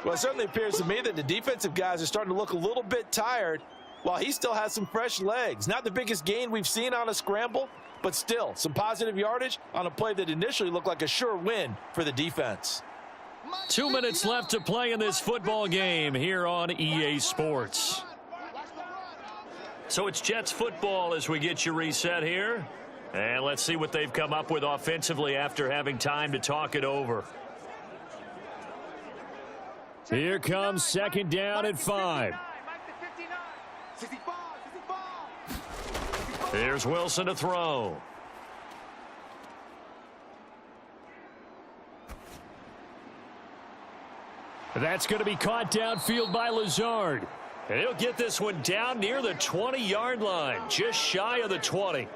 Speaker 5: Well, it certainly appears to me that the defensive guys are starting to look a little bit tired while he still has some fresh legs. Not the biggest gain we've seen on a scramble, but still some positive yardage on a play that initially looked like a sure win for the defense.
Speaker 2: 2 minutes left to play in this football game here on EA Sports.
Speaker 6: So it's Jets football as we get you reset here. And let's see what they've come up with offensively after having time to talk it over.
Speaker 2: Here comes 2nd down at 5.
Speaker 6: Here's Wilson to throw.
Speaker 2: That's going to be caught downfield by Lazard. And he'll get this one down near the 20-yard line, just shy of the 20.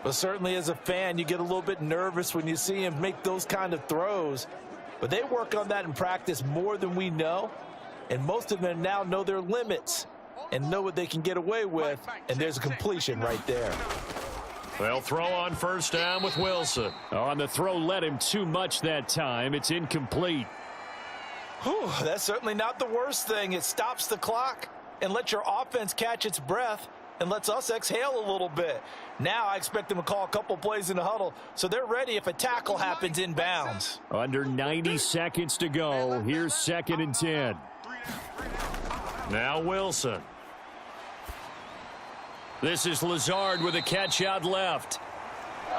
Speaker 5: Well, certainly as a fan, you get a little bit nervous when you see him make those kind of throws. But they work on that in practice more than we know. And most of them now know their limits and know what they can get away with. And there's a completion right there.
Speaker 6: They'll throw on 1st down with Wilson.
Speaker 2: On the throw, led him too much that time. It's incomplete.
Speaker 5: Whew, that's certainly not the worst thing. It stops the clock and lets your offense catch its breath and lets us exhale a little bit. Now I expect them to call a couple plays in the huddle so they're ready if a tackle happens in bounds.
Speaker 2: Under 90 seconds to go. Here's 2nd and 10. Now Wilson. This is Lazard with a catch out left.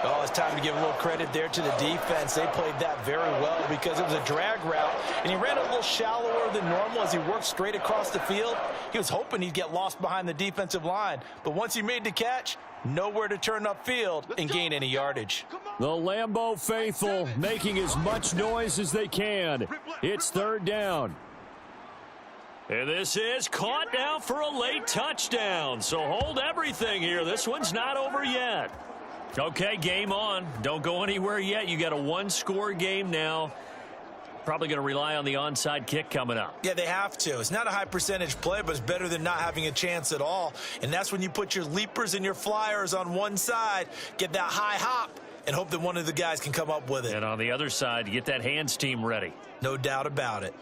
Speaker 3: Oh, it's time to give a little credit there to the defense. They played that very well because it was a drag route, and he ran a little shallower than normal as he worked straight across the field. He was hoping he'd get lost behind the defensive line, but once he made the catch, nowhere to turn upfield and gain any yardage.
Speaker 2: The Lambeau faithful making as much noise as they can. It's third down.
Speaker 6: And this is caught now for a late touchdown. So hold everything here. This one's not over yet. Okay, game on. Don't go anywhere yet. You got a one-score game now. Probably going to rely on the onside kick coming up.
Speaker 3: Yeah, they have to. It's not a high percentage play, but it's better than not having a chance at all. And that's when you put your leapers and your flyers on one side, get that high hop, and hope that one of the guys can come up with it.
Speaker 6: And on the other side, get that hands team ready.
Speaker 3: No doubt about it.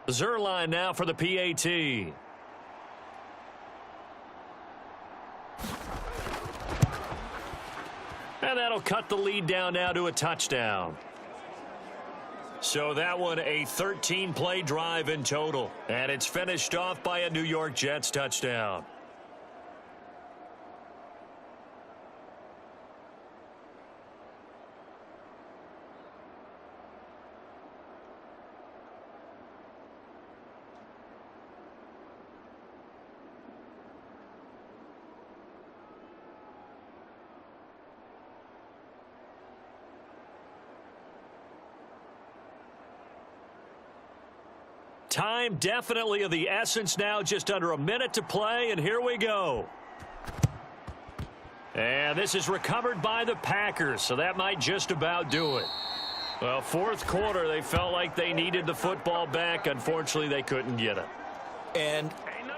Speaker 6: Zerline now for the PAT. And that'll cut the lead down now to a touchdown. So that one a 13-play drive in total. And it's finished off by a New York Jets touchdown. Time definitely of the essence now, just under a minute to play, and here we go. And this is recovered by the Packers, so that might just about do it. Well, fourth quarter, they felt like they needed the football back. Unfortunately, they couldn't get it.
Speaker 5: And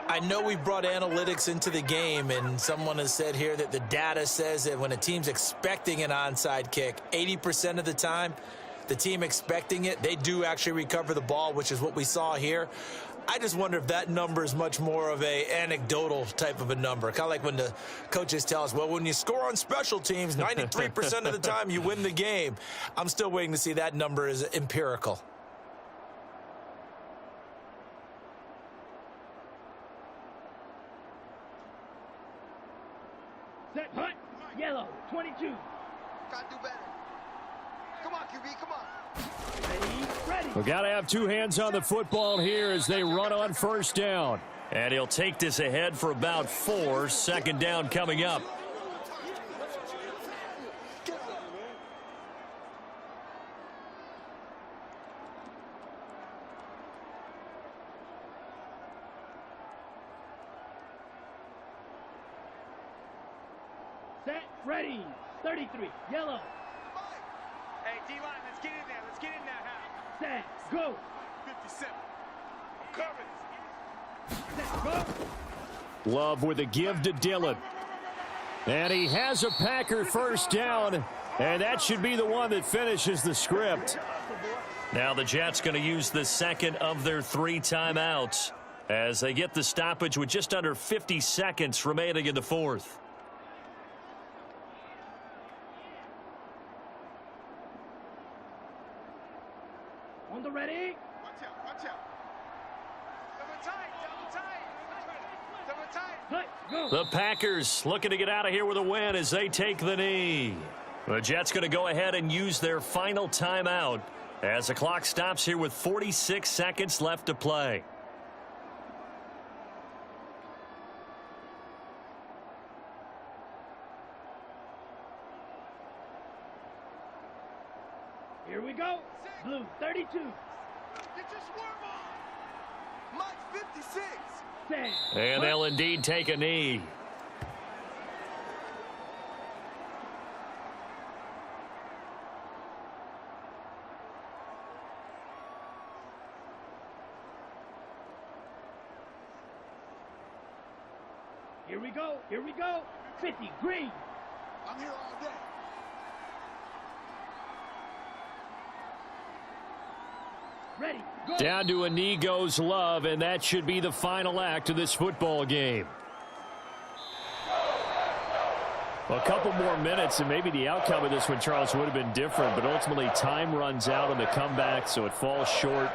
Speaker 5: I know we brought analytics into the game, and someone has said here that the data says that when a team's expecting an onside kick, 80% of the time, the team expecting it, they do actually recover the ball, which is what we saw here. I just wonder if that number is much more of a anecdotal type of a number. Kind of like when the coaches tell us, well, when you score on special teams, 93% of the time you win the game. I'm still waiting to see that number is empirical.
Speaker 8: Set, hut, yellow, 22.
Speaker 4: Gotta do better. Come on, QB, come on.
Speaker 8: Ready.
Speaker 2: We got to have two hands on the football here as they run on first down.
Speaker 6: And he'll take this ahead for about 4. Second down coming up.
Speaker 8: Set, ready. 33, yellow.
Speaker 4: Hey, D-line, let's get in there. Let's get in there, Hal.
Speaker 8: Set, go.
Speaker 4: 57. I'm covering.
Speaker 8: Set, go.
Speaker 2: Love with a give to Dillon. And he has a Packer first down, and that should be the one that finishes the script.
Speaker 6: Now the Jets going to use the second of their 3 timeouts as they get the stoppage with just under 50 seconds remaining in the fourth.
Speaker 8: On the ready.
Speaker 4: Watch out, watch out. Double tight. Double tight.
Speaker 8: Hut, go.
Speaker 6: The Packers looking to get out of here with a win as they take the knee. The Jets going to go ahead and use their final timeout as the clock stops here with 46 seconds left to play.
Speaker 8: Here we go. Blue, 32.
Speaker 4: Get your swarm on. Mike, 56.
Speaker 8: Set.
Speaker 6: And they'll indeed take a knee.
Speaker 8: Here we go. Here we go. 50, green.
Speaker 4: I'm here all day.
Speaker 8: Ready, go.
Speaker 2: Down to a knee goes Love, and that should be the final act of this football game. Well, a couple more minutes, and maybe the outcome of this one, Charles, would have been different. But ultimately, time runs out on the comeback, so it falls short.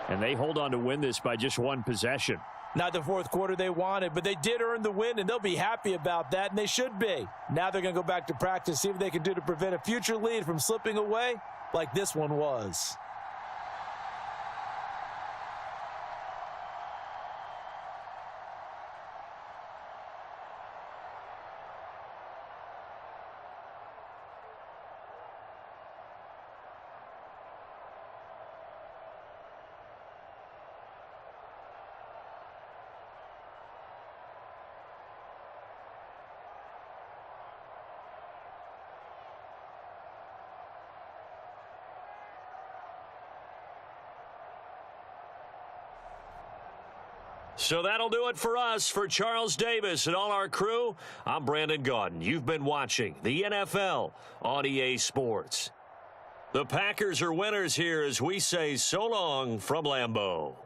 Speaker 2: And they hold on to win this by just one possession.
Speaker 5: Not the fourth quarter they wanted, but they did earn the win, and they'll be happy about that, and they should be. Now they're going to go back to practice, see what they can do to prevent a future lead from slipping away like this one was.
Speaker 6: So that'll do it for us. For Charles Davis and all our crew, I'm Brandon Gaudin. You've been watching the NFL on EA Sports. The Packers are winners here as we say so long from Lambeau.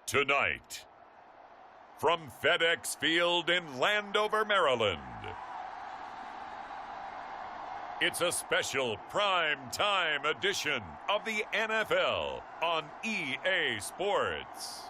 Speaker 1: Tonight, from FedEx Field in Landover, Maryland, it's a special prime time edition of the NFL on EA Sports.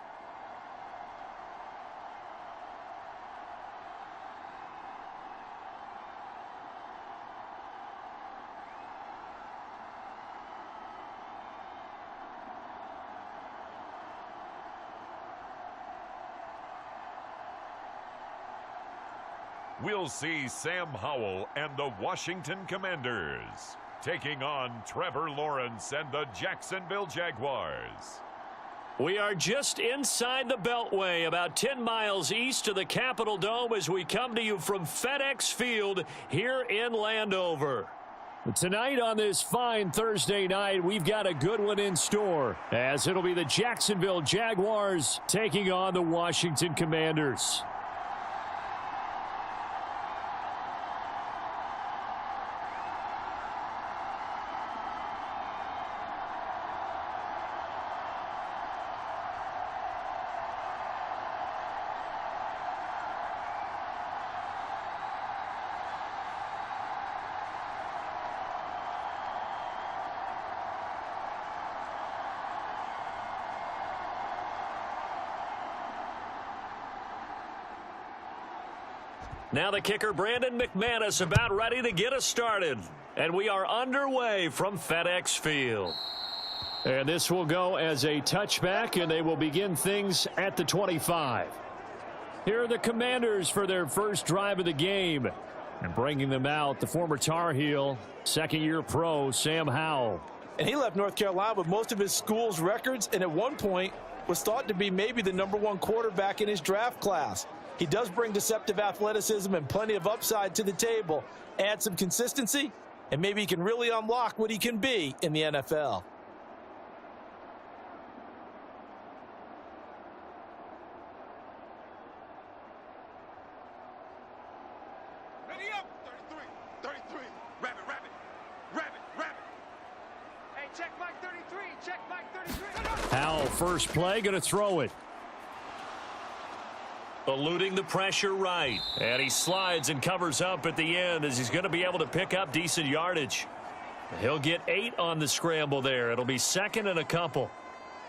Speaker 1: We'll see Sam Howell and the Washington Commanders taking on Trevor Lawrence and the Jacksonville Jaguars.
Speaker 2: We are just inside the Beltway, about 10 miles east of the Capitol Dome as we come to you from FedEx Field here in Landover. Tonight on this fine Thursday night, we've got a good one in store, as it'll be the Jacksonville Jaguars taking on the Washington Commanders. Now the kicker, Brandon McManus, about ready to get us started. And we are underway from FedEx Field. And this will go as a touchback, and they will begin things at the 25. Here are the Commanders for their first drive of the game. And bringing them out, the former Tar Heel, second-year pro, Sam Howell.
Speaker 5: And he left North Carolina with most of his school's records, and at one point was thought to be maybe the #1 quarterback in his draft class. He does bring deceptive athleticism and plenty of upside to the table. Add some consistency,
Speaker 3: and maybe he can really unlock what he can be in the NFL.
Speaker 4: Ready up. 33. 33. Rabbit. Hey, check Mike 33. Check Mike 33.
Speaker 2: Howell, first play, going to throw it.
Speaker 6: Eluding the pressure right. And he slides and covers up at the end as he's going to be able to pick up decent yardage. He'll get 8 on the scramble there. It'll be second and a couple.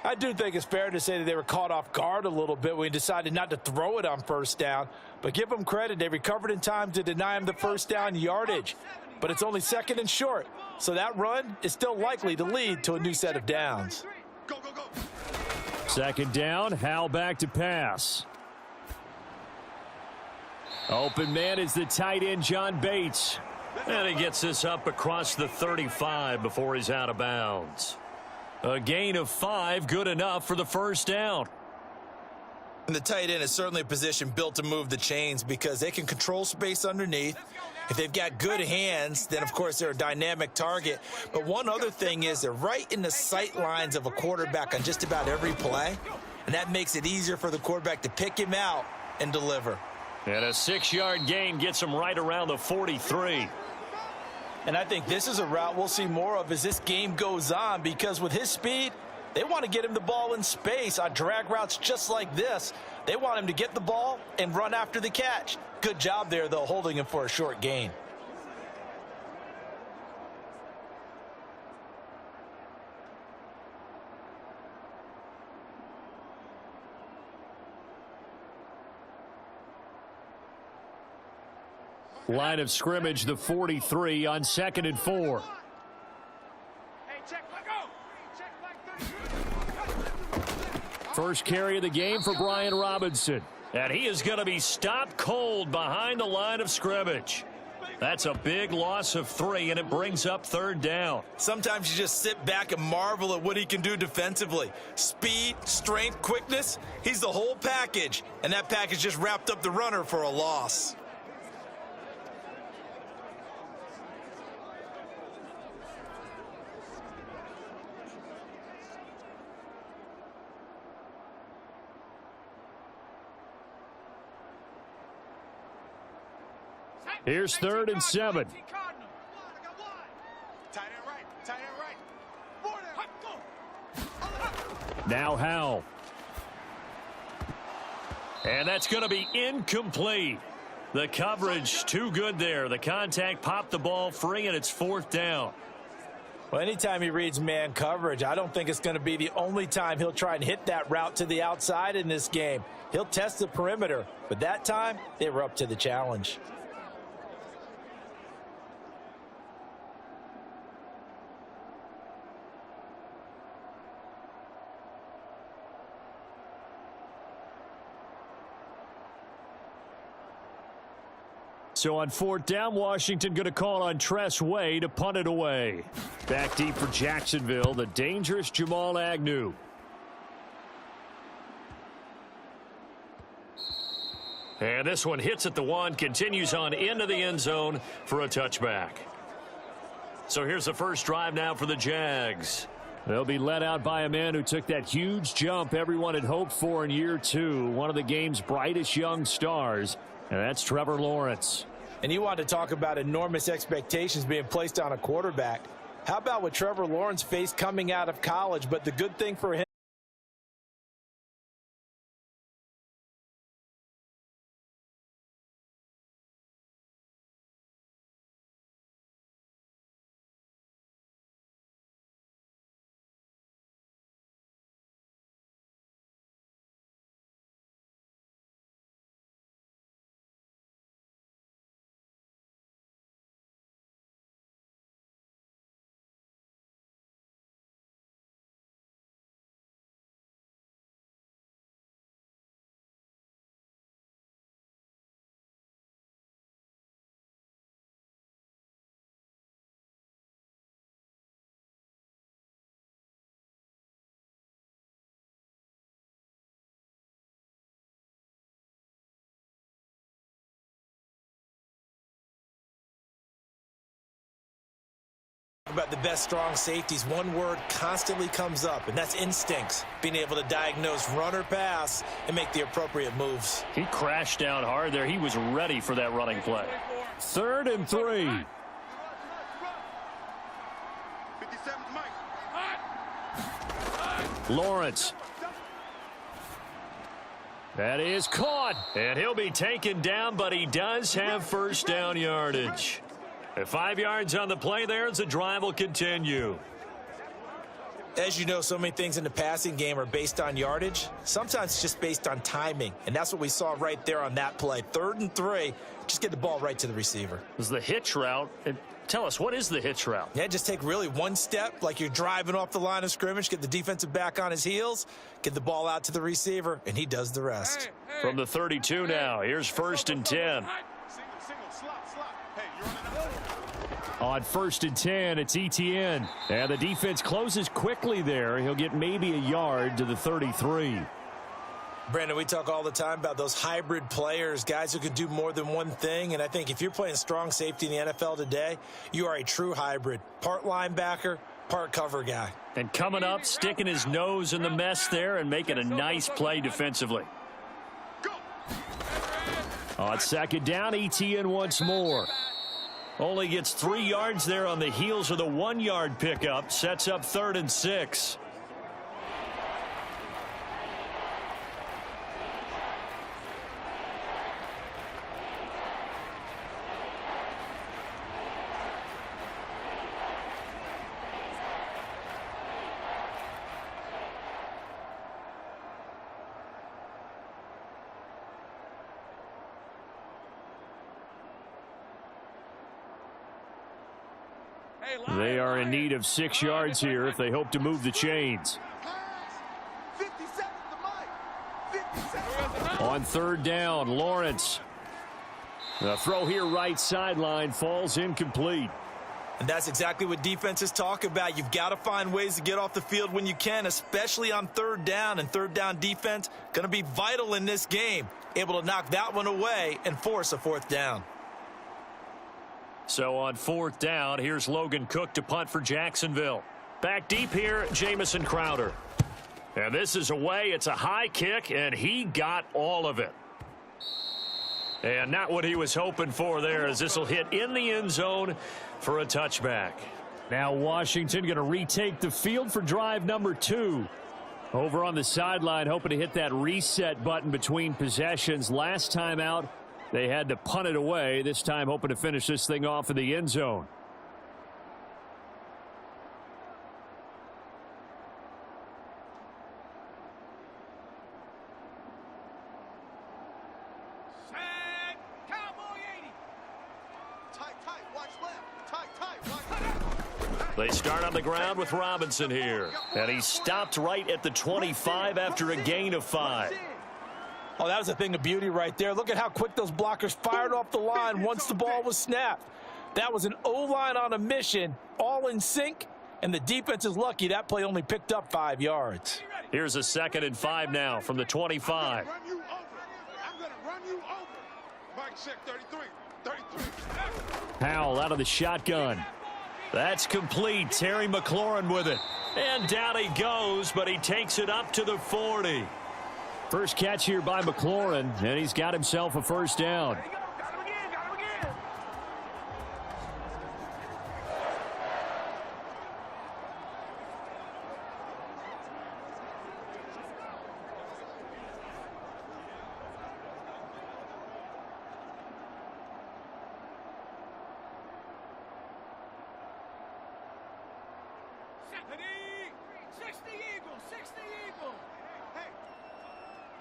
Speaker 3: I do think it's fair to say that they were caught off guard a little bit when he decided not to throw it on first down. But give them credit. They recovered in time to deny him the first down yardage. But it's only second and short. So that run is still likely to lead to a new set of downs.
Speaker 4: Go.
Speaker 2: Second down, Howell back to pass. Open man is the tight end, John Bates.
Speaker 6: And he gets this up across the 35 before he's out of bounds. A gain of 5, good enough for the first down.
Speaker 3: And the tight end is certainly a position built to move the chains because they can control space underneath. If they've got good hands, then, of course, they're a dynamic target. But one other thing is they're right in the sight lines of a quarterback on just about every play, and that makes it easier for the quarterback to pick him out and deliver.
Speaker 6: And a 6-yard gain gets him right around the 43.
Speaker 3: And I think this is a route we'll see more of as this game goes on because with his speed, they want to get him the ball in space on drag routes just like this. They want him to get the ball and run after the catch. Good job there, though, holding him for a short gain.
Speaker 2: Line of scrimmage, the 43 on 2nd and 4.
Speaker 4: Hey, check Mike. Go. Check Mike 33.
Speaker 2: First carry of the game for Brian Robinson.
Speaker 6: And he is going to be stopped cold behind the line of scrimmage. That's a big loss of 3, and it brings up third down.
Speaker 3: Sometimes you just sit back and marvel at what he can do defensively. Speed, strength, quickness, he's the whole package. And that package just wrapped up the runner for a loss.
Speaker 2: Here's 3rd and 7.
Speaker 4: Tight end right.
Speaker 2: Now Howell.
Speaker 6: And that's going to be incomplete. The coverage too good there. The contact popped the ball free, and it's 4th down.
Speaker 3: Well, anytime he reads man coverage, I don't think it's going to be the only time he'll try and hit that route to the outside in this game. He'll test the perimeter, but that time they were up to the challenge.
Speaker 2: So on 4th down, Washington going to call on Tress Way to punt it away. Back deep for Jacksonville, the dangerous Jamal Agnew.
Speaker 6: And this one hits at the 1, continues on into the end zone for a touchback. So here's the first drive now for the Jags.
Speaker 2: They'll be led out by a man who took that huge jump everyone had hoped for in year 2, one of the game's brightest young stars, and that's Trevor Lawrence.
Speaker 3: And you want to talk about enormous expectations being placed on a quarterback. How about what Trevor Lawrence faced coming out of college? But the good thing for him,
Speaker 5: about the best strong safeties, one word constantly comes up, and that's instincts. Being able to diagnose run or pass and make the appropriate moves.
Speaker 6: He crashed down hard there. He was ready for that running play.
Speaker 2: 3rd and 3.
Speaker 4: 57's Mike.
Speaker 2: Lawrence.
Speaker 6: That is caught, and he'll be taken down, but he does have first down yardage. At 5 yards on the play there as the drive will continue.
Speaker 5: As you know, so many things in the passing game are based on yardage. Sometimes it's just based on timing, and that's what we saw right there on that play. 3rd and 3, just get the ball right to the receiver.
Speaker 6: This is the hitch route. And tell us, what is the hitch route?
Speaker 5: Yeah, just take really one step, like you're driving off the line of scrimmage, get the defensive back on his heels, get the ball out to the receiver, and he does the rest.
Speaker 6: From the 32 now, here's 1st and 10.
Speaker 4: Single, slot. Hey, you're running out.
Speaker 2: On 1st and 10, it's Etienne. And the defense closes quickly there. He'll get maybe a yard to the 33.
Speaker 5: Brandon, we talk all the time about those hybrid players, guys who can do more than one thing. And I think if you're playing strong safety in the NFL today, you are a true hybrid. Part linebacker, part cover guy.
Speaker 6: And coming up, sticking his nose in the mess there and making a nice play defensively.
Speaker 2: On 2nd down, Etienne once more.
Speaker 6: Only gets 3 yards there on the heels of the 1-yard pickup. Sets up 3rd and 6.
Speaker 2: They are in need of 6 yards here if they hope to move the chains.
Speaker 4: 57's the Mike. 57.
Speaker 2: On 3rd down, Lawrence. The throw here right sideline falls incomplete.
Speaker 5: And that's exactly what defenses talk about. You've got to find ways to get off the field when you can, especially on 3rd down. And 3rd down defense going to be vital in this game. Able to knock that one away and force a 4th down.
Speaker 6: So on 4th down, here's Logan Cook to punt for Jacksonville. Back deep here, Jamison Crowder. And this is away. It's a high kick, and he got all of it. And not what he was hoping for there, as this will hit in the end zone for a touchback.
Speaker 2: Now Washington going to retake the field for drive number 2. Over on the sideline, hoping to hit that reset button between possessions. Last time out, they had to punt it away. This time hoping to finish this thing off in the end zone.
Speaker 4: Cowboy 80. Tight, watch left. Tight, watch left.
Speaker 6: They start on the ground with Robinson here. And he stopped right at the 25 after a gain of 5.
Speaker 5: Oh, that was a thing of beauty right there. Look at how quick those blockers fired off the line once the ball was snapped. That was an O-line on a mission, all in sync, and the defense is lucky that play only picked up 5 yards.
Speaker 6: Here's a 2nd and 5 now from the 25.
Speaker 4: I'm going to run you over. Mike, check 33.
Speaker 2: Powell out of the shotgun.
Speaker 6: That's complete. Terry McLaurin with it. And down he goes, but he takes it up to the 40.
Speaker 2: First catch here by McLaurin, and he's got himself a 1st down.
Speaker 4: Got him again.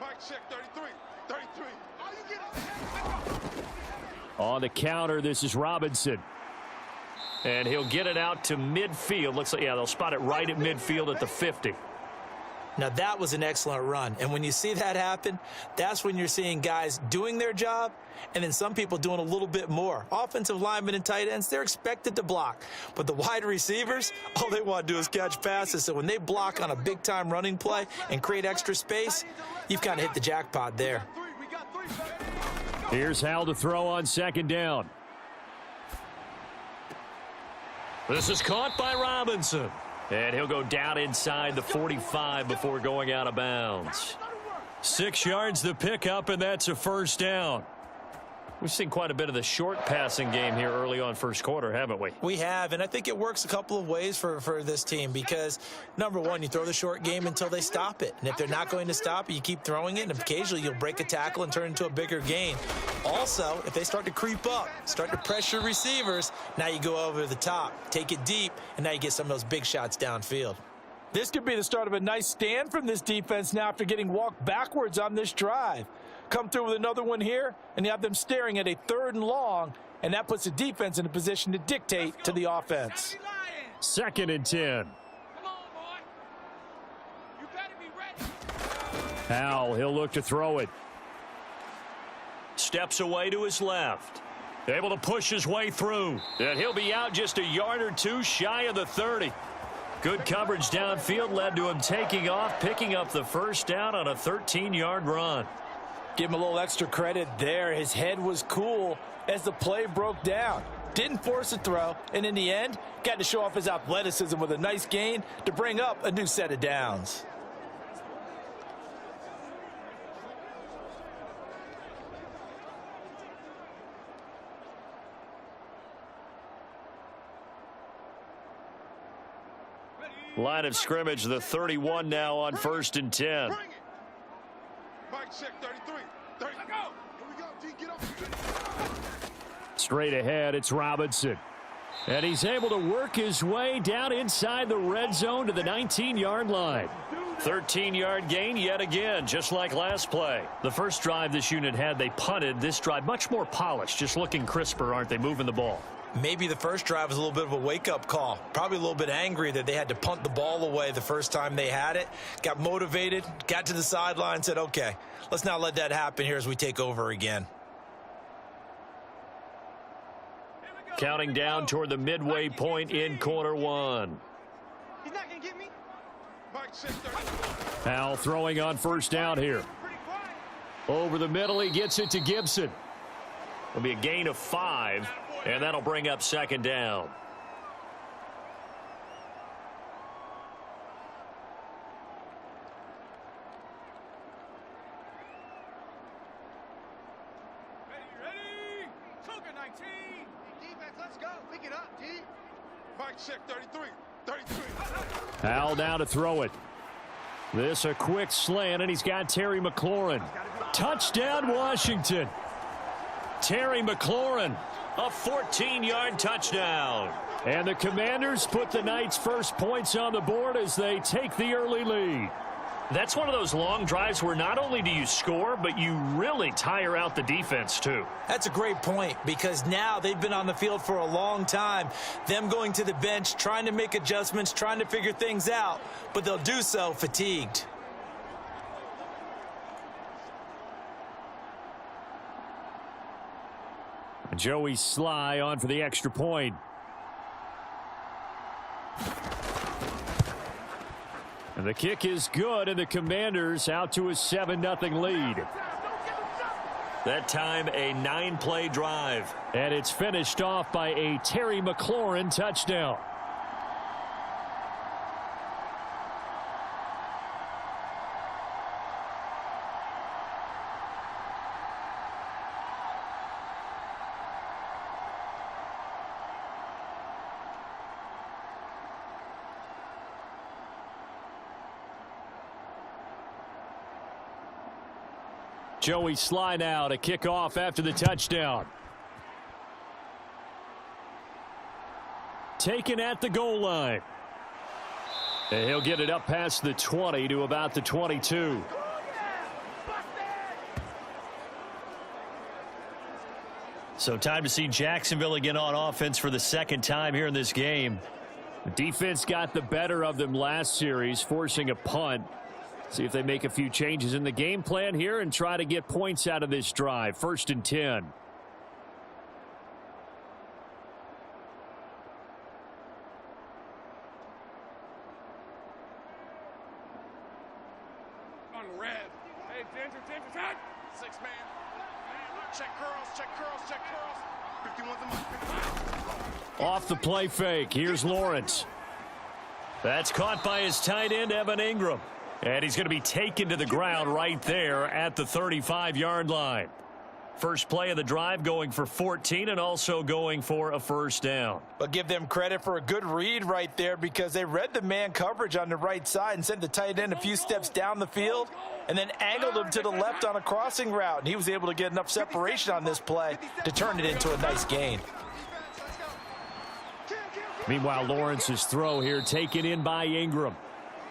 Speaker 4: Mike, check 33. All you get
Speaker 2: On the counter, this is Robinson.
Speaker 6: And he'll get it out to midfield. Looks like, yeah, they'll spot it right at midfield at the 50.
Speaker 5: Now, that was an excellent run. And when you see that happen, that's when you're seeing guys doing their job and then some people doing a little bit more. Offensive linemen and tight ends, they're expected to block. But the wide receivers, all they want to do is catch passes. So when they block on a big-time running play and create extra space, you've kind of hit the jackpot there.
Speaker 2: Here's Hal to throw on 2nd down.
Speaker 6: This is caught by Robinson. And he'll go down inside the 45 before going out of bounds. 6 yards the pickup, and that's a first down. We've seen quite a bit of the short passing game here early on first quarter, haven't we?
Speaker 5: We have, and I think it works a couple of ways for this team because, number one, you throw the short game until they stop it. And if they're not going to stop it, you keep throwing it, and occasionally you'll break a tackle and turn into a bigger gain. Also, if they start to creep up, start to pressure receivers, now you go over the top, take it deep, and now you get some of those big shots downfield. This could be the start of a nice stand from this defense now after getting walked backwards on this drive. Come through with another one here, and you have them staring at a 3rd and long, and that puts the defense in a position to dictate to the offense.
Speaker 2: 2nd and 10.
Speaker 4: Come on, boy. You better be ready.
Speaker 2: Howell, he'll look to throw it.
Speaker 6: Steps away to his left. Able to push his way through. And he'll be out just a yard or two shy of the 30. Good coverage downfield led to him taking off, picking up the first down on a 13-yard run.
Speaker 5: Give him a little extra credit there. His head was cool as the play broke down. Didn't force a throw, and in the end, got to show off his athleticism with a nice gain to bring up a new set of downs.
Speaker 6: Line of scrimmage, the 31 now on 1st and 10.
Speaker 4: Bring it. Mike check 33. 30. Go. Here we go. G, get up.
Speaker 2: Straight ahead, it's Robinson. And he's able to work his way down inside the red zone to the 19-yard line.
Speaker 6: 13-yard gain yet again, just like last play.
Speaker 2: The first drive this unit had, they punted. This drive, much more polished, just looking crisper, aren't they, moving the ball?
Speaker 5: Maybe the first drive was a little bit of a wake-up call. Probably a little bit angry that they had to punt the ball away the first time they had it. Got motivated, got to the sideline, said, okay, let's not let that happen here as we take over again.
Speaker 6: Counting down toward the midway point in quarter 1.
Speaker 4: He's not going to get me. Mike check 33.
Speaker 2: Howell throwing on first down here. Over the middle, he gets it to Gibson.
Speaker 6: It'll be a gain of 5. And that'll bring up 2nd down.
Speaker 4: Ready? Cougar 19. Defense, let's go. Pick it up, D. Mike check 33. 33.
Speaker 2: Howell down to throw it. This a quick slant, and he's got Terry McLaurin. Touchdown, Washington.
Speaker 6: Terry McLaurin. A 14-yard touchdown.
Speaker 2: And the Commanders put the Knights' first points on the board as they take the early lead.
Speaker 6: That's one of those long drives where not only do you score, but you really tire out the defense, too.
Speaker 5: That's a great point because now they've been on the field for a long time. Them going to the bench, trying to make adjustments, trying to figure things out, but they'll do so fatigued.
Speaker 2: Joey Sly on for the extra point. And the kick is good, and the Commanders out to a 7-0 lead.
Speaker 6: That time a 9-play drive.
Speaker 2: And it's finished off by a Terry McLaurin touchdown. Joey Sly now to kick off after the touchdown. Taken at the goal line. And he'll get it up past the 20 to about the 22.
Speaker 6: So time to see Jacksonville again on offense for the 2nd time here in this game.
Speaker 2: The defense got the better of them last series, forcing a punt. See if they make a few changes in the game plan here and try to get points out of this drive. 1st and 10.
Speaker 4: On red. Hey, attention. 6 man. check curls, check curls. 51's a mark.
Speaker 2: Off the play fake, here's Lawrence.
Speaker 6: That's caught by his tight end, Evan Ingram. And he's going to be taken to the ground right there at the 35-yard line. First play of the drive going for 14 and also going for a first down.
Speaker 3: But give them credit for a good read right there because they read the man coverage on the right side and sent the tight end a few steps down the field and then angled him to the left on a crossing route. And he was able to get enough separation on this play to turn it into a nice gain.
Speaker 2: Meanwhile, Lawrence's throw here taken in by Ingram.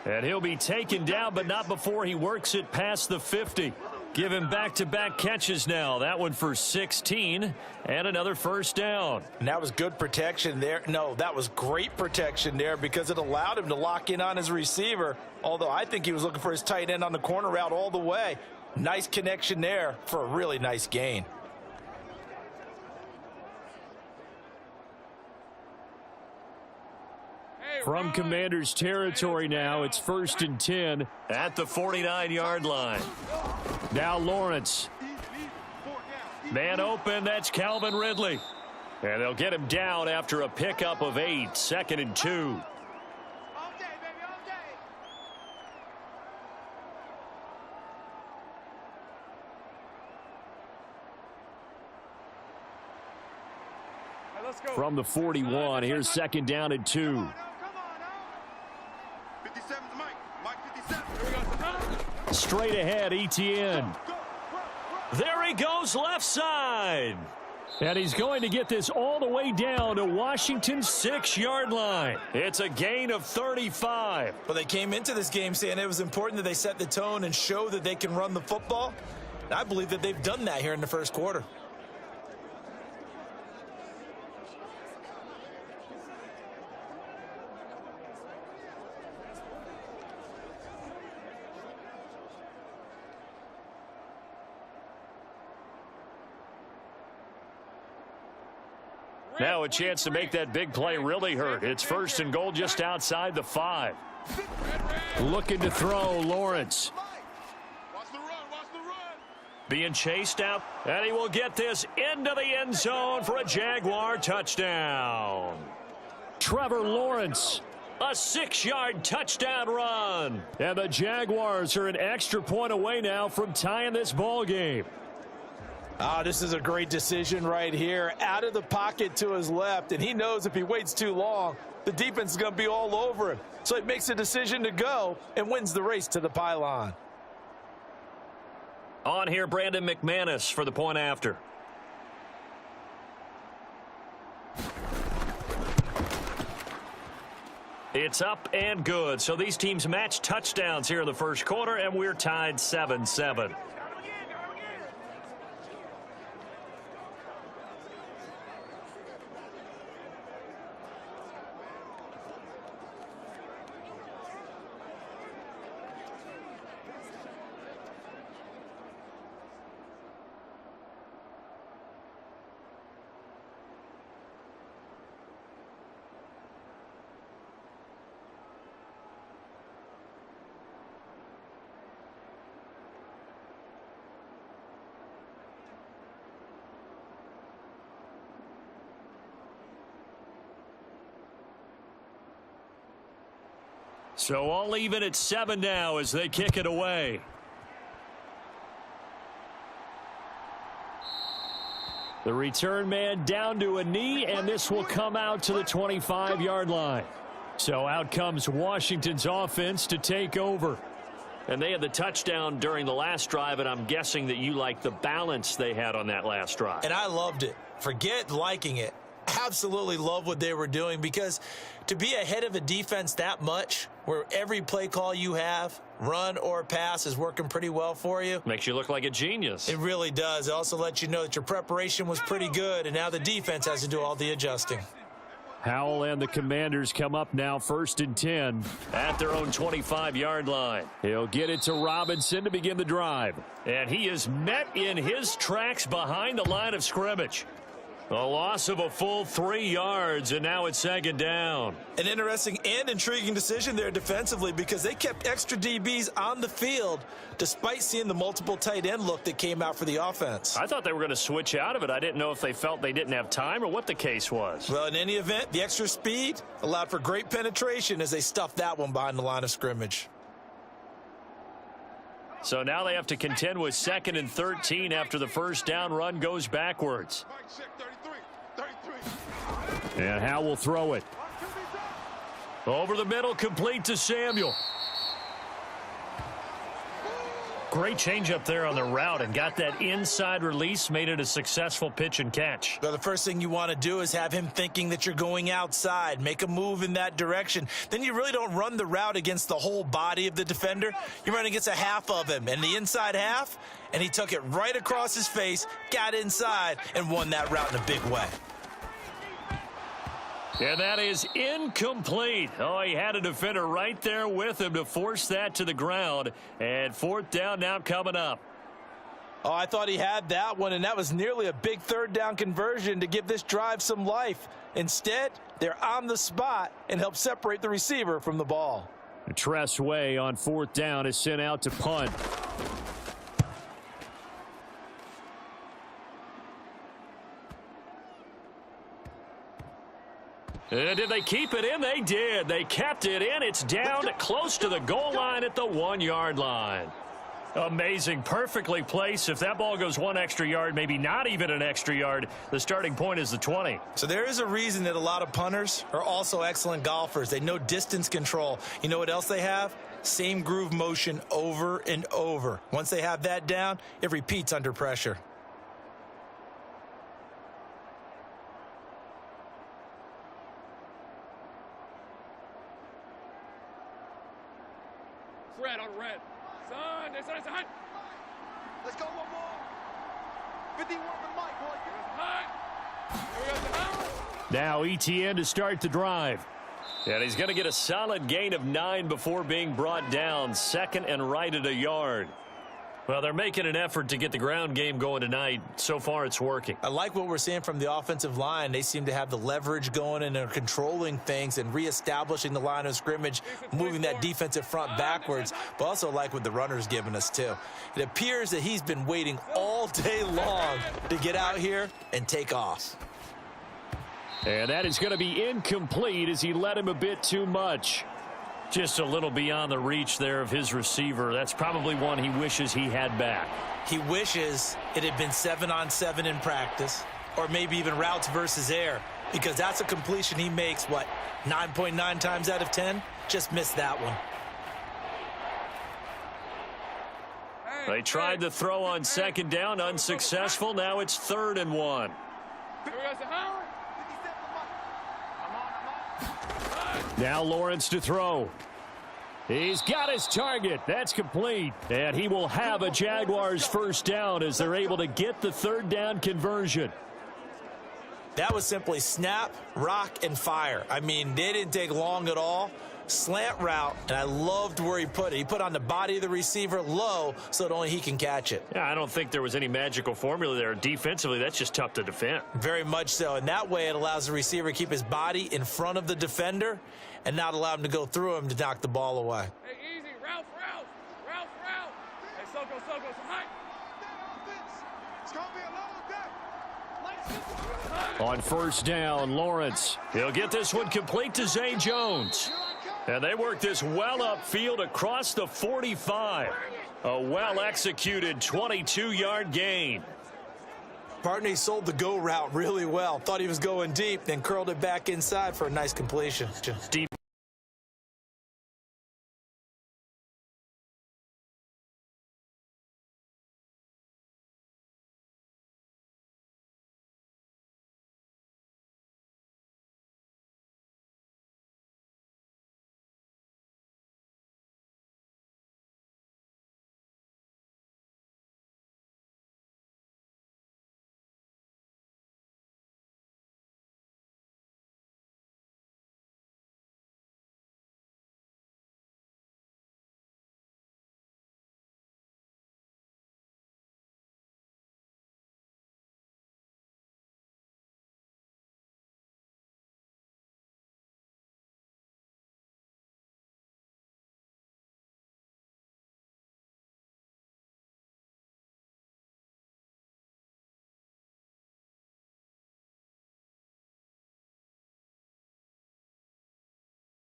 Speaker 6: And he'll be taken down, but not before he works it past the 50. Give him back-to-back catches now. That one for 16 and another first down.
Speaker 3: And that was good protection there. No, that was great protection there because it allowed him to lock in on his receiver, although I think he was looking for his tight end on the corner route all the way. Nice connection there for a really nice gain.
Speaker 2: From Commander's territory now, it's 1st and 10
Speaker 6: at the 49-yard line.
Speaker 2: Now Lawrence.
Speaker 6: Man open, that's Calvin Ridley. And they'll get him down after a pickup of 8, 2nd and 2.
Speaker 4: All day, baby, all day. Hey, let's go.
Speaker 2: From the 41, here's 2nd down and 2.
Speaker 4: Come on now. 57's Mike. Mike 57. Here we go.
Speaker 2: Straight ahead, Etienne.
Speaker 6: There he goes left side.
Speaker 2: And he's going to get this all the way down to Washington's 6-yard line.
Speaker 6: It's a gain of 35.
Speaker 5: Well, they came into this game saying it was important that they set the tone and show that they can run the football. And I believe that they've done that here in the first quarter.
Speaker 6: Now a chance to make that big play really hurt. It's 1st and goal just outside the 5.
Speaker 2: Looking to throw, Lawrence.
Speaker 4: Watch the run, watch the run.
Speaker 6: Being chased out, and he will get this into the end zone for a Jaguar touchdown.
Speaker 2: Trevor Lawrence.
Speaker 6: A 6-yard touchdown run.
Speaker 2: And the Jaguars are an extra point away now from tying this ball game.
Speaker 3: This is a great decision right here. Out of the pocket to his left, and he knows if he waits too long, the defense is going to be all over him. So he makes a decision to go and wins the race to the pylon.
Speaker 6: On here, Brandon McManus for the point after. It's up and good. So these teams match touchdowns here in the first quarter, and we're tied 7-7. So all even at 7 now as they kick it away.
Speaker 2: The return man down to a knee, and this will come out to the 25-yard line. So out comes Washington's offense to take over.
Speaker 6: And they had the touchdown during the last drive, and I'm guessing that you like the balance they had on that last drive.
Speaker 5: And I loved it. Forget liking it. Absolutely love what they were doing, because to be ahead of a defense that much, where every play call you have, run or pass, is working pretty well for you.
Speaker 6: Makes you look like a genius.
Speaker 5: It really does. It also lets you know that your preparation was pretty good, and now the defense has to do all the adjusting.
Speaker 2: Howell and the Commanders come up now 1st and 10.
Speaker 6: At their own 25-yard line.
Speaker 2: He'll get it to Robinson to begin the drive.
Speaker 6: And he is met in his tracks behind the line of scrimmage. A loss of a full 3 yards, and now it's second down.
Speaker 3: An interesting and intriguing decision there defensively because they kept extra DBs on the field despite seeing the multiple tight end look that came out for the offense.
Speaker 6: I thought they were going to switch out of it. I didn't know if they felt they didn't have time or what the case was.
Speaker 3: Well, in any event, the extra speed allowed for great penetration as they stuffed that one behind the line of scrimmage.
Speaker 6: So now they have to contend with 2nd and 13 after the first down run goes backwards.
Speaker 2: And Howe will throw it.
Speaker 6: Over the middle, complete to Samuel. Great change up there on the route and got that inside release, made it a successful pitch and catch.
Speaker 3: Well, the first thing you want to do is have him thinking that you're going outside, make a move in that direction. Then you really don't run the route against the whole body of the defender. You run against a half of him, and the inside half, and he took it right across his face, got inside, and won that route in a big way.
Speaker 6: And that is incomplete. Oh, he had a defender right there with him to force that to the ground. And 4th down now coming up.
Speaker 3: Oh, I thought he had that one, and that was nearly a big 3rd down conversion to give this drive some life. Instead, they're on the spot and help separate the receiver from the ball.
Speaker 2: Tress Way on 4th down is sent out to punt.
Speaker 6: Did they keep it in? They did. They kept it in. It's down close to the goal line at the 1-yard line. Amazing. Perfectly placed. If that ball goes 1 extra yard, maybe not even an extra yard, the starting point is the 20.
Speaker 3: So there is a reason that a lot of punters are also excellent golfers. They know distance control. You know what else they have? Same groove motion over and over. Once they have that down, it repeats under pressure.
Speaker 4: Red on red. Son, son. Let's go one more. 51 with Mike, boy.
Speaker 2: Now ETN to start the drive.
Speaker 6: And he's going to get a solid gain of 9 before being brought down. 2nd and right at a yard. Well, they're making an effort to get the ground game going tonight. So far, it's working.
Speaker 3: I like what we're seeing from the offensive line. They seem to have the leverage going and are controlling things and reestablishing the line of scrimmage, moving that defensive front backwards, but also like what the runner's giving us, too. It appears that he's been waiting all day long to get out here and take off.
Speaker 2: And that is going to be incomplete as he led him a bit too much.
Speaker 6: Just a little beyond the reach there of his receiver. That's probably one he wishes he had back.
Speaker 3: He wishes it had been 7-on-7 in practice, or maybe even routes versus air, because that's a completion he makes, 9.9 times out of 10? Just missed that one.
Speaker 6: They tried the throw on 2nd down, unsuccessful. Now it's 3rd and 1.
Speaker 2: Now Lawrence to throw. He's got his target. That's complete. And he will have a Jaguars first down as they're able to get the 3rd down conversion.
Speaker 3: That was simply snap, rock, and fire. I mean, they didn't take long at all. Slant route, and I loved where he put it. He put on the body of the receiver low so that only he can catch it.
Speaker 6: Yeah, I don't think there was any magical formula there. Defensively, that's just tough to defend.
Speaker 3: Very much so, and that way it allows the receiver to keep his body in front of the defender and not allow him to go through him to knock the ball away.
Speaker 4: Hey, easy. Ralph. Hey, Soko, so high. It's going to be a little day.
Speaker 2: On 1st down, Lawrence.
Speaker 6: He'll get this one complete to Zay Jones. And they work this well upfield across the 45. A well-executed 22-yard gain.
Speaker 3: Partner, he sold the go route really well. Thought he was going deep, then curled it back inside for a nice completion.
Speaker 6: Deep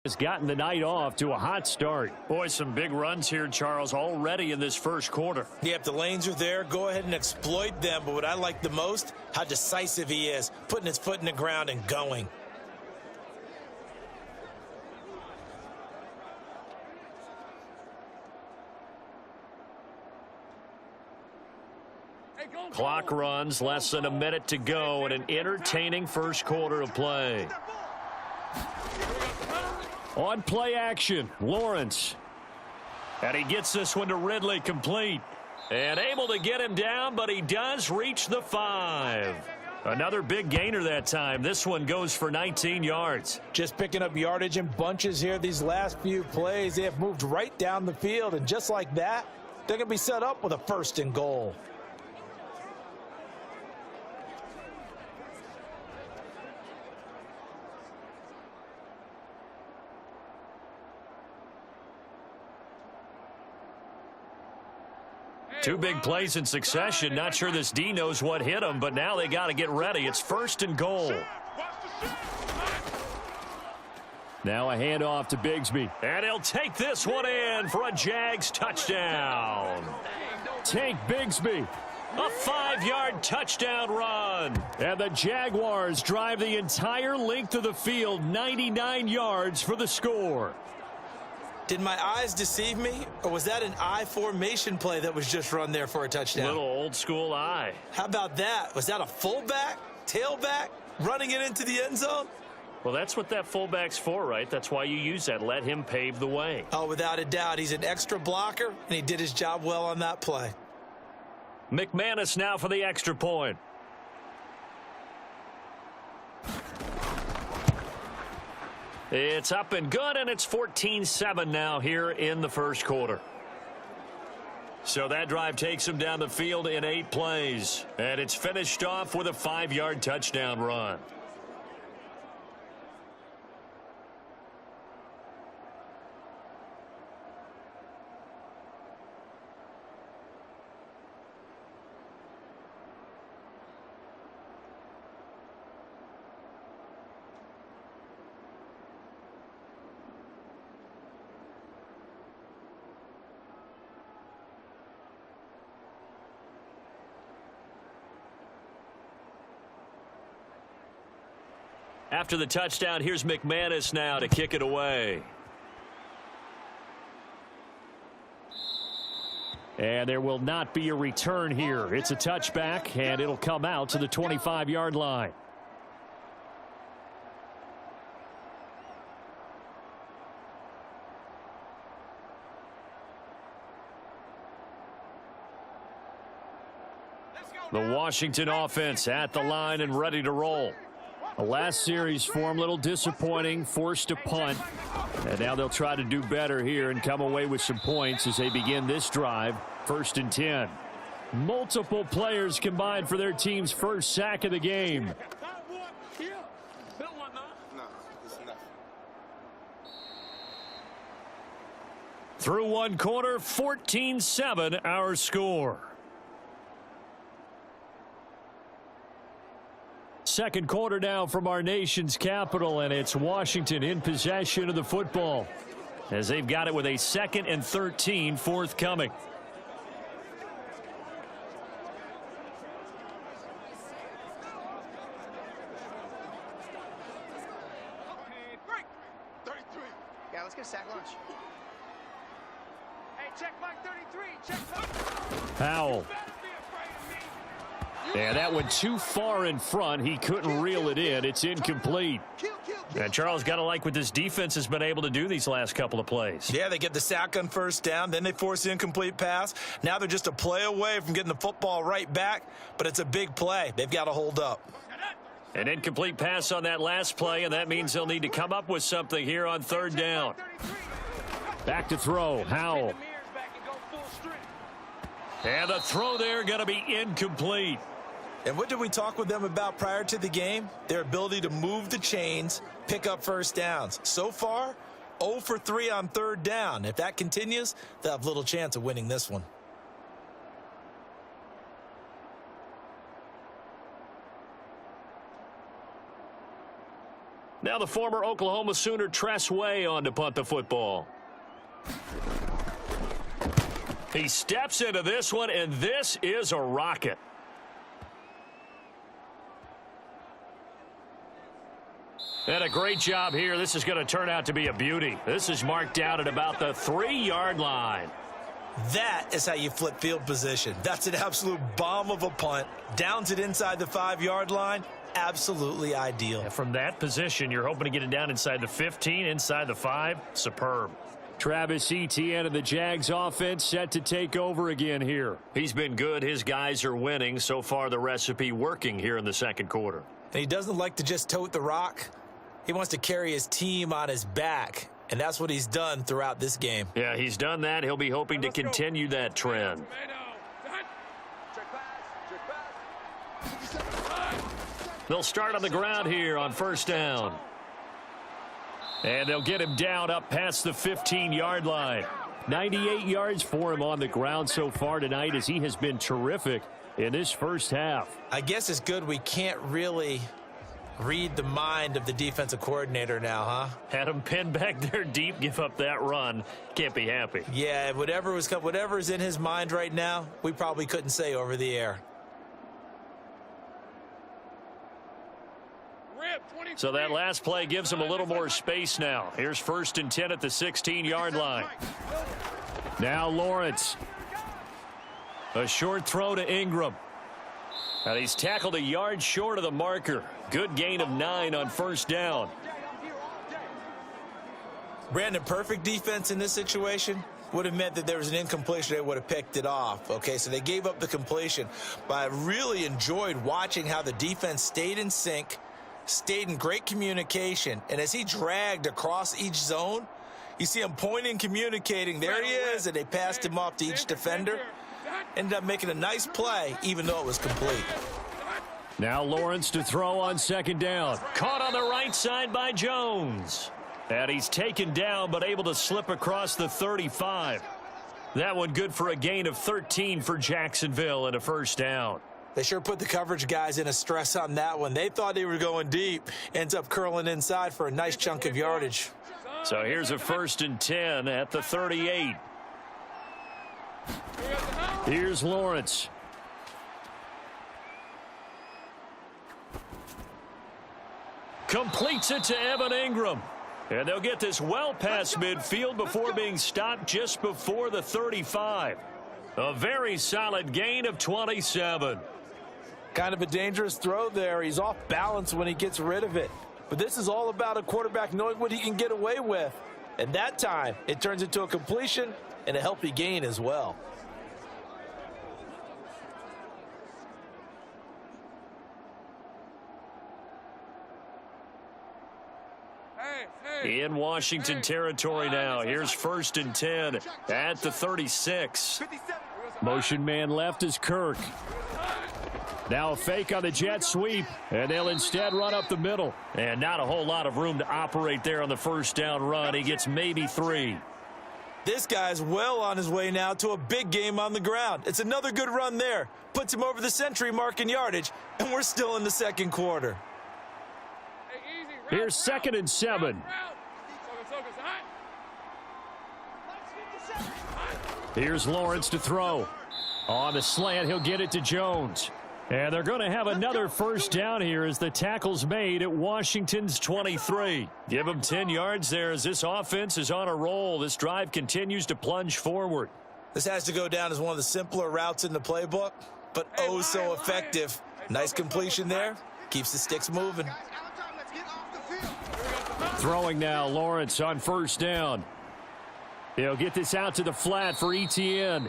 Speaker 2: has gotten the night off to a hot start.
Speaker 6: Boy, some big runs here, Charles, already in this first quarter.
Speaker 5: Yeah, if the lanes are there, go ahead and exploit them. But what I like the most, how decisive he is, putting his foot in the ground and going.
Speaker 6: Clock runs, less than a minute to go, and an entertaining first quarter of play.
Speaker 2: On play action, Lawrence.
Speaker 6: And he gets this one to Ridley, complete. And able to get him down, but he does reach the 5. Another big gainer that time. This one goes for 19 yards.
Speaker 5: Just picking up yardage in bunches here these last few plays. They have moved right down the field, and just like that, they're going to be set up with a 1st and goal.
Speaker 6: Two big plays in succession. Not sure this D knows what hit him, but now they got to get ready. It's 1st and goal.
Speaker 2: Now a handoff to Bigsby.
Speaker 6: And he'll take this one in for a Jags touchdown.
Speaker 2: Take Bigsby.
Speaker 6: A 5-yard touchdown run.
Speaker 2: And the Jaguars drive the entire length of the field, 99 yards for the score.
Speaker 5: Did my eyes deceive me, or was that an I formation play that was just run there for a touchdown?
Speaker 6: Little old school eye.
Speaker 5: How about that? Was that a fullback, tailback, running it into the end zone?
Speaker 6: Well, that's what that fullback's for, right? That's why you use that. Let him pave the way.
Speaker 5: Oh, without a doubt. He's an extra blocker, and he did his job well on that play.
Speaker 6: McManus now for the extra point. It's up and good, and it's 14-7 now here in the first quarter. So that drive takes him down the field in 8 plays, and it's finished off with a 5-yard touchdown run. After the touchdown, here's McManus now to kick it away.
Speaker 2: And there will not be a return here. It's a touchback, and it'll come out to the 25-yard line. The Washington offense at the line and ready to roll. The last series form, a little disappointing, forced a punt. And now they'll try to do better here and come away with some points as they begin this drive, 1st and 10. Multiple players combined for their team's first sack of the game. Through one quarter, 14-7 our score. Second quarter now from our nation's capital, and it's Washington in possession of the football as they've got it with a 2nd and 13 forthcoming.
Speaker 4: Yeah, let's get a sack lunch. Hey, check Mike 33. Check Mike.
Speaker 2: Powell. And that went too far in front. He couldn't reel it in. It's incomplete.
Speaker 6: And Charles, got to like what this defense has been able to do these last couple of plays.
Speaker 5: Yeah, they get the sack on 1st down, then they force the incomplete pass. Now they're just a play away from getting the football right back, but it's a big play. They've got to hold up.
Speaker 6: An incomplete pass on that last play, and that means they'll need to come up with something here on 3rd down.
Speaker 2: Back to throw, Howell.
Speaker 6: And the throw there going to be incomplete.
Speaker 5: And what did we talk with them about prior to the game? Their ability to move the chains, pick up 1st downs. So far, 0 for 3 on 3rd down. If that continues, they'll have little chance of winning this one.
Speaker 6: Now the former Oklahoma Sooner Tress Way on to punt the football. He steps into this one, and this is a rocket. And a great job here. This is going to turn out to be a beauty. This is marked down at about the 3-yard line.
Speaker 3: That is how you flip field position. That's an absolute bomb of a punt. Downs it inside the 5-yard line. Absolutely ideal.
Speaker 6: And from that position, you're hoping to get it down inside the 15, inside the 5. Superb.
Speaker 2: Travis Etienne of the Jags offense set to take over again here.
Speaker 6: He's been good. His guys are winning. So far, the recipe working here in the second quarter.
Speaker 3: And he doesn't like to just tote the rock. He wants to carry his team on his back, and that's what he's done throughout this game.
Speaker 6: Yeah, he's done that. He'll be hoping to continue that trend. They'll start on the ground here on first down.
Speaker 2: And they'll get him down up past the 15-yard line. 98 yards for him on the ground so far tonight, as he has been terrific in this first half.
Speaker 3: I guess it's good we can't really read the mind of the defensive coordinator now, huh?
Speaker 6: Had him pinned back there deep, give up that run. Can't be happy.
Speaker 3: Yeah, whatever's in his mind right now, we probably couldn't say over the air.
Speaker 6: So that last play gives him a little more space now. Here's 1st and 10 at the 16-yard line.
Speaker 2: Now Lawrence. A short throw to Ingram. And he's tackled a yard short of the marker. Good gain of 9 on first down.
Speaker 3: Brandon, perfect defense in this situation would have meant that there was an incompletion. They would have picked it off. Okay, so they gave up the completion. But I really enjoyed watching how the defense stayed in sync, stayed in great communication, and as he dragged across each zone, you see him pointing, communicating. There he is, and they passed him off to each defender. Ended up making a nice play, even though it was complete.
Speaker 2: Now Lawrence to throw on second down.
Speaker 6: Caught on the right side by Jones.
Speaker 2: And he's taken down, but able to slip across the 35. That one good for a gain of 13 for Jacksonville and a first down.
Speaker 3: They sure put the coverage guys in a stress on that one. They thought they were going deep. Ends up curling inside for a nice chunk of yardage.
Speaker 2: So here's a 1st and 10 at the 38. Here's Lawrence. Completes it to Evan Ingram. And they'll get this well past midfield before being stopped just before the 35. A very solid gain of 27.
Speaker 3: Kind of a dangerous throw there. He's off balance when he gets rid of it. But this is all about a quarterback knowing what he can get away with. And that time, it turns into a completion and a healthy gain as well.
Speaker 2: In Washington territory now. Here's 1st and 10 at the 36. Motion man left is Kirk. Now a fake on the jet sweep, and they'll instead run up the middle.
Speaker 6: And not a whole lot of room to operate there on the first down run. He gets maybe 3.
Speaker 3: This guy's well on his way now to a big game on the ground. It's another good run there. Puts him over the century mark in yardage, and we're still in the second quarter.
Speaker 2: Here's 2nd and 7. Here's Lawrence to throw. On the slant, he'll get it to Jones. And they're going to have another first down here as the tackle's made at Washington's 23. Give them 10 yards there as this offense is on a roll. This drive continues to plunge forward.
Speaker 3: This has to go down as one of the simpler routes in the playbook, but oh so effective. Nice completion there. Keeps the sticks moving.
Speaker 2: Throwing now, Lawrence on first down. He'll get this out to the flat for Etienne.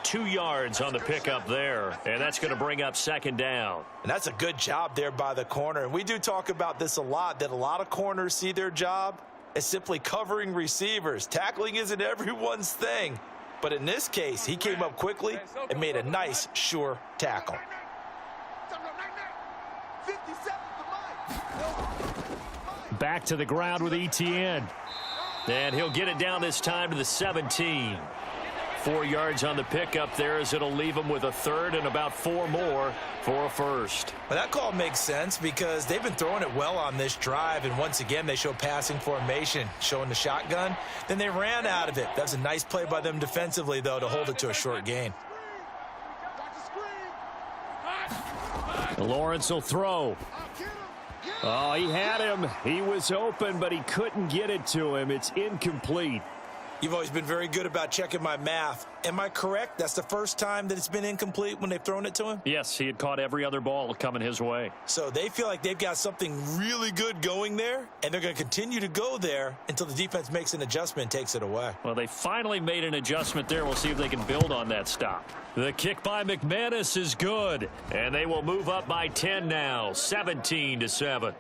Speaker 6: 2 yards on the pickup there, and that's going to bring up second down.
Speaker 3: And that's a good job there by the corner. And we do talk about this a lot, that a lot of corners see their job as simply covering receivers. Tackling isn't everyone's thing. But in this case, he came up quickly and made a nice, sure tackle.
Speaker 2: Back to the ground with Etienne.
Speaker 6: And he'll get it down this time to the 17.
Speaker 2: 4 yards on the pickup there, as it'll leave them with a third and about 4 more for a first.
Speaker 5: Well, that call makes sense because they've been throwing it well on this drive, and once again they show passing formation, showing the shotgun. Then they ran out of it. That's a nice play by them defensively, though, to hold it to a short gain.
Speaker 2: Lawrence will throw. Oh, he had him. He was open, but he couldn't get it to him. It's incomplete.
Speaker 5: You've always been very good about checking my math. Am I correct? That's the first time that it's been incomplete when they've thrown it to him?
Speaker 2: Yes, he had caught every other ball coming his way.
Speaker 5: So they feel like they've got something really good going there, and they're going to continue to go there until the defense makes an adjustment and takes it away.
Speaker 2: Well, they finally made an adjustment there. We'll see if they can build on that stop. The kick by McManus is good, and they will move up by 10 now, 17-7.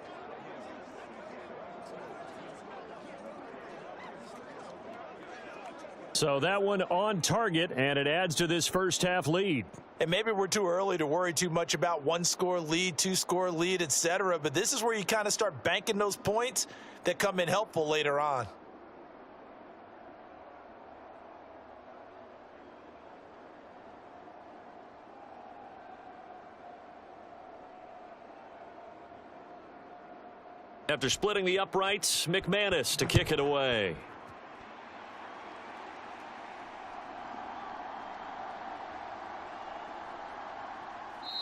Speaker 2: So that one on target, and it adds to this first half lead.
Speaker 5: And maybe we're too early to worry too much about 1-score lead, 2-score lead, etc. But this is where you kind of start banking those points that come in helpful later on.
Speaker 2: After splitting the uprights, McManus to kick it away.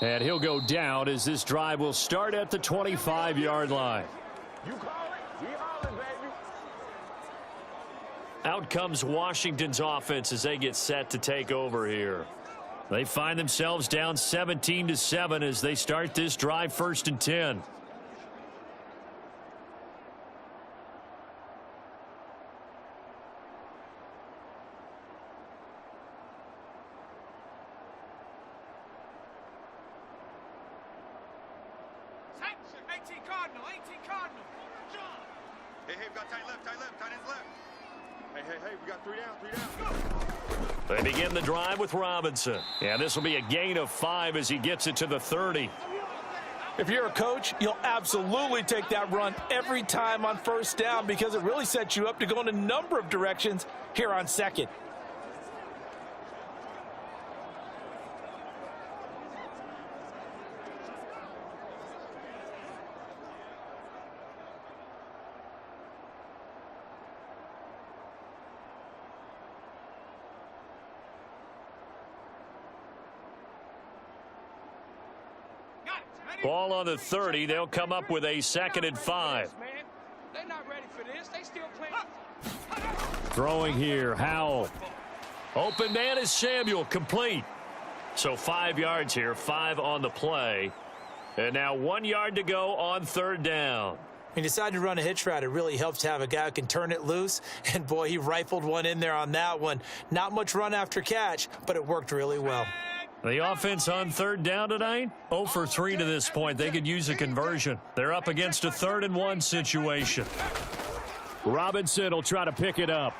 Speaker 2: And he'll go down as this drive will start at the 25-yard line.
Speaker 4: You call it, we all it, baby.
Speaker 2: Out comes Washington's offense as they get set to take over here. They find themselves down 17-7 as they start this drive, 1st and 10.
Speaker 4: Hey, we got tight left, tight ends left. Hey, we got 3 down.
Speaker 2: They begin the drive with Robinson. And this will be a gain of 5 as he gets it to the 30.
Speaker 5: If you're a coach, you'll absolutely take that run every time on 1st down because it really sets you up to go in a number of directions here on 2nd.
Speaker 2: Ball on the 30. They'll come up with a 2nd and 5.
Speaker 4: They're not ready for this. They still playing.
Speaker 2: Throwing here, Howell. Open man is Samuel, complete. So 5 yards here, 5 on the play. And now 1 yard to go on 3rd down.
Speaker 5: He decided to run a hitch route. It really helps to have a guy who can turn it loose. And, boy, he rifled one in there on that one. Not much run after catch, but it worked really well.
Speaker 2: The offense on 3rd down tonight, 0 for 3 to this point. They could use a conversion. They're up against a 3rd and 1 situation. Robinson will try to pick it up.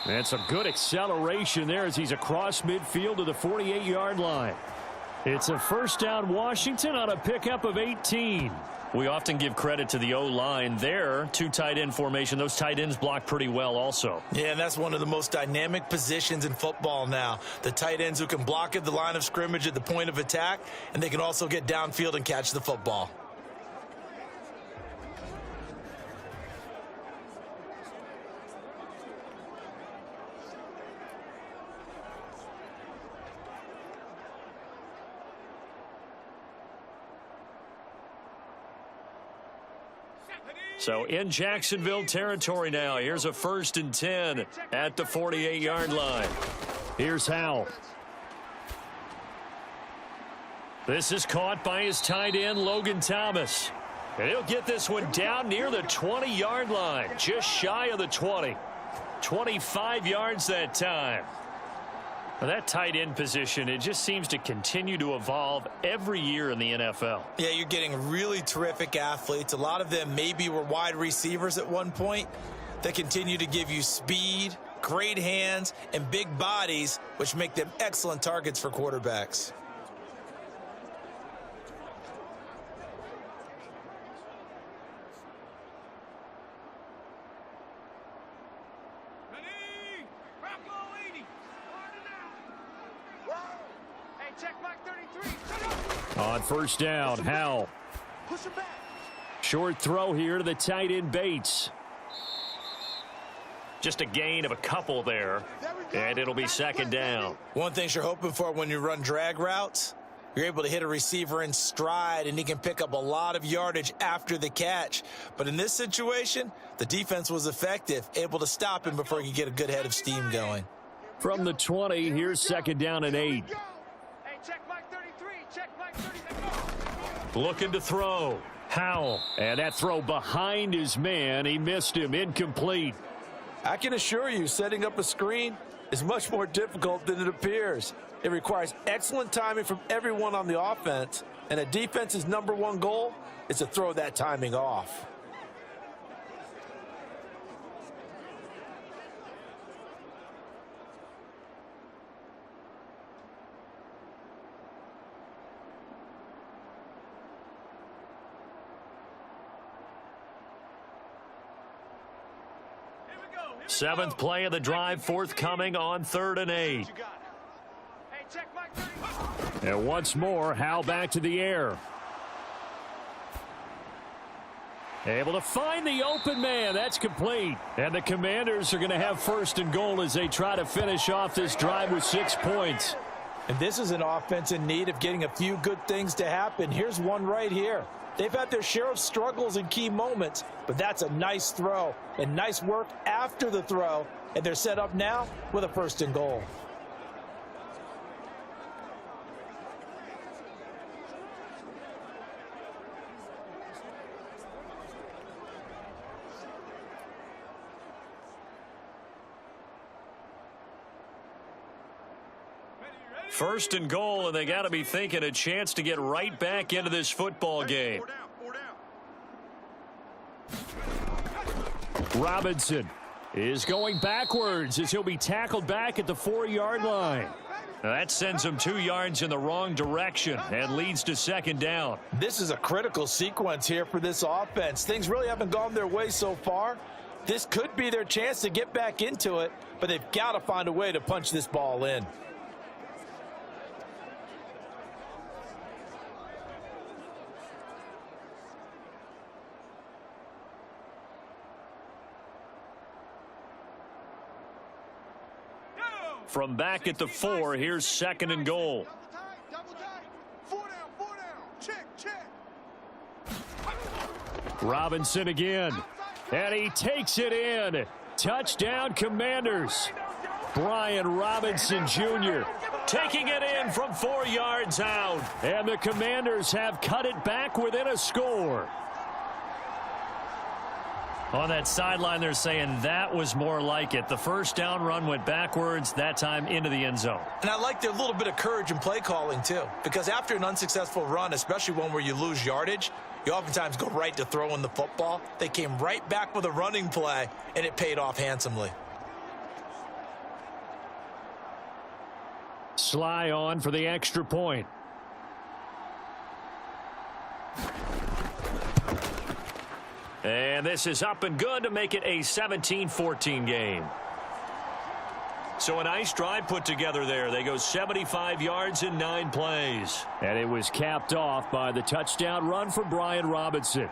Speaker 2: And some good acceleration there as he's across midfield to the 48-yard line. It's a 1st down Washington on a pickup of 18. We often give credit to the O-line there. 2 tight end formation. Those tight ends block pretty well also.
Speaker 5: Yeah, and that's one of the most dynamic positions in football now. The tight ends who can block at the line of scrimmage at the point of attack, and they can also get downfield and catch the football.
Speaker 2: So in Jacksonville territory now. Here's a 1st and 10 at the 48-yard line. Here's Howell. This is caught by his tight end, Logan Thomas. And he'll get this one down near the 20-yard line, just shy of the 20. 25 yards that time. Well, that tight end position, it just seems to continue to evolve every year in the NFL.
Speaker 5: Yeah, you're getting really terrific athletes. A lot of them maybe were wide receivers at one point that continue to give you speed, great hands, and big bodies, which make them excellent targets for quarterbacks.
Speaker 4: Ready? Bravo 80.
Speaker 2: On first down, Howell.
Speaker 4: Push it back.
Speaker 2: Short throw here to the tight end Bates.
Speaker 6: Just a gain of a couple there, and it'll be second down.
Speaker 5: One thing you're hoping for when you run drag routes, you're able to hit a receiver in stride, and he can pick up a lot of yardage after the catch. But in this situation, the defense was effective, able to stop him before he could get a good head of steam going.
Speaker 2: From the 20, here's second down and 8.
Speaker 4: Hey, check Mike 33. Check Mike 33.
Speaker 6: Looking to throw.
Speaker 2: Howell. And that throw behind his man. He missed him. Incomplete.
Speaker 5: I can assure you, setting up a screen is much more difficult than it appears. It requires excellent timing from everyone on the offense, and a defense's #1 goal is to throw that timing off.
Speaker 6: Seventh play of the drive forthcoming on 3rd and 8.
Speaker 4: Hey, check Mike 33.
Speaker 2: And once more, Howell back to the air. Able to find the open man. That's complete. And the Commanders are going to have 1st and goal as they try to finish off this drive with 6 points.
Speaker 5: And this is an offense in need of getting a few good things to happen. Here's one right here. They've had their share of struggles in key moments, but that's a nice throw and nice work after the throw. And they're set up now with a 1st and goal.
Speaker 6: First and goal, and they got to be thinking a chance to get right back into this football game.
Speaker 2: Robinson is going backwards as he'll be tackled back at the 4-yard line.
Speaker 6: Now that sends them 2 yards in the wrong direction and leads to second down.
Speaker 5: This is a critical sequence here for this offense. Things really haven't gone their way so far. This could be their chance to get back into it, but they've got to find a way to punch this ball in.
Speaker 6: From back at the 4, here's 2nd and goal.
Speaker 4: Double tight. 4 down. Check.
Speaker 2: Robinson again. And he takes it in. Touchdown, Commanders. Brian Robinson Jr.
Speaker 6: Taking it in from 4 yards out.
Speaker 2: And the Commanders have cut it back within a score.
Speaker 6: On that sideline, they're saying that was more like it. The first down run went backwards, that time into the end zone.
Speaker 5: And I like their little bit of courage in play calling, too. Because after an unsuccessful run, especially one where you lose yardage, you oftentimes go right to throwing the football. They came right back with a running play, and it paid off handsomely.
Speaker 2: Sly on for the extra point.
Speaker 6: And this is up and good to make it a 17-14 game. So a nice drive put together there. They go 75 yards in 9 plays.
Speaker 2: And it was capped off by the touchdown run for Brian Robinson.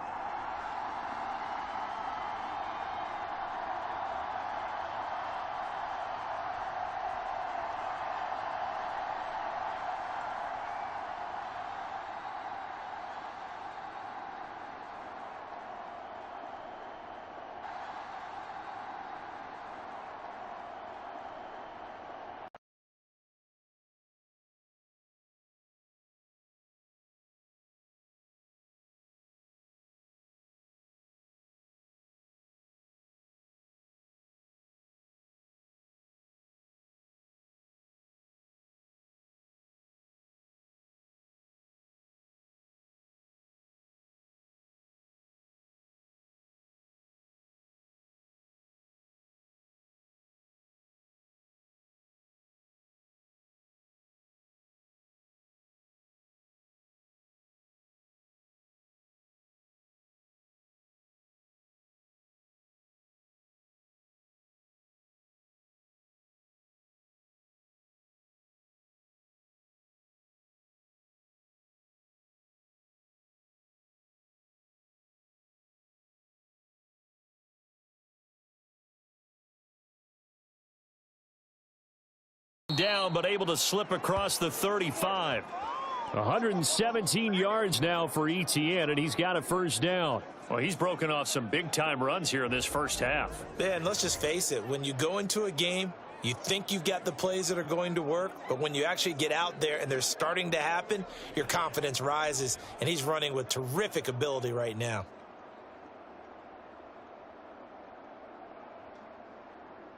Speaker 6: Down, but able to slip across the 35.
Speaker 2: 117 yards now for ETN, and he's got a first down.
Speaker 6: Well, he's broken off some big-time runs here in this first half.
Speaker 5: Man, let's just face it. When you go into a game, you think you've got the plays that are going to work, but when you actually get out there and they're starting to happen, your confidence rises, and he's running with terrific ability right now.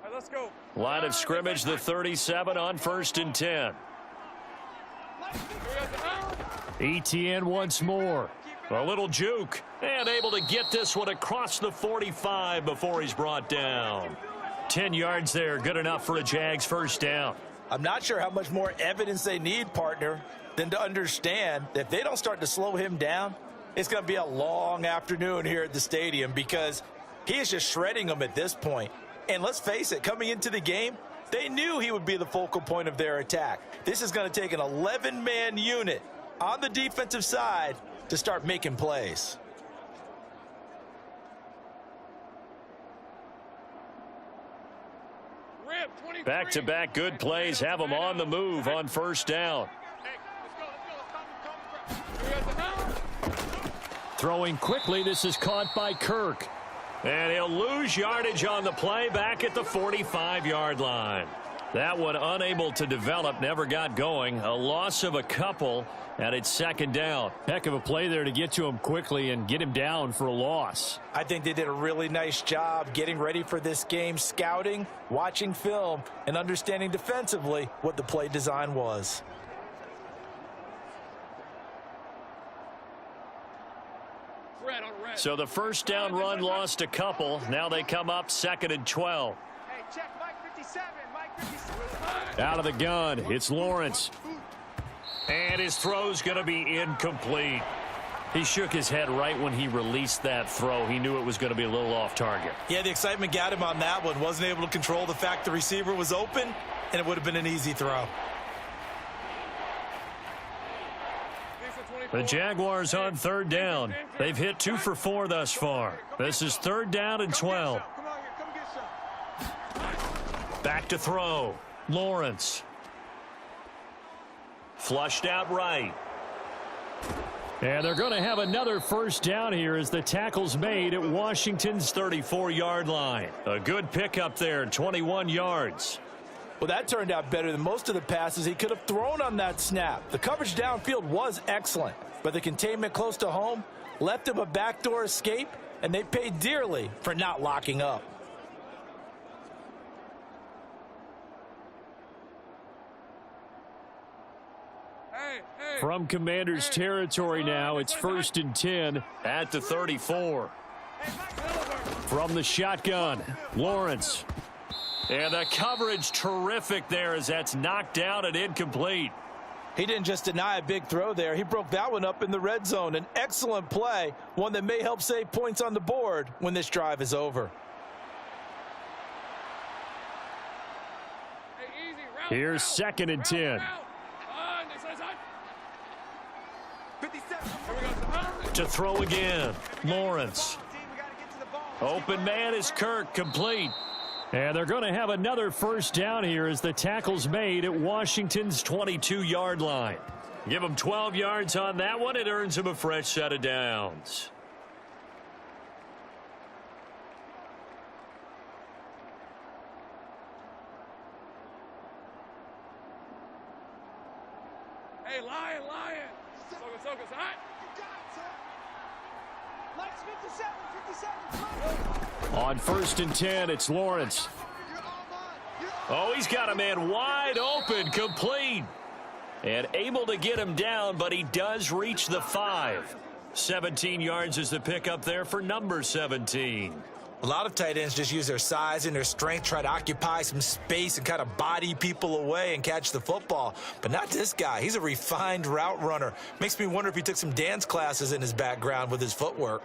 Speaker 4: All right, let's go.
Speaker 6: Line of scrimmage, the 37 on 1st and 10.
Speaker 2: ETN once more.
Speaker 6: A little juke, and able to get this one across the 45 before he's brought down. 10 yards there, good enough for a Jags first down.
Speaker 3: I'm not sure how much more evidence they need, partner, than to understand that if they don't start to slow him down, it's going to be a long afternoon here at the stadium because he is just shredding them at this point. And let's face it, coming into the game, they knew he would be the focal point of their attack. This is going to take an 11-man unit on the defensive side to start making plays.
Speaker 6: Back-to-back good plays have them on the move on first down.
Speaker 2: Throwing quickly, this is caught by Kirk.
Speaker 6: And he'll lose yardage on the play back at the 45-yard line. That one unable to develop, never got going. A loss of a couple, and it's second down.
Speaker 2: Heck of a play there to get to him quickly and get him down for a loss.
Speaker 3: I think they did a really nice job getting ready for this game, scouting, watching film, and understanding defensively what the play design was.
Speaker 6: So the first down run lost a couple. Now they come up 2nd and 12.
Speaker 4: Hey, check Mike 57. Mike 57.
Speaker 2: Out of the gun, it's Lawrence.
Speaker 6: And his throw's going to be incomplete.
Speaker 2: He shook his head right when he released that throw. He knew it was going to be a little off target.
Speaker 3: Yeah, the excitement got him on that one. Wasn't able to control the fact the receiver was open, and it would have been an easy throw.
Speaker 6: The Jaguars on 3rd down. They've hit 2 for 4 thus far. This is 3rd down and 12. Back to throw. Lawrence. Flushed out right.
Speaker 2: And they're going to have another first down here as the tackle's made at Washington's 34-yard line.
Speaker 6: A good pickup there, 21 yards.
Speaker 3: Well, that turned out better than most of the passes he could have thrown on that snap. The coverage downfield was excellent, but the containment close to home left him a backdoor escape, and they paid dearly for not locking up.
Speaker 2: From Commander's territory now, it's 1st and 10
Speaker 6: at the 34.
Speaker 2: From the shotgun, Lawrence.
Speaker 6: And the coverage terrific there as that's knocked down and incomplete.
Speaker 3: He didn't just deny a big throw there. He broke that one up in the red zone. An excellent play, one that may help save points on the board when this drive is over.
Speaker 2: Here's 2nd and 10.
Speaker 6: To throw again, Lawrence. Open man is Kirk, complete.
Speaker 2: And they're going to have another first down here as the tackle's made at Washington's 22-yard line.
Speaker 6: Give him 12 yards on that one. It earns him a fresh set of downs.
Speaker 4: Hey, Lion. Soga's hot. You got it, son. Mike's 57.
Speaker 2: On 1st and 10, it's Lawrence.
Speaker 6: Oh, he's got a man wide open, complete. And able to get him down, but he does reach the 5. 17 yards is the pickup there for number 17.
Speaker 3: A lot of tight ends just use their size and their strength, try to occupy some space and kind of body people away and catch the football. But not this guy. He's a refined route runner. Makes me wonder if he took some dance classes in his background with his footwork.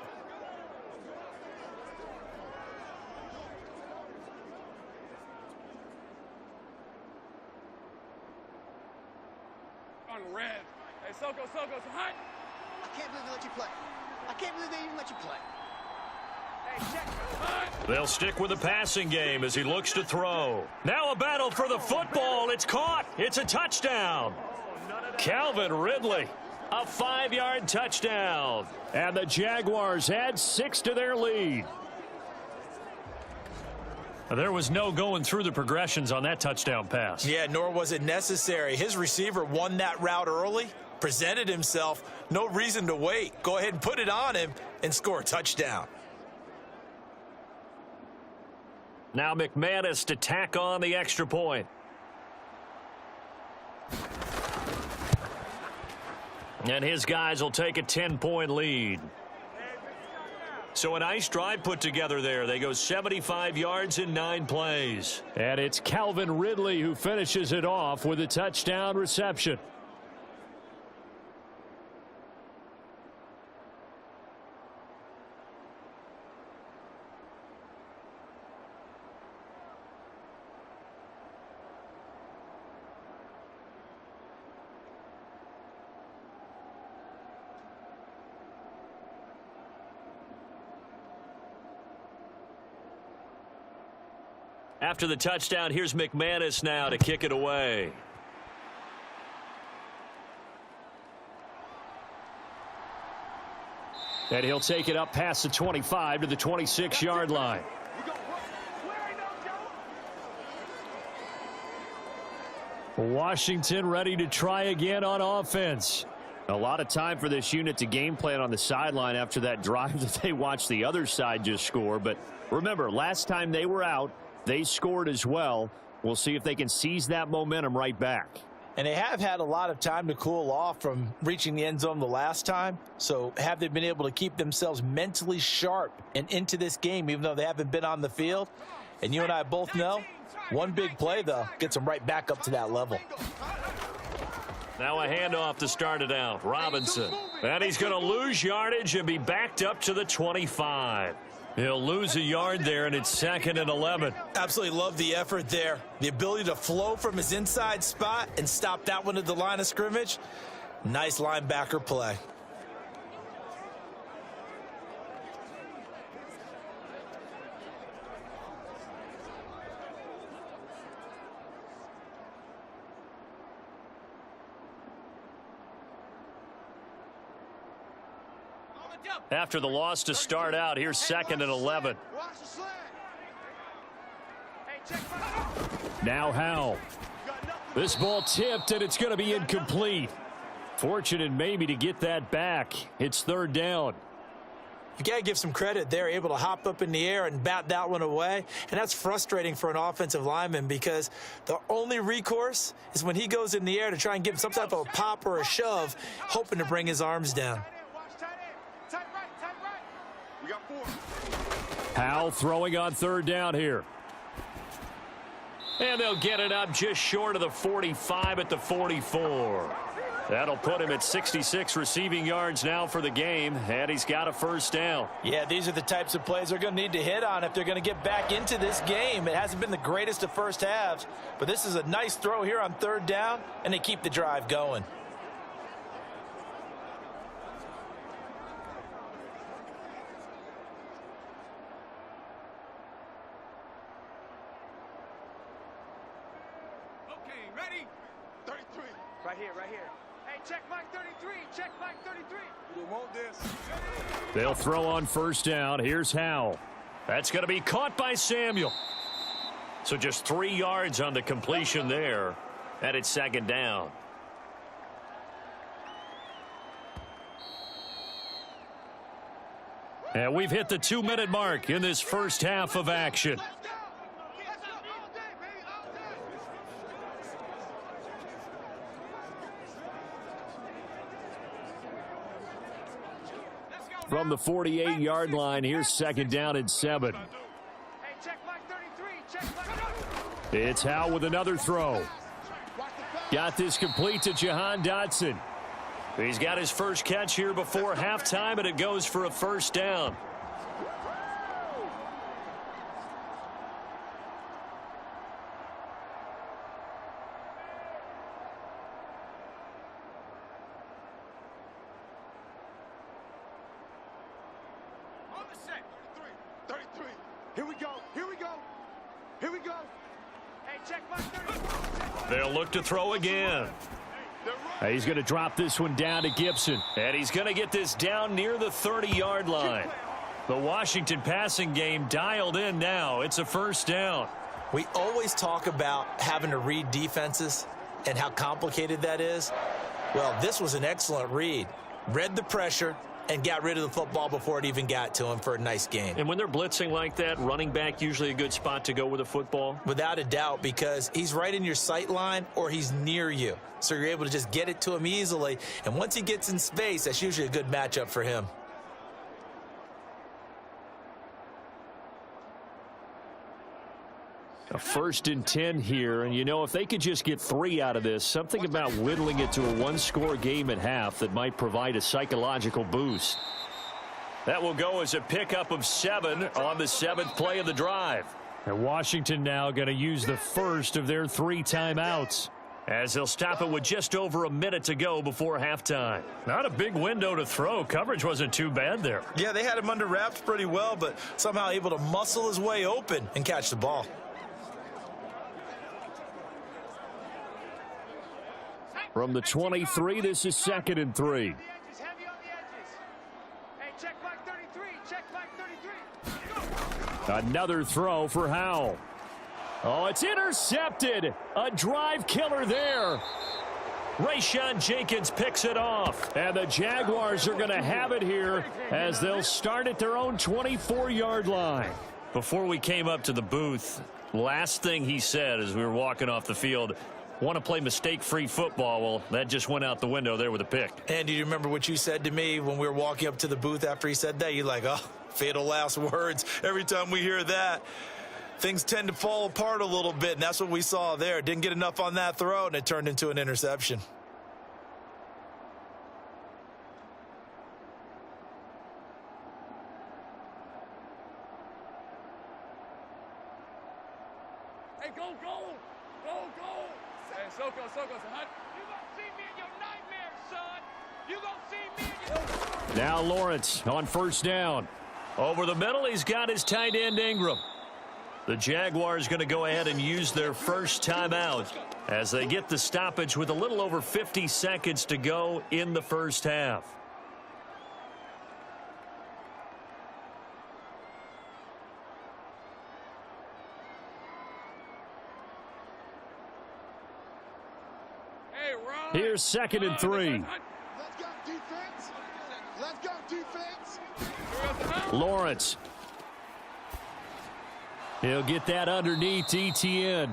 Speaker 4: On red. Hey, Soga's hot.
Speaker 9: I can't believe they let you play. I can't believe they even let you play.
Speaker 6: They'll stick with the passing game as he looks to throw. Now a battle for the football. It's caught. It's a touchdown. Calvin Ridley, a 5-yard touchdown.
Speaker 2: And the Jaguars add 6 to their lead.
Speaker 6: There was no going through the progressions on that touchdown pass.
Speaker 5: Yeah, nor was it necessary. His receiver won that route early, presented himself. No reason to wait. Go ahead and put it on him and score a touchdown.
Speaker 6: Now McManus to tack on the extra point. And his guys will take a 10-point lead. So a nice drive put together there. They go 75 yards in 9 plays.
Speaker 2: And it's Calvin Ridley who finishes it off with a touchdown reception.
Speaker 6: After the touchdown, here's McManus now to kick it away.
Speaker 2: And he'll take it up past the 25 to the 26-yard line. Washington ready to try again on offense. A lot of time for this unit to game plan on the sideline after that drive that they watched the other side just score. But remember, last time they were out, they scored as well. We'll see if they can seize that momentum right back.
Speaker 5: And they have had a lot of time to cool off from reaching the end zone the last time. So have they been able to keep themselves mentally sharp and into this game, even though they haven't been on the field? And you and I both know, one big play, though, gets them right back up to that level.
Speaker 6: Now a handoff to start it out. Robinson. And he's going to lose yardage and be backed up to the 25. He'll lose a yard there, and it's 2nd and 11.
Speaker 5: Absolutely love the effort there. The ability to flow from his inside spot and stop that one at the line of scrimmage. Nice linebacker play.
Speaker 6: After the loss to start out, here's 2nd and 11.
Speaker 2: Now Howell. This ball tipped, and it's going to be incomplete. Fortunate maybe to get that back. It's 3rd down.
Speaker 5: You got to give some credit. They're able to hop up in the air and bat that one away. And that's frustrating for an offensive lineman because the only recourse is when he goes in the air to try and give him some type of a pop or a shove, hoping to bring his arms down.
Speaker 2: Howell throwing on 3rd down here.
Speaker 6: And they'll get it up just short of the 45 at the 44. That'll put him at 66 receiving yards now for the game, and he's got a 1st down.
Speaker 5: Yeah, these are the types of plays they're going to need to hit on if they're going to get back into this game. It hasn't been the greatest of first halves, but this is a nice throw here on 3rd down, and they keep the drive going.
Speaker 4: Right here. Hey, check Mike 33. Check Mike 33. We want this.
Speaker 2: They'll throw on 1st down. Here's Howell.
Speaker 6: That's going to be caught by Samuel. So just 3 yards on the completion there. And it's 2nd down.
Speaker 2: And we've hit the 2-minute mark in this first half of action. From the 48-yard line, here's 2nd down and 7. It's Howell with another throw. Got this complete to Jahan Dotson.
Speaker 6: He's got his first catch here before halftime, and it goes for a 1st down.
Speaker 4: 33. Here we go. Here we go. Here we go.
Speaker 8: Hey, check back 34.
Speaker 6: They'll look to throw again.
Speaker 2: He's going to drop this one down to Gibson.
Speaker 6: And he's going to get this down near the 30-yard line. The Washington passing game dialed in now. It's a first down.
Speaker 5: We always talk about having to read defenses and how complicated that is. Well, this was an excellent read. Read the pressure and got rid of the football before it even got to him for a nice gain.
Speaker 6: And when they're blitzing like that, running back usually a good spot to go with a football?
Speaker 5: Without a doubt, because he's right in your sight line or he's near you. So you're able to just get it to him easily. And once he gets in space, that's usually a good matchup for him.
Speaker 2: A 1st and 10 here, and you know, if they could just get 3 out of this, something about whittling it to a 1-score game at half that might provide a psychological boost.
Speaker 6: That will go as a pickup of 7 on the 7th play of the drive.
Speaker 2: And Washington now going to use the first of their 3 timeouts.
Speaker 6: As they'll stop it with just over a minute to go before halftime. Not a big window to throw. Coverage wasn't too bad there.
Speaker 5: Yeah, they had him under wraps pretty well, but somehow able to muscle his way open and catch the ball.
Speaker 2: From the 23, this is 2nd and 3.
Speaker 8: Heavy on the edges. Hey, check back 33. Check back 33.
Speaker 2: Another throw for Howell. Oh, it's intercepted. A drive killer there.
Speaker 6: Rayshawn Jenkins picks it off.
Speaker 2: And the Jaguars are going to have it here as they'll start at their own 24-yard line.
Speaker 6: Before we came up to the booth, last thing he said as we were walking off the field, want to play mistake-free football. Well, that just went out the window there with a pick.
Speaker 5: And do you remember what you said to me when we were walking up to the booth after he said that? You're like, oh, fatal last words. Every time we hear that, things tend to fall apart a little bit, and that's what we saw there. Didn't get enough on that throw, and it turned into an interception.
Speaker 4: Hey, go, go. Go, go. Hey, Soko, son. You gonna see me in your nightmares, son. You gonna see me in your...
Speaker 2: Now Lawrence on 1st down.
Speaker 6: Over the middle, he's got his tight end Ingram. The Jaguars going to go ahead and use their first timeout as they get the stoppage with a little over 50 seconds to go in the first half.
Speaker 2: Here's 2nd and 3.
Speaker 4: Let's go, defense. Let's go, defense.
Speaker 2: Lawrence. He'll get that underneath ETN.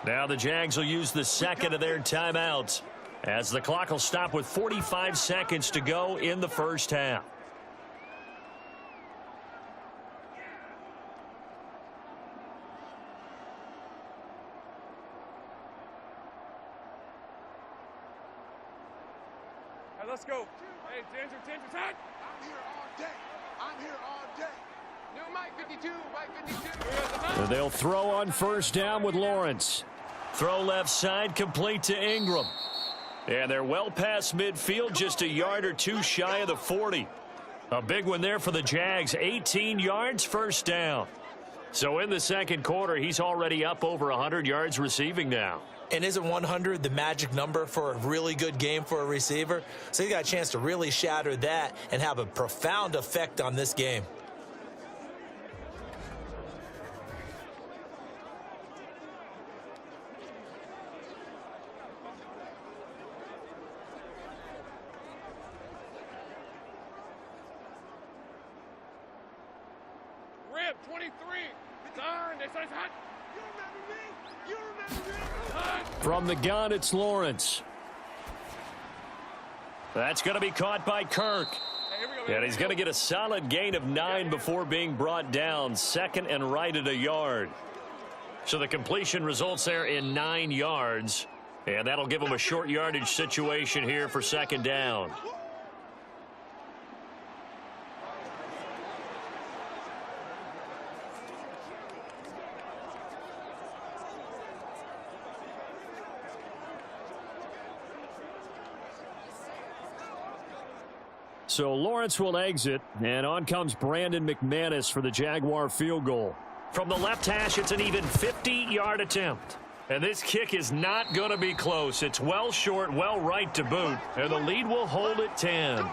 Speaker 6: Now the Jags will use the 2nd of their timeouts as the clock will stop with 45 seconds to go in the first half.
Speaker 4: Hey, let's go. Hey, Ginger, time. I'm here all day. I'm here all day. New Mike 52, Mike 52.
Speaker 2: They'll throw on 1st down with Lawrence.
Speaker 6: Throw left side, complete to Ingram. And they're well past midfield, just a yard or 2 shy of the 40. A big one there for the Jags, 18 yards, 1st down. So in the 2nd quarter, he's already up over 100 yards receiving now.
Speaker 5: And isn't 100 the magic number for a really good game for a receiver? So he got a chance to really shatter that and have a profound effect on this game.
Speaker 4: Rib 23. Turn. This is hot. You remember me? You remember me?
Speaker 2: From the gun, it's Lawrence.
Speaker 6: That's going to be caught by Kirk. And he's going to get a solid gain of 9 before being brought down. 2nd and right at a yard. So the completion results there in 9 yards. And that'll give him a short yardage situation here for 2nd down.
Speaker 2: So Lawrence will exit, and on comes Brandon McManus for the Jaguar field goal.
Speaker 6: From the left hash, it's an even 50-yard attempt. And this kick is not going to be close. It's well short, well right to boot, and the lead will hold at 10.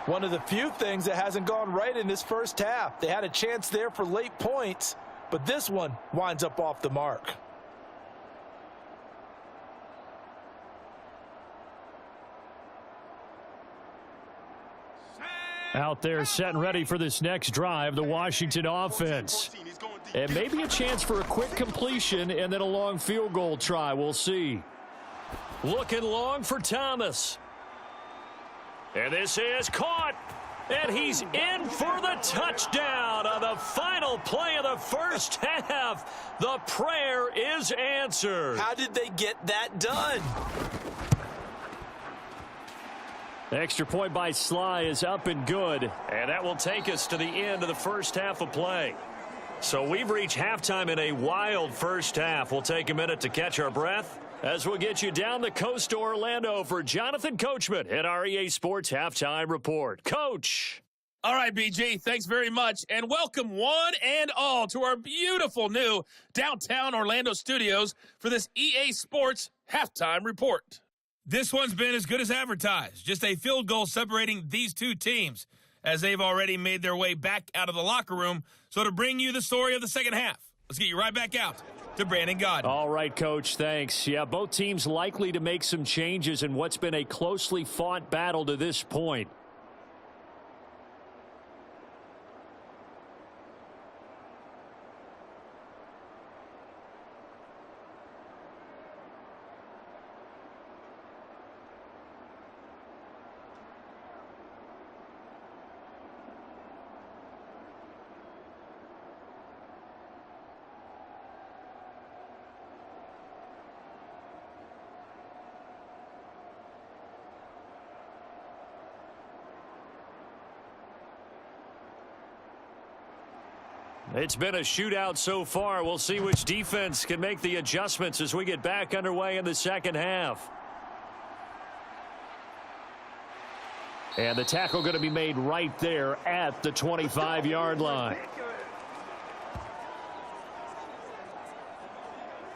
Speaker 3: One of the few things that hasn't gone right in this first half. They had a chance there for late points, but this one winds up off the mark.
Speaker 2: Out there set and ready for this next drive, the Washington offense. And maybe a chance for a quick completion and then a long field goal try. We'll see.
Speaker 6: Looking long for Thomas. And this is caught. And he's in for the touchdown on the final play of the first half. The prayer is answered.
Speaker 5: How did they get that done?
Speaker 2: Extra point by Sly is up and good.
Speaker 6: And that will take us to the end of the first half of play. So we've reached halftime in a wild first half. We'll take a minute to catch our breath as we'll get you down the coast to Orlando for Jonathan Coachman at our EA Sports Halftime Report. Coach.
Speaker 7: All right, BG, thanks very much, and welcome one and all to our beautiful new downtown Orlando studios for this EA Sports Halftime Report.
Speaker 9: This one's been as good as advertised. Just a field goal separating these two teams as they've already made their way back out of the locker room. So to bring you the story of the second half, let's get you right back out to Brandon Godden.
Speaker 2: All right, Coach, thanks. Yeah, both teams likely to make some changes in what's been a closely fought battle to this point.
Speaker 6: It's been a shootout so far. We'll see which defense can make the adjustments as we get back underway in the second half.
Speaker 2: And the tackle going to be made right there at the 25-yard line.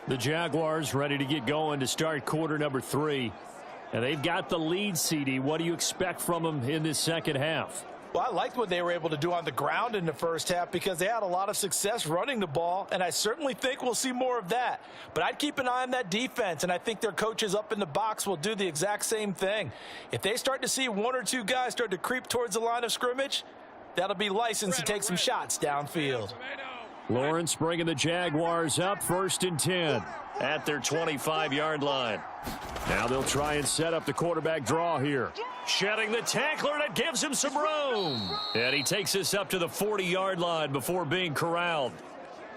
Speaker 2: The Jaguars ready to get going to start quarter number 3. And they've got the lead, CD. What do you expect from them in this second half?
Speaker 3: Well, I liked what they were able to do on the ground in the first half because they had a lot of success running the ball, and I certainly think we'll see more of that. But I'd keep an eye on that defense, and I think their coaches up in the box will do the exact same thing. If they start to see one or two guys start to creep towards the line of scrimmage, that'll be licensed to take some shots downfield.
Speaker 2: Lawrence bringing the Jaguars up 1st and 10
Speaker 6: at their 25-yard line.
Speaker 2: Now they'll try and set up the quarterback draw here.
Speaker 6: Shedding the tackler that gives him some room. And he takes us up to the 40-yard line before being corralled.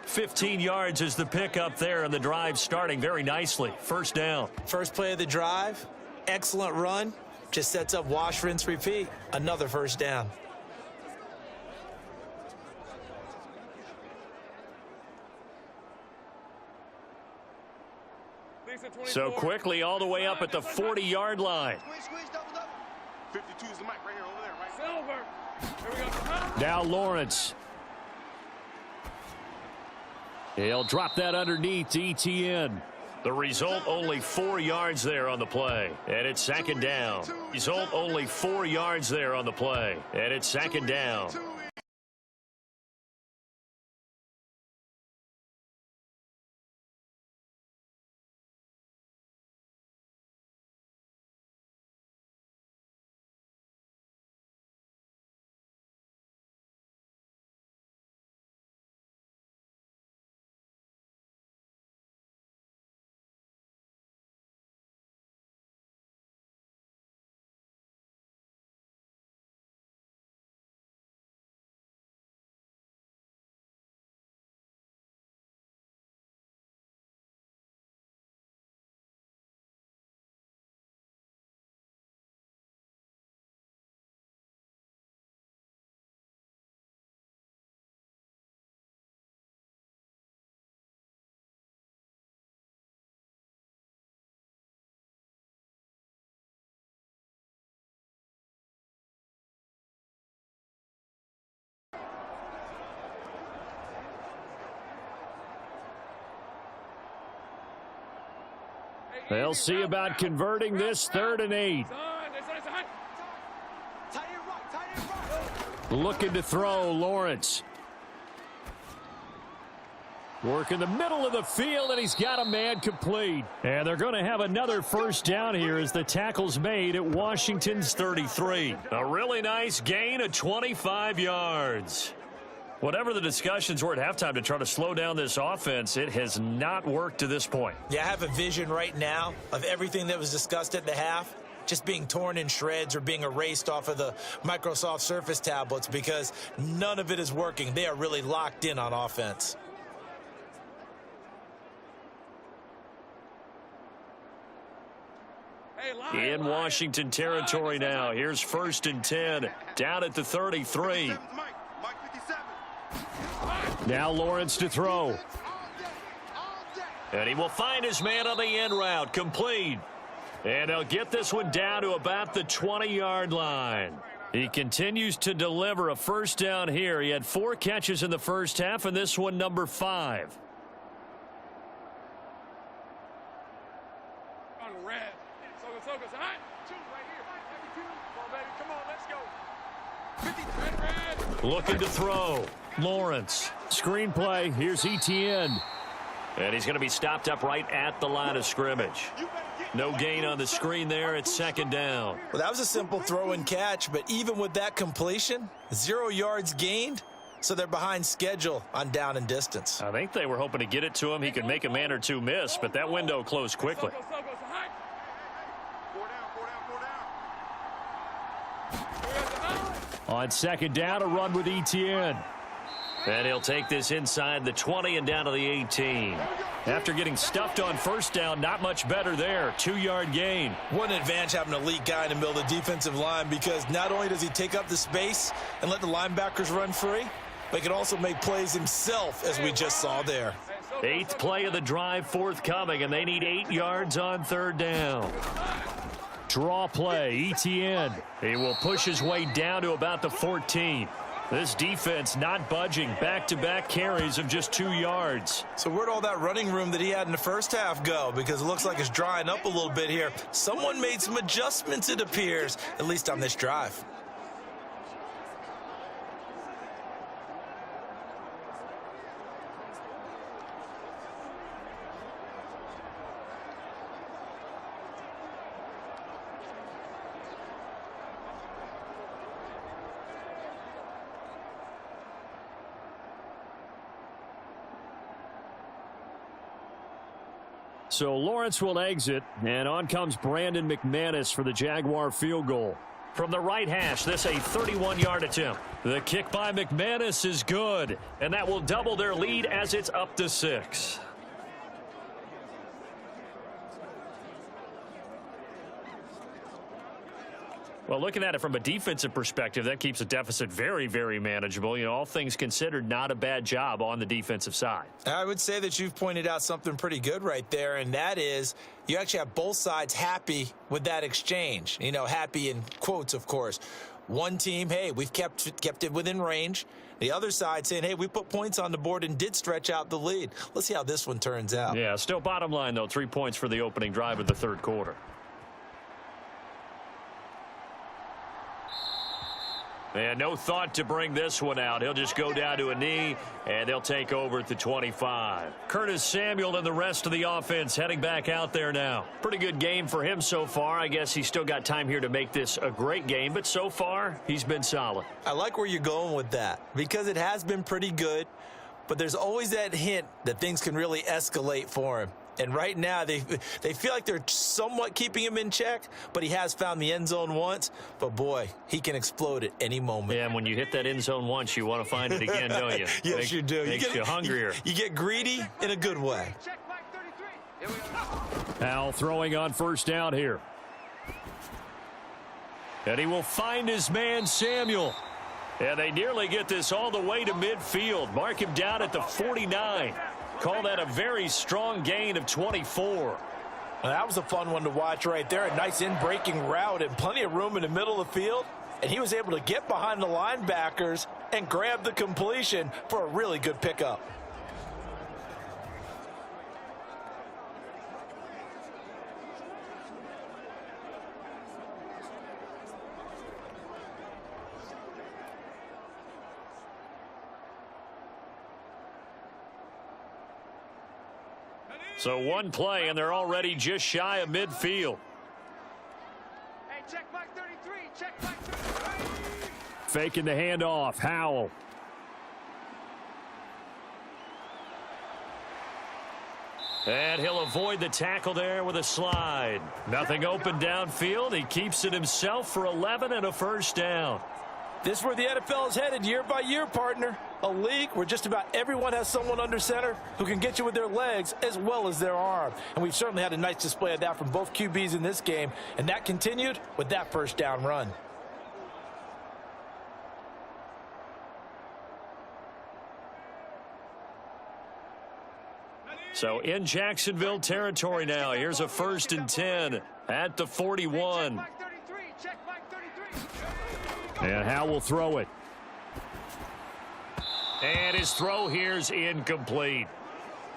Speaker 6: 15 yards is the pickup there, and the drive starting very nicely. First down.
Speaker 5: First play of the drive, excellent run. Just sets up wash, rinse, repeat. Another first down.
Speaker 6: So quickly all the way up at the 40-yard line.
Speaker 4: 52 is the mic right here, over there, right? Silver. Here we go.
Speaker 2: Now Lawrence. He'll drop that underneath to ETN.
Speaker 6: The result, only 4 yards there on the play. And it's second down. Result, only 4 yards there on the play. And it's second down.
Speaker 2: They'll see about converting this 3rd and 8. Looking to throw, Lawrence. Work in the middle of the field, and he's got a man complete. And they're going to have another first down here as the tackle's made at Washington's 33. A really nice gain of 25 yards. Whatever the discussions were at halftime to try to slow down this offense, it has not worked to this point.
Speaker 5: Yeah, I have a vision right now of everything that was discussed at the half just being torn in shreds or being erased off of the Microsoft Surface tablets because none of it is working. They are really locked in on offense.
Speaker 2: In Washington territory now. Here's 1st and 10. Down at the 33. Now Lawrence to throw. And he will find his man on the end route. Complete. And he'll get this one down to about the 20-yard line. He continues to deliver a first down here. He had 4 catches in the first half, and this one number 5.
Speaker 4: On red. So goes hot. 2 right here. Come on, baby. Come on, let's go. 50. Red.
Speaker 2: Looking to throw. Lawrence. Screenplay. Here's Etienne. And he's going to be stopped up right at the line of scrimmage. No gain on the screen there. It's 2nd down.
Speaker 5: Well, that was a simple throw and catch, but even with that completion, 0 yards gained, so they're behind schedule on down and distance.
Speaker 2: I think they were hoping to get it to him. He could make a man or 2 miss, but that window closed quickly. On 2nd down, a run with Etienne. And he'll take this inside the 20 and down to the 18. After getting stuffed on first down, not much better there. 2-yard gain.
Speaker 5: What an advantage having an elite guy in the middle of the defensive line, because not only does he take up the space and let the linebackers run free, but he can also make plays himself, as we just saw there.
Speaker 2: 8th play of the drive forthcoming, and they need 8 yards on 3rd down. Draw play, Etienne. He will push his way down to about the 14. This defense not budging. Back-to-back carries of just 2 yards.
Speaker 5: So where'd all that running room that he had in the first half go? Because it looks like it's drying up a little bit here. Someone made some adjustments, it appears, at least on this drive.
Speaker 2: So Lawrence will exit, and on comes Brandon McManus for the Jaguar field goal. From the right hash, this a 31-yard attempt. The kick by McManus is good, and that will double their lead as it's up to 6. Well, looking at it from a defensive perspective, that keeps the deficit very, very manageable. You know, all things considered, not a bad job on the defensive side.
Speaker 5: I would say that you've pointed out something pretty good right there, and that is you actually have both sides happy with that exchange. You know, happy in quotes, of course. One team, hey, we've kept it within range. The other side saying, hey, we put points on the board and did stretch out the lead. Let's see how this one turns out.
Speaker 2: Yeah, still bottom line, though, 3 points for the opening drive of the 3rd quarter. And no thought to bring this one out. He'll just go down to a knee, and they'll take over at the 25. Curtis Samuel and the rest of the offense heading back out there now. Pretty good game for him so far. I guess he's still got time here to make this a great game, but so far, he's been solid.
Speaker 5: I like where you're going with that, because it has been pretty good, but there's always that hint that things can really escalate for him. And right now, they feel like they're somewhat keeping him in check, but he has found the end zone once. But, boy, he can explode at any moment.
Speaker 2: Yeah, and when you hit that end zone once, you want to find it again, don't you?
Speaker 5: Yes, you do.
Speaker 2: Makes you hungrier.
Speaker 5: You get greedy in a good way.
Speaker 8: Check flag 33. Here we go.
Speaker 2: Al throwing on first down here. And he will find his man, Samuel. And they nearly get this all the way to midfield. Mark him down at the 49. Call that a very strong gain of 24.
Speaker 5: Well, that was a fun one to watch right there. A nice in-breaking route and plenty of room in the middle of the field. And he was able to get behind the linebackers and grab the completion for a really good pickup.
Speaker 2: So one play, and they're already just shy of midfield.
Speaker 8: Hey, check Mike 33. Check Mike 33.
Speaker 2: Faking the handoff. Howell. And he'll avoid the tackle there with a slide. Nothing open downfield. He keeps it himself for 11 and a first down.
Speaker 5: This is where the NFL is headed year by year, partner. A league where just about everyone has someone under center who can get you with their legs as well as their arm. And we've certainly had a nice display of that from both QBs in this game. And that continued with that first down run.
Speaker 2: So in Jacksonville territory now. Here's a 1st and 10 at the 41.
Speaker 8: Mike 33. Check Mike 33.
Speaker 2: And Howell will throw it. And his throw here's incomplete.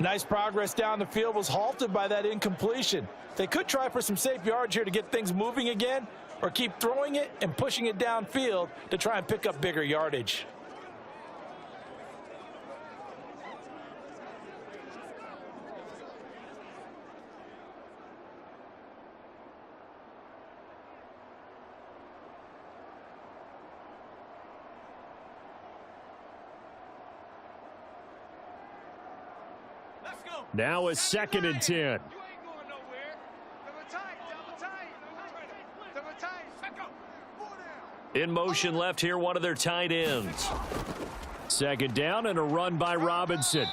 Speaker 5: Nice progress down the field was halted by that incompletion. They could try for some safe yards here to get things moving again, or keep throwing it and pushing it downfield to try and pick up bigger yardage.
Speaker 2: Now a 2nd and 10.
Speaker 8: You ain't going nowhere. Double tight. Double tight. Let go.
Speaker 2: In motion left here, one of their tight ends. 2nd down and a run by Robinson.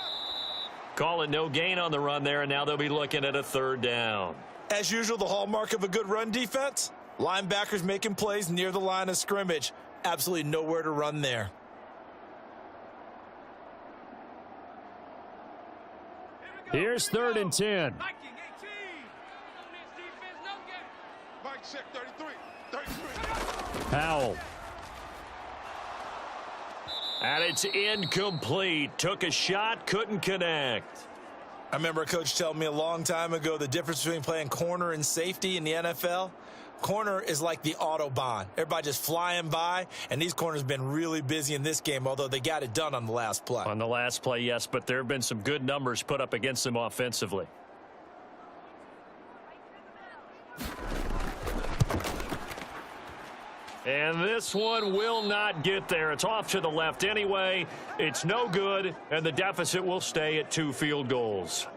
Speaker 2: Call it no gain on the run there, and now they'll be looking at a 3rd down.
Speaker 5: As usual, the hallmark of a good run defense, linebackers making plays near the line of scrimmage. Absolutely nowhere to run there.
Speaker 2: Here's 3rd and 10.
Speaker 8: Mike check 33.
Speaker 2: Howell. And it's incomplete. Took a shot, couldn't connect.
Speaker 5: I remember a coach telling me a long time ago the difference between playing corner and safety in the NFL. Corner is like the Autobahn. Everybody just flying by, and these corners have been really busy in this game, although they got it done on the last play.
Speaker 2: On the last play, yes, but there have been some good numbers put up against them offensively. And this one will not get there. It's off to the left anyway. It's no good, and the deficit will stay at 2 field goals.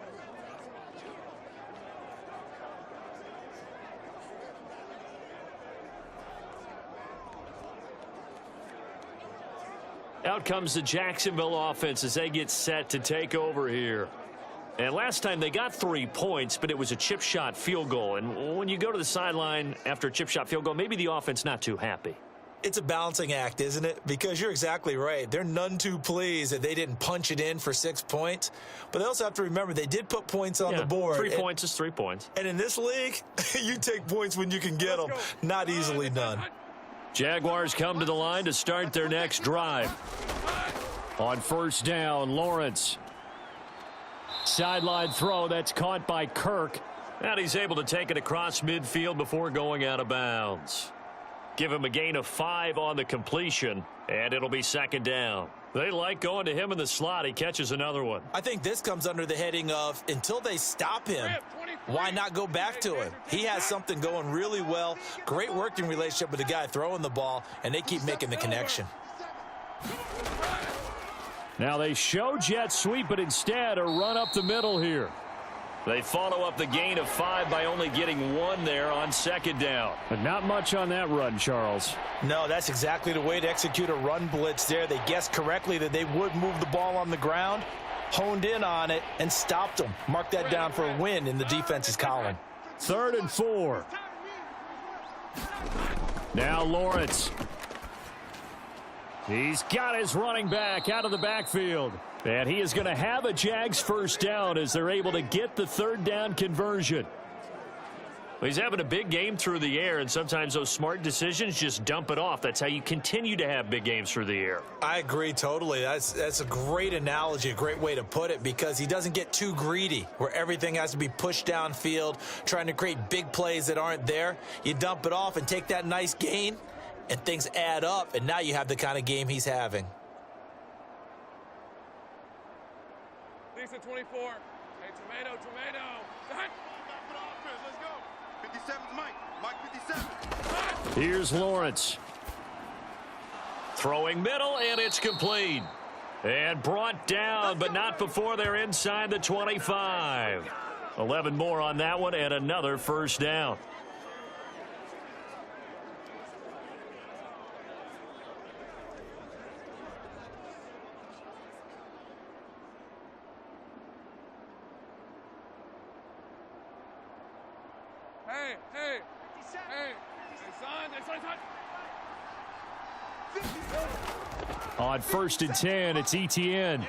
Speaker 2: Out comes the Jacksonville offense as they get set to take over here. And last time they got 3 points, but it was a chip shot field goal. And when you go to the sideline after a chip shot field goal, maybe the offense not too happy.
Speaker 5: It's a balancing act, isn't it? Because you're exactly right. They're none too pleased that they didn't punch it in for 6 points. But they also have to remember they did put points on the board.
Speaker 2: 3 points is 3 points.
Speaker 5: And in this league, you take points when you can get them. Not easily done.
Speaker 2: Jaguars come to the line to start their next drive. On 1st down, Lawrence. Sideline throw that's caught by Kirk. And he's able to take it across midfield before going out of bounds. Give him a gain of 5 on the completion, and it'll be 2nd down. They like going to him in the slot. He catches another one.
Speaker 5: I think this comes under the heading of until they stop him, why not go back to him? He has something going really well. Great working relationship with the guy throwing the ball, and they keep making the connection.
Speaker 2: Now they show jet sweep, but instead a run up the middle here. They follow up the gain of 5 by only getting 1 there on 2nd down. But not much on that run, Charles.
Speaker 5: No, that's exactly the way to execute a run blitz there. They guessed correctly that they would move the ball on the ground, honed in on it, and stopped them. Mark that down for a win in the defense's column.
Speaker 2: 3rd and 4. Now Lawrence. He's got his running back out of the backfield. And he is going to have a Jags first down as they're able to get the 3rd down conversion. He's having a big game through the air, and sometimes those smart decisions just dump it off. That's how you continue to have big games through the air.
Speaker 5: I agree totally. That's a great analogy, a great way to put it, because he doesn't get too greedy where everything has to be pushed downfield, trying to create big plays that aren't there. You dump it off and take that nice gain, and things add up, and now you have the kind of game he's having.
Speaker 4: Lisa 24. Hey, tomato, tomato. Hut.
Speaker 8: Let's go. 57's Mike. Mike 57.
Speaker 2: Here's Lawrence.
Speaker 6: Throwing middle, and it's complete. And brought down, but not before they're inside the 25. 11 more on that one, and another first down.
Speaker 4: Hey, hey, hey, son.
Speaker 2: On 1st and 10, it's Etienne.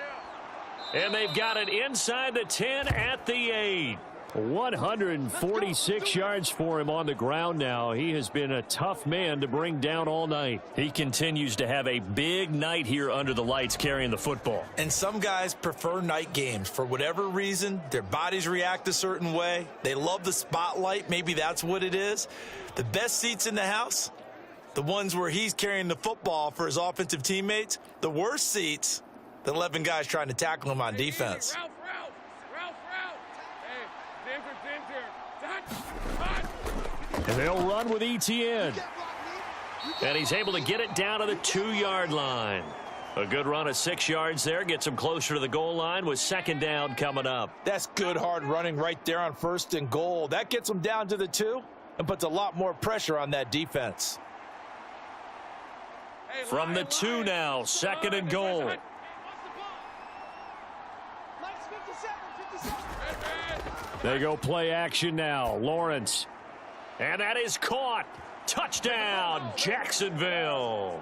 Speaker 6: And they've got it inside the 10 at the 8.
Speaker 2: 146 yards for him on the ground now. He has been a tough man to bring down all night.
Speaker 6: He continues to have a big night here under the lights carrying the football.
Speaker 5: And some guys prefer night games. For whatever reason, their bodies react a certain way. They love the spotlight. Maybe that's what it is. The best seats in the house, the ones where he's carrying the football for his offensive teammates. The worst seats, the 11 guys trying to tackle him on defense.
Speaker 4: Ralph. Hey,
Speaker 2: And they'll run with Etienne.
Speaker 6: And he's able to get it down to the 2-yard line. A good run of 6 yards there gets him closer to the goal line with 2nd down coming up.
Speaker 5: That's good hard running right there on 1st and goal. That gets him down to the 2 and puts a lot more pressure on that defense.
Speaker 6: From the 2 now, 2nd and goal.
Speaker 2: They go play action now. Lawrence.
Speaker 6: And that is caught. Touchdown, Jacksonville.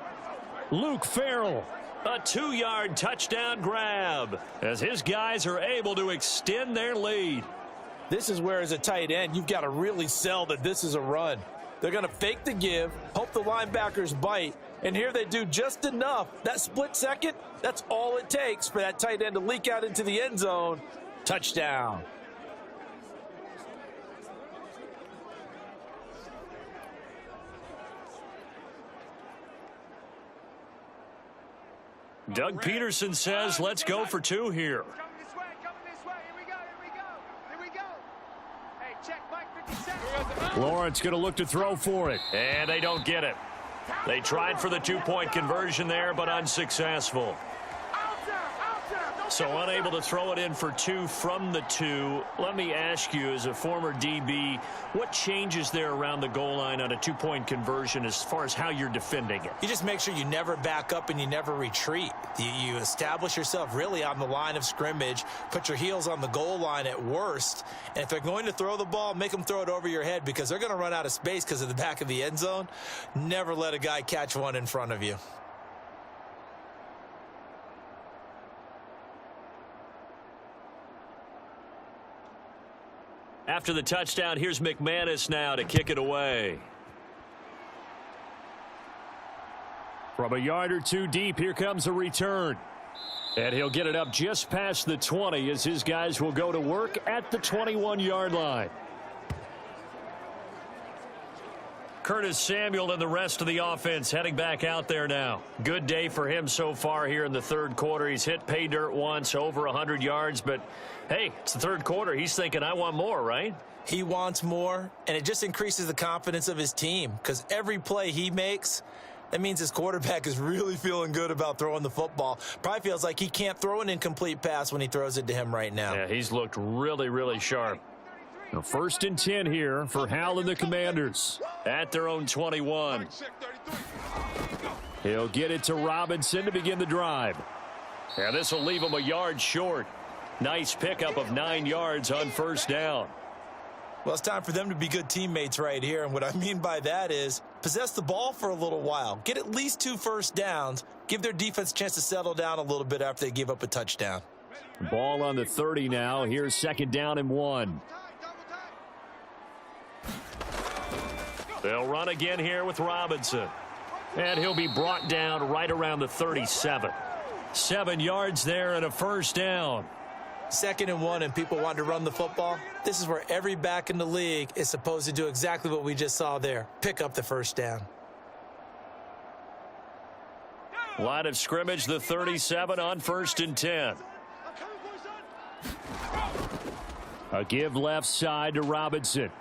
Speaker 2: Luke Farrell.
Speaker 6: A 2-yard touchdown grab as his guys are able to extend their lead.
Speaker 5: This is where, as a tight end, you've got to really sell that this is a run. They're going to fake the give, hope the linebackers bite, and here they do just enough. That split second, that's all it takes for that tight end to leak out into the end zone. Touchdown.
Speaker 6: Doug Peterson says, let's go for 2 here.
Speaker 8: Coming this way. Here we go. Hey, check Mike 57.
Speaker 2: Lawrence going to look to throw for it.
Speaker 6: And they don't get it. They tried for the 2-point conversion there, but unsuccessful. So unable to throw it in for 2 from the 2. Let me ask you, as a former DB, what changes there around the goal line on a 2-point conversion as far as how you're defending it?
Speaker 5: You just make sure you never back up and you never retreat. You establish yourself really on the line of scrimmage, put your heels on the goal line at worst, and if they're going to throw the ball, make them throw it over your head because they're going to run out of space because of the back of the end zone. Never let a guy catch one in front of you.
Speaker 6: After the touchdown, here's McManus now to kick it away.
Speaker 2: From a yard or 2 deep, here comes a return. And he'll get it up just past the 20 as his guys will go to work at the 21-yard line.
Speaker 6: Curtis Samuel and the rest of the offense heading back out there now. Good day for him so far here in the 3rd quarter. He's hit pay dirt once, over 100 yards, but hey, it's the 3rd quarter. He's thinking, I want more, right?
Speaker 5: He wants more, and it just increases the confidence of his team because every play he makes, that means his quarterback is really feeling good about throwing the football. Probably feels like he can't throw an incomplete pass when he throws it to him right now.
Speaker 6: Yeah, he's looked really, really sharp.
Speaker 2: Now 1st and 10 here for Hal and the Commanders.
Speaker 6: At their own 21.
Speaker 2: He'll get it to Robinson to begin the drive.
Speaker 6: And this will leave him a yard short. Nice pickup of 9 yards on 1st down.
Speaker 5: Well, it's time for them to be good teammates right here, and what I mean by that is possess the ball for a little while. Get at least 2 first downs. Give their defense a chance to settle down a little bit after they give up a touchdown.
Speaker 2: Ball on the 30 now. Here's 2nd down and 1.
Speaker 6: They'll run again here with Robinson. And he'll be brought down right around the 37. 7 yards there and a 1st down.
Speaker 5: 2nd and 1 and people want to run the football. This is where every back in the league is supposed to do exactly what we just saw there. Pick up the 1st down.
Speaker 6: Line of scrimmage, the 37 on 1st and 10.
Speaker 2: A give left side to Robinson.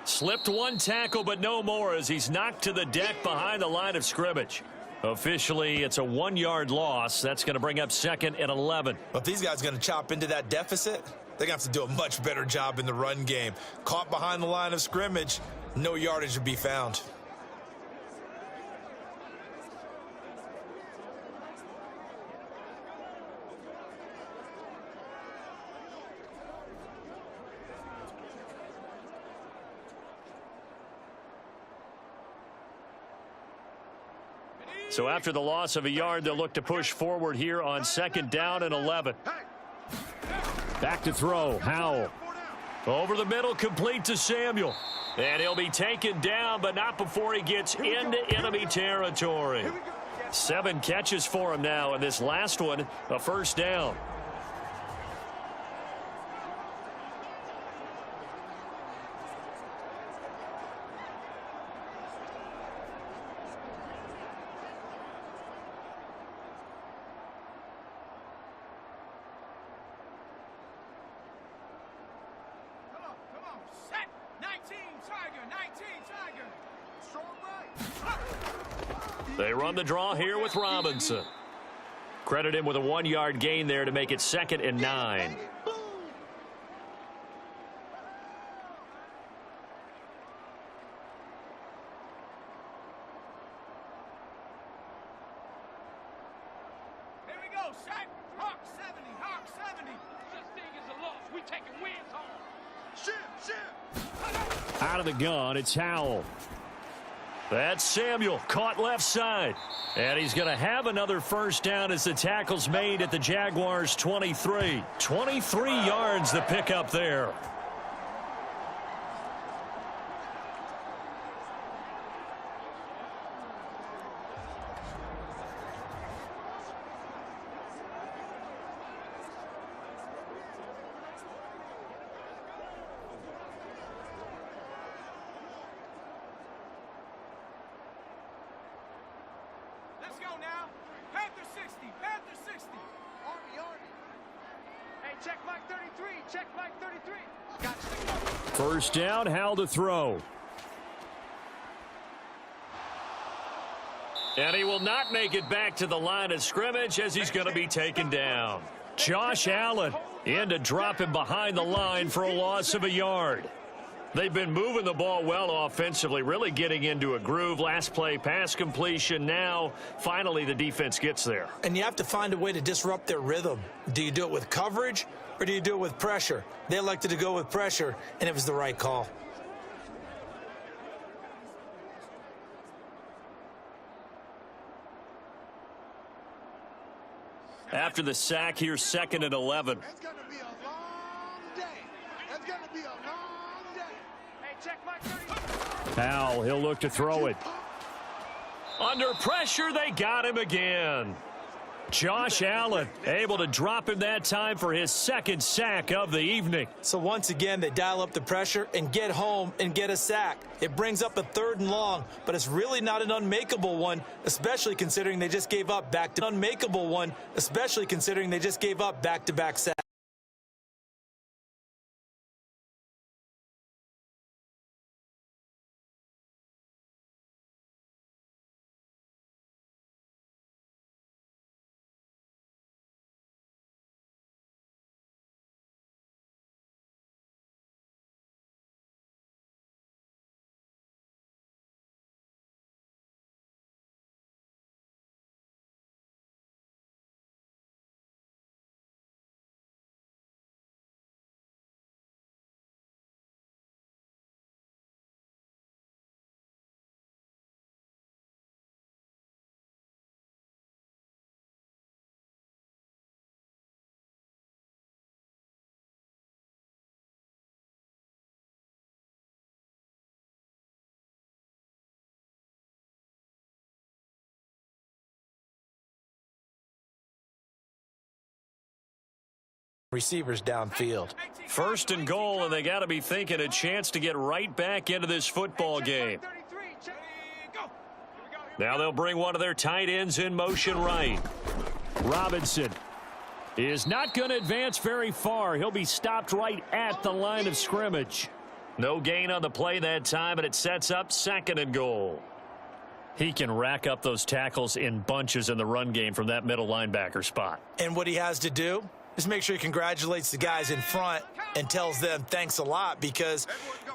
Speaker 6: Slipped one tackle, but no more as he's knocked to the deck behind the line of scrimmage. Officially, it's a 1-yard loss. That's going to bring up 2nd and 11.
Speaker 3: Well, if these guys are going to chop into that deficit, they're going to have to do a much better job in the run game. Caught behind the line of scrimmage, no yardage would be found.
Speaker 6: So after the loss of a yard, they'll look to push forward here on 2nd down and 11.
Speaker 2: Back to throw. Howell.
Speaker 6: Over the middle, complete to Samuel. And he'll be taken down, but not before he gets into enemy territory. 7 catches for him now, and this last one, a first down. They run the draw here with Robinson. Credit him with a 1-yard gain there to make it 2nd and 9.
Speaker 8: Here we go, Shaq. Hawk 70, Hawk 70. This thing is a loss. We taking wins home. Ship.
Speaker 2: Out of the gun, it's Howell.
Speaker 6: That's Samuel, caught left side. And he's going to have another first down as the tackle's made at the Jaguars' 23. 23 yards the pickup there.
Speaker 8: Let's go now. Panther 60, Panther 60. Army. Hey, check Mike 33, check Mike 33. Gotcha.
Speaker 2: First down, Howell to throw.
Speaker 6: And he will not make it back to the line of scrimmage as he's going to be taken down. Josh Allen in to drop him behind the line for a loss of a yard. They've been moving the ball well offensively, really getting into a groove. Last play, pass completion. Now, finally, the defense gets there.
Speaker 5: And you have to find a way to disrupt their rhythm. Do you do it with coverage or do you do it with pressure? They elected to go with pressure, and it was the right call.
Speaker 6: After the sack, here's 2nd and 11.
Speaker 8: It's going to be a long day. It's going to be a long day. Hey, check Mike 33.
Speaker 2: Howell, he'll look to throw it.
Speaker 6: Under pressure, they got him again. Josh Allen able to drop him that time for his 2nd sack of the evening.
Speaker 5: So once again, they dial up the pressure and get home and get a sack. It brings up a 3rd and long, but it's really not an unmakeable one, especially considering they just gave up back-to-back sacks. Receivers downfield.
Speaker 6: 1st and goal, and they got to be thinking a chance to get right back into this football game. Now they'll bring one of their tight ends in motion right.
Speaker 2: Robinson is not going to advance very far. He'll be stopped right at the line of scrimmage.
Speaker 6: No gain on the play that time, and it sets up 2nd and goal.
Speaker 2: He can rack up those tackles in bunches in the run game from that middle linebacker spot.
Speaker 5: And what he has to do is make sure he congratulates the guys in front and tells them thanks a lot, because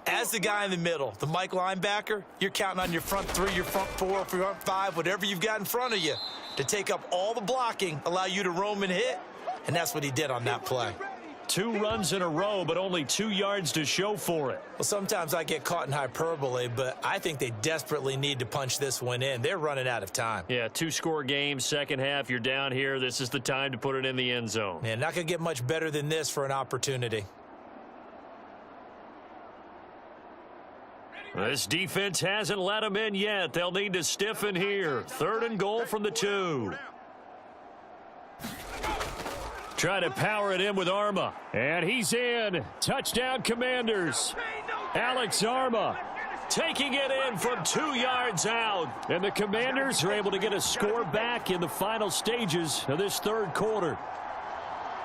Speaker 5: as the guy in the middle, the Mike linebacker, you're counting on your front 3, your front 4, your front 5, whatever you've got in front of you to take up all the blocking, allow you to roam and hit, and that's what he did on that play.
Speaker 2: 2 runs in a row, but only 2 yards to show for it.
Speaker 5: Well, sometimes I get caught in hyperbole, but I think they desperately need to punch this one in. They're running out of time.
Speaker 2: Yeah, 2-score game, second half, you're down here. This is the time to put it in the end zone.
Speaker 5: Man, not going to get much better than this for an opportunity.
Speaker 2: This defense hasn't let them in yet. They'll need to stiffen here. 3rd and goal from the 2. Try to power it in with Arma. And he's in. Touchdown, Commanders. Alex Arma taking it in from 2 yards out. And the Commanders are able to get a score back in the final stages of this 3rd quarter.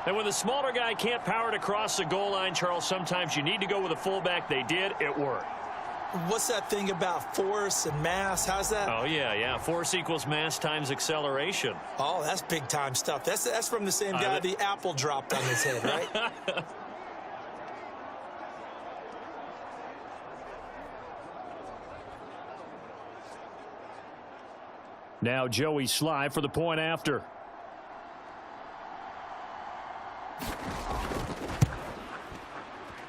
Speaker 2: And when the smaller guy can't power it across the goal line, Charles, sometimes you need to go with a fullback. They did. It worked.
Speaker 5: What's that thing about force and mass? How's that?
Speaker 2: Oh, yeah. Force equals mass times acceleration.
Speaker 5: Oh, that's big-time stuff. That's from the same guy the apple dropped on his head, right? Now Joey Sly for the point after.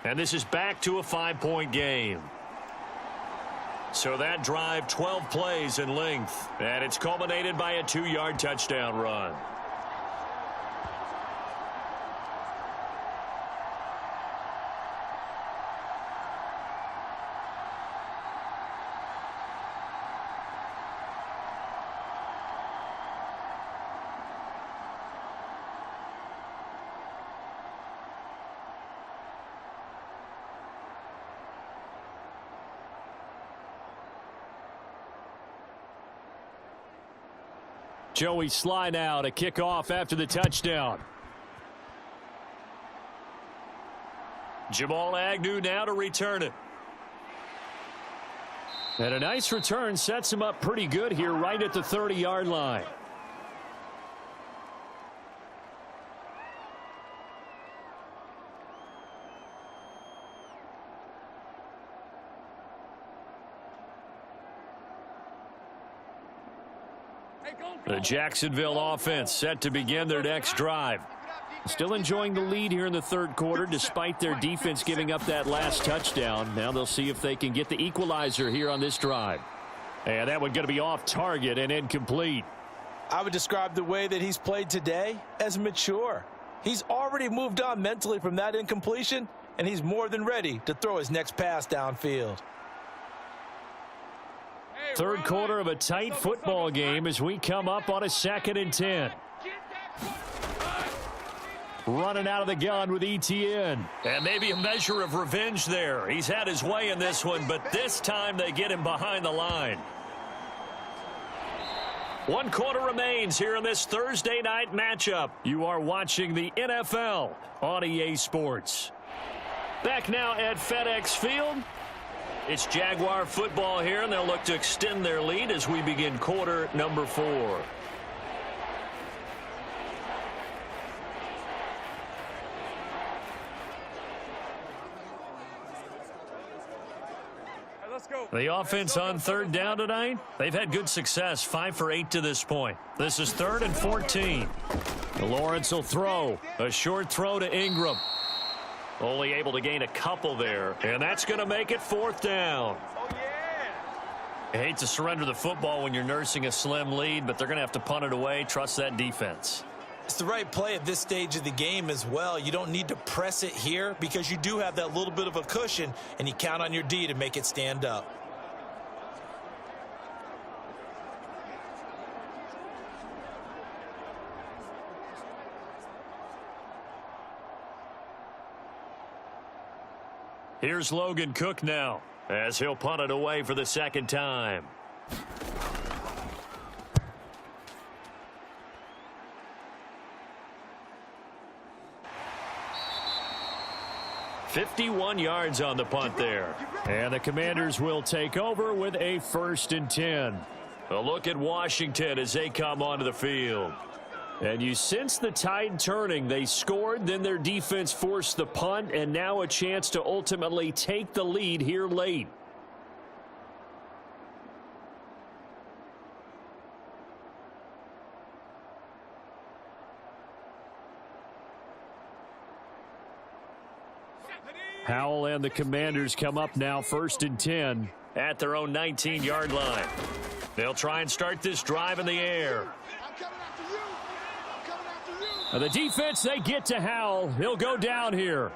Speaker 6: And this is back to a 5-point game. So that drive, 12 plays in length. And it's culminated by a 2-yard touchdown run.
Speaker 2: Joey Sly now to kick off after the touchdown.
Speaker 6: Jamal Agnew now to return it.
Speaker 2: And a nice return sets him up pretty good here right at the 30-yard line. The Jacksonville offense set to begin their next drive. Still enjoying the lead here in the 3rd quarter despite their defense giving up that last touchdown. Now they'll see if they can get the equalizer here on this drive. And that one going to be off target and incomplete.
Speaker 5: I would describe the way that he's played today as mature. He's already moved on mentally from that incompletion, and he's more than ready to throw his next pass downfield.
Speaker 2: 3rd quarter of a tight football game as we come up on a 2nd and 10. Running out of the gun with Etienne.
Speaker 6: And maybe a measure of revenge there. He's had his way in this one, but this time they get him behind the line. 1 quarter remains here in this Thursday night matchup.
Speaker 2: You are watching the NFL on EA Sports.
Speaker 6: Back now at FedEx Field. It's Jaguar football here, and they'll look to extend their lead as we begin quarter number 4.
Speaker 2: The offense on 3rd down tonight, they've had good success, 5 for 8 to this point. This is 3rd and 14. Lawrence will throw. A short throw to Ingram.
Speaker 6: Only able to gain a couple there, and that's going to make it 4th down.
Speaker 2: I hate to surrender the football when you're nursing a slim lead, but they're going to have to punt it away. Trust that defense.
Speaker 5: It's the right play at this stage of the game as well. You don't need to press it here because you do have that little bit of a cushion, and you count on your D to make it stand up.
Speaker 2: Here's Logan Cook now as he'll punt it away for the 2nd time. 51 yards on the punt there. And the Commanders will take over with a 1st and 10. A look at Washington as they come onto the field. And you sense the tide turning. They scored, then their defense forced the punt, and now a chance to ultimately take the lead here late. Howell and the Commanders come up now 1st and 10 at their own 19-yard line. They'll try and start this drive in the air. The defense, they get to Howell. He'll go down here.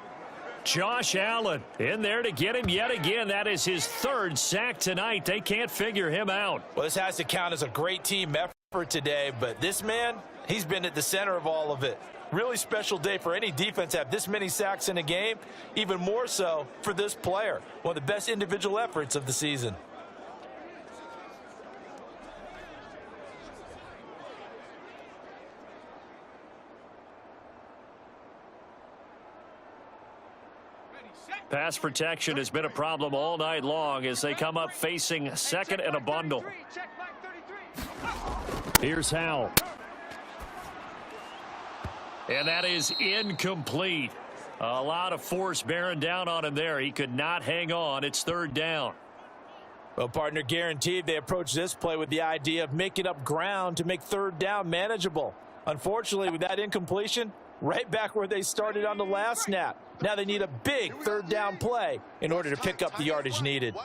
Speaker 2: Josh Allen in there to get him yet again. That is his 3rd sack tonight. They can't figure him out.
Speaker 3: Well, this has to count as a great team effort today, but this man, he's been at the center of all of it. Really special day for any defense to have this many sacks in a game, even more so for this player. One of the best individual efforts of the season.
Speaker 2: Pass protection has been a problem all night long as they come up facing 2nd and a bundle. Here's Howell. And that is incomplete. A lot of force bearing down on him there. He could not hang on. It's 3rd down.
Speaker 3: Well, partner, guaranteed they approach this play with the idea of making up ground to make 3rd down manageable. Unfortunately, with that incompletion, right back where they started on the last snap. Now they need a big 3rd down play in order to pick up the yardage needed.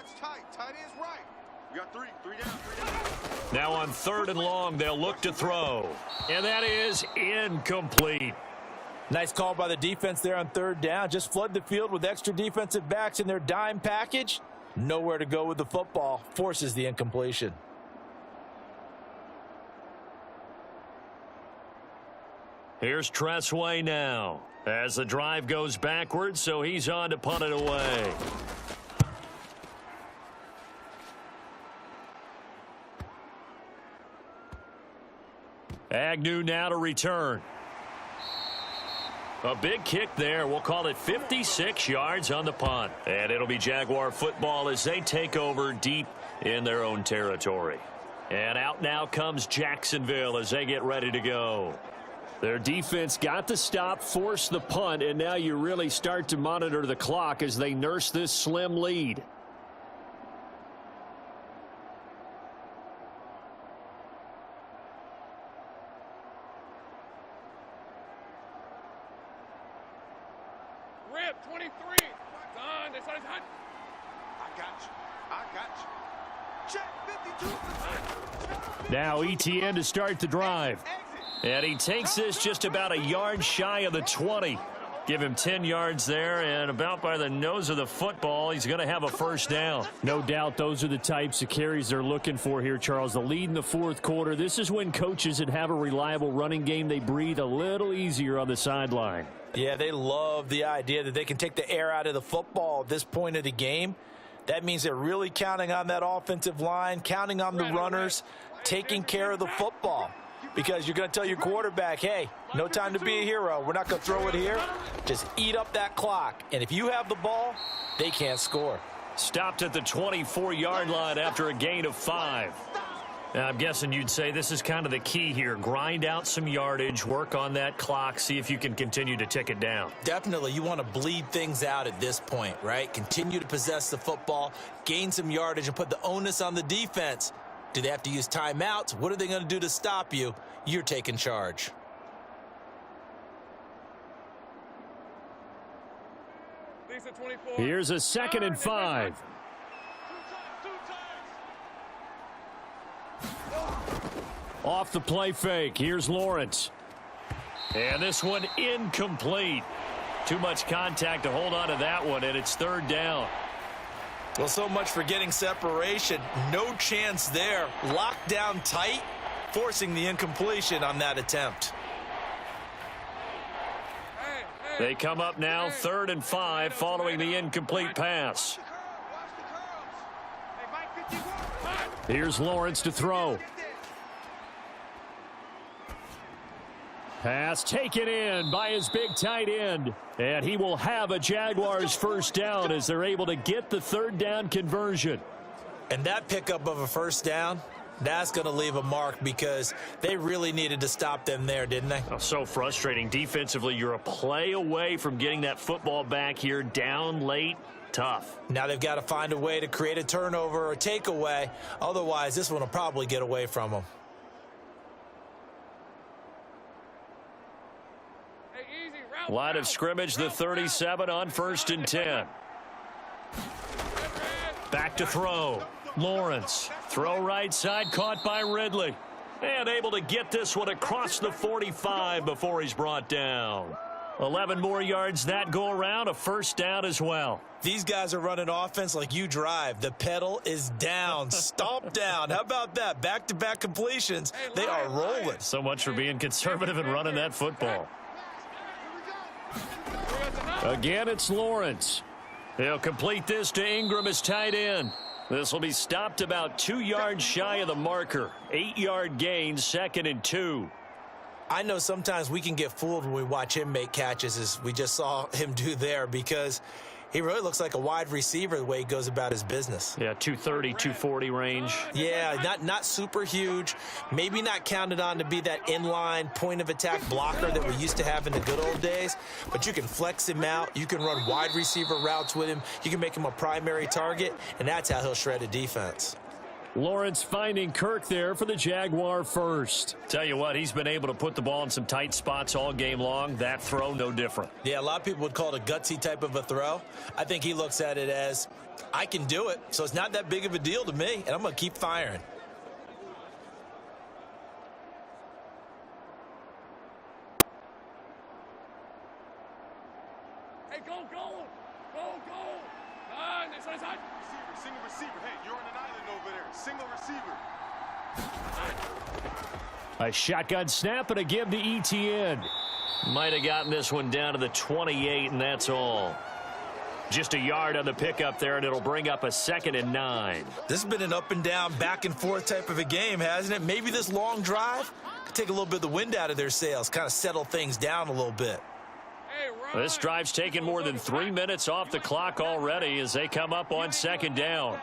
Speaker 2: Now on 3rd and long, they'll look to throw. And that is incomplete.
Speaker 3: Nice call by the defense there on 3rd down. Just flood the field with extra defensive backs in their dime package. Nowhere to go with the football. Forces the incompletion.
Speaker 2: Here's Tressway now as the drive goes backwards, so he's on to punt it away. Agnew now to return. A big kick there. We'll call it 56 yards on the punt. And it'll be Jaguar football as they take over deep in their own territory. And out now comes Jacksonville as they get ready to go. Their defense got the stop, forced the punt, and now you really start to monitor the clock as they nurse this slim lead.
Speaker 4: Rip, 23. Done. That's hot.
Speaker 8: I got you. I got you. Check 52.
Speaker 2: Now ETN to start the drive. And he takes this just about a yard shy of the 20. Give him 10 yards there, and about by the nose of the football, he's going to have a 1st down. No doubt those are the types of carries they're looking for here, Charles. The lead in the 4th quarter. This is when coaches that have a reliable running game, they breathe a little easier on the sideline.
Speaker 3: Yeah, they love the idea that they can take the air out of the football at this point of the game. That means they're really counting on that offensive line, counting on the runners, taking care of the football. Because you're going to tell your quarterback, hey, no time to be a hero. We're not going to throw it here. Just eat up that clock. And if you have the ball, they can't score.
Speaker 2: Stopped at the 24-yard line after a gain of 5. Now, I'm guessing you'd say this is kind of the key here. Grind out some yardage, work on that clock, see if you can continue to tick it down.
Speaker 5: Definitely. You want to bleed things out at this point, right? Continue to possess the football, gain some yardage, and put the onus on the defense. Do they have to use timeouts? What are they going to do to stop you? You're taking charge.
Speaker 2: Here's a 2nd and 5. Off the play fake. Here's Lawrence. And this one incomplete. Too much contact to hold on to that one, and it's 3rd down.
Speaker 3: Well, so much for getting separation. No chance there. Locked down tight, forcing the incompletion on that attempt.
Speaker 2: They come up now 3rd and 5 following the incomplete pass. Here's Lawrence to throw. Pass taken in by his big tight end. And he will have a Jaguars first down as they're able to get the third down conversion.
Speaker 5: And that pickup of a first down, that's going to leave a mark because they really needed to stop them there, didn't they?
Speaker 6: Oh, so frustrating. Defensively, you're a play away from getting that football back here down late. Tough.
Speaker 5: Now they've got to find a way to create a turnover or takeaway. Otherwise, this one will probably get away from them.
Speaker 2: Line of scrimmage, the 37 on 1st and 10.
Speaker 6: Back to throw. Lawrence. Throw right side, caught by Ridley. And able to get this one across the 45 before he's brought down. 11 more yards that go around, a first down as well.
Speaker 5: These guys are running offense like you drive. The pedal is down, stomp down. How about that? Back-to-back completions. They are rolling.
Speaker 6: So much for being conservative and running that football.
Speaker 2: Again, it's Lawrence.
Speaker 6: He'll complete this to Ingram as tight end. This will be stopped about 2 yards shy of the marker. 8-yard gain, 2nd and 2.
Speaker 5: I know sometimes we can get fooled when we watch him make catches, as we just saw him do there, because he really looks like a wide receiver the way he goes about his business.
Speaker 6: Yeah, 230, 240 range.
Speaker 5: Yeah, not super huge. Maybe not counted on to be that inline point-of-attack blocker that we used to have in the good old days, but you can flex him out. You can run wide receiver routes with him. You can make him a primary target, and that's how he'll shred a defense.
Speaker 2: Lawrence finding Kirk there for the Jaguar first.
Speaker 6: Tell you what, he's been able to put the ball in some tight spots all game long. That throw, no different.
Speaker 5: Yeah, a lot of people would call it a gutsy type of a throw. I think he looks at it as, I can do it, so it's not that big of a deal to me, and I'm going to keep firing.
Speaker 4: Hey, go!
Speaker 8: Single receiver. Hey, you're on an island over there. Single receiver.
Speaker 2: A shotgun snap and a give to Etienne.
Speaker 6: Might have gotten this one down to the 28, and that's all. Just a yard on the pickup there, and it'll bring up a 2nd and 9.
Speaker 5: This has been an up and down, back and forth type of a game, hasn't it? Maybe this long drive could take a little bit of the wind out of their sails, kind of settle things down a little bit.
Speaker 6: This drive's taken more than 3 minutes off the clock already as they come up on 2nd down.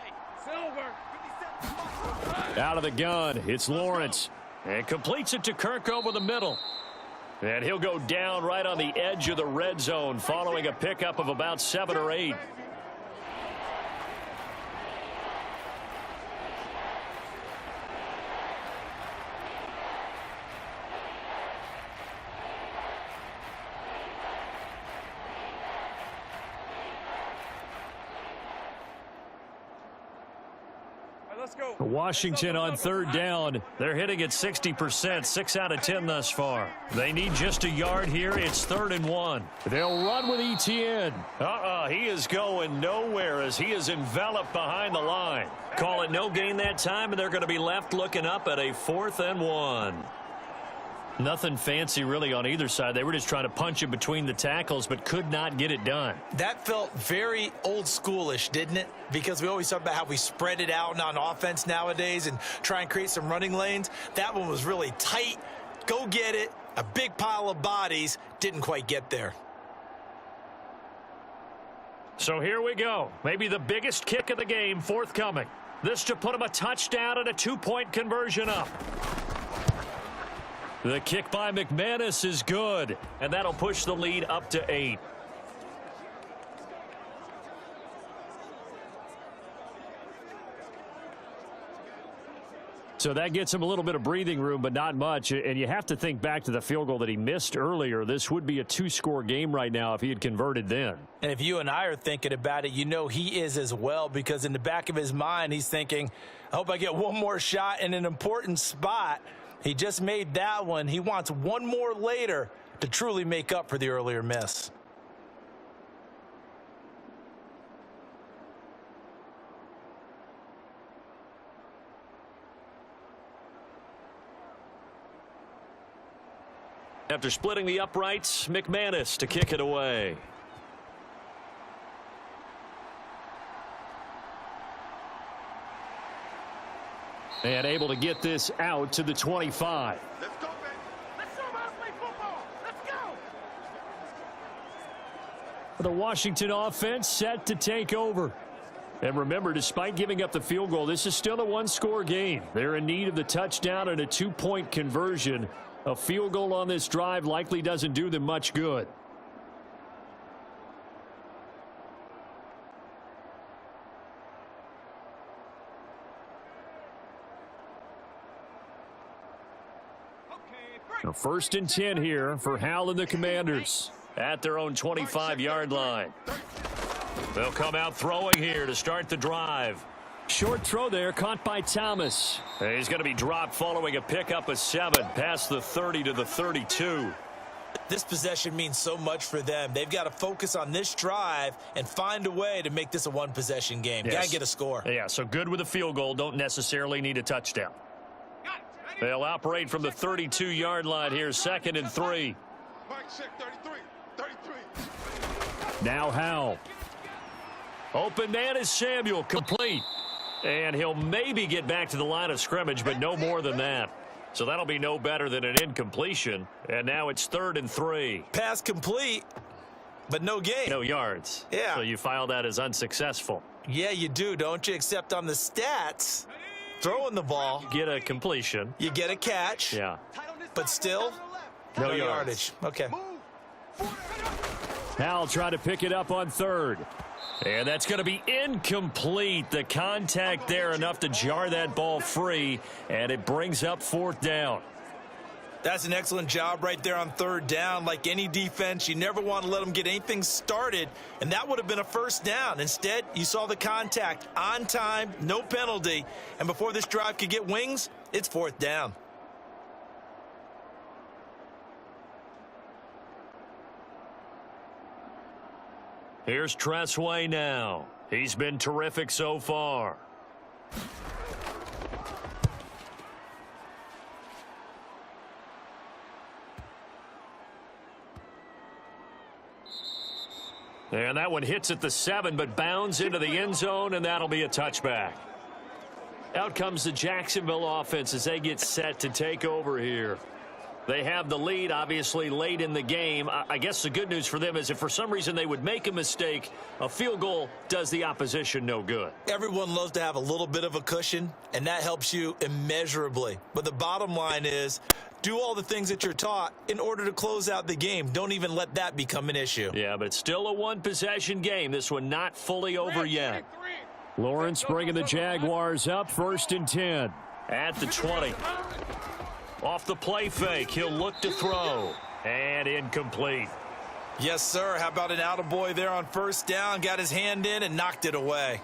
Speaker 2: Out of the gun, it's Lawrence.
Speaker 6: And completes it to Kirk over the middle. And he'll go down right on the edge of the red zone following a pickup of about 7 or 8.
Speaker 2: Washington on 3rd down.
Speaker 6: They're hitting at 60%, 6 out of 10 thus far. They need just a yard here. It's 3rd and 1.
Speaker 2: They'll run with Etienne.
Speaker 6: He is going nowhere as he is enveloped behind the line. Call it no gain that time, and they're going to be left looking up at a 4th and 1. Nothing fancy really on either side. They were just trying to punch it between the tackles, but could not get it done.
Speaker 5: That felt very old schoolish, didn't it? Because we always talk about how we spread it out on offense nowadays and try and create some running lanes. That one was really tight. Go get it. A big pile of bodies. Didn't quite get there.
Speaker 6: So here we go. Maybe the biggest kick of the game forthcoming. This to put him a touchdown and a 2-point conversion up.
Speaker 2: The kick by McManus is good,
Speaker 6: and that'll push the lead up to 8.
Speaker 2: So that gets him a little bit of breathing room, but not much. And you have to think back to the field goal that he missed earlier. This would be a 2-score game right now if he had converted then.
Speaker 5: And if you and I are thinking about it, you know he is as well, because in the back of his mind, he's thinking, I hope I get one more shot in an important spot. He just made that one. He wants one more later to truly make up for the earlier miss.
Speaker 6: After splitting the uprights, McManus to kick it away.
Speaker 2: And able to get this out to the 25.
Speaker 8: Let's go, man. Let's show them how to play football.
Speaker 2: The Washington offense set to take over. And remember, despite giving up the field goal, this is still a one-score game. They're in need of the touchdown and a two-point conversion. A field goal on this drive likely doesn't do them much good. So 1st and 10 here for Hal and the Commanders.
Speaker 6: At their own 25-yard line. They'll come out throwing here to start the drive.
Speaker 2: Short throw there, caught by Thomas.
Speaker 6: He's going to be dropped following a pickup of 7 past the 30 to the 32.
Speaker 5: This possession means so much for them. They've got to focus on this drive and find a way to make this a one-possession game.
Speaker 6: Yes.
Speaker 5: Got to get a score.
Speaker 6: Yeah, so good with a field goal. Don't necessarily need a touchdown. They'll operate from the 32-yard line here, 2nd and 3.
Speaker 2: Now Hal.
Speaker 6: Open man is Samuel, complete. And he'll maybe get back to the line of scrimmage, but no more than that. So that'll be no better than an incompletion. And now it's 3rd and 3.
Speaker 5: Pass complete, but no gain.
Speaker 6: No yards.
Speaker 5: Yeah.
Speaker 6: So you file that as unsuccessful.
Speaker 5: Yeah, you do, don't you? Except on the stats, throwing the ball.
Speaker 6: Get a completion.
Speaker 5: You get a catch.
Speaker 6: Yeah.
Speaker 5: But still,
Speaker 6: no
Speaker 5: yardage. Okay.
Speaker 2: Hal trying to pick it up on 3rd.
Speaker 6: And that's going to be incomplete. The contact there enough to jar that ball free, and it brings up 4th down.
Speaker 5: That's an excellent job right there on 3rd down. Like any defense, you never want to let them get anything started, and that would have been a 1st down. Instead, you saw the contact on time, no penalty, and before this drive could get wings, it's 4th down.
Speaker 6: Here's Tressway now. He's been terrific so far. And that one hits at the 7, but bounds into the end zone, and that'll be a touchback. Out comes the Jacksonville offense as they get set to take over here. They have the lead, obviously, late in the game. I guess the good news for them is if for some reason they would make a mistake, a field goal does the opposition no good.
Speaker 5: Everyone loves to have a little bit of a cushion, and that helps you immeasurably. But the bottom line is, do all the things that you're taught in order to close out the game. Don't even let that become an issue.
Speaker 6: Yeah, but it's still a one-possession game. This one not fully over yet.
Speaker 2: Lawrence bringing the Jaguars up, 1st and 10.
Speaker 6: At the 20. Off the play fake, he'll look to throw. And incomplete.
Speaker 5: Yes, sir. How about an attaboy there on 1st down? Got his hand in and knocked it away.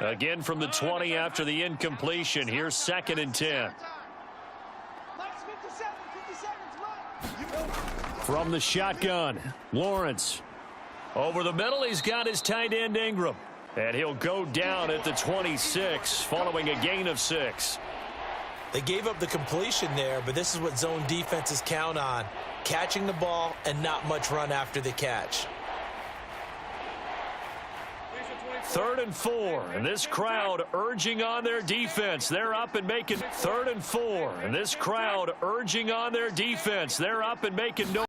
Speaker 6: Again from the 20 after the incompletion. Here's 2nd and 10.
Speaker 2: From the shotgun, Lawrence.
Speaker 6: Over the middle, he's got his tight end Ingram. And he'll go down at the 26 following a gain of 6.
Speaker 5: They gave up the completion there, but this is what zone defenses count on. Catching the ball and not much run after the catch.
Speaker 6: 3rd and 4, and this crowd urging on their defense. They're up and making 3rd and 4, and this crowd urging on their defense. They're up and making no.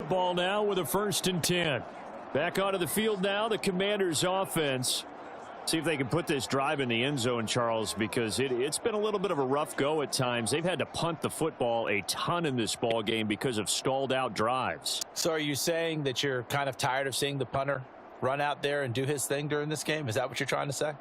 Speaker 2: Ball now with a 1st and 10. Back onto the field now, the Commanders offense. See if they can put this drive in the end zone, Charles, because it's been a little bit of a rough go at times. They've had to punt the football a ton in this ball game because of stalled out drives.
Speaker 5: So are you saying that you're kind of tired of seeing the punter run out there and do his thing during this game? Is that what you're trying to say?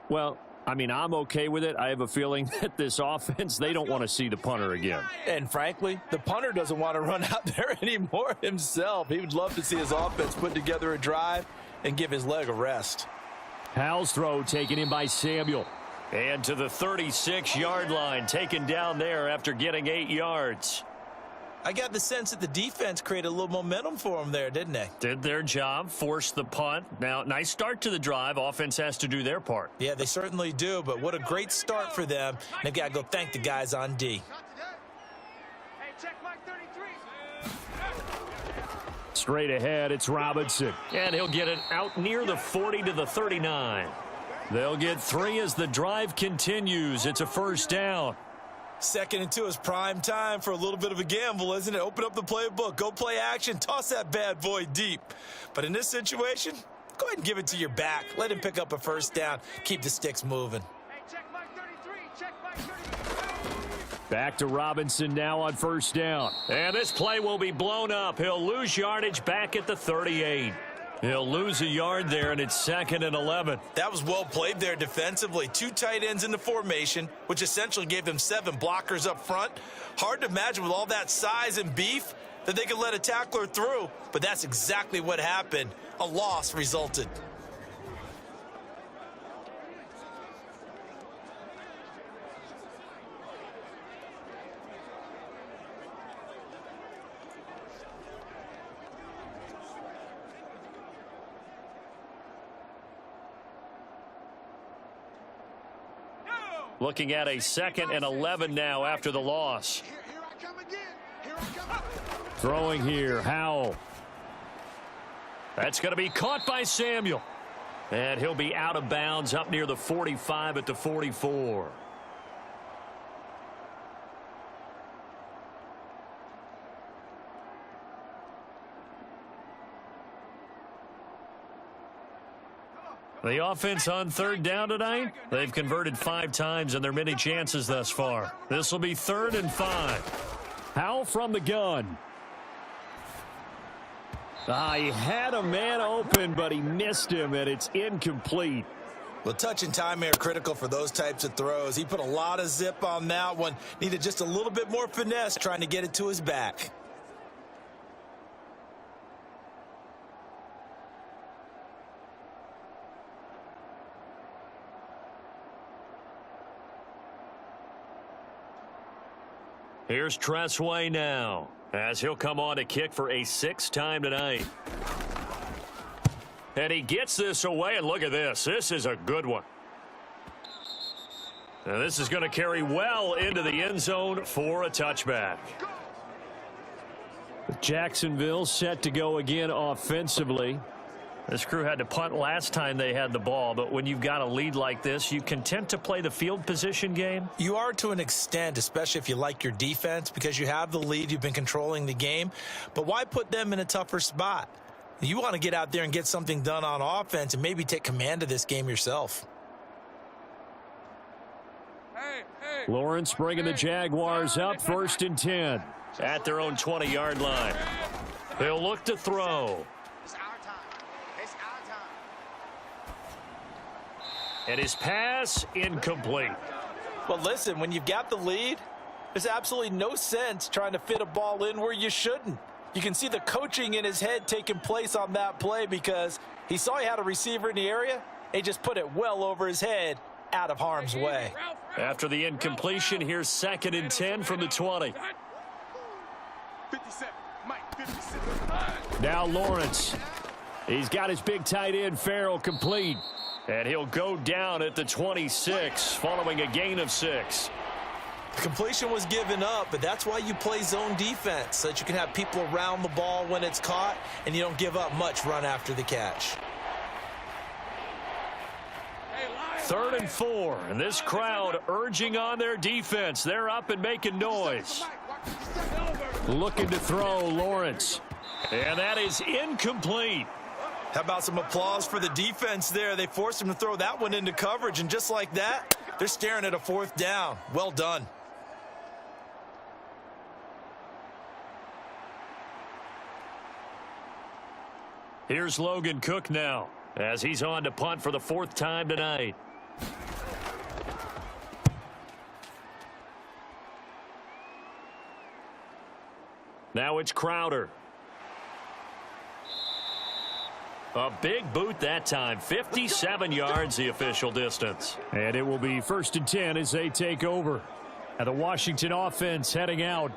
Speaker 2: Well, I mean, I'm okay with it. I have a feeling that this offense, they don't want to see the punter again.
Speaker 5: And frankly, the punter doesn't want to run out there anymore himself. He would love to see his offense put together a drive and give his leg a rest.
Speaker 2: Howell's throw taken in by Samuel.
Speaker 6: And to the 36-yard line, taken down there after getting 8 yards.
Speaker 5: I got the sense that the defense created a little momentum for them there, didn't they?
Speaker 6: Did their job, forced the punt. Now, nice start to the drive. Offense has to do their part.
Speaker 5: Yeah, they certainly do, but what a great start for them. They've got to go thank the guys on D.
Speaker 8: Hey, check Mike 33.
Speaker 2: Straight ahead, it's Robinson.
Speaker 6: And he'll get it out near the 40 to the 39.
Speaker 2: They'll get 3 as the drive continues. It's a first down.
Speaker 5: 2nd and 2 is prime time for a little bit of a gamble, isn't it? Open up the playbook, go play action, toss that bad boy deep. But in this situation, go ahead and give it to your back. Let him pick up a first down. Keep the sticks moving.
Speaker 8: Hey, check Mike 33. Check Mike 33.
Speaker 2: Back to Robinson now on first down.
Speaker 6: And this play will be blown up. He'll lose yardage back at the 38. He'll lose a yard there, and it's 2nd and 11.
Speaker 5: That was well played there defensively. 2 tight ends in the formation, which essentially gave them 7 blockers up front. Hard to imagine with all that size and beef that they could let a tackler through, but that's exactly what happened. A loss resulted.
Speaker 6: Looking at a 2nd and 11 now after the loss.
Speaker 8: Here I come again. Here I come.
Speaker 2: Throwing here, Howell.
Speaker 6: That's going to be caught by Samuel. And he'll be out of bounds up near the 45 at the 44. The offense on 3rd down tonight, they've converted 5 times in their many chances thus far. This will be 3rd and 5.
Speaker 2: Howell from the gun. He had a man open, but he missed him, and it's incomplete.
Speaker 5: Well, touch and time are critical for those types of throws. He put a lot of zip on that one. Needed just a little bit more finesse trying to get it to his back.
Speaker 6: Here's Tressway now, as he'll come on to kick for a 6th time tonight. And he gets this away, and look at this. This is a good one. Now this is going to carry well into the end zone for a touchback.
Speaker 2: Jacksonville set to go again offensively.
Speaker 6: This crew had to punt last time they had the ball, but when you've got a lead like this, you content to play the field position game?
Speaker 5: You are to an extent, especially if you like your defense, because you have the lead, you've been controlling the game. But why put them in a tougher spot? You want to get out there and get something done on offense and maybe take command of this game yourself.
Speaker 2: Lawrence bringing the Jaguars up 1st and 10.
Speaker 6: At their own 20-yard line. He'll look to throw. And his pass incomplete.
Speaker 5: Well, listen, when you've got the lead, there's absolutely no sense trying to fit a ball in where you shouldn't. You can see the coaching in his head taking place on that play because he saw he had a receiver in the area. He just put it well over his head out of harm's way.
Speaker 6: After the incompletion, here's 2nd and 10 from the 20.
Speaker 8: 57. Mike, 57.
Speaker 2: Now Lawrence. He's got his big tight end, Farrell, complete.
Speaker 6: And he'll go down at the 26 following a gain of 6.
Speaker 5: The completion was given up, but that's why you play zone defense, so that you can have people around the ball when it's caught and you don't give up much run after the catch.
Speaker 6: 3rd and 4, and this crowd urging on their defense. They're up and making noise.
Speaker 2: Looking to throw, Lawrence.
Speaker 6: And that is incomplete.
Speaker 3: How about some applause for the defense there? They forced him to throw that one into coverage, and just like that, they're staring at a 4th down. Well done.
Speaker 6: Here's Logan Cook now, as he's on to punt for the 4th time tonight. Now it's Crowder. A big boot that time. 57 yards the official distance.
Speaker 2: And it will be 1st and 10 as they take over. And the Washington offense heading out.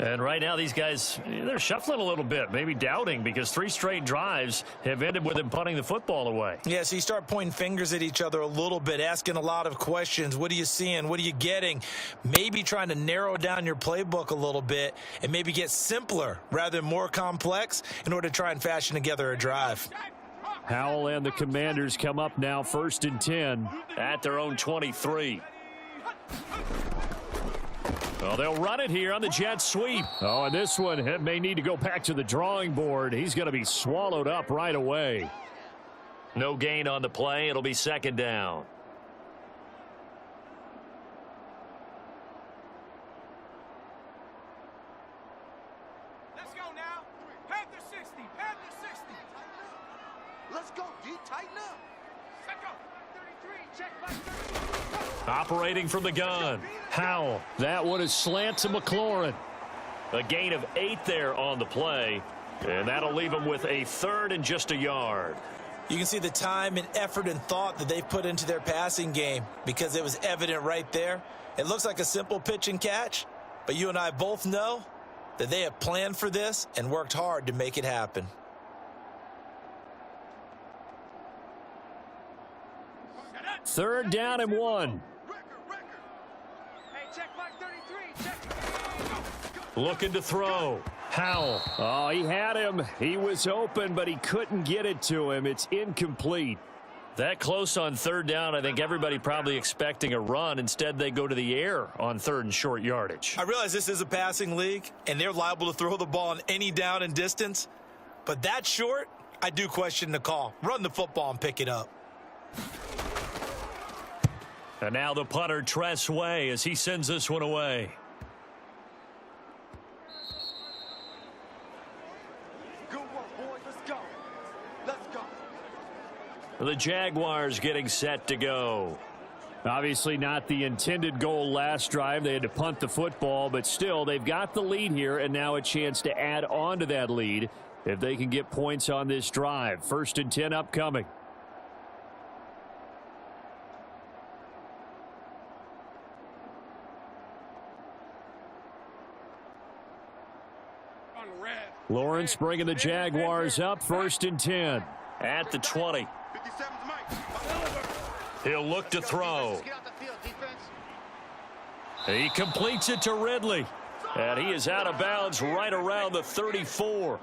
Speaker 6: And right now these guys, they're shuffling a little bit, maybe doubting, because 3 straight drives have ended with them punting the football away.
Speaker 3: Yeah, so you start pointing fingers at each other a little bit, asking a lot of questions. What are you seeing? What are you getting? Maybe trying to narrow down your playbook a little bit and maybe get simpler rather than more complex in order to try and fashion together a drive.
Speaker 2: Howell and the Commanders come up now 1st and 10.
Speaker 6: At their own 23. Well, they'll run it here on the jet sweep.
Speaker 2: Oh, and this one may need to go back to the drawing board. He's going to be swallowed up right away.
Speaker 6: No gain on the play. It'll be 2nd down.
Speaker 8: Let's go now. Panther 60. Panther 60. Let's go, D. Tighten up. Let's go. 33. Check by 33.
Speaker 6: Operating from the gun.
Speaker 2: Howell. That one is slant to McLaurin.
Speaker 6: A gain of 8 there on the play. And that'll leave them with a 3rd and just a yard.
Speaker 3: You can see the time and effort and thought that they've put into their passing game because it was evident right there. It looks like a simple pitch and catch, but you and I both know that they have planned for this and worked hard to make it happen.
Speaker 2: Third down and 1.
Speaker 8: Hey, check by 33. Check.
Speaker 6: Looking to throw.
Speaker 2: Howell. Oh, he had him. He was open, but he couldn't get it to him. It's incomplete.
Speaker 6: That close on 3rd down, I think everybody probably expecting a run. Instead, they go to the air on 3rd and short yardage.
Speaker 3: I realize this is a passing league, and they're liable to throw the ball on any down and distance. But that short, I do question the call. Run the football and pick it up.
Speaker 6: And now the punter, Tress Way, as he sends this one away.
Speaker 8: Good work, boys. Let's go. Let's go.
Speaker 6: The Jaguars getting set to go.
Speaker 2: Obviously not the intended goal last drive. They had to punt the football, but still they've got the lead here, and now a chance to add on to that lead if they can get points on this drive. 1st and 10 upcoming. Lawrence bringing the Jaguars up 1st and 10.
Speaker 6: At the 20. He'll look to throw. He completes it to Ridley. And he is out of bounds right around the 34.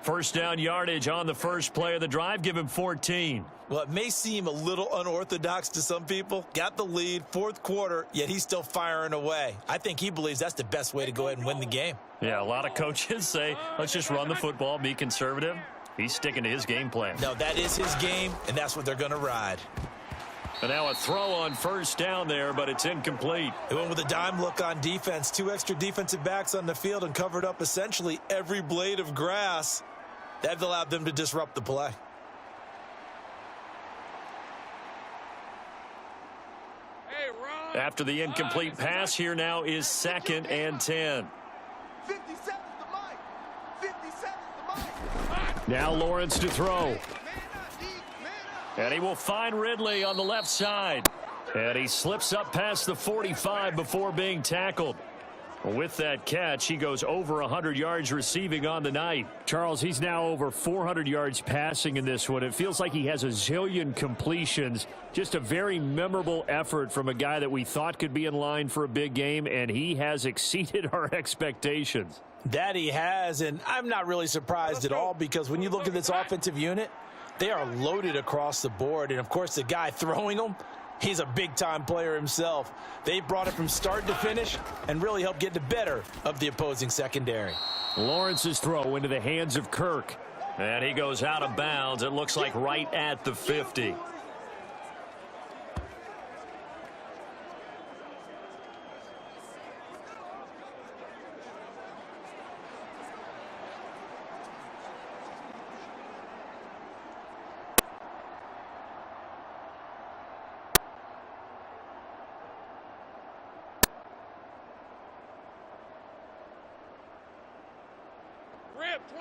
Speaker 6: 1st down yardage on the first play of the drive. Give him 14.
Speaker 3: Well, it may seem a little unorthodox to some people. Got the lead, 4th quarter, yet he's still firing away. I think he believes that's the best way to go ahead and win the game.
Speaker 6: Yeah, a lot of coaches say, let's just run the football, be conservative. He's sticking to his game plan.
Speaker 3: No, that is his game, and that's what they're going to ride.
Speaker 6: And now a throw on 1st down there, but it's incomplete.
Speaker 3: They went with a dime look on defense. 2 extra defensive backs on the field and covered up essentially every blade of grass. That allowed them to disrupt the play.
Speaker 6: After the incomplete pass, here now is 2nd and 10.
Speaker 8: 57's the mic. 57's the mic.
Speaker 2: Now Lawrence to throw.
Speaker 6: And he will find Ridley on the left side. And he slips up past the 45 before being tackled. With that catch, he goes over 100 yards receiving on the night.
Speaker 2: Charles, he's now over 400 yards passing in this one. It feels like he has a zillion completions. Just a very memorable effort from a guy that we thought could be in line for a big game, and he has exceeded our expectations.
Speaker 3: That he has, and I'm not really surprised at all because when you look at this offensive unit, they are loaded across the board. And, of course, the guy throwing them, he's a big-time player himself. They brought it from start to finish and really helped get the better of the opposing secondary.
Speaker 2: Lawrence's throw into the hands of Kirk.
Speaker 6: And he goes out of bounds. It looks like right at the 50.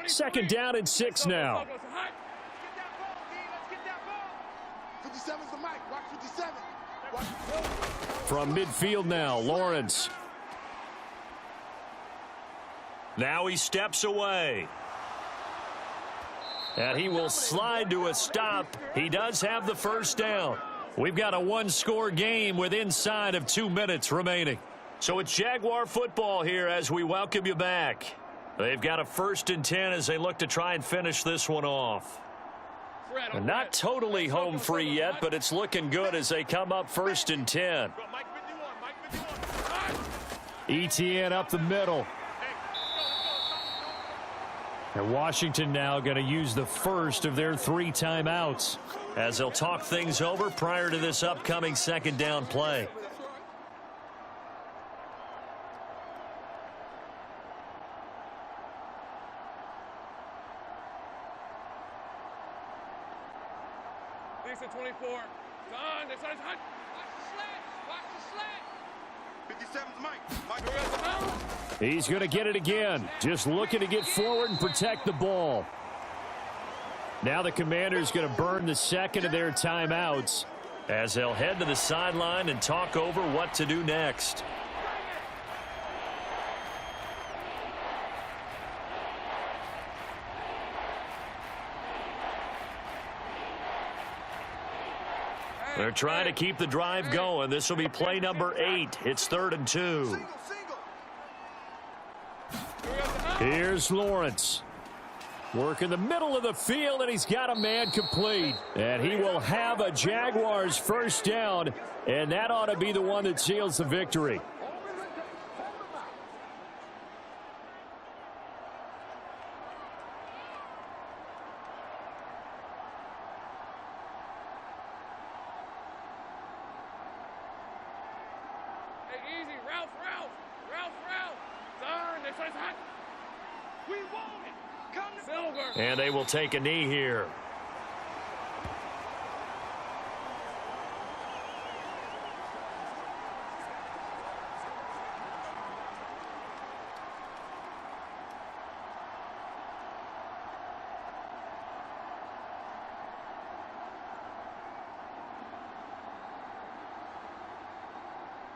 Speaker 2: Second down and 6 now.
Speaker 8: Let's get that ball, D. Let's get that ball. 57's the mic. Watch 57.
Speaker 2: From midfield now, Lawrence.
Speaker 6: Now he steps away.
Speaker 2: And he will slide to a stop. He does have the first down. We've got a one-score game with inside of 2 minutes remaining. So it's Jaguar football here as we welcome you back. They've got a 1st and 10 as they look to try and finish this one off. And not totally home free yet, but it's looking good as they come up 1st and 10. ETN up the middle. And Washington now going to use the first of their 3 timeouts as they'll talk things over prior to this upcoming 2nd down play.
Speaker 4: Lisa 24. Done. This one's hot. Watch the slant. Watch the slant. 57's Mike.
Speaker 2: He's going to get it again. Just looking to get forward and protect the ball. Now the Commanders going to burn the 2nd of their timeouts as they'll head to the sideline and talk over what to do next. They're trying to keep the drive going. This will be play number 8. It's 3rd and 2. Here's Lawrence. Work in the middle of the field, and he's got a man complete. And he will have a Jaguars first down, and that ought to be the one that seals the victory. And they will take a knee here.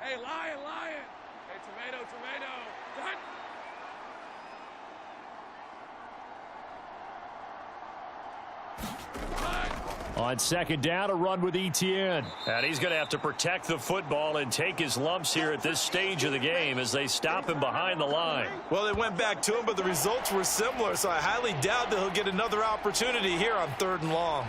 Speaker 4: Hey, lion. Hey, tomato. Done.
Speaker 2: On 2nd down, a run with ETN. And he's going to have to protect the football and take his lumps here at this stage of the game as they stop him behind the line.
Speaker 3: Well, they went back to him, but the results were similar, so I highly doubt that he'll get another opportunity here on 3rd and long.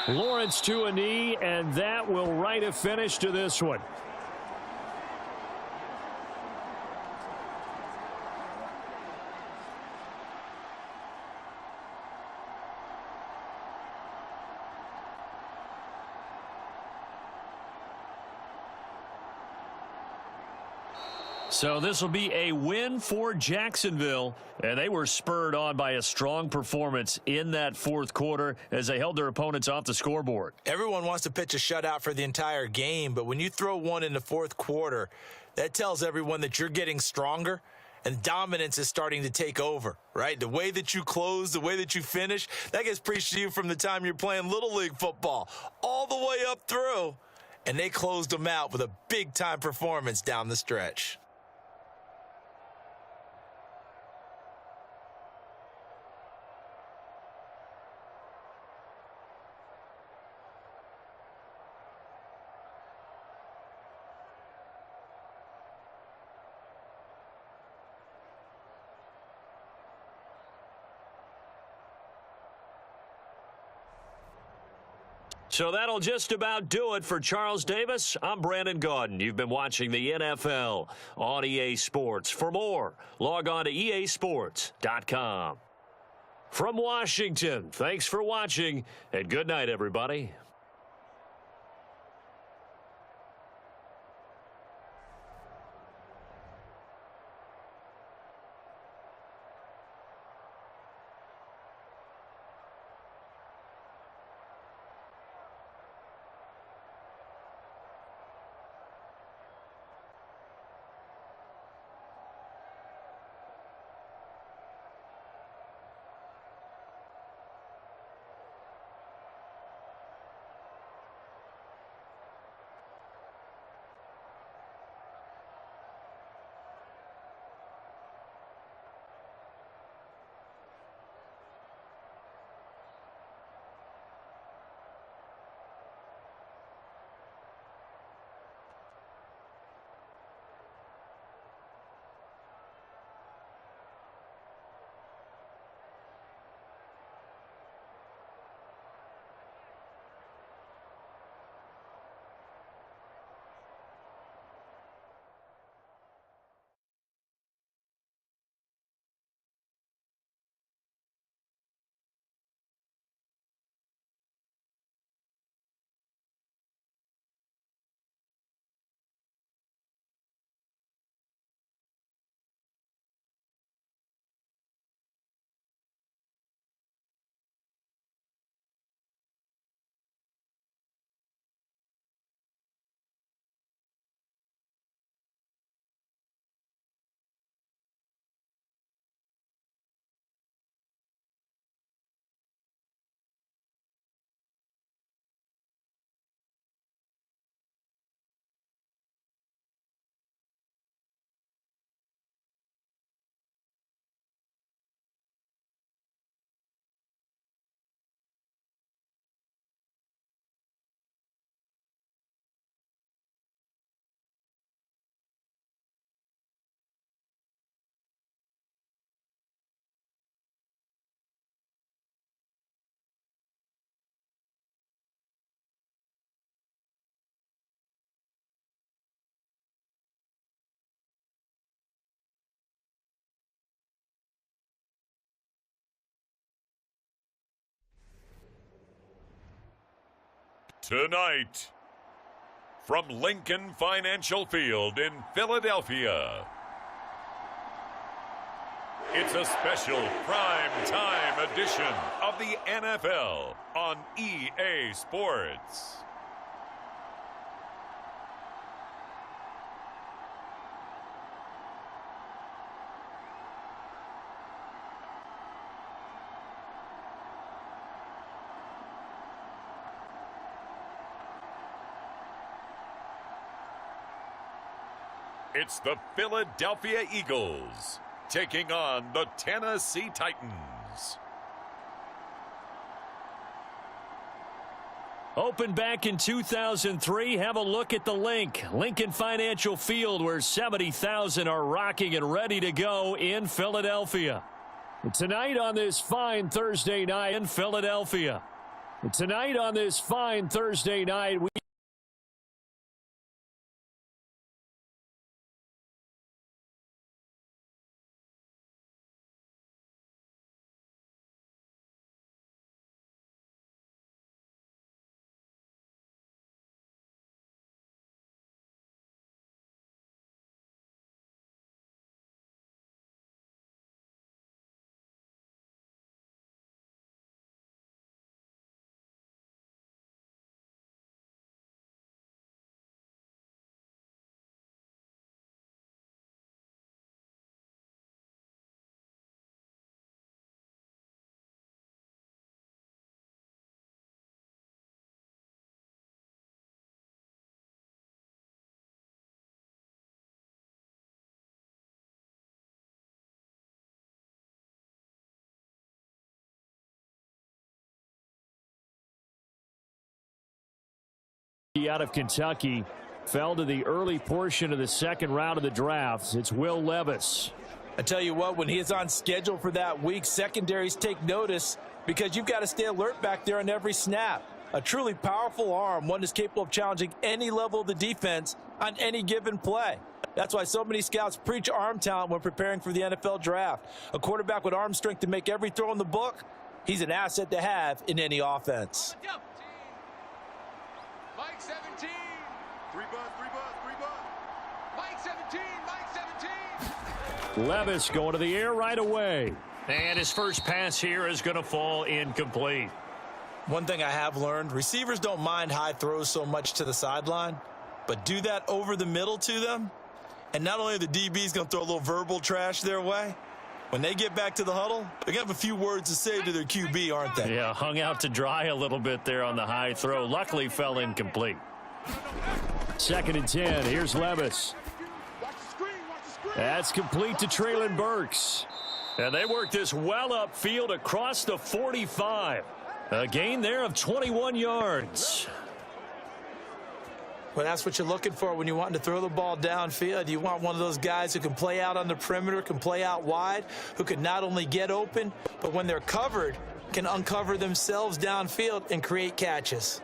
Speaker 2: Lawrence to a knee, and that will write a finish to this one. So this will be a win for Jacksonville, and they were spurred on by a strong performance in that 4th quarter as they held their opponents off the scoreboard.
Speaker 5: Everyone wants to pitch a shutout for the entire game, but when you throw one in the 4th quarter, that tells everyone that you're getting stronger and dominance is starting to take over, right? The way that you close, the way that you finish, that gets preached to you from the time you're playing Little League football all the way up through, and they closed them out with a big-time performance down the stretch.
Speaker 2: So that'll just about do it for Charles Davis. I'm Brandon Gaudin. You've been watching the NFL on EA Sports. For more, log on to easports.com. From Washington, thanks for watching, and good night, everybody.
Speaker 1: Tonight, from Lincoln Financial Field in Philadelphia, it's a special prime time edition of the NFL on EA Sports. It's the Philadelphia Eagles taking on the Tennessee Titans.
Speaker 2: Opened back in 2003. Have a look at the link. Lincoln Financial Field, where 70,000 are rocking and ready to go in Philadelphia. Tonight on this fine Thursday night in Philadelphia. Tonight on this fine Thursday night, we out of Kentucky fell to the early portion of the second round of the draft. It's Will Levis.
Speaker 5: I tell you what, when he is on schedule for that week, secondaries take notice because you've got to stay alert back there on every snap. A truly powerful arm, one that's capable of challenging any level of the defense on any given play. That's why so many scouts preach arm talent when preparing for the NFL draft. A quarterback with arm strength to make every throw in the book, he's an asset to have in any offense.
Speaker 4: Mike 17. 3 bud. Mike 17. Mike 17.
Speaker 2: Levis going to the air right away.
Speaker 6: And his first pass here is going to fall incomplete.
Speaker 5: One thing I have learned, receivers don't mind high throws so much to the sideline, but do that over the middle to them, and not only are the DBs going to throw a little verbal trash their way, when they get back to the huddle, they're going to have a few words to say to their QB, aren't they?
Speaker 6: Yeah, hung out to dry a little bit there on the high throw. Luckily fell incomplete.
Speaker 2: 2nd and 10. Here's Levis. That's complete to Traylon Burks.
Speaker 6: And they work this well upfield across the 45. A gain there of 21 yards.
Speaker 5: Well, that's what you're looking for when you're wanting to throw the ball downfield. You want one of those guys who can play out on the perimeter, can play out wide, who can not only get open, but when they're covered, can uncover themselves downfield and create catches.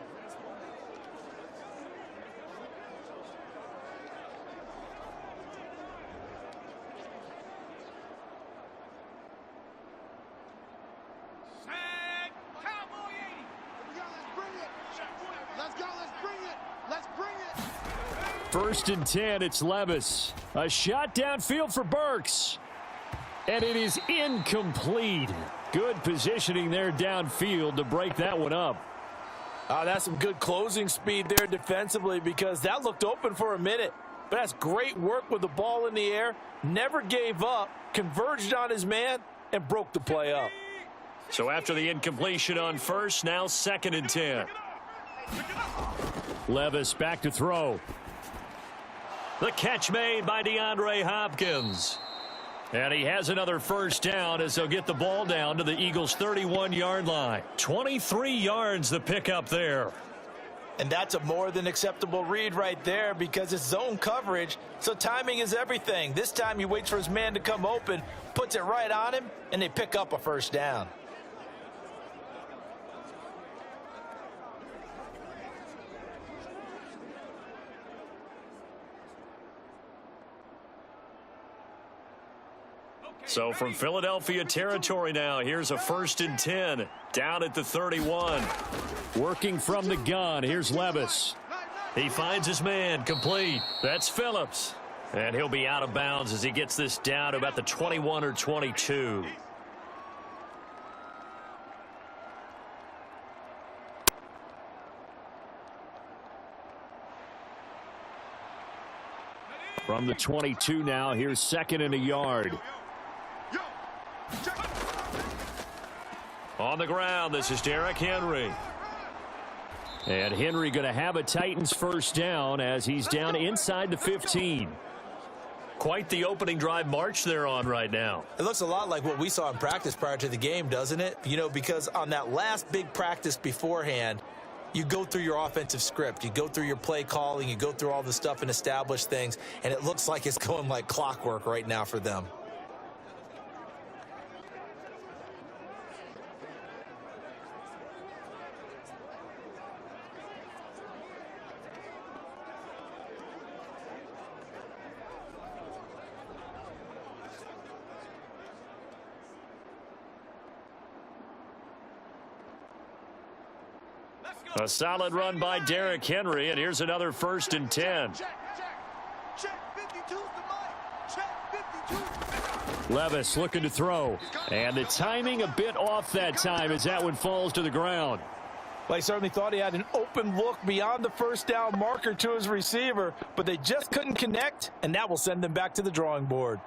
Speaker 2: First and 10, it's Levis. A shot downfield for Burks. And it is incomplete. Good positioning there downfield to break that one up.
Speaker 5: That's some good closing speed there defensively because that looked open for a minute. But that's great work with the ball in the air. Never gave up, converged on his man, and broke the play up.
Speaker 6: So after the incompletion on first, now 2nd and 10.
Speaker 2: Levis back to throw.
Speaker 6: The catch made by DeAndre Hopkins. And he has another first down as they'll get the ball down to the Eagles' 31-yard line. 23 yards the pickup there.
Speaker 5: And that's a more than acceptable read right there because it's zone coverage, so timing is everything. This time he waits for his man to come open, puts it right on him, and they pick up a first down.
Speaker 6: So from Philadelphia territory now, here's a 1st and 10 down at the 31.
Speaker 2: Working from the gun, here's Levis.
Speaker 6: He finds his man, complete. That's Phillips. And he'll be out of bounds as he gets this down to about the 21 or 22.
Speaker 2: From the 22 now, here's 2nd and a yard.
Speaker 6: On the ground, this is Derrick Henry.
Speaker 2: And Henry going to have a Titans first down as he's down inside the 15.
Speaker 6: Quite the opening drive march they're on right now.
Speaker 5: It looks a lot like what we saw in practice prior to the game, doesn't it? You know, because on that last big practice beforehand, you go through your offensive script. You go through your play calling. You go through all the stuff and establish things. And it looks like it's going like clockwork right now for them.
Speaker 6: A solid run by Derrick Henry, and here's another 1st and 10.
Speaker 2: Levis looking to throw. And the timing a bit off that time as that one falls to the ground.
Speaker 5: Well, he certainly thought he had an open look beyond the first down marker to his receiver, but they just couldn't connect, and that will send them back to the drawing board.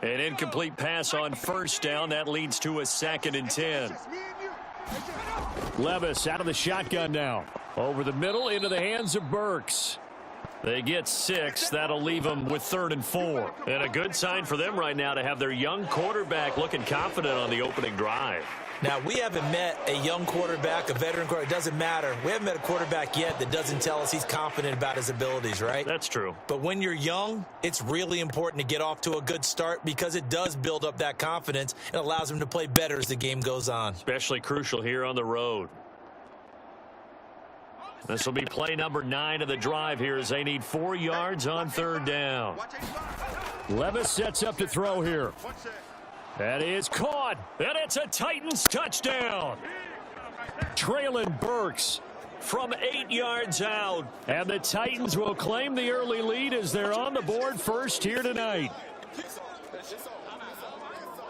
Speaker 6: An incomplete pass on first down. That leads to a 2nd and 10.
Speaker 2: Levis out of the shotgun now. Over the middle into the hands of Burks. They get 6. That'll leave them with 3rd and 4. And a good sign for them right now to have their young quarterback looking confident on the opening drive.
Speaker 5: Now, we haven't met a young quarterback, a veteran quarterback. It doesn't matter. We haven't met a quarterback yet that doesn't tell us he's confident about his abilities, right?
Speaker 2: That's true.
Speaker 5: But when you're young, it's really important to get off to a good start because it does build up that confidence and allows him to play better as the game goes on.
Speaker 2: Especially crucial here on the road. This will be play number 9 of the drive here as they need 4 yards on 3rd down. Levis sets up to throw here. That is caught, and it's a Titans touchdown. Traylon Burks from 8 yards out, and the Titans will claim the early lead as they're on the board first here tonight.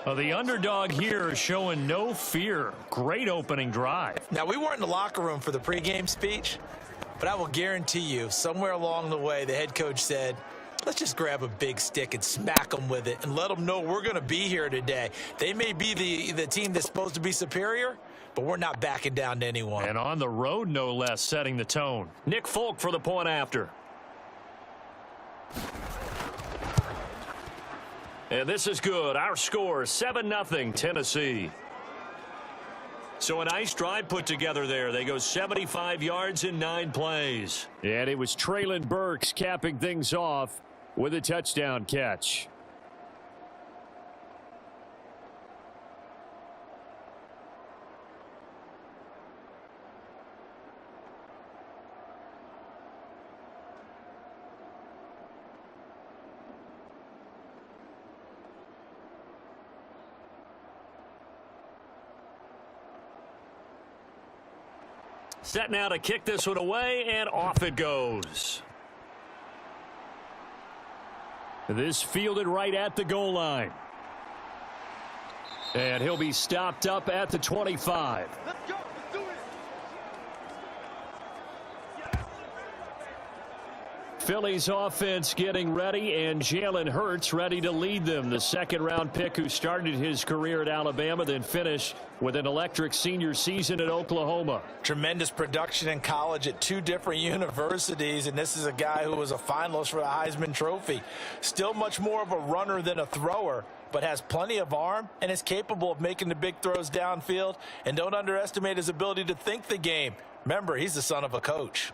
Speaker 2: The underdog here is showing no fear. Great opening drive.
Speaker 5: Now, we weren't in the locker room for the pregame speech, but I will guarantee you somewhere along the way the head coach said, let's just grab a big stick and smack them with it and let them know we're going to be here today. They may be the team that's supposed to be superior, but we're not backing down to anyone.
Speaker 2: And on the road, no less, setting the tone. Nick Folk for the point after. And this is good. Our score, 7-0 Tennessee. So a nice drive put together there. They go 75 yards in 9 plays. And it was Traylon Burks capping things off with a touchdown catch. Set now to kick this one away, and off it goes. This fielded right at the goal line. And he'll be stopped up at the 25.
Speaker 8: Let's go. Let's do it.
Speaker 2: Philly's offense getting ready, and Jalen Hurts ready to lead them. The second-round pick who started his career at Alabama, then finished with an electric senior season at Oklahoma.
Speaker 5: Tremendous production in college at 2 different universities, and this is a guy who was a finalist for the Heisman Trophy. Still much more of a runner than a thrower, but has plenty of arm and is capable of making the big throws downfield. And don't underestimate his ability to think the game. Remember, he's the son of a coach.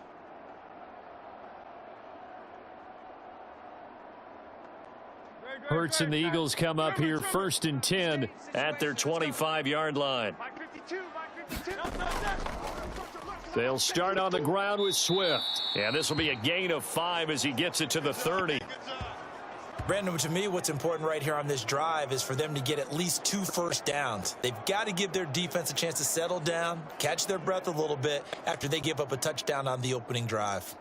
Speaker 2: Hurts and the Eagles come up here 1st and 10 at their 25-yard line. They'll start on the ground with Swift. And this will be a gain of 5 as he gets it to the 30.
Speaker 5: Brandon, to me, what's important right here on this drive is for them to get at least 2 first downs. They've got to give their defense a chance to settle down, catch their breath a little bit after they give up a touchdown on the opening drive.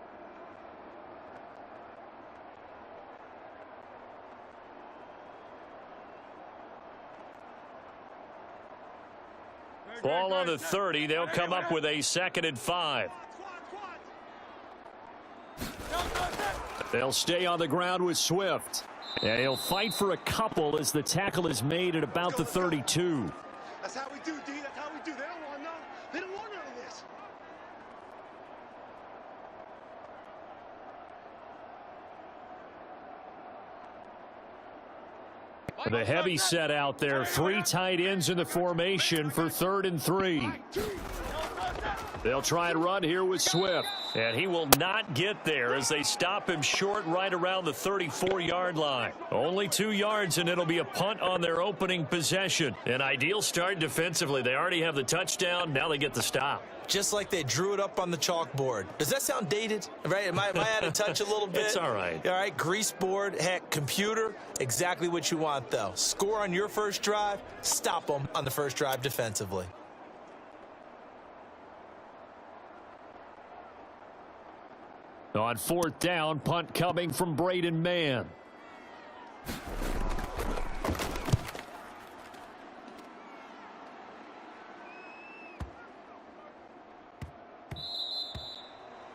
Speaker 2: Ball on the 30. They'll come up with a 2nd and 5. They'll stay on the ground with Swift. And he'll fight for a couple as the tackle is made at about the 32.
Speaker 8: That's how we do, D. That's how we do. They don't want none. They don't want none of this.
Speaker 2: The heavy set out there. 3 tight ends in the formation for 3rd and 3. They'll try and run here with Swift. And he will not get there as they stop him short right around the 34-yard line. Only 2 yards, and it'll be a punt on their opening possession. An ideal start defensively. They already have the touchdown. Now they get the stop.
Speaker 5: Just like they drew it up on the chalkboard. Does that sound dated? Right? Am I out of touch a little bit?
Speaker 2: It's all right.
Speaker 5: All right, grease board, heck, computer, exactly what you want, though. Score on your first drive, stop them on the first drive defensively.
Speaker 2: On 4th down, punt coming from Braden Mann.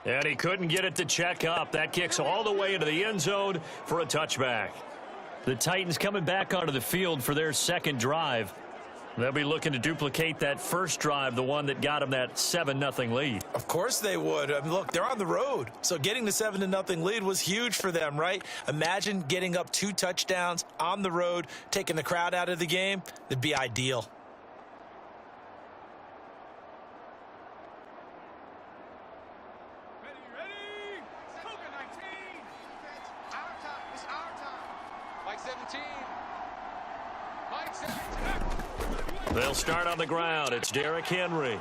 Speaker 2: And he couldn't get it to check up. That kicks all the way into the end zone for a touchback. The Titans coming back onto the field for their second drive.
Speaker 6: They'll be looking to duplicate that first drive, the one that got them that 7-0 lead.
Speaker 5: Of course they would. I mean, look, they're on the road. So getting the 7-0 lead was huge for them, right? Imagine getting up 2 touchdowns on the road, taking the crowd out of the game. It'd be ideal.
Speaker 8: Ready? Cougar 19. Our time. It's our time. Mike 17. Mike 17.
Speaker 6: They'll start on the ground. It's Derrick Henry.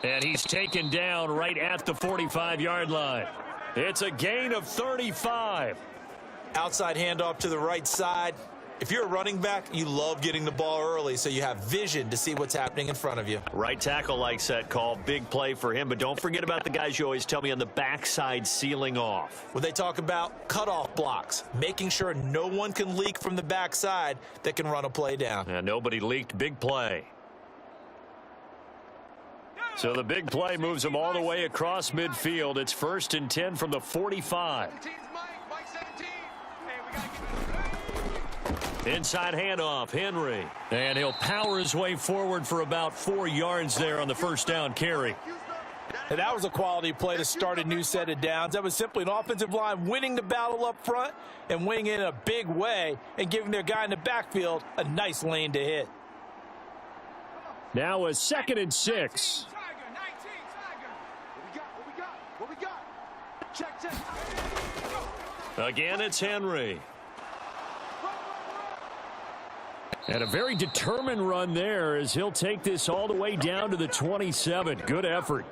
Speaker 6: And he's taken down right at the 45-yard line. It's a gain of 35.
Speaker 5: Outside handoff to the right side. If you're a running back, you love getting the ball early so you have vision to see what's happening in front of you.
Speaker 6: Right tackle likes that call. Big play for him. But don't forget about the guys you always tell me on the backside sealing off.
Speaker 5: When they talk about cutoff blocks, making sure no one can leak from the backside that can run a play down.
Speaker 6: And nobody leaked. Big play. So the big play moves them all the way across midfield. It's 1st and 10 from the 45.
Speaker 8: Mike 17. Hey, we got to give it.
Speaker 6: Inside handoff, Henry. And he'll power his way forward for about 4 yards there on the first down carry.
Speaker 5: And that was a quality play to start a new set of downs. That was simply an offensive line winning the battle up front and winning it in a big way and giving their guy in the backfield a nice lane to hit.
Speaker 2: Now a 2nd and 6.
Speaker 8: Tiger 19. Tiger. What we got? Check.
Speaker 6: Again, it's Henry.
Speaker 2: And a very determined run there as he'll take this all the way down to the 27. Good effort.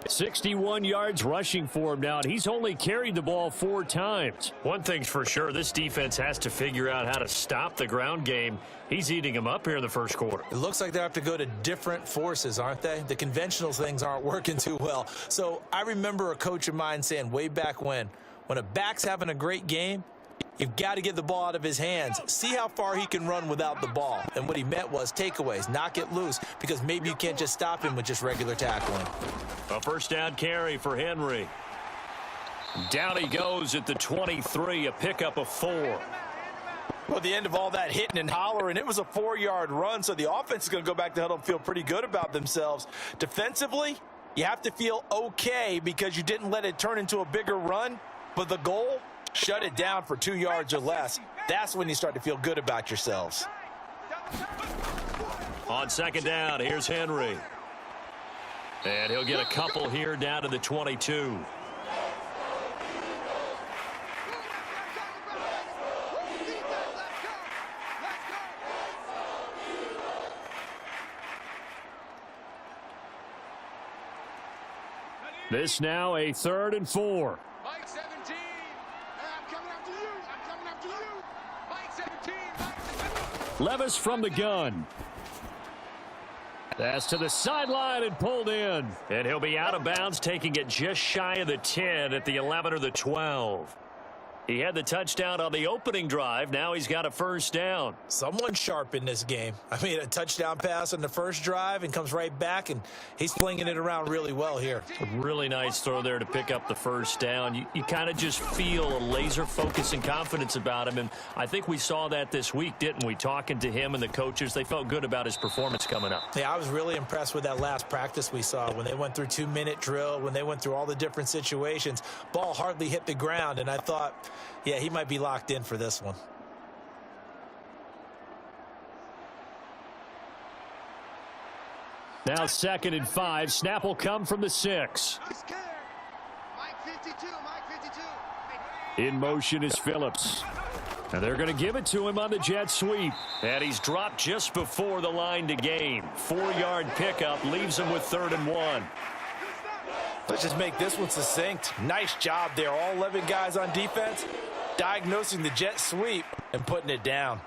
Speaker 2: 61 yards rushing for him now, and he's only carried the ball 4 times.
Speaker 6: One thing's for sure, this defense has to figure out how to stop the ground game. He's eating them up here in the first quarter.
Speaker 5: It looks like they have to go to different forces, aren't they? The conventional things aren't working too well. So I remember a coach of mine saying way back when a back's having a great game, you've got to get the ball out of his hands. See how far he can run without the ball. And what he meant was takeaways, knock it loose, because maybe you can't just stop him with just regular tackling.
Speaker 6: A first down carry for Henry. Down he goes at the 23, a pickup of 4.
Speaker 5: Well, the end of all that hitting and hollering, it was a 4-yard run, so the offense is going to go back to huddle and feel pretty good about themselves. Defensively, you have to feel okay because you didn't let it turn into a bigger run, but the goal, shut it down for 2 yards or less. That's when you start to feel good about yourselves.
Speaker 6: On 2nd down, here's Henry. And he'll get a couple here down to the 22.
Speaker 2: This now a 3rd and 4.
Speaker 8: Mike 17. I'm coming after you. Mike 17.
Speaker 2: Levis from the gun. That's to the sideline and pulled in.
Speaker 6: And he'll be out of bounds, taking it just shy of the 10 at the 11 or the 12. He had the touchdown on the opening drive. Now he's got a first down.
Speaker 5: Someone's sharp in this game. I mean, a touchdown pass on the first drive and comes right back, and he's flinging it around really well here.
Speaker 6: A really nice throw there to pick up the first down. You kind of just feel a laser focus and confidence about him, and I think we saw that this week, didn't we? Talking to him and the coaches, they felt good about his performance coming up.
Speaker 5: Yeah, I was really impressed with that last practice we saw when they went through 2-minute drill, when they went through all the different situations. Ball hardly hit the ground, and I thought, yeah, he might be locked in for this one.
Speaker 2: Now 2nd and 5. Snap will come from the 6.
Speaker 8: Mike 52.
Speaker 2: In motion is Phillips. And they're going to give it to him on the jet sweep.
Speaker 6: And he's dropped just before the line to gain. 4-yard pickup leaves him with 3rd and 1.
Speaker 5: Let's just make this one succinct. Nice job there. All 11 guys on defense diagnosing the jet sweep and putting it down.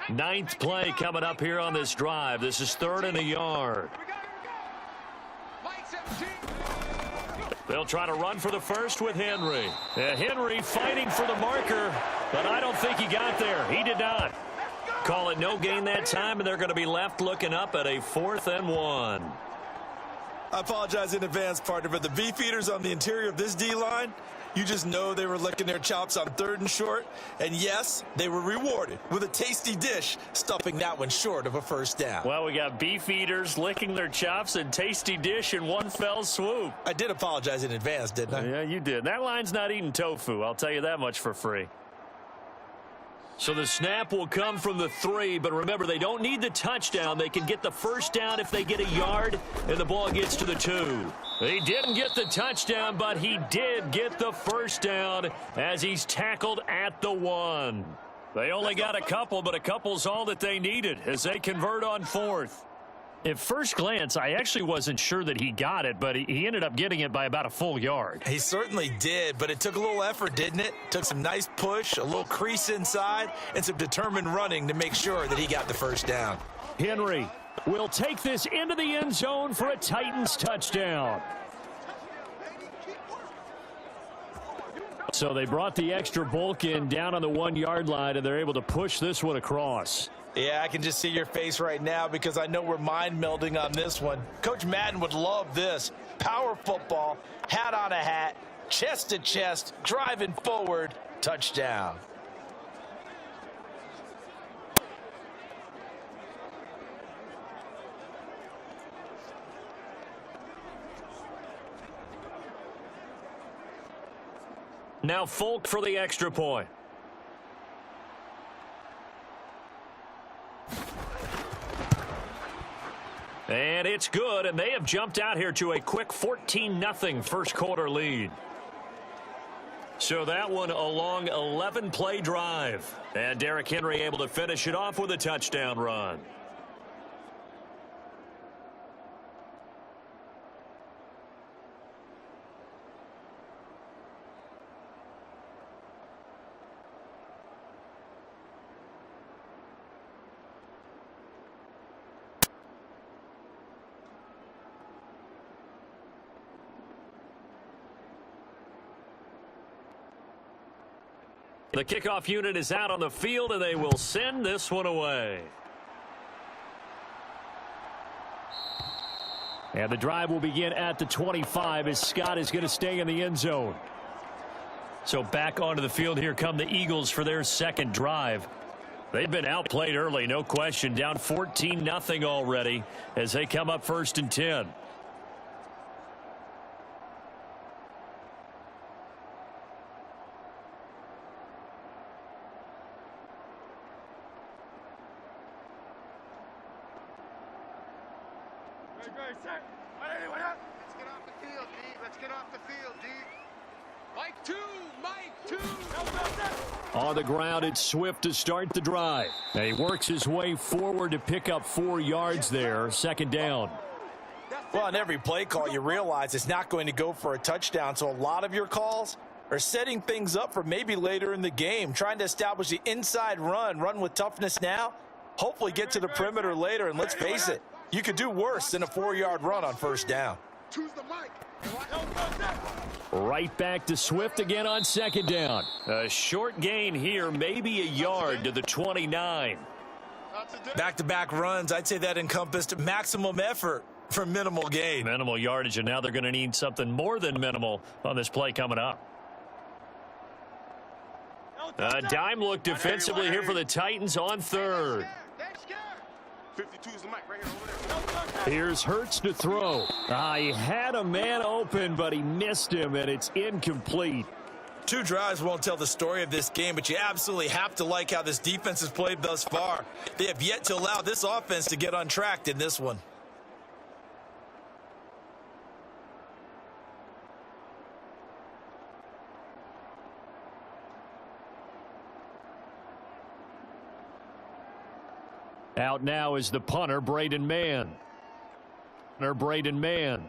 Speaker 6: 9th play coming up here on this drive. This is 3rd and a yard. They'll try to run for the first with Henry. Henry fighting for the marker, but I don't think he got there. He did not. Call it no gain that time, and they're going to be left looking up at a 4th and 1.
Speaker 3: I apologize in advance, partner, but the beefeaters on the interior of this D-line, you just know they were licking their chops on 3rd and short. And yes, they were rewarded with a tasty dish, stuffing that one short of a first down.
Speaker 6: Well, we got beef eaters licking their chops and tasty dish in one fell swoop.
Speaker 3: I did apologize in advance, didn't I?
Speaker 6: Yeah, you did. That line's not eating tofu. I'll tell you that much for free. So the snap will come from the 3, but remember, they don't need the touchdown. They can get the first down if they get a yard, and the ball gets to the 2. He didn't get the touchdown, but he did get the first down as he's tackled at the 1. They only got a couple, but a couple's all that they needed as they convert on 4th. At first glance, I actually wasn't sure that he got it, but he ended up getting it by about a full yard.
Speaker 3: He certainly did, but it took a little effort, didn't it? Took some nice push, a little crease inside, and some determined running to make sure that he got the first down.
Speaker 2: Henry will take this into the end zone for a Titans touchdown. So they brought the extra bulk in down on the 1-yard line, and they're able to push this one across.
Speaker 3: Yeah, I can just see your face right now because I know we're mind melding on this one. Coach Madden would love this. Power football, hat on a hat, chest to chest, driving forward, touchdown.
Speaker 6: Now Folk for the extra point. And it's good, and they have jumped out here to a quick 14-0 first quarter lead. So that one a long 11-play drive. And Derrick Henry able to finish it off with a touchdown run. The kickoff unit is out on the field, and they will send this one away.
Speaker 2: And the drive will begin at the 25 as Scott is going to stay in the end zone.
Speaker 6: So back onto the field here come the Eagles for their second drive. They've been outplayed early, no question. Down 14-0 already as they come up 1st and 10.
Speaker 8: Let's get off the field, D. Let's get off the field, D. Mike 2, Mike 2.
Speaker 2: On the ground, it's Swift to start the drive. And he works his way forward to pick up 4 yards there. Second down.
Speaker 3: Well, on every play call, you realize it's not going to go for a touchdown. So a lot of your calls are setting things up for maybe later in the game, trying to establish the inside run with toughness now, hopefully get to the perimeter later. And let's face it, you could do worse than a 4-yard run on first down.
Speaker 8: Choose the mic.
Speaker 2: Right back to Swift again on second down.
Speaker 6: A short gain here, maybe a yard to the 29.
Speaker 3: Back-to-back runs, I'd say that encompassed maximum effort for minimal gain.
Speaker 6: Minimal yardage, and now they're going to need something more than minimal on this play coming up. A dime look defensively here for the Titans on 3rd.
Speaker 8: 52 is the mic right here over there.
Speaker 2: Here's Hurts to throw. He had a man open, but he missed him, and it's incomplete.
Speaker 3: 2 drives won't tell the story of this game, but you absolutely have to like how this defense has played thus far. They have yet to allow this offense to get untracked in this one.
Speaker 2: Out now is the punter, Braden Mann. Braden Mann.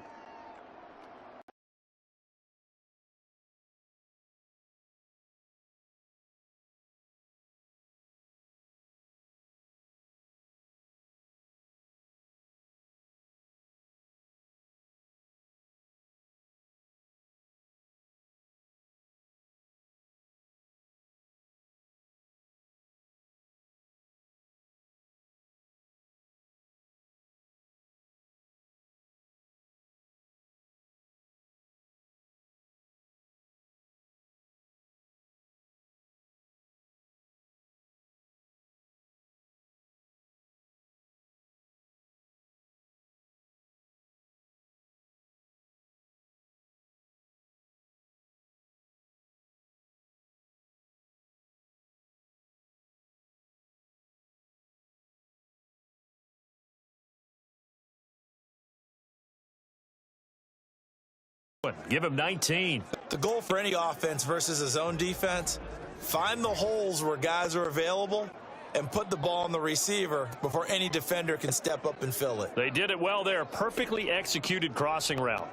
Speaker 2: Give him 19.
Speaker 5: The goal for any offense versus a zone defense, find the holes where guys are available and put the ball on the receiver before any defender can step up and fill it.
Speaker 2: They did it well there. Perfectly executed crossing route.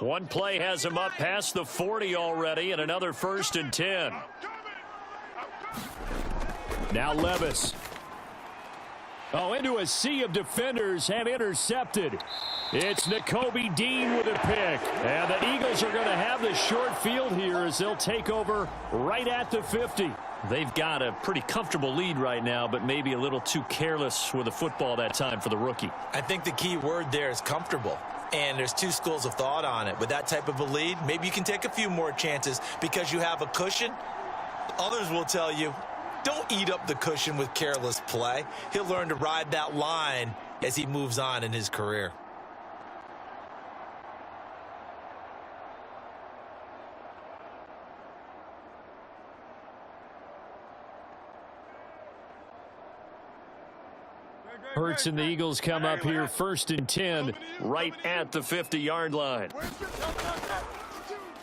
Speaker 2: One play has him up past the 40 already, and another 1st and 10. Now Levis. Oh, into a sea of defenders and intercepted. It's Nakobe Dean with a pick. And the Eagles are going to have the short field here as they'll take over right at the 50. They've got a pretty comfortable lead right now, but maybe a little too careless with the football that time for the rookie.
Speaker 5: I think the key word there is comfortable. And there's two schools of thought on it. With that type of a lead, maybe you can take a few more chances because you have a cushion. Others will tell you, don't eat up the cushion with careless play. He'll learn to ride that line as he moves on in his career.
Speaker 2: Hurts and the Eagles come up here 1st and 10 right at the 50-yard line.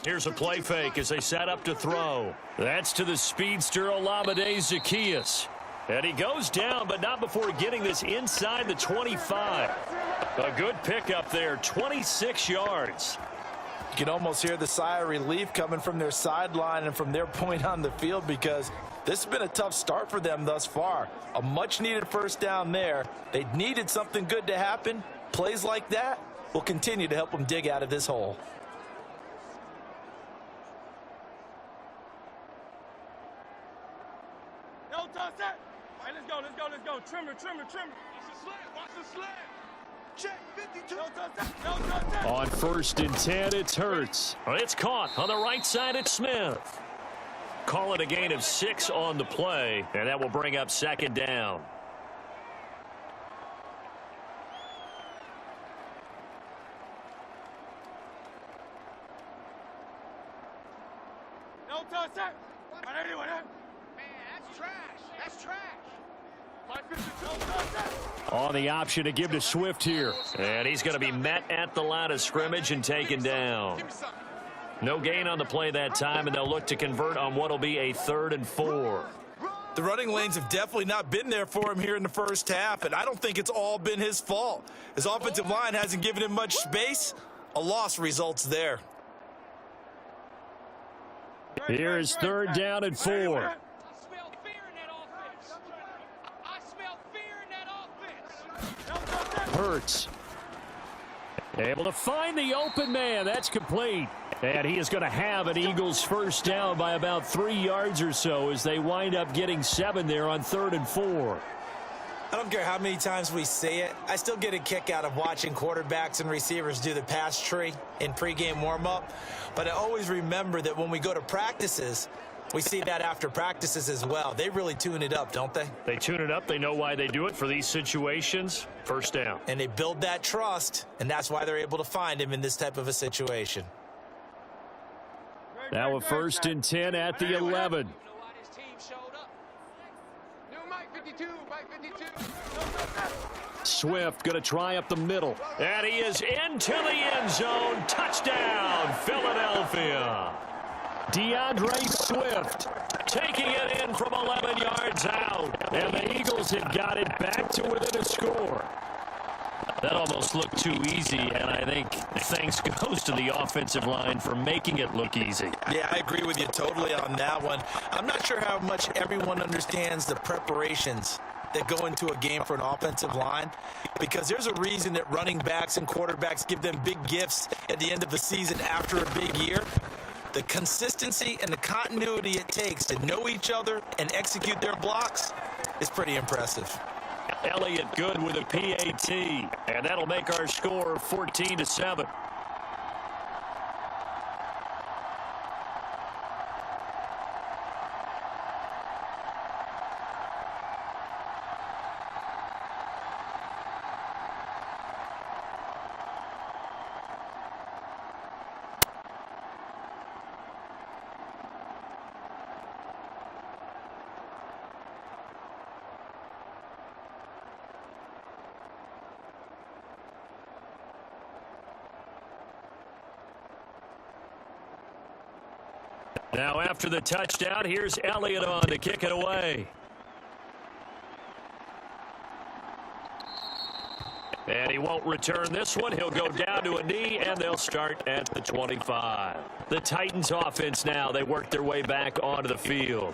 Speaker 2: Here's a play fake as they set up to throw. That's to the speedster Olamide Zaccheaus. And he goes down, but not before getting this inside the 25. A good pickup there, 26 yards.
Speaker 5: You can almost hear the sigh of relief coming from their sideline and from their point on the field because this has been a tough start for them thus far. A much-needed 1st down there. They needed something good to happen. Plays like that will continue to help them dig out of this hole.
Speaker 4: No, toss that. All right, let's go. Trimmer. Watch the slant. Check, 52. No, toss that. No, toss that.
Speaker 2: On 1st and 10, it's Hurts. It's caught. On the right side, it's Smith. Call it a gain of 6 on the play, and that will bring up 2nd down.
Speaker 4: No, toss that. All right, anyway, man, that's trash. That's trash. 552. No, toss that.
Speaker 2: On the option to give to Swift here. And he's going to be met at the line of scrimmage and taken down.
Speaker 4: Give me something.
Speaker 2: No gain on the play that time, and they'll look to convert on what will be a 3rd and 4.
Speaker 5: The running lanes have definitely not been there for him here in the 1st half, and I don't think it's all been his fault. His offensive line hasn't given him much space. A loss results there.
Speaker 2: Here is 3rd down and 4.
Speaker 4: I smell fear in that offense. I smell fear in that offense.
Speaker 2: Hurts. Able to find the open man. That's complete. And he is going to have an Eagles 1st down by about 3 yards or so as they wind up getting 7 there on 3rd and 4.
Speaker 5: I don't care how many times we say it. I still get a kick out of watching quarterbacks and receivers do the pass tree in pregame warm-up. But I always remember that when we go to practices, we see that after practices as well. They really tune it up, don't they?
Speaker 2: They tune it up. They know why they do it for these situations. 1st down.
Speaker 5: And they build that trust, and that's why they're able to find him in this type of a situation.
Speaker 2: Now a 1st and 10 at the 11. Swift going to try up the middle. And he is into the end zone. Touchdown, Philadelphia. DeAndre Swift taking it in from 11 yards out. And the Eagles have got it back to within a score. That almost looked too easy, and I think thanks goes to the offensive line for making it look easy.
Speaker 5: Yeah, I agree with you totally on that one. I'm not sure how much everyone understands the preparations that go into a game for an offensive line, because there's a reason that running backs and quarterbacks give them big gifts at the end of the season after a big year. The consistency and the continuity it takes to know each other and execute their blocks is pretty impressive.
Speaker 2: Elliott good with a PAT, and that'll make our score 14-7. Now after the touchdown, here's Elliott on to kick it away. And he won't return this one. He'll go down to a knee, and they'll start at the 25. The Titans offense now, they work their way back onto the field.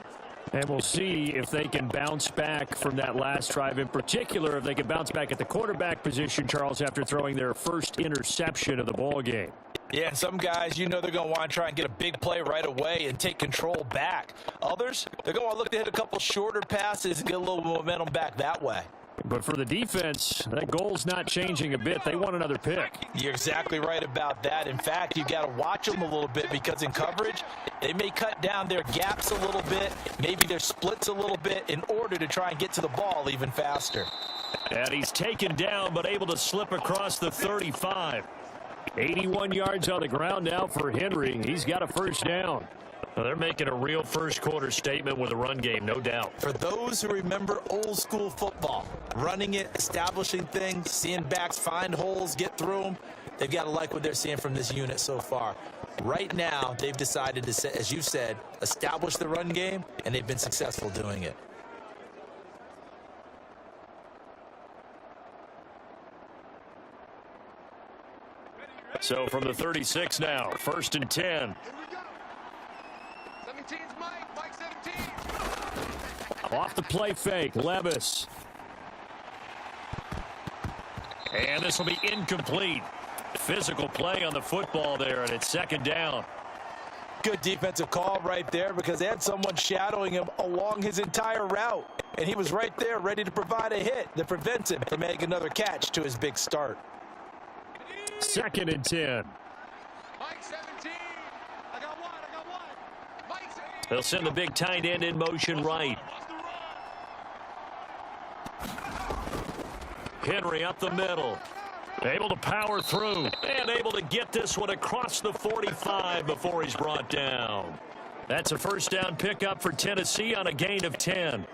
Speaker 2: And we'll see if they can bounce back from that last drive. In particular, if they can bounce back at the quarterback position, Charles, after throwing their first interception of the ball game.
Speaker 3: Yeah, some guys, you know they're going to want to try and get a big play right away and take control back. Others, they're going to want to look to hit a couple shorter passes and get a little momentum back that way.
Speaker 2: But for the defense, that goal's not changing a bit. They want another pick.
Speaker 3: You're exactly right about that. In fact, you've got to watch them a little bit because in coverage, they may cut down their gaps a little bit, maybe their splits a little bit in order to try and get to the ball even faster.
Speaker 2: And he's taken down but able to slip across the 35. 81 yards on the ground now for Henry. He's got a first down. Well, they're making a real first quarter statement with a run game, no doubt.
Speaker 3: For those who remember old school football, running it, establishing things, seeing backs find holes, get through them, they've got to like what they're seeing from this unit so far. Right now, they've decided to, as you said, establish the run game, and they've been successful doing it.
Speaker 2: So from the 36 now, 1st and 10.
Speaker 4: 17's Mike. Mike 17.
Speaker 2: Off the play fake, Levis. And this will be incomplete. Physical play on the football there, and it's 2nd down.
Speaker 3: Good defensive call right there because they had someone shadowing him along his entire route. And he was right there ready to provide a hit that prevents him from making another catch to his big start.
Speaker 2: 2nd and 10.
Speaker 4: Mike 17. I got one. Mike 17.
Speaker 2: They'll send the big tight end in motion right. Henry up the middle. Able to power through and able to get this one across the 45 before he's brought down. That's a first down pickup for Tennessee on a gain of 10.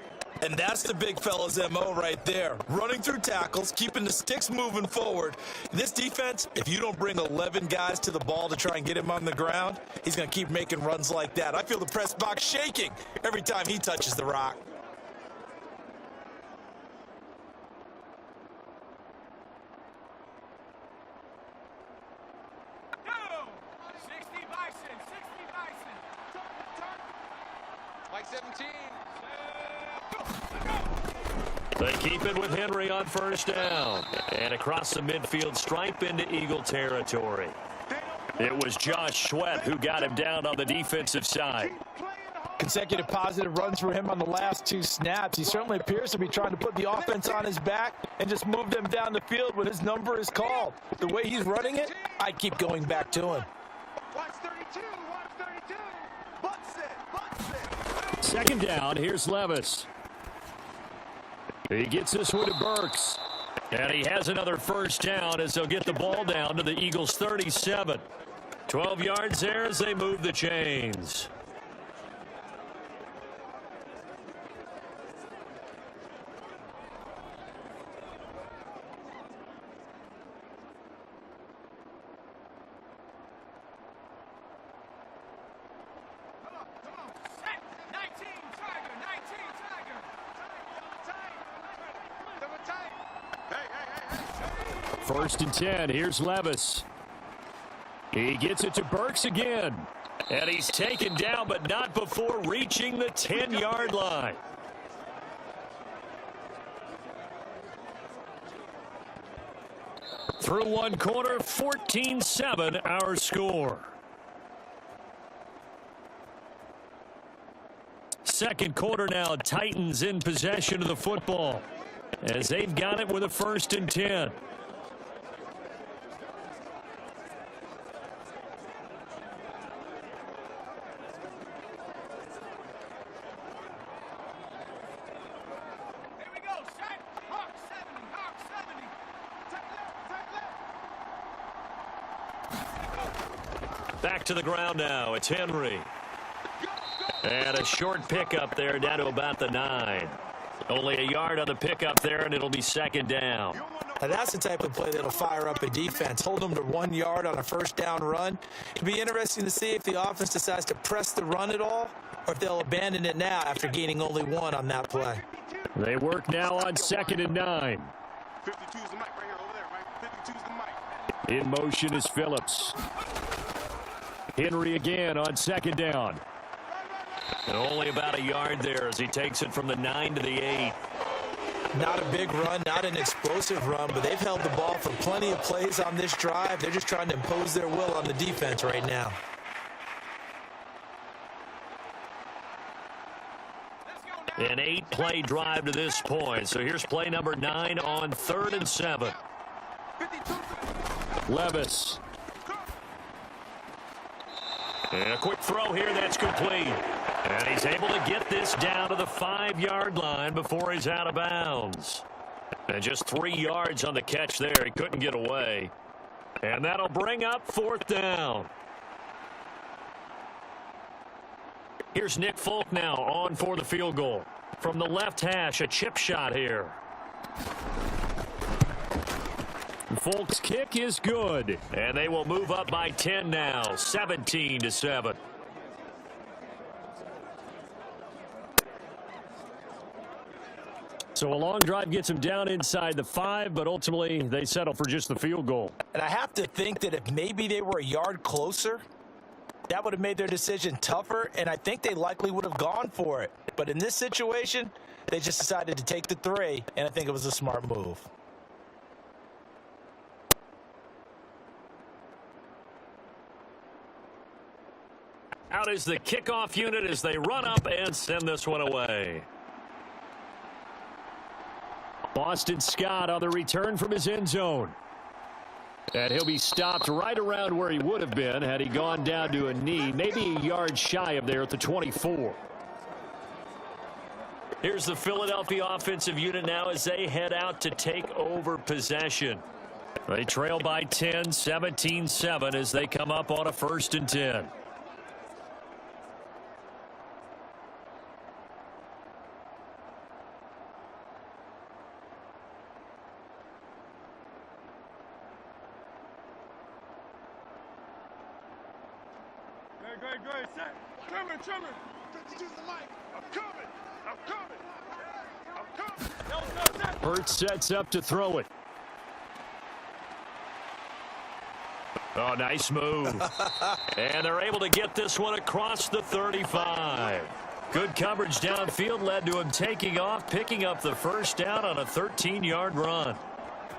Speaker 3: And that's the big fella's MO right there. Running through tackles, keeping the sticks moving forward. This defense, if you don't bring 11 guys to the ball to try and get him on the ground, he's going to keep making runs like that. I feel the press box shaking every time he touches the rock.
Speaker 4: Mike 17.
Speaker 2: They keep it with Henry on first down. And across the midfield stripe into Eagle territory. It was Josh Sweat who got him down on the defensive side.
Speaker 3: Consecutive positive runs for him on the last 2 snaps. He certainly appears to be trying to put the offense on his back and just move them down the field when his number is called. The way he's running it, I'd keep going back to him.
Speaker 8: Watch 32. Watch 32. Butts it.
Speaker 2: 2nd down, here's Levis. He gets this one to Burks. And he has another first down as they'll get the ball down to the Eagles' 37. 12 yards there as they move the chains. First and 10. Here's Levis. He gets it to Burks again. And he's taken down, but not before reaching the 10-yard line. Through one quarter, 14-7 our score. Second quarter now, Titans in possession of the football as they've got it with a 1st and 10. Back to the ground now. It's Henry. And a short pickup there down to about the 9. Only a yard on the pickup there, and it'll be 2nd down.
Speaker 5: Now that's the type of play that'll fire up a defense. Hold them to 1 yard on a first down run. It'll be interesting to see if the offense decides to press the run at all, or if they'll abandon it now after gaining only 1 on that play.
Speaker 2: They work now on 2nd and 9.
Speaker 8: 52's the mic right here, over there, right? 52's the mic.
Speaker 2: In motion is Phillips. Henry again on 2nd down.
Speaker 6: And only about a yard there as he takes it from the 9 to the 8.
Speaker 5: Not a big run, not an explosive run, but they've held the ball for plenty of plays on this drive. They're just trying to impose their will on the defense right now.
Speaker 6: An 8-play drive to this point. So here's play number 9 on 3rd and 7.
Speaker 2: Levis.
Speaker 6: And a quick throw here that's complete. And he's able to get this down to the 5-yard line before he's out of bounds. And just 3 yards on the catch there. He couldn't get away. And that'll bring up 4th down. Here's Nick Folk now on for the field goal. From the left hash, a chip shot here.
Speaker 2: Folk's kick is good.
Speaker 6: And they will move up by 10 now, 17-7.
Speaker 2: So a long drive gets them down inside the 5, but ultimately they settle for just the field goal.
Speaker 5: And I have to think that if maybe they were a yard closer, that would have made their decision tougher, and I think they likely would have gone for it. But in this situation, they just decided to take the 3, and I think it was a smart move.
Speaker 6: Out is the kickoff unit as they run up and send this one away.
Speaker 2: Boston Scott on the return from his end zone. And he'll be stopped right around where he would have been had he gone down to a knee, maybe a yard shy of there at the 24.
Speaker 6: Here's the Philadelphia offensive unit now as they head out to take over possession.
Speaker 2: They trail by 10, 17-7 as they come up on a 1st and 10.
Speaker 8: Great, set. Trimmer. 52's the mic. I'm coming.
Speaker 2: Hurts sets up to throw it.
Speaker 6: Oh, nice move. And they're able to get this one across the 35. Good coverage downfield led to him taking off, picking up the 1st down on a 13-yard run.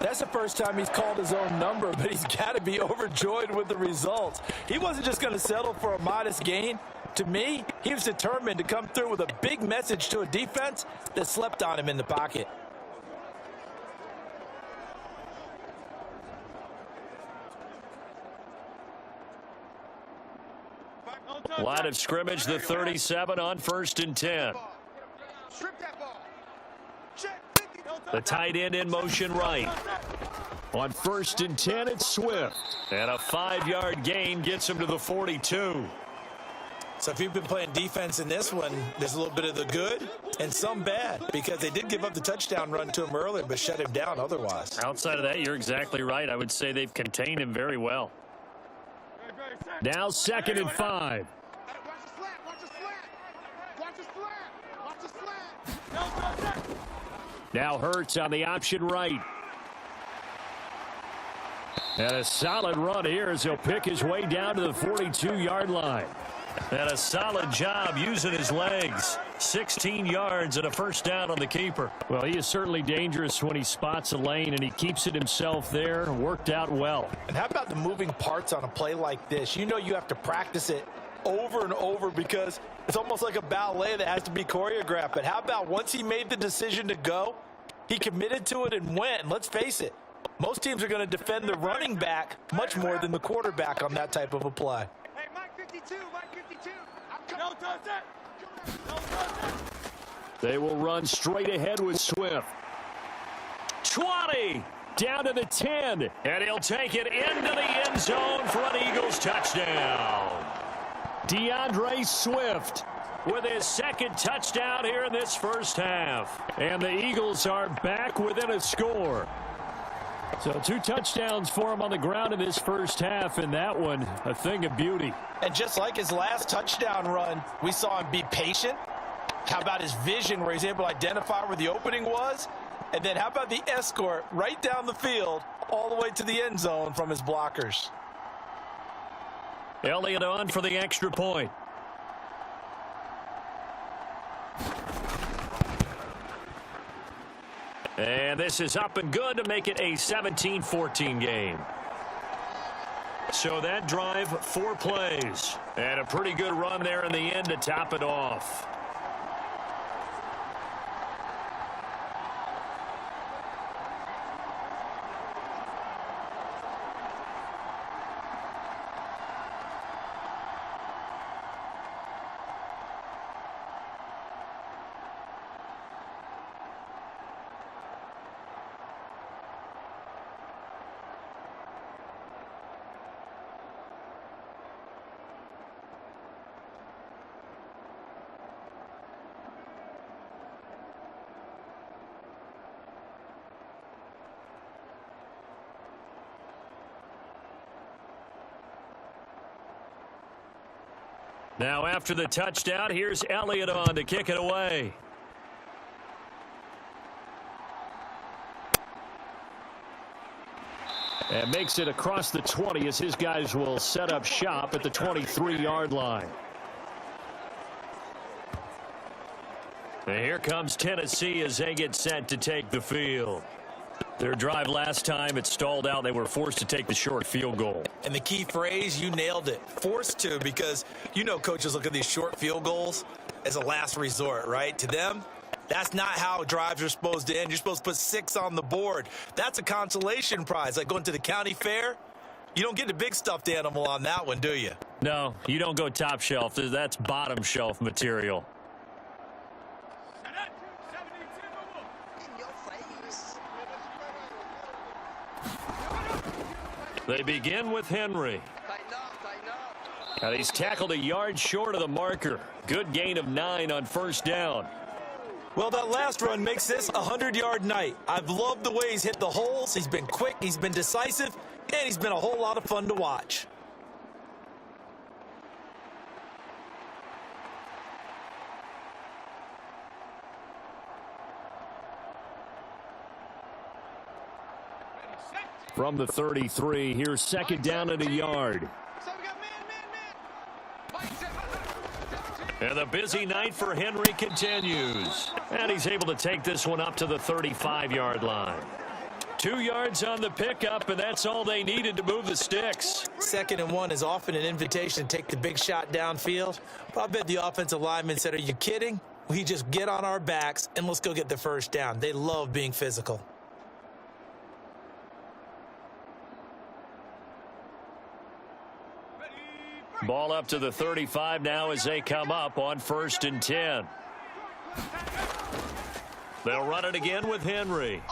Speaker 5: That's the first time he's called his own number, but he's got to be overjoyed with the results. He wasn't just going to settle for a modest gain. To me, he was determined to come through with a big message to a defense that slept on him in the pocket.
Speaker 6: Line of scrimmage, the 37 on 1st and 10.
Speaker 8: Strip that ball. Check.
Speaker 6: The tight end in motion right.
Speaker 2: On 1st and 10, it's Swift.
Speaker 6: And a 5-yard gain gets him to the 42.
Speaker 5: So if you've been playing defense in this one, there's a little bit of the good and some bad, because they did give up the touchdown run to him earlier but shut him down otherwise.
Speaker 2: Outside of that, you're exactly right. I would say they've contained him very well. Now 2nd and 5.
Speaker 8: Watch the slant.
Speaker 2: Now Hurts on the option right. And a solid run here as he'll pick his way down to the 42-yard line.
Speaker 6: And a solid job using his legs. 16 yards and a 1st down on the keeper.
Speaker 2: Well, he is certainly dangerous when he spots a lane, and he keeps it himself there. Worked out well.
Speaker 5: And how about the moving parts on a play like this? You know you have to practice it over and over because it's almost like a ballet that has to be choreographed. But how about once he made the decision to go, he committed to it and went. And let's face it, most teams are going to defend the running back much more than the quarterback on that type of a play.
Speaker 8: Hey, Mike 52.
Speaker 2: They will run straight ahead with Swift.
Speaker 6: 20.
Speaker 2: Down to the 10.
Speaker 6: And he'll take it into the end zone for an Eagles touchdown.
Speaker 2: DeAndre Swift
Speaker 6: with his 2nd touchdown here in this 1st half.
Speaker 2: And the Eagles are back within a score. So 2 touchdowns for him on the ground in this first half, and that one a thing of beauty.
Speaker 3: And just like his last touchdown run, we saw him be patient. How about his vision where he's able to identify where the opening was? And then how about the escort right down the field all the way to the end zone from his blockers?
Speaker 2: Elliott on for the extra point. And this is up and good to make it a 17-14 game. So that drive, 4 plays. And a pretty good run there in the end to top it off. Now after the touchdown, here's Elliott on to kick it away. And makes it across the 20 as his guys will set up shop at the 23-yard line. And here comes Tennessee as they get set to take the field. Their drive last time, it stalled out. They were forced to take the short field goal.
Speaker 5: And the key phrase, you nailed it. Forced to, because you know coaches look at these short field goals as a last resort, right? To them, that's not how drives are supposed to end. You're supposed to put 6 on the board. That's a consolation prize. Like going to the county fair, you don't get the big stuffed animal on that one, do you?
Speaker 2: No, you don't go top shelf. That's bottom shelf material. They begin with Henry. And he's tackled a yard short of the marker. Good gain of 9 on first down.
Speaker 5: Well, that last run makes this a 100-yard night. I've loved the way he's hit the holes. He's been quick, he's been decisive, and he's been a whole lot of fun to watch.
Speaker 2: From the 33, here's second down and a yard. And the busy night for Henry continues. And he's able to take this one up to the 35-yard line. 2 yards on the pickup, and that's all they needed to move the sticks.
Speaker 5: 2nd and 1 is often an invitation to take the big shot downfield. But I bet the offensive lineman said, are you kidding? We just get on our backs and let's go get the first down. They love being physical.
Speaker 2: Ball up to the 35 now as they come up on 1st and 10. They'll run it again with Henry.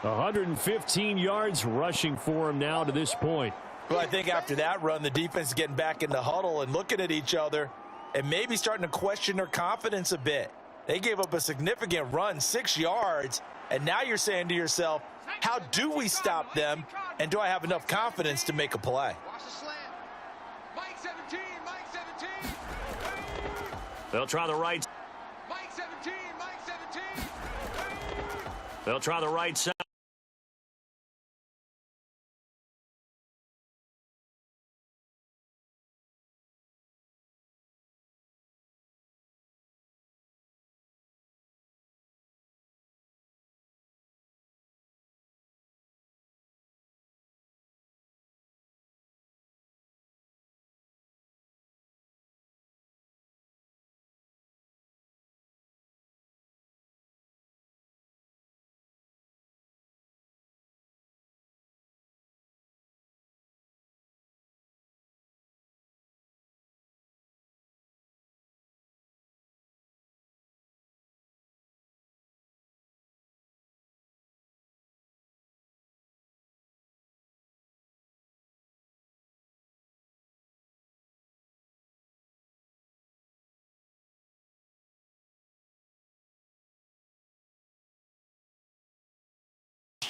Speaker 2: 115 yards rushing for him now to this point.
Speaker 3: Well, I think after that run, the defense is getting back in the huddle and looking at each other and maybe starting to question their confidence a bit. They gave up a significant run, 6 yards, and now you're saying to yourself, how do we stop them, and do I have enough confidence to make a play?
Speaker 4: Mike 17, Mike 17.
Speaker 2: They'll try the right.
Speaker 4: Mike 17, Mike 17.
Speaker 2: They'll try the right side.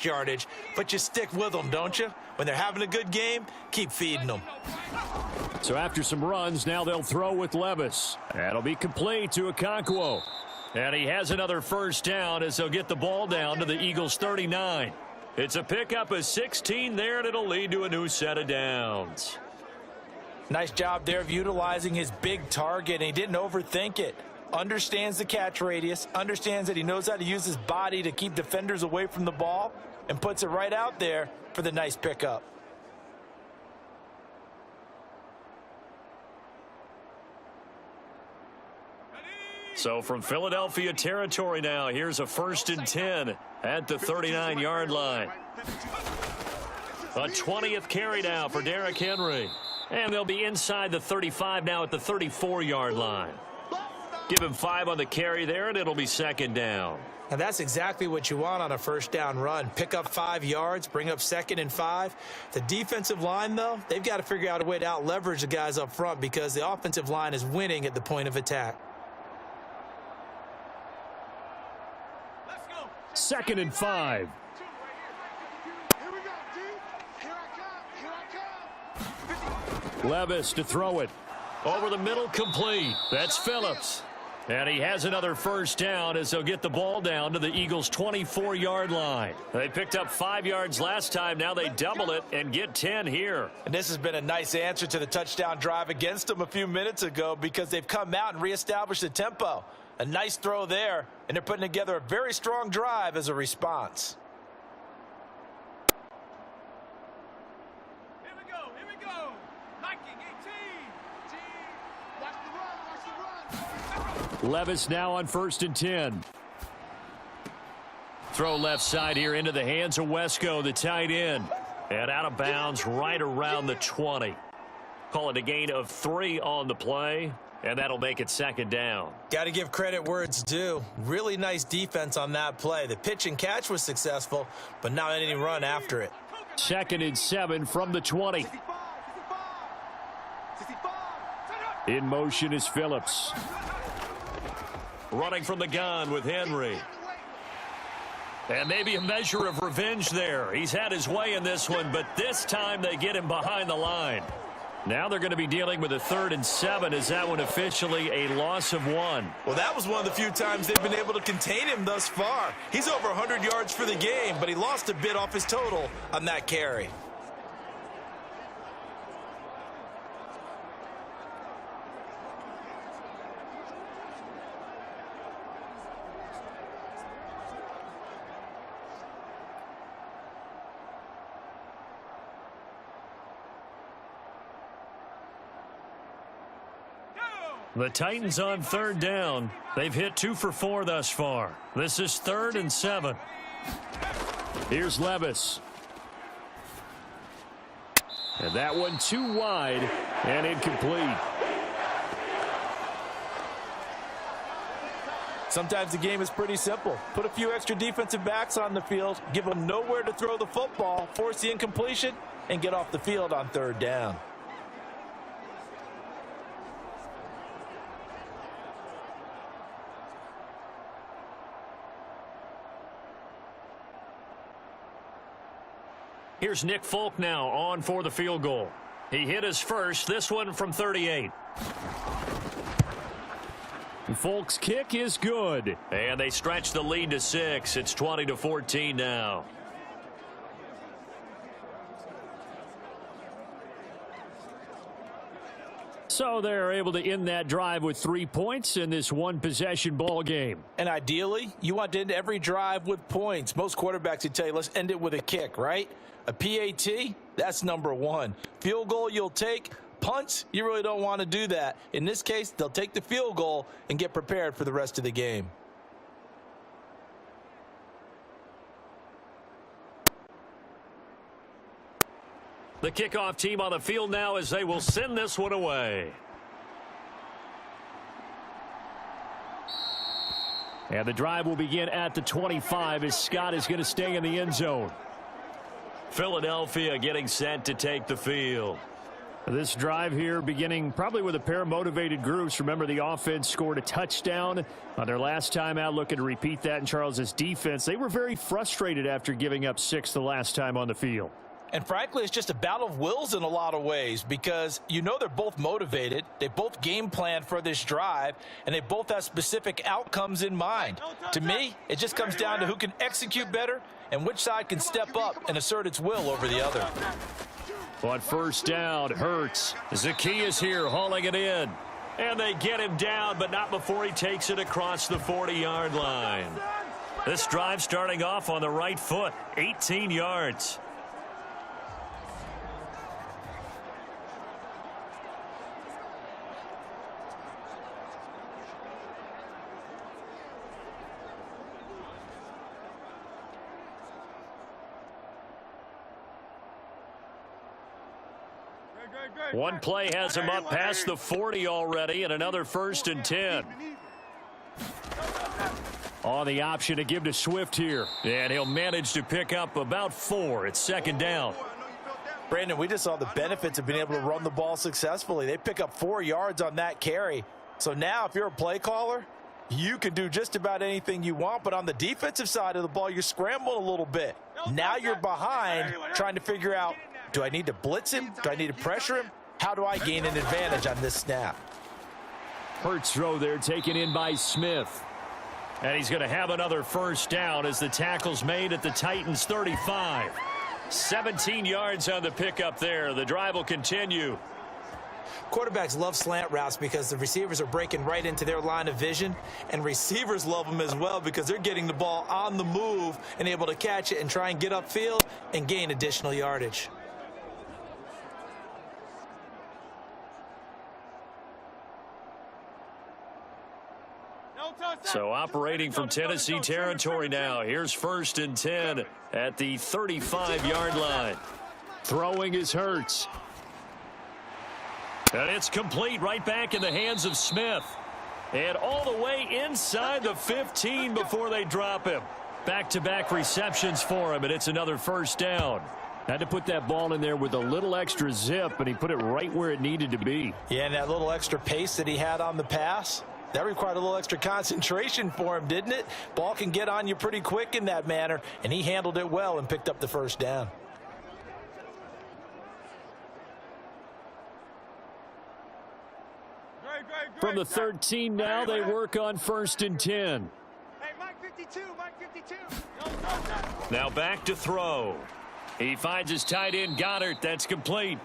Speaker 5: rush yardage, but you stick with them, don't you? When they're having a good game, keep feeding them.
Speaker 2: So after some runs, now they'll throw with Levis. That'll be complete to Okonkwo. And he has another first down as they'll get the ball down to the Eagles' 39. It's a pickup of 16 there, and it'll lead to a new set of downs.
Speaker 5: Nice job there of utilizing his big target, and he didn't overthink it. Understands the catch radius, understands that he knows how to use his body to keep defenders away from the ball, and puts it right out there for the nice pickup.
Speaker 6: So from Philadelphia territory now, here's a 1st and 10 at the 39-yard line. A 20th carry now for Derrick Henry. And they'll be inside the 35 now at the 34-yard line. Give him 5 on the carry there, and it'll be 2nd down.
Speaker 5: And that's exactly what you want on a first down run. Pick up 5 yards, bring up 2nd and 5. The defensive line, though, they've got to figure out a way to out-leverage the guys up front because the offensive line is winning at the point of attack.
Speaker 2: 2nd and 5. Levis to throw it. Over the middle, complete. That's Phillips. And he has another first down as they'll get the ball down to the Eagles' 24-yard line. They picked up 5 yards last time. Now they double it and get 10 here.
Speaker 5: And this has been a nice answer to the touchdown drive against them a few minutes ago because they've come out and reestablished the tempo. A nice throw there, and they're putting together a very strong drive as a response.
Speaker 8: Here we go. Liking 18. Watch the run.
Speaker 2: Levis now on 1st and 10. Throw left side here into the hands of Wesco, the tight end. And out of bounds right around the 20. Call it a gain of 3 on the play. And that'll make it 2nd down.
Speaker 5: Got to give credit where it's due. Really nice defense on that play. The pitch and catch was successful, but not any run after it.
Speaker 2: 2nd and 7 from the 20. In motion is Phillips.
Speaker 6: Running from the gun with Henry. And maybe a measure of revenge there. He's had his way in this one, but this time they get him behind the line. Now they're going to be dealing with a 3rd and 7. Is that one officially a loss of 1?
Speaker 5: Well, that was one of the few times they've been able to contain him thus far. He's over 100 yards for the game, but he lost a bit off his total on that carry.
Speaker 6: The Titans on 3rd down. They've hit 2 for 4 thus far. This is 3rd and 7.
Speaker 2: Here's Levis. And that one too wide and incomplete.
Speaker 5: Sometimes the game is pretty simple. Put a few extra defensive backs on the field, give them nowhere to throw the football, force the incompletion, and get off the field on 3rd down.
Speaker 6: Here's Nick Folk now on for the field goal. He hit his first, this one from 38.
Speaker 2: Folk's kick is good.
Speaker 6: And they stretch the lead to 6. It's 20-14 now.
Speaker 2: So they're able to end that drive with 3 points in this one-possession ball game.
Speaker 5: And ideally, you want to end every drive with points. Most quarterbacks would tell you, let's end it with a kick, right? A PAT, that's number 1. Field goal you'll take. Punts, you really don't want to do that. In this case, they'll take the field goal and get prepared for the rest of the game.
Speaker 6: The kickoff team on the field now as they will send this one away.
Speaker 2: And the drive will begin at the 25 as Scott is going to stay in the end zone.
Speaker 6: Philadelphia getting set to take the field.
Speaker 2: This drive here beginning probably with a pair of motivated groups. Remember, the offense scored a touchdown on their last time out, looking to repeat that in Charles's defense. They were very frustrated after giving up 6 the last time on the field.
Speaker 3: And frankly, it's just a battle of wills in a lot of ways because you know they're both motivated. They both game planned for this drive, and they both have specific outcomes in mind. To me, it just comes down to who can execute better and which side can step up and assert its will over the other.
Speaker 2: On first down, Hurts.
Speaker 6: Zacchaeus here hauling it in. And they get him down, but not before he takes it across the 40-yard line. This drive starting off on the right foot, 18 yards. One play has him up past the 40 already, and another 1st and 10.
Speaker 2: On the option to give to Swift here.
Speaker 6: And he'll manage to pick up about 4. It's 2nd down.
Speaker 3: Brandon, we just saw the benefits of being able to run the ball successfully. They pick up 4 yards on that carry. So now if you're a play caller, you can do just about anything you want. But on the defensive side of the ball, you're scrambling a little bit. Now you're behind trying to figure out, do I need to blitz him? Do I need to pressure him? How do I gain an advantage on this snap?
Speaker 2: Hurts throw there taken in by Smith.
Speaker 6: And he's going to have another 1st down as the tackle's made at the Titans' 35. 17 yards on the pickup there. The drive will continue.
Speaker 5: Quarterbacks love slant routes because the receivers are breaking right into their line of vision, and receivers love them as well because they're getting the ball on the move and able to catch it and try and get upfield and gain additional yardage.
Speaker 6: So operating from Tennessee territory now. Here's 1st and 10 at the 35-yard line.
Speaker 2: Throwing is Hurts.
Speaker 6: And it's complete right back in the hands of Smith. And all the way inside the 15 before they drop him. Back-to-back receptions for him, and it's another 1st down.
Speaker 2: Had to put that ball in there with a little extra zip, and he put it right where it needed to be.
Speaker 3: Yeah, and that little extra pace that he had on the pass, that required a little extra concentration for him, didn't it? Ball can get on you pretty quick in that manner, and he handled it well and picked up the 1st down.
Speaker 2: From the 13 now, they work on 1st and 10.
Speaker 8: Hey, Mike 52, Mike 52.
Speaker 6: Now back to throw. He finds his tight end, Goddard. That's complete.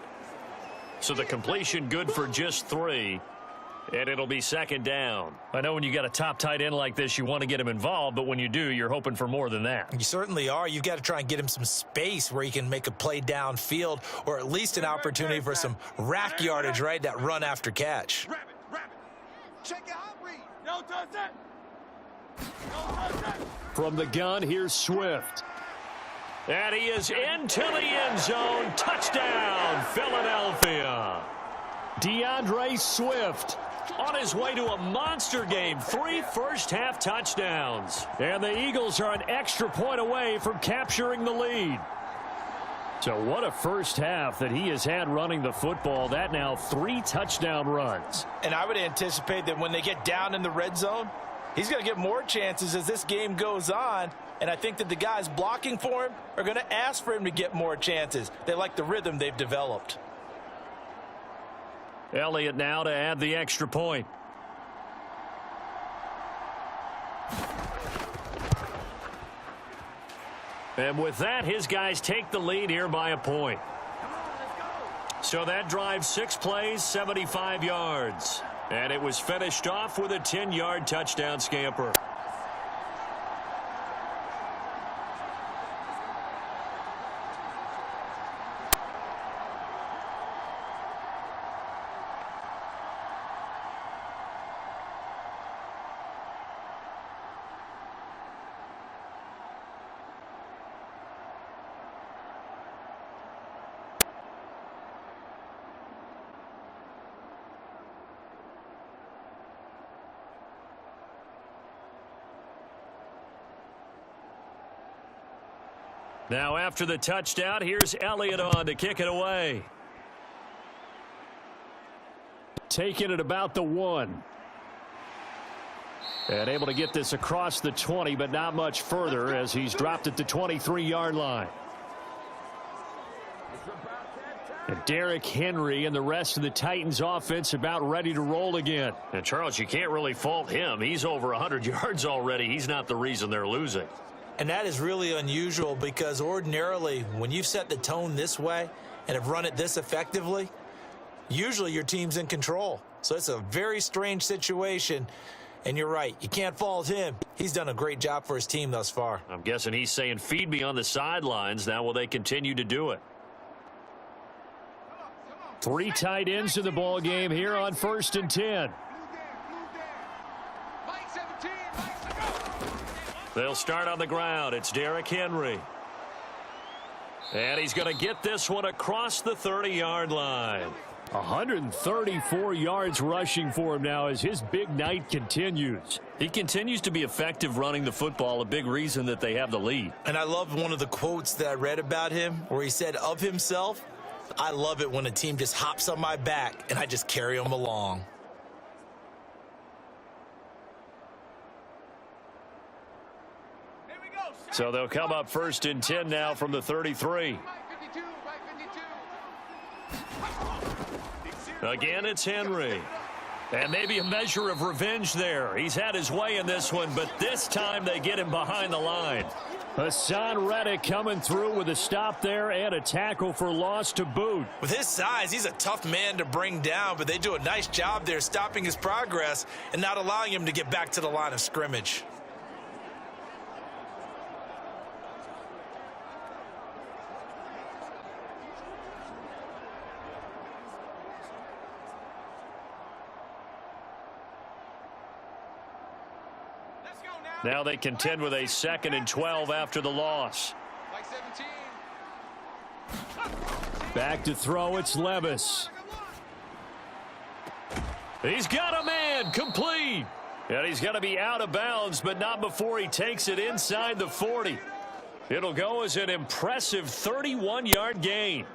Speaker 6: So the completion good for just 3. And it'll be 2nd down. I know when you got a top tight end like this, you want to get him involved, but when you do, you're hoping for more than that.
Speaker 5: You certainly are. You've got to try and get him some space where he can make a play downfield or at least an opportunity for some rack yardage, right? That run after catch.
Speaker 8: Check it out, read.
Speaker 4: No touch that. No touch that.
Speaker 2: From the gun, here's Swift.
Speaker 6: And he is into the end zone. Touchdown, Philadelphia.
Speaker 2: DeAndre Swift
Speaker 6: on his way to a monster game. 3 first-half touchdowns.
Speaker 2: And the Eagles are an extra point away from capturing the lead. So what a first half that he has had running the football. That now 3 touchdown runs.
Speaker 3: And I would anticipate that when they get down in the red zone, he's going to get more chances as this game goes on. And I think that the guys blocking for him are going to ask for him to get more chances. They like the rhythm they've developed.
Speaker 6: Elliott now to add the extra point. And with that, his guys take the lead here by a point. So that drive 6 plays, 75 yards. And it was finished off with a 10-yard touchdown scamper. Now after the touchdown, here's Elliott on to kick it away.
Speaker 2: taken at about the 1. And able to get this across the 20, but not much further as he's dropped at the 23-yard line. And Derrick Henry and the rest of the Titans offense about ready to roll again.
Speaker 6: And Charles, you can't really fault him. He's over 100 yards already. He's not the reason they're losing.
Speaker 5: And that is really unusual because ordinarily when you've set the tone this way and have run it this effectively, usually your team's in control. So it's a very strange situation. And you're right, you can't fault him. He's done a great job for his team thus far.
Speaker 6: I'm guessing he's saying, feed me on the sidelines. Now will they continue to do it?
Speaker 2: 3 tight ends in the ball game here on 1st and 10.
Speaker 6: They'll start on the ground. It's Derrick Henry. And he's going to get this one across the 30-yard line.
Speaker 2: 134 yards rushing for him now as his big night continues.
Speaker 6: He continues to be effective running the football, a big reason that they have the lead.
Speaker 5: And I love one of the quotes that I read about him where he said of himself, I love it when a team just hops on my back and I just carry them along.
Speaker 6: So they'll come up 1st and 10 now from the 33. Again, it's Henry. And maybe a measure of revenge there. He's had his way in this one, but this time they get him behind the line.
Speaker 2: Hassan Reddick coming through with a stop there and a tackle for loss to boot.
Speaker 5: With his size, he's a tough man to bring down, but they do a nice job there stopping his progress and not allowing him to get back to the line of scrimmage.
Speaker 6: Now they contend with a 2nd and 12 after the loss.
Speaker 2: Back to throw, it's Levis.
Speaker 6: He's got a man, complete. And he's going to be out of bounds, but not before he takes it inside the 40. It'll go as an impressive 31-yard gain.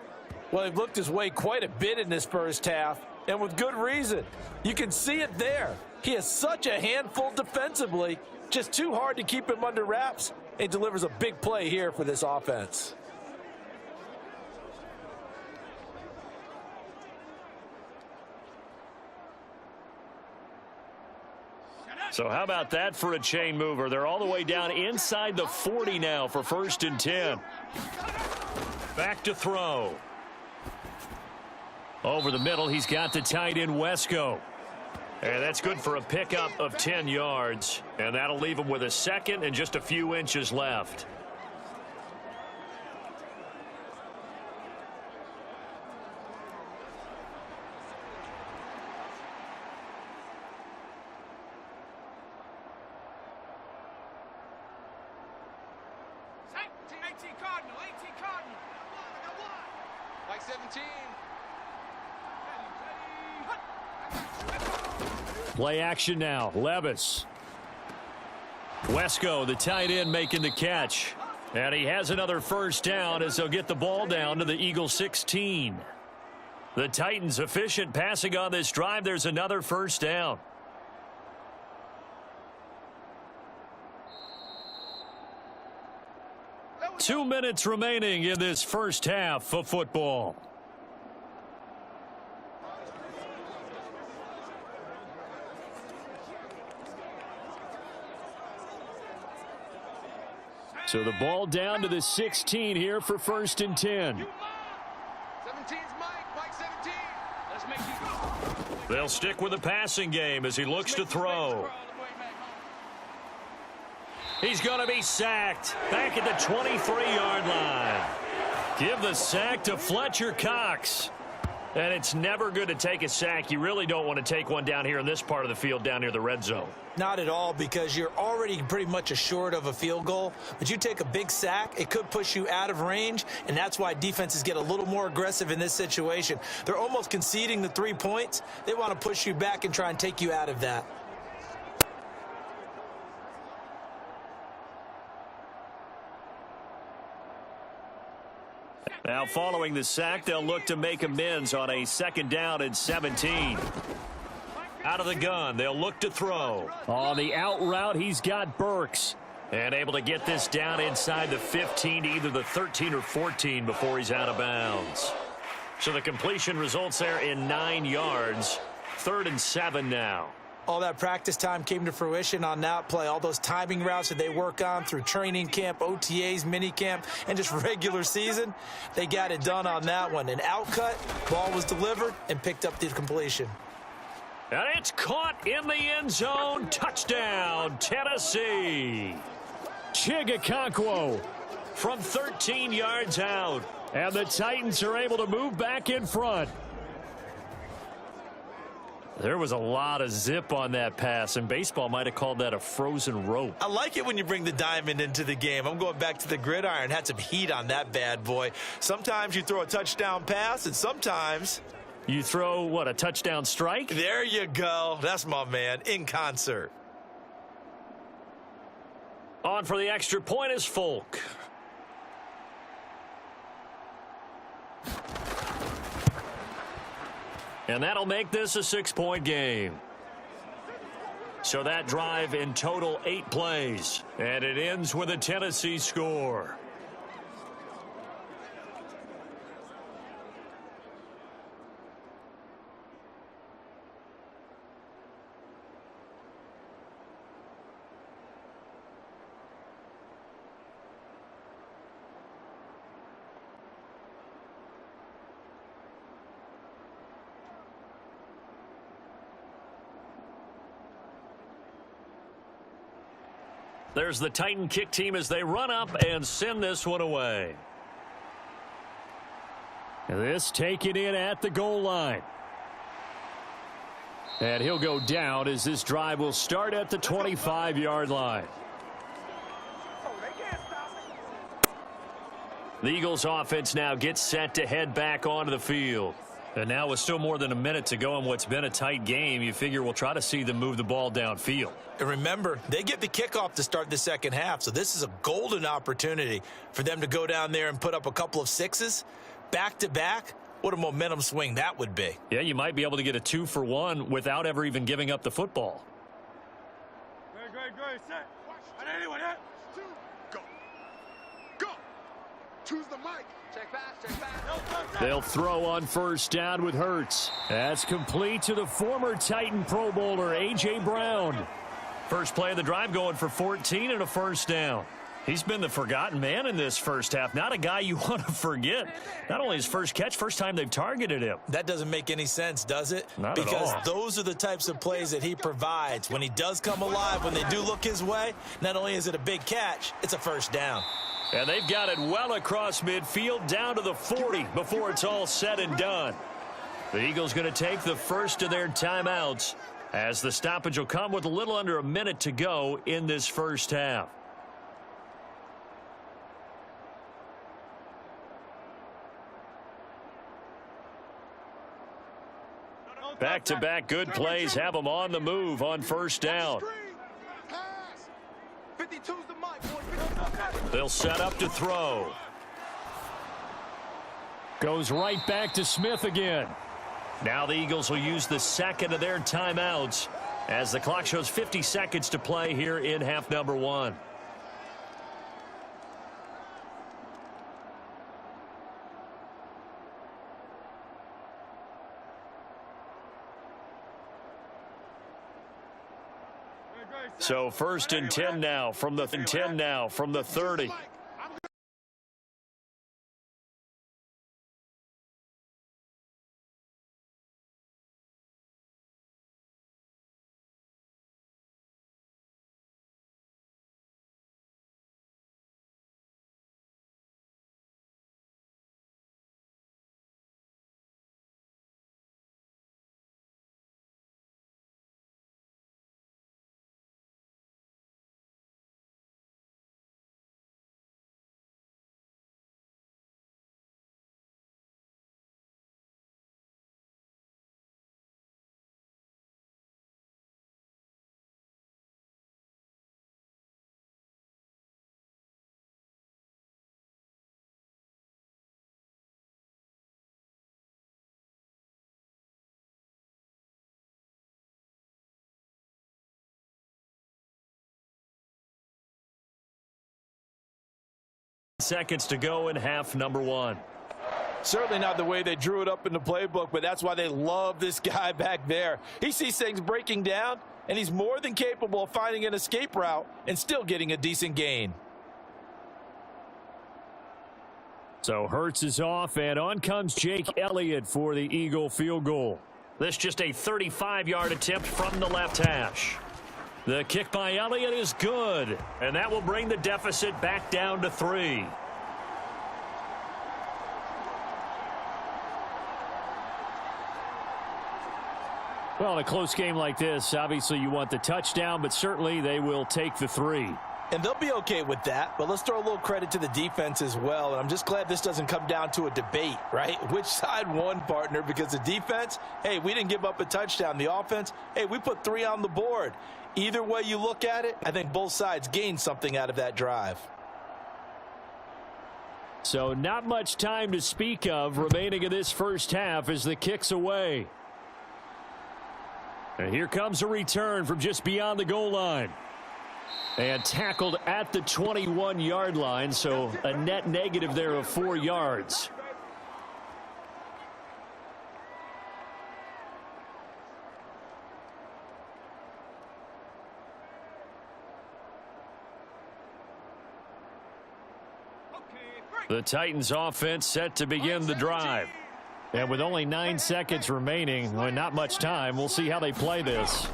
Speaker 3: Well, he looked his way quite a bit in this first half, and with good reason. You can see it there. He is such a handful defensively. Just too hard to keep him under wraps. He delivers a big play here for this offense.
Speaker 6: So how about that for a chain mover? They're all the way down inside the 40 now for 1st and 10. Back to throw. Over the middle, he's got the tight end Wesco. And that's good for a pickup of 10 yards. And that'll leave him with a 2nd and just a few inches left.
Speaker 8: Like 17.
Speaker 2: Play action now. Levis.
Speaker 6: Wesco, the tight end, making the catch. And he has another 1st down as they'll get the ball down to the Eagle 16. The Titans efficient passing on this drive. There's another 1st down.
Speaker 2: Two minutes remaining in this first half of football. So the ball down to the 16 here for 1st and 10.
Speaker 8: 17's Mike 17. Let's make you go.
Speaker 6: They'll stick with the passing game as he looks to throw. He's going to be sacked back at the 23-yard line. Give the sack to Fletcher Cox. And it's never good to take a sack. You really don't want to take one down here in this part of the field down near the red zone.
Speaker 5: Not at all, because you're already pretty much assured of a field goal. But you take a big sack, it could push you out of range, and that's why defenses get a little more aggressive in this situation. They're almost conceding the 3 points. They want to push you back and try and take you out of that.
Speaker 6: Now following the sack, they'll look to make amends on a 2nd down and 17. Out of the gun, they'll look to throw.
Speaker 2: On the out route, he's got Burks.
Speaker 6: And able to get this down inside the 15 to either the 13 or 14 before he's out of bounds. So the completion results there in 9 yards. 3rd and 7 now.
Speaker 5: All that practice time came to fruition on that play. All those timing routes that they work on through training camp, OTAs, mini camp, and just regular season, they got it done on that one. An outcut, ball was delivered, and picked up the completion.
Speaker 6: And it's caught in the end zone. Touchdown, Tennessee.
Speaker 2: Chigakonkwo
Speaker 6: From 13 yards out.
Speaker 2: And the Titans are able to move back in front.
Speaker 6: There was a lot of zip on that pass, and baseball might have called that a frozen rope.
Speaker 3: I like it when you bring the diamond into the game. I'm going back to the gridiron. Had some heat on that bad boy. Sometimes you throw a touchdown pass, and sometimes
Speaker 6: you throw, what, a touchdown strike?
Speaker 3: There you go. That's my man, in concert.
Speaker 6: On for the extra point is Folk. And that'll make this a 6-point game. So that drive in total 8 plays. And it ends with a Tennessee score. There's the Titan kick team as they run up and send this one away.
Speaker 2: This taken in at the goal line. And he'll go down as this drive will start at the 25-yard line.
Speaker 6: The Eagles offense now gets set to head back onto the field. And now with still more than a minute to go in what's been a tight game, you figure we'll try to see them move the ball downfield.
Speaker 3: And remember, they get the kickoff to start the second half, so this is a golden opportunity for them to go down there and put up a couple of sixes back-to-back. What a momentum swing that would be.
Speaker 6: Yeah, you might be able to get a 2-for-1 without ever even giving up the football.
Speaker 8: Great, set. Anyone hit? Go. Go. Choose the mic. Check pass.
Speaker 2: They'll throw on first down with Hurts. That's complete to the former Titan Pro Bowler, A.J. Brown.
Speaker 6: First play of the drive going for 14 and a first down. He's been the forgotten man in this first half. Not a guy you want to forget. Not only his first catch, first time they've targeted him.
Speaker 3: That doesn't make any sense, does it?
Speaker 6: Not at all.
Speaker 3: Because those are the types of plays that he provides. When he does come alive, when they do look his way, not only is it a big catch, it's a first down.
Speaker 6: And they've got it well across midfield down to the 40 before it's all said and done. The Eagles going to take the first of their timeouts as the stoppage will come with a little under a minute to go in this first half. Back-to-back good plays have them on the move on first down. They'll set up to throw.
Speaker 2: Goes right back to Smith again.
Speaker 6: Now the Eagles will use the second of their timeouts as the clock shows 50 seconds to play here in half number 1. So 1st and 10 now from the 30.
Speaker 2: Seconds to go in half number one.
Speaker 3: Certainly not the way they drew it up in the playbook, but that's why they love this guy back there. He sees things breaking down, and he's more than capable of finding an escape route and still getting a decent gain.
Speaker 2: So Hurts is off, and on comes Jake Elliott for the Eagle field goal.
Speaker 6: This just a 35-yard attempt from the left hash. The kick by Elliott is good, and that will bring the deficit back down to 3.
Speaker 2: Well, in a close game like this, obviously you want the touchdown, but certainly they will take the 3.
Speaker 3: And they'll be okay with that, but let's throw a little credit to the defense as well. And I'm just glad this doesn't come down to a debate, right? Which side won, partner? Because the defense, hey, we didn't give up a touchdown. The offense, hey, we put 3 on the board. Either way you look at it, I think both sides gained something out of that drive.
Speaker 2: So not much time to speak of remaining in this first half as the kick's away. And here comes a return from just beyond the goal line. And tackled at the 21-yard line, so a net negative there of 4 yards. The Titans offense set to begin the drive. And with only 9 seconds remaining, well, not much time, we'll see how they play this.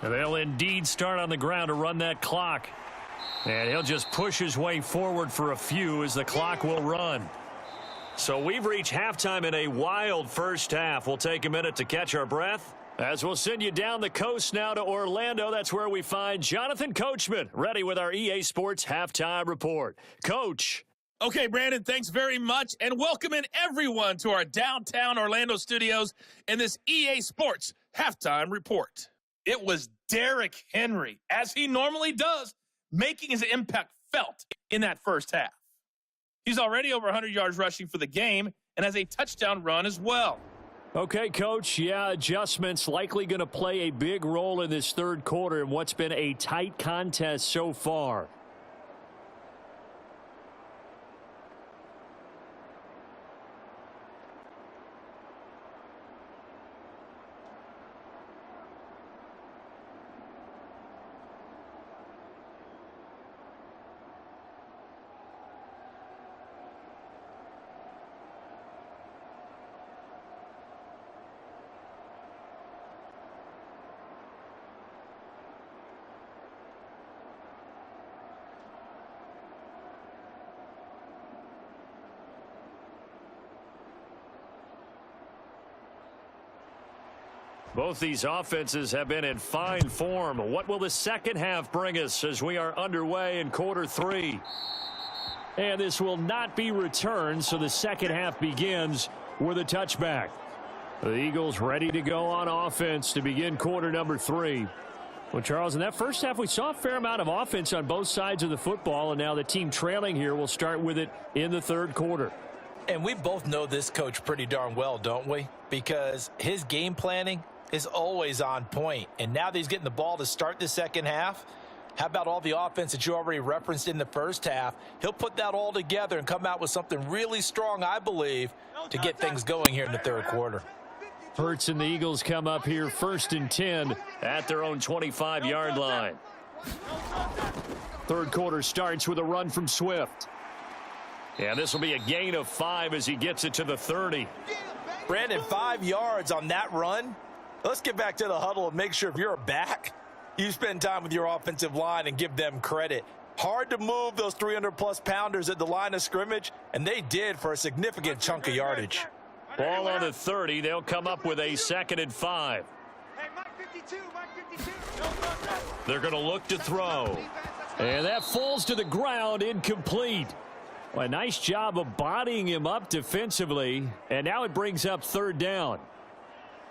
Speaker 6: And they'll indeed start on the ground to run that clock. And he'll just push his way forward for a few as the clock will run. So we've reached halftime in a wild first half. We'll take a minute to catch our breath, as we'll send you down the coast now to Orlando. That's where we find Jonathan Coachman, ready with our EA Sports Halftime Report. Coach.
Speaker 7: Okay, Brandon, thanks very much, and welcome in everyone to our downtown Orlando studios in this EA Sports Halftime Report. It was Derrick Henry, as he normally does, making his impact felt in that first half. He's already over 100 yards rushing for the game and has a touchdown run as well.
Speaker 2: Okay, Coach, yeah, adjustments likely going to play a big role in this third quarter in what's been a tight contest so far.
Speaker 6: Both these offenses have been in fine form. What will the second half bring us as we are underway in quarter 3?
Speaker 2: And this will not be returned, so the second half begins with a touchback. The Eagles ready to go on offense to begin quarter number 3. Well, Charles, in that first half, we saw a fair amount of offense on both sides of the football, and now the team trailing here will start with it in the third quarter.
Speaker 3: And we both know this coach pretty darn well, don't we? Because his game planning is always on point. And now that he's getting the ball to start the second half, how about all the offense that you already referenced in the first half? He'll put that all together and come out with something really strong, I believe, to get things going here in the third quarter.
Speaker 2: Hurts and the Eagles come up here 1st and 10
Speaker 6: at their own 25-yard line.
Speaker 2: Third quarter starts with a run from Swift.
Speaker 6: Yeah, this will be a gain of 5 as he gets it to the 30.
Speaker 3: Brandon, 5 yards on that run. Let's get back to the huddle and make sure if you're a back, you spend time with your offensive line and give them credit. Hard to move those 300-plus pounders at the line of scrimmage, and they did for a significant chunk of yardage.
Speaker 6: Ball on the 30. They'll come up with a 2nd and 5. They're going to look to throw.
Speaker 2: And that falls to the ground, incomplete. Well, a nice job of bodying him up defensively, and now it brings up 3rd down.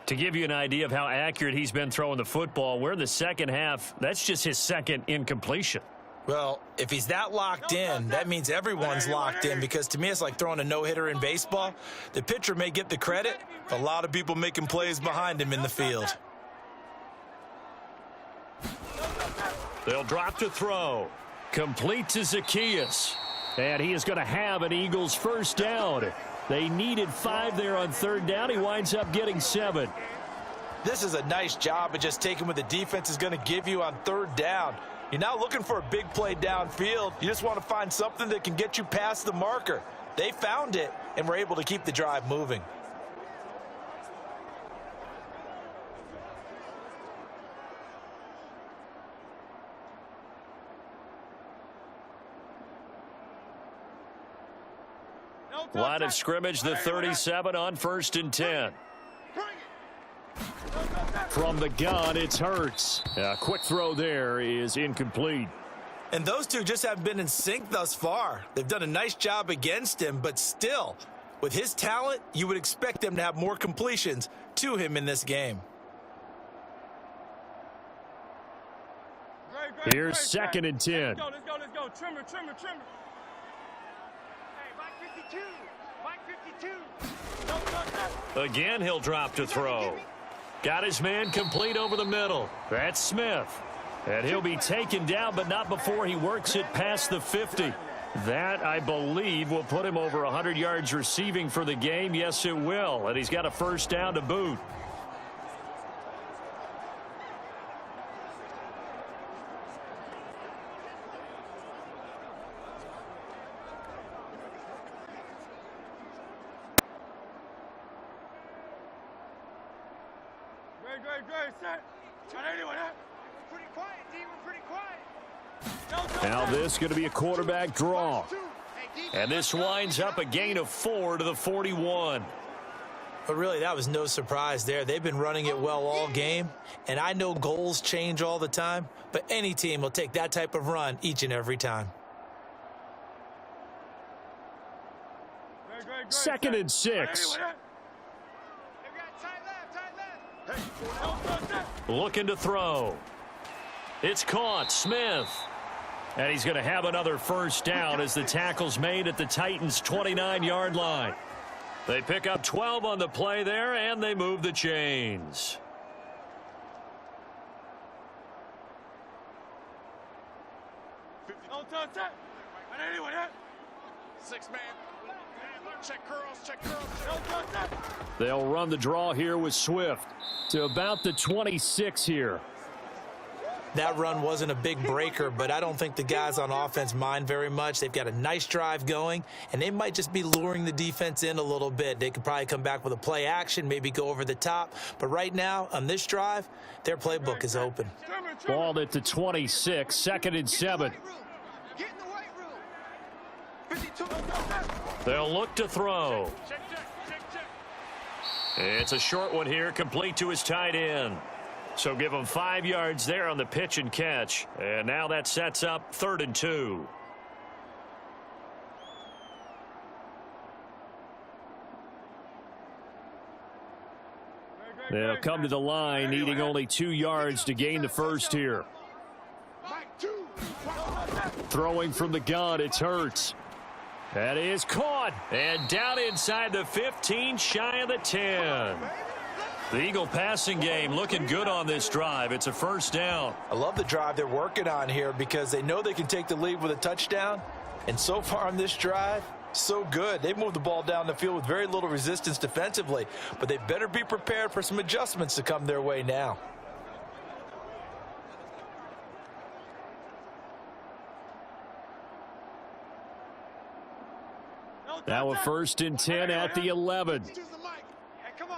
Speaker 6: To give you an idea of how accurate he's been throwing the football, we're in the second half. That's just his 2nd incompletion.
Speaker 5: Well, if he's that locked in, that means everyone's locked in, because to me it's like throwing a no-hitter in baseball. The pitcher may get the credit, a lot of people making plays behind him in the field.
Speaker 6: They'll drop to throw.
Speaker 2: Complete to Zacchaeus. And he is going to have an Eagles first down. They needed 5 there on third down. He winds up getting 7.
Speaker 3: This is a nice job of just taking what the defense is going to give you on third down. You're not looking for a big play downfield. You just want to find something that can get you past the marker. They found it and were able to keep the drive moving.
Speaker 6: Line of scrimmage, the 37 on 1st and 10.
Speaker 2: From the gun, it's Hurts. A quick throw there is incomplete.
Speaker 3: And those two just haven't been in sync thus far. They've done a nice job against him, but still, with his talent, you would expect them to have more completions to him in this game.
Speaker 2: Here's 2nd and 10.
Speaker 4: Let's go. Trimmer. Hey, Mike 52.
Speaker 6: Again, he'll drop to throw. Got his man complete over the middle.
Speaker 2: That's Smith. And he'll be taken down, but not before he works it past the 50. That, I believe, will put him over 100 yards receiving for the game. Yes, it will. And he's got a first down to boot.
Speaker 4: Great, set. Pretty quiet, D. We're pretty quiet.
Speaker 2: Now this going to be a quarterback draw. And this winds up a gain of 4 to the 41.
Speaker 3: But really, that was no surprise there. They've been running it well all game. And I know goals change all the time, but any team will take that type of run each and every time.
Speaker 2: 2nd and 6.
Speaker 6: Looking to throw. It's caught. Smith.
Speaker 2: And he's going to have another first down as the tackle's made at the Titans' 29-yard line.
Speaker 6: They pick up 12 on the play there, and they move the chains.
Speaker 2: They'll run the draw here with Swift to about the 26 here.
Speaker 3: That run wasn't a big breaker, but I don't think the guys on offense mind very much. They've got a nice drive going, and they might just be luring the defense in a little bit. They could probably come back with a play action, maybe go over the top. But right now, on this drive, their playbook is open.
Speaker 2: Ball at the 26, 2nd and 7.
Speaker 6: They'll look to throw. It's a short one here, complete to his tight end. So give him 5 yards there on the pitch and catch. And now that sets up 3rd and 2.
Speaker 2: They'll come to the line, needing only 2 yards to gain the first here. Throwing from the gun, it's Hurts. That is caught.
Speaker 6: And down inside the 15, shy of the 10. The Eagle passing game looking good on this drive. It's a first down.
Speaker 3: I love the drive they're working on here because they know they can take the lead with a touchdown. And so far on this drive, so good. They've moved the ball down the field with very little resistance defensively. But they better be prepared for some adjustments to come their way now.
Speaker 2: Now a 1st and 10 at the 11.
Speaker 4: Hey, come on,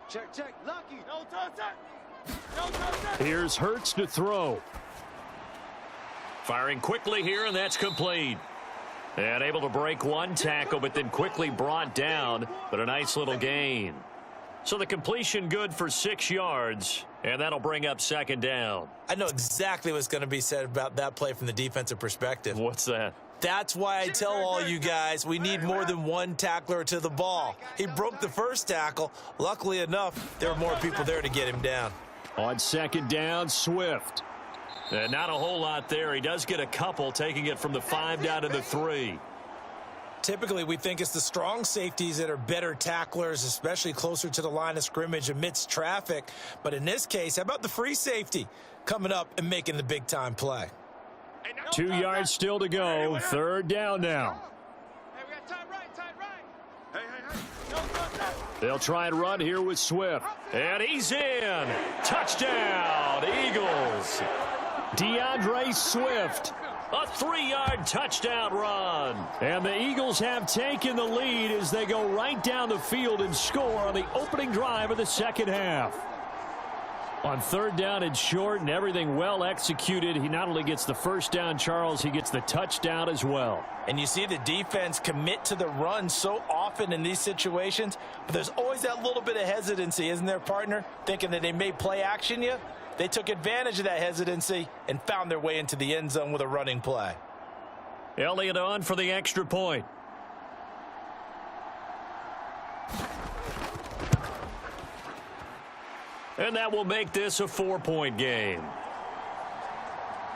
Speaker 4: Check. Lucky. No touch.
Speaker 2: Here's Hurts to throw.
Speaker 6: Firing quickly here, and that's complete. And able to break one tackle, but then quickly brought down. But a nice little gain. So the completion good for 6 yards, and that'll bring up 2nd down.
Speaker 3: I know exactly what's going to be said about that play from the defensive perspective.
Speaker 6: What's that?
Speaker 3: That's why I tell all you guys we need more than one tackler to the ball. He broke the first tackle. Luckily enough, there were more people there to get him down.
Speaker 2: On 2nd down, Swift.
Speaker 6: And not a whole lot there. He does get a couple, taking it from the 5 down to the 3.
Speaker 5: Typically, we think it's the strong safeties that are better tacklers, especially closer to the line of scrimmage amidst traffic. But in this case, how about the free safety coming up and making the big-time play?
Speaker 2: 2 yards still to go. 3rd down now.
Speaker 4: Hey, we got tight right.
Speaker 2: They'll try and run here with Swift. And he's in. Touchdown, Eagles. DeAndre Swift. A 3-yard touchdown run. And the Eagles have taken the lead as they go right down the field and score on the opening drive of the second half. On 3rd down and short and everything well executed, he not only gets the first down, Charles, he gets the touchdown as well.
Speaker 3: And you see the defense commit to the run so often in these situations, but there's always that little bit of hesitancy, isn't there, partner? Thinking that they may play action you. They took advantage of that hesitancy and found their way into the end zone with a running play.
Speaker 2: Elliott on for the extra point. And that will make this a 4-point game.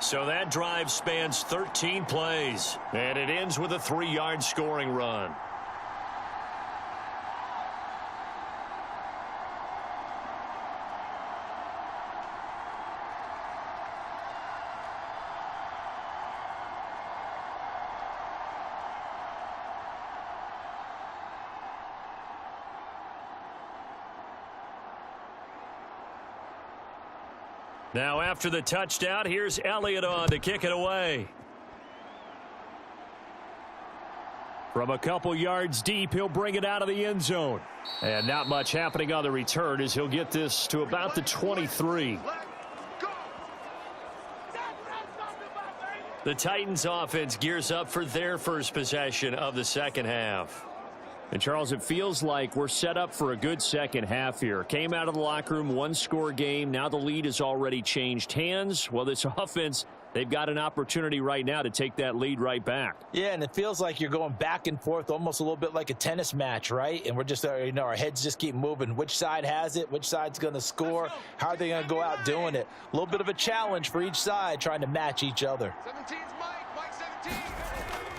Speaker 2: So that drive spans 13 plays, and it ends with a 3-yard scoring run. Now after the touchdown, here's Elliott on to kick it away. From a couple yards deep, he'll bring it out of the end zone. And not much happening on the return as he'll get this to about the 23. The Titans offense gears up for their first possession of the second half. And, Charles, it feels like we're set up for a good second half here. Came out of the locker room, 1-score game. Now the lead has already changed hands. Well, this offense, they've got an opportunity right now to take that lead right back.
Speaker 3: Yeah, and it feels like you're going back and forth almost a little bit like a tennis match, right? And we're just, our heads just keep moving. Which side has it? Which side's going to score? How are they going to go out doing it? A little bit of a challenge for each side trying to match each other.
Speaker 4: 17's Mike 17.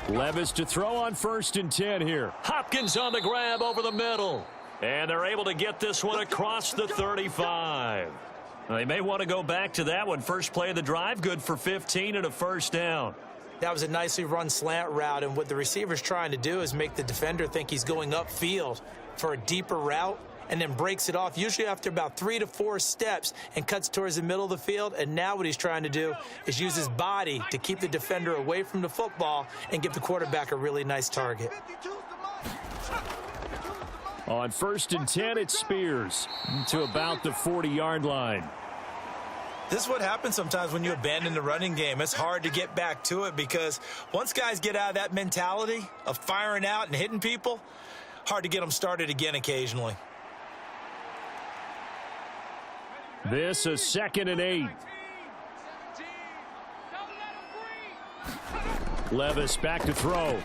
Speaker 2: Levis to throw on 1st and 10 here. Hopkins on the grab over the middle. And they're able to get this one across the 35. They may want to go back to that one. First play of the drive, good for 15 and a first down.
Speaker 5: That was a nicely run slant route, and what the receiver's trying to do is make the defender think he's going upfield for a deeper route, and then breaks it off, usually after about 3 to 4 steps, and cuts towards the middle of the field. And now what he's trying to do is use his body to keep the defender away from the football and give the quarterback a really nice target.
Speaker 2: On 1st and 10, it's Spears to about the 40-yard line.
Speaker 5: This is what happens sometimes when you abandon the running game. It's hard to get back to it because once guys get out of that mentality of firing out and hitting people, hard to get them started again occasionally.
Speaker 2: This is 2nd and 8. Levis back to throw.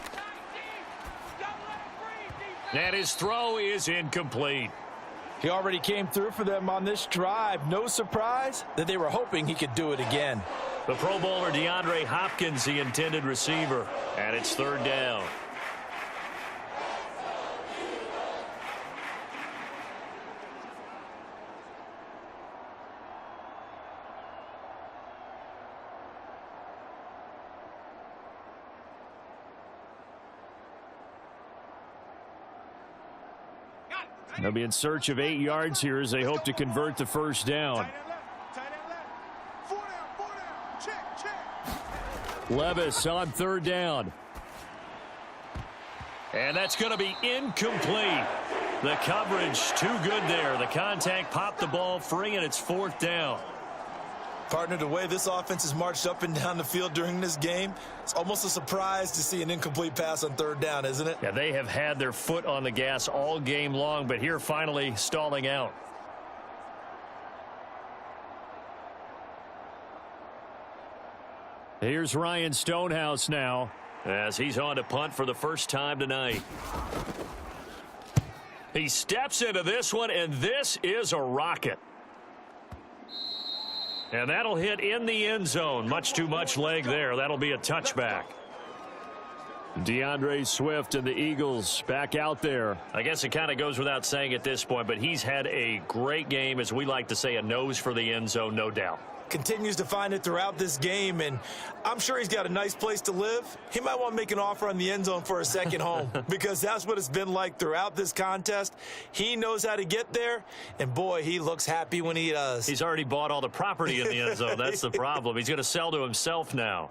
Speaker 2: And his throw is incomplete.
Speaker 3: He already came through for them on this drive. No surprise that they were hoping he could do it again.
Speaker 2: The Pro Bowler DeAndre Hopkins, the intended receiver. And it's 3rd down. They'll be in search of 8 yards here as they hope to convert the first down. Levis on 3rd down. And that's going to be incomplete. The coverage too good there. The contact popped the ball free, and it's 4th down.
Speaker 5: Partner, the way this offense has marched up and down the field during this game, it's almost a surprise to see an incomplete pass on 3rd down, isn't it?
Speaker 2: Yeah, they have had their foot on the gas all game long, but here finally stalling out. Here's Ryan Stonehouse now as he's on to punt for the first time tonight. He steps into this one, and this is a rocket. And that'll hit in the end zone. Much too much leg there. That'll be a touchback. DeAndre Swift and the Eagles back out there. I guess it kind of goes without saying at this point, but he's had a great game, as we like to say, a nose for the end zone, no doubt.
Speaker 5: continues to find it throughout this game, and I'm sure he's got a nice place to live. He might want to make an offer on the end zone for a second home because that's what it's been like throughout this contest. He knows how to get there, and boy, he looks happy when he does.
Speaker 6: He's already bought all the property in the end zone. That's the problem. He's going to sell to himself now.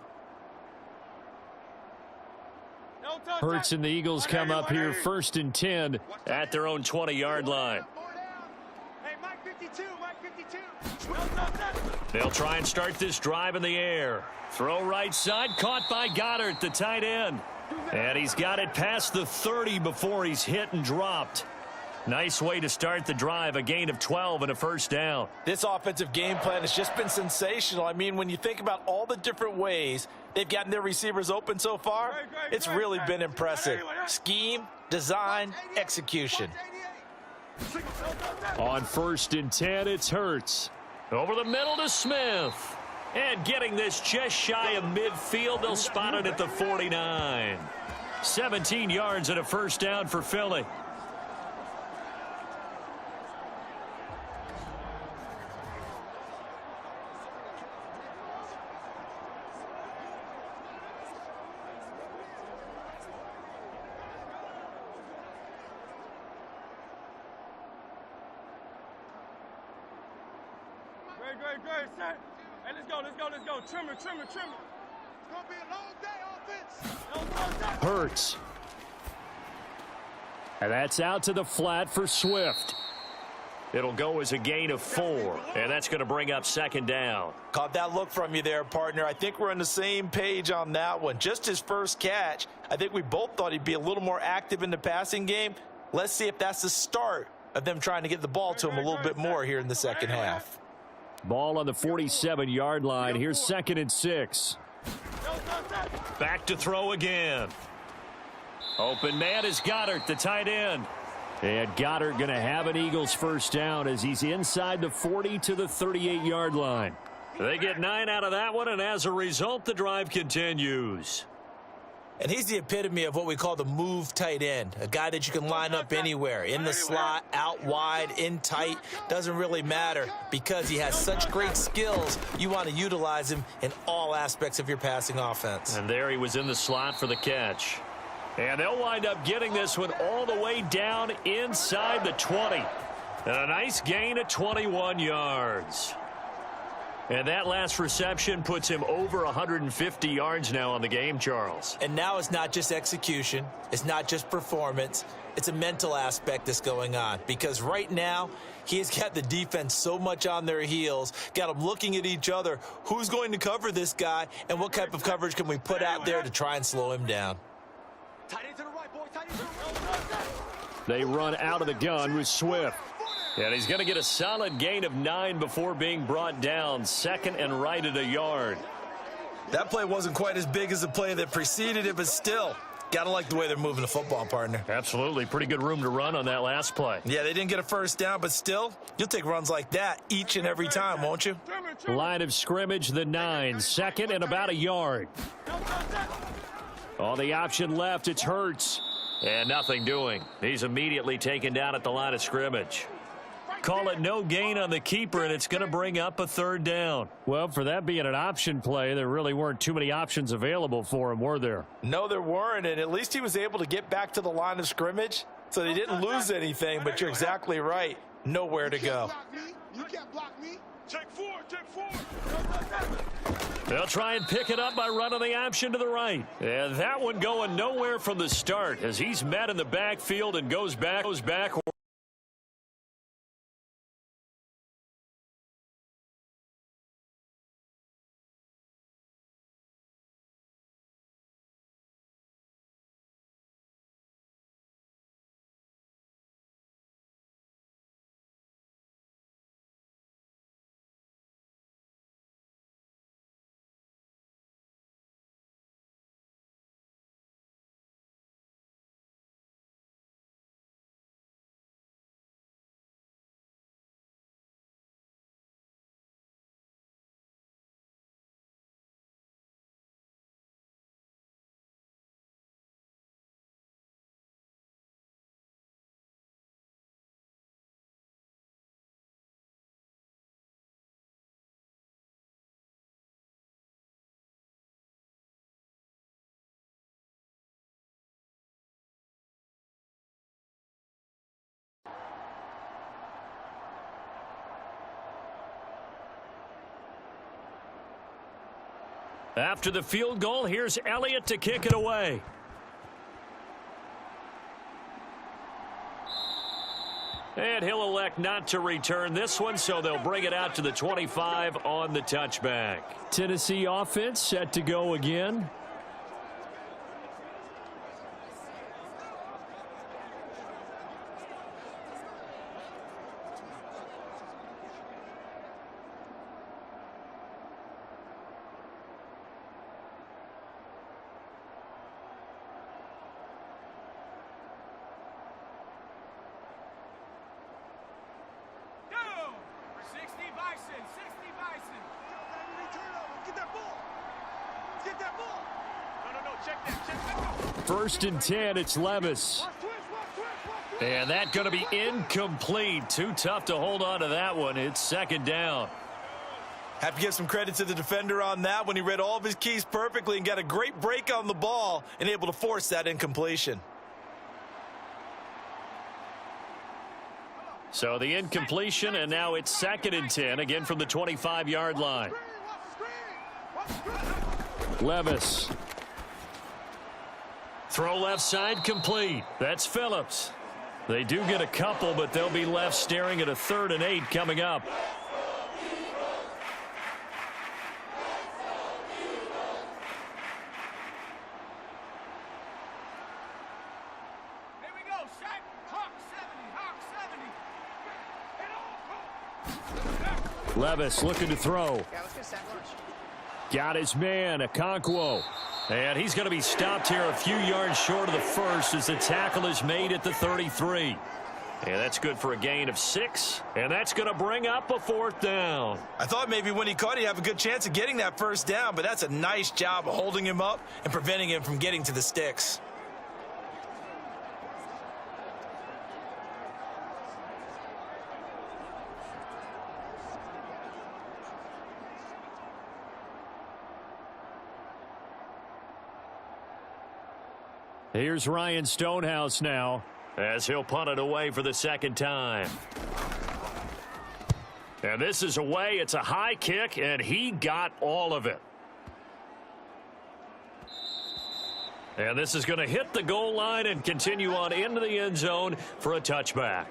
Speaker 2: Hurts and the Eagles come up here 1st and 10
Speaker 6: at their own 20-yard line.
Speaker 8: Hey, Mike 52, Mike 52.
Speaker 6: They'll try and start this drive in the air. Throw right side, caught by Goddard, the tight end. And he's got it past the 30 before he's hit and dropped. Nice way to start the drive, a gain of 12 and a first down.
Speaker 3: This offensive game plan has just been sensational. I mean, when you think about all the different ways they've gotten their receivers open so far, it's really been impressive. Scheme, design, execution.
Speaker 2: On 1st and 10, it's Hurts.
Speaker 6: Over the middle to Smith. And getting this just shy of midfield, they'll spot it at the 49. 17 yards and a first down for Philly.
Speaker 4: Great, set. Hey, let's go. Trimmer. It's gonna be a long day, offense.
Speaker 2: Hurts. And that's out to the flat for Swift.
Speaker 6: It'll go as a gain of 4, and that's going to bring up 2nd down.
Speaker 3: Caught that look from you there, partner. I think we're on the same page on that one. Just his first catch, I think we both thought he'd be a little more active in the passing game. Let's see if that's the start of them trying to get the ball to him a little bit more here in the second half.
Speaker 2: Ball on the 47-yard line. Here's 2nd and 6.
Speaker 6: Back to throw again. Open man is Goddard, the tight end.
Speaker 2: And Goddard going to have an Eagles first down as he's inside the 40 to the 38-yard line.
Speaker 6: They get 9 out of that one, and as a result, the drive continues.
Speaker 5: And he's the epitome of what we call the move tight end, a guy that you can line up anywhere, in the slot, out wide, in tight, doesn't really matter because he has such great skills. You want to utilize him in all aspects of your passing offense.
Speaker 6: And there he was in the slot for the catch. And they'll wind up getting this one all the way down inside the 20. And a nice gain of 21 yards. And that last reception puts him over 150 yards now on the game, Charles.
Speaker 5: And now it's not just execution. It's not just performance. It's a mental aspect that's going on. Because right now, he's got the defense so much on their heels, got them looking at each other. Who's going to cover this guy, and what type of coverage can we put out there to try and slow him down?
Speaker 2: They run out of the gun with Swift.
Speaker 6: And he's going to get a solid gain of 9 before being brought down. 2nd and right at a yard.
Speaker 5: That play wasn't quite as big as the play that preceded it, but still, got to like the way they're moving the football, partner.
Speaker 6: Absolutely. Pretty good room to run on that last play.
Speaker 5: Yeah, they didn't get a first down, but still, you'll take runs like that each and every time, won't you?
Speaker 2: Line of scrimmage, the 9. 2nd and about a yard. On the option left, it's Hurts.
Speaker 6: And nothing doing. He's immediately taken down at the line of scrimmage. Call it no gain on the keeper, and it's going to bring up a 3rd down.
Speaker 2: Well, for that being an option play, there really weren't too many options available for him, were there?
Speaker 3: No, there weren't, and at least he was able to get back to the line of scrimmage, so they didn't lose anything, but you're exactly right. Nowhere to go.
Speaker 8: You can't block me. Take 4.
Speaker 6: They'll try and pick it up by running the option to the right. And that one going nowhere from the start as he's met in the backfield and goes back.
Speaker 2: After the field goal, here's Elliott to kick it away. And he'll elect not to return this one, so they'll bring it out to the 25 on the touchback. Tennessee offense set to go again. First and 10, it's Levis. And that's going to be incomplete. Too tough to hold on to that one. It's second down.
Speaker 3: Have to give some credit to the defender on that when he read all of his keys perfectly and got a great break on the ball and able to force that incompletion.
Speaker 2: So the incompletion, and now it's second and 10, again from the 25-yard line. Levis. Throw left side complete. That's Phillips. They do get a couple, but they'll be left staring at a 3rd and 8 coming up.
Speaker 8: Here we go, Shaq. Hawk 70, Hawk 70.
Speaker 2: Levis looking to throw. Got his man, Okonkwo. And he's going to be stopped here a few yards short of the first as the tackle is made at the 33. And that's good for a gain of 6. And that's going to bring up a 4th down.
Speaker 3: I thought maybe when he caught it, he'd have a good chance of getting that first down, but that's a nice job of holding him up and preventing him from getting to the sticks.
Speaker 2: Here's Ryan Stonehouse now as he'll punt it away for the second time. And this is away. It's a high kick, and he got all of it. And this is going to hit the goal line and continue on into the end zone for a touchback.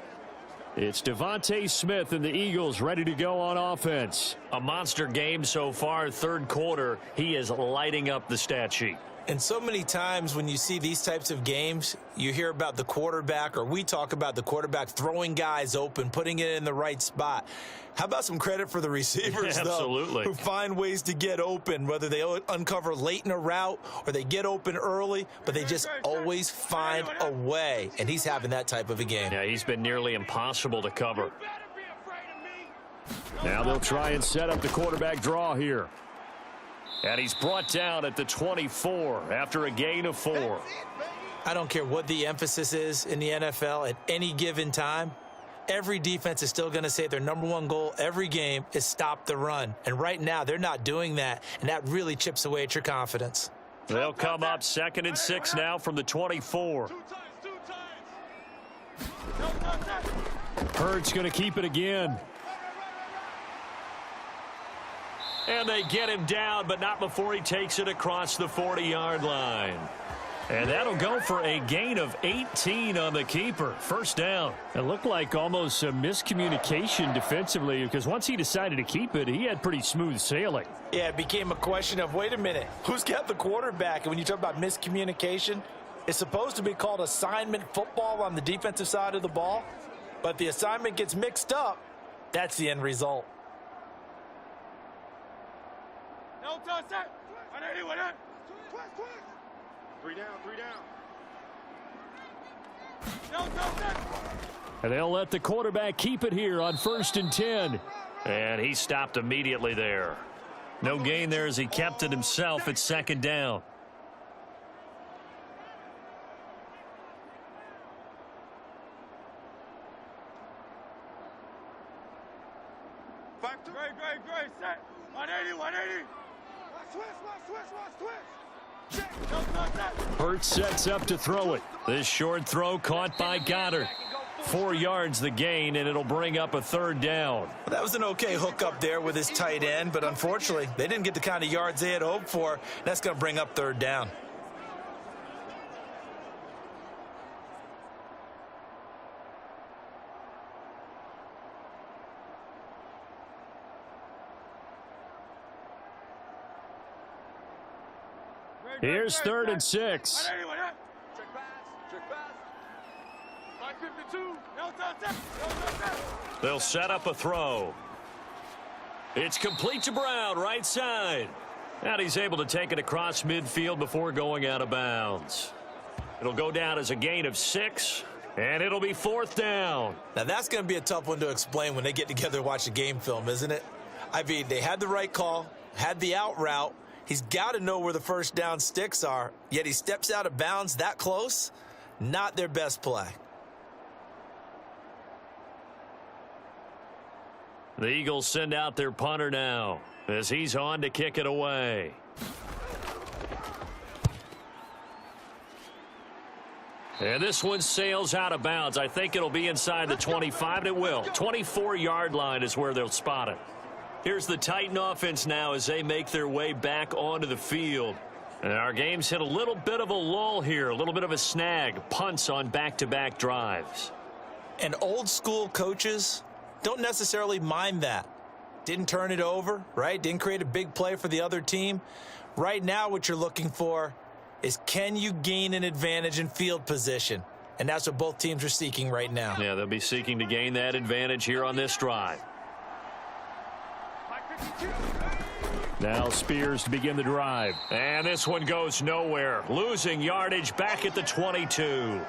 Speaker 2: It's Devontae Smith and the Eagles ready to go on offense. A monster game so far, third quarter. He is lighting up the stat sheet.
Speaker 5: And so many times when you see these types of games, you hear about the quarterback, or we talk about the quarterback throwing guys open, putting it in the right spot. How about some credit for the receivers,
Speaker 2: Absolutely.
Speaker 5: though, who find ways to get open, whether they uncover late in a route or they get open early, but they just always find a way. And he's having that type of a game.
Speaker 2: Yeah, he's been nearly impossible to cover. Now they'll try and set up the quarterback draw here. And he's brought down at the 24 after a gain of 4.
Speaker 5: I don't care what the emphasis is in the NFL at any given time. Every defense is still going to say their #1 goal every game is stop the run. And right now, they're not doing that, and that really chips away at your confidence.
Speaker 2: They'll come up 2nd and 6 now from the 24. Hurts going to keep it again. And they get him down, but not before he takes it across the 40-yard line. And that'll go for a gain of 18 on the keeper. First down. It looked like almost a miscommunication defensively, because once he decided to keep it, he had pretty smooth sailing.
Speaker 3: Yeah, it became a question of, wait a minute, who's got the quarterback? And when you talk about miscommunication, it's supposed to be called assignment football on the defensive side of the ball. But the assignment gets mixed up. That's the end result.
Speaker 8: No touch that. 180, 180. Three down. No touch that.
Speaker 2: And they'll let the quarterback keep it here on 1st and 10. And he stopped immediately there. No gain there as he kept it himself at 2nd down.
Speaker 8: Great. Set. 180, 180. Switch. Check. No touch that.
Speaker 2: Hurts sets up to throw it. This short throw caught by Goddard. 4 yards the gain, and it'll bring up a 3rd down.
Speaker 3: That was an okay hookup there with his tight end, but unfortunately, they didn't get the kind of yards they had hoped for. That's going to bring up 3rd down.
Speaker 2: Here's 3rd and 6.
Speaker 4: Check pass. Check pass. 552. No touchdown.
Speaker 6: They'll set up a throw. It's complete to Brown, right side. And he's able to take it across midfield before going out of bounds. It'll go down as a gain of 6, and it'll be 4th down.
Speaker 3: Now, that's going to be a tough one to explain when they get together and watch the game film, isn't it? I mean, they had the right call, had the out route. He's got to know where the first down sticks are, yet he steps out of bounds that close. Not their best play.
Speaker 6: The Eagles send out their punter now as he's on to kick it away. And this one sails out of bounds. I think it'll be inside the 25, and it will. 24-yard line is where they'll spot it. Here's the Titan offense now as they make their way back onto the field. And our game's hit a little bit of a lull here, a little bit of a snag. Punts on back-to-back drives.
Speaker 3: And old-school coaches don't necessarily mind that. Didn't turn it over, right? Didn't create a big play for the other team. Right now what you're looking for is, can you gain an advantage in field position? And that's what both teams are seeking right now.
Speaker 6: Yeah, they'll be seeking to gain that advantage here on this drive.
Speaker 2: Now Spears to begin the drive.
Speaker 6: And this one goes nowhere. Losing yardage back at the 22.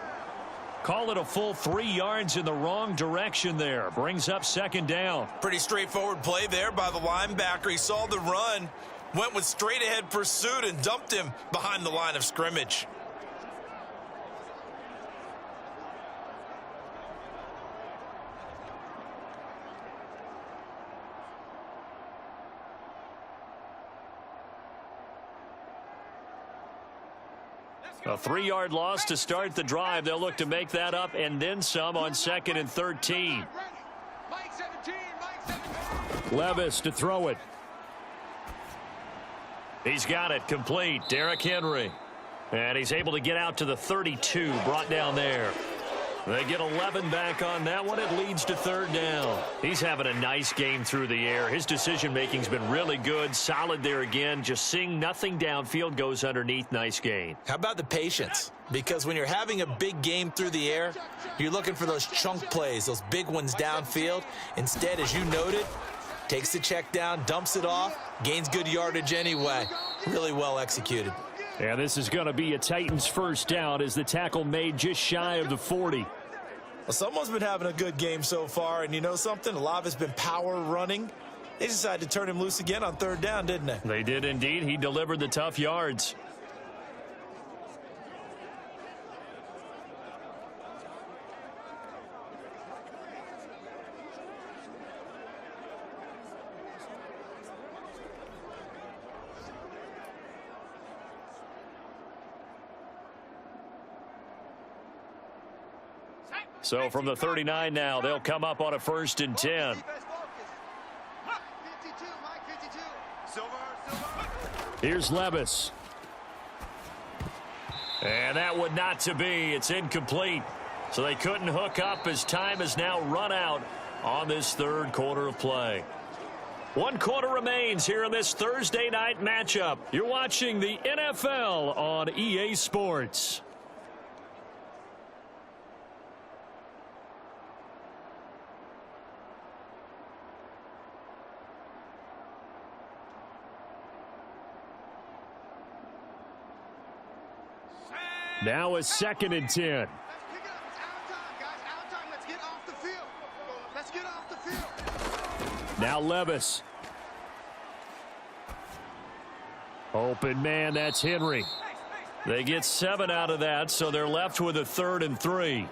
Speaker 6: Call it a full 3 yards in the wrong direction there. Brings up 2nd down.
Speaker 3: Pretty straightforward play there by the linebacker. He saw the run, went with straight-ahead pursuit, and dumped him behind the line of scrimmage.
Speaker 6: A 3-yard loss to start the drive. They'll look to make that up and then some on 2nd and 13.
Speaker 2: Levis to throw it.
Speaker 6: He's got it complete. Derrick Henry. And he's able to get out to the 32, brought down there. They get 11 back on that one. It leads to 3rd down. He's having a nice game through the air. His decision-making's been really good. Solid there again. Just seeing nothing downfield, goes underneath. Nice gain.
Speaker 3: How about the patience? Because when you're having a big game through the air, you're looking for those chunk plays, those big ones downfield. Instead, as you noted, takes the check down, dumps it off, gains good yardage anyway. Really well executed.
Speaker 2: And this is going to be a Titans 1st down as the tackle made just shy of the 40.
Speaker 3: Well, someone's been having a good game so far, and you know something? A lot of it's been power running. They decided to turn him loose again on 3rd down, didn't they?
Speaker 2: They did indeed. He delivered the tough yards. So from the 39 now, they'll come up on a 1st and 10. Here's Levis. And that would not to be. It's incomplete. So they couldn't hook up as time has now run out on this 3rd quarter of play. 1 quarter remains here in this Thursday night matchup. You're watching the NFL on EA Sports. Now a 2nd and 10. Now Levis. Open man, that's Henry. They get 7 out of that, so they're left with a 3rd and 3.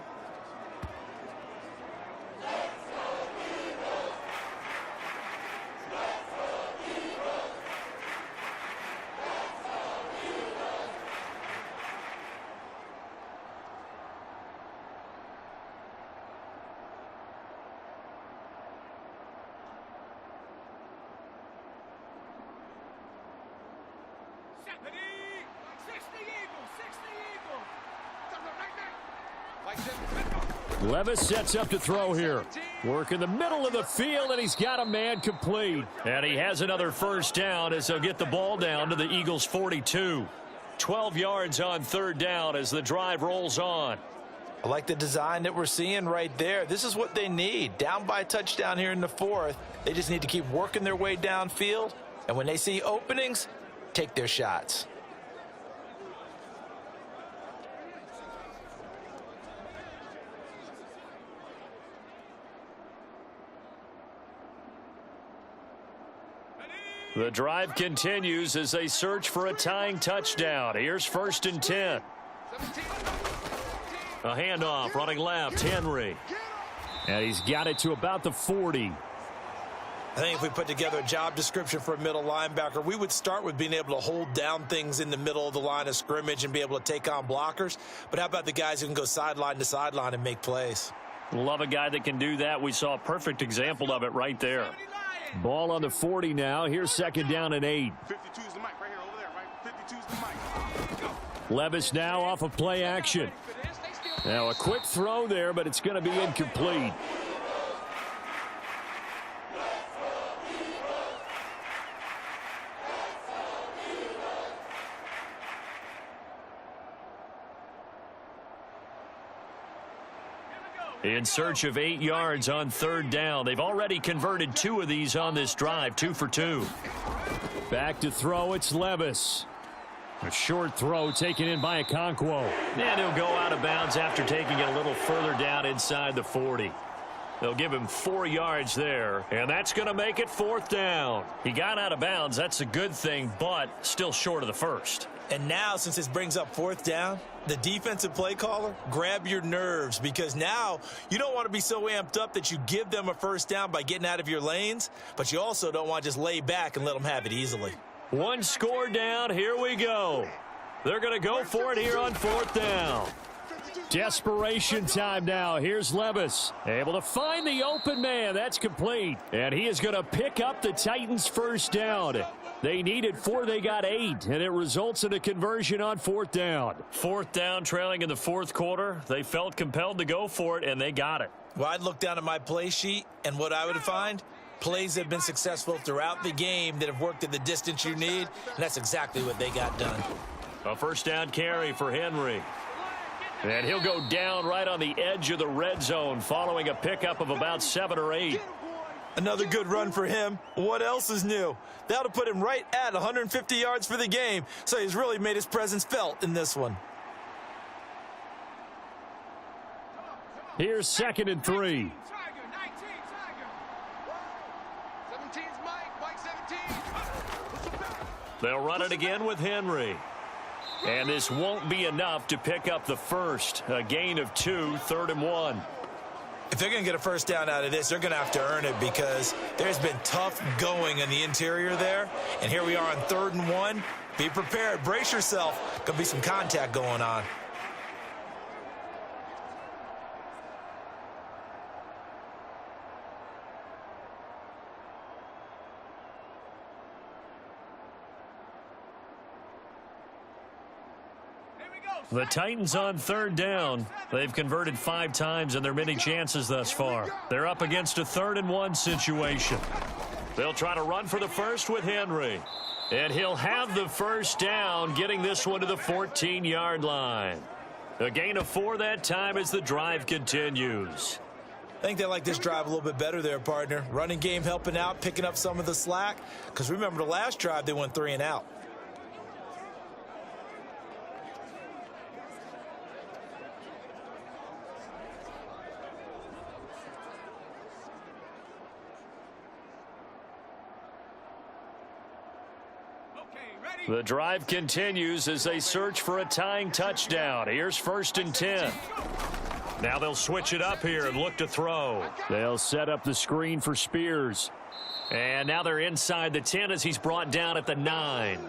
Speaker 2: Levis sets up to throw here. Work in the middle of the field, and he's got a man complete.
Speaker 6: And he has another first down as they'll get the ball down to the Eagles' 42. 12 yards on third down as the drive rolls on.
Speaker 3: I like the design that we're seeing right there. This is what they need. Down by a touchdown here in the fourth. They just need to keep working their way downfield. And when they see openings, take their shots.
Speaker 6: The drive continues as they search for a tying touchdown. Here's 1st and 10. A handoff running left, Henry.
Speaker 2: And he's got it to about the 40.
Speaker 5: I think if we put together a job description for a middle linebacker, we would start with being able to hold down things in the middle of the line of scrimmage and be able to take on blockers. But how about the guys who can go sideline to sideline and make plays?
Speaker 6: Love a guy that can do that. We saw a perfect example of it right there.
Speaker 2: Ball on the 40 now. Here's 2nd down and 8.
Speaker 8: 52's the mic right here over there, right? 52's the mic.
Speaker 2: Levis now off of play action. Now a quick throw there, but it's going to be incomplete.
Speaker 6: In search of 8 yards on third down. They've already converted 2 of these on this drive, 2 for 2.
Speaker 2: Back to throw, it's Levis. A short throw taken in by Okonkwo.
Speaker 6: And he'll go out of bounds after taking it a little further down inside the 40. They'll give him 4 yards there, and that's going to make it 4th down. He got out of bounds. That's a good thing, but still short of the first.
Speaker 5: And now, since this brings up 4th down, the defensive play caller, grab your nerves, because now you don't want to be so amped up that you give them a first down by getting out of your lanes, but you also don't want to just lay back and let them have it easily.
Speaker 6: 1 score down. Here we go. They're going to go for it here on 4th down.
Speaker 2: Desperation time now. Here's Levis. Able to find the open man. That's complete. And he is going to pick up the Titans' first down. They needed 4. They got 8. And it results in a conversion on 4th down.
Speaker 6: 4th down, trailing in the 4th quarter. They felt compelled to go for it, and they got it.
Speaker 5: Well, I'd look down at my play sheet, and what I would find, plays that have been successful throughout the game that have worked at the distance you need, and that's exactly what they got done.
Speaker 6: A first down carry for Henry. And he'll go down right on the edge of the red zone following a pickup of about 7 or 8.
Speaker 5: Another good run for him. What else is new? That'll put him right at 150 yards for the game, so he's really made his presence felt in this one.
Speaker 2: Here's 2nd and 3.
Speaker 8: 17's Mike 17.
Speaker 6: They'll run it again with Henry. And this won't be enough to pick up the first. A gain of 2, 3rd and 1.
Speaker 5: If they're going to get a first down out of this, they're going to have to earn it, because there's been tough going in the interior there. And here we are on 3rd and 1. Be prepared. Brace yourself. Could be some contact going on.
Speaker 6: The Titans on 3rd down. They've converted 5 times in their many chances thus far. They're up against a 3rd and 1 situation. They'll try to run for the first with Henry. And he'll have the first down, getting this one to the 14-yard line. A gain of 4 that time as the drive continues.
Speaker 5: I think they like this drive a little bit better there, partner. Running game helping out, picking up some of the slack. Because remember, the last drive, they went 3 and out.
Speaker 6: The drive continues as they search for a tying touchdown. Here's 1st and 10. Now they'll switch it up here and look to throw.
Speaker 2: They'll set up the screen for Spears.
Speaker 6: And now they're inside the 10 as he's brought down at the 9.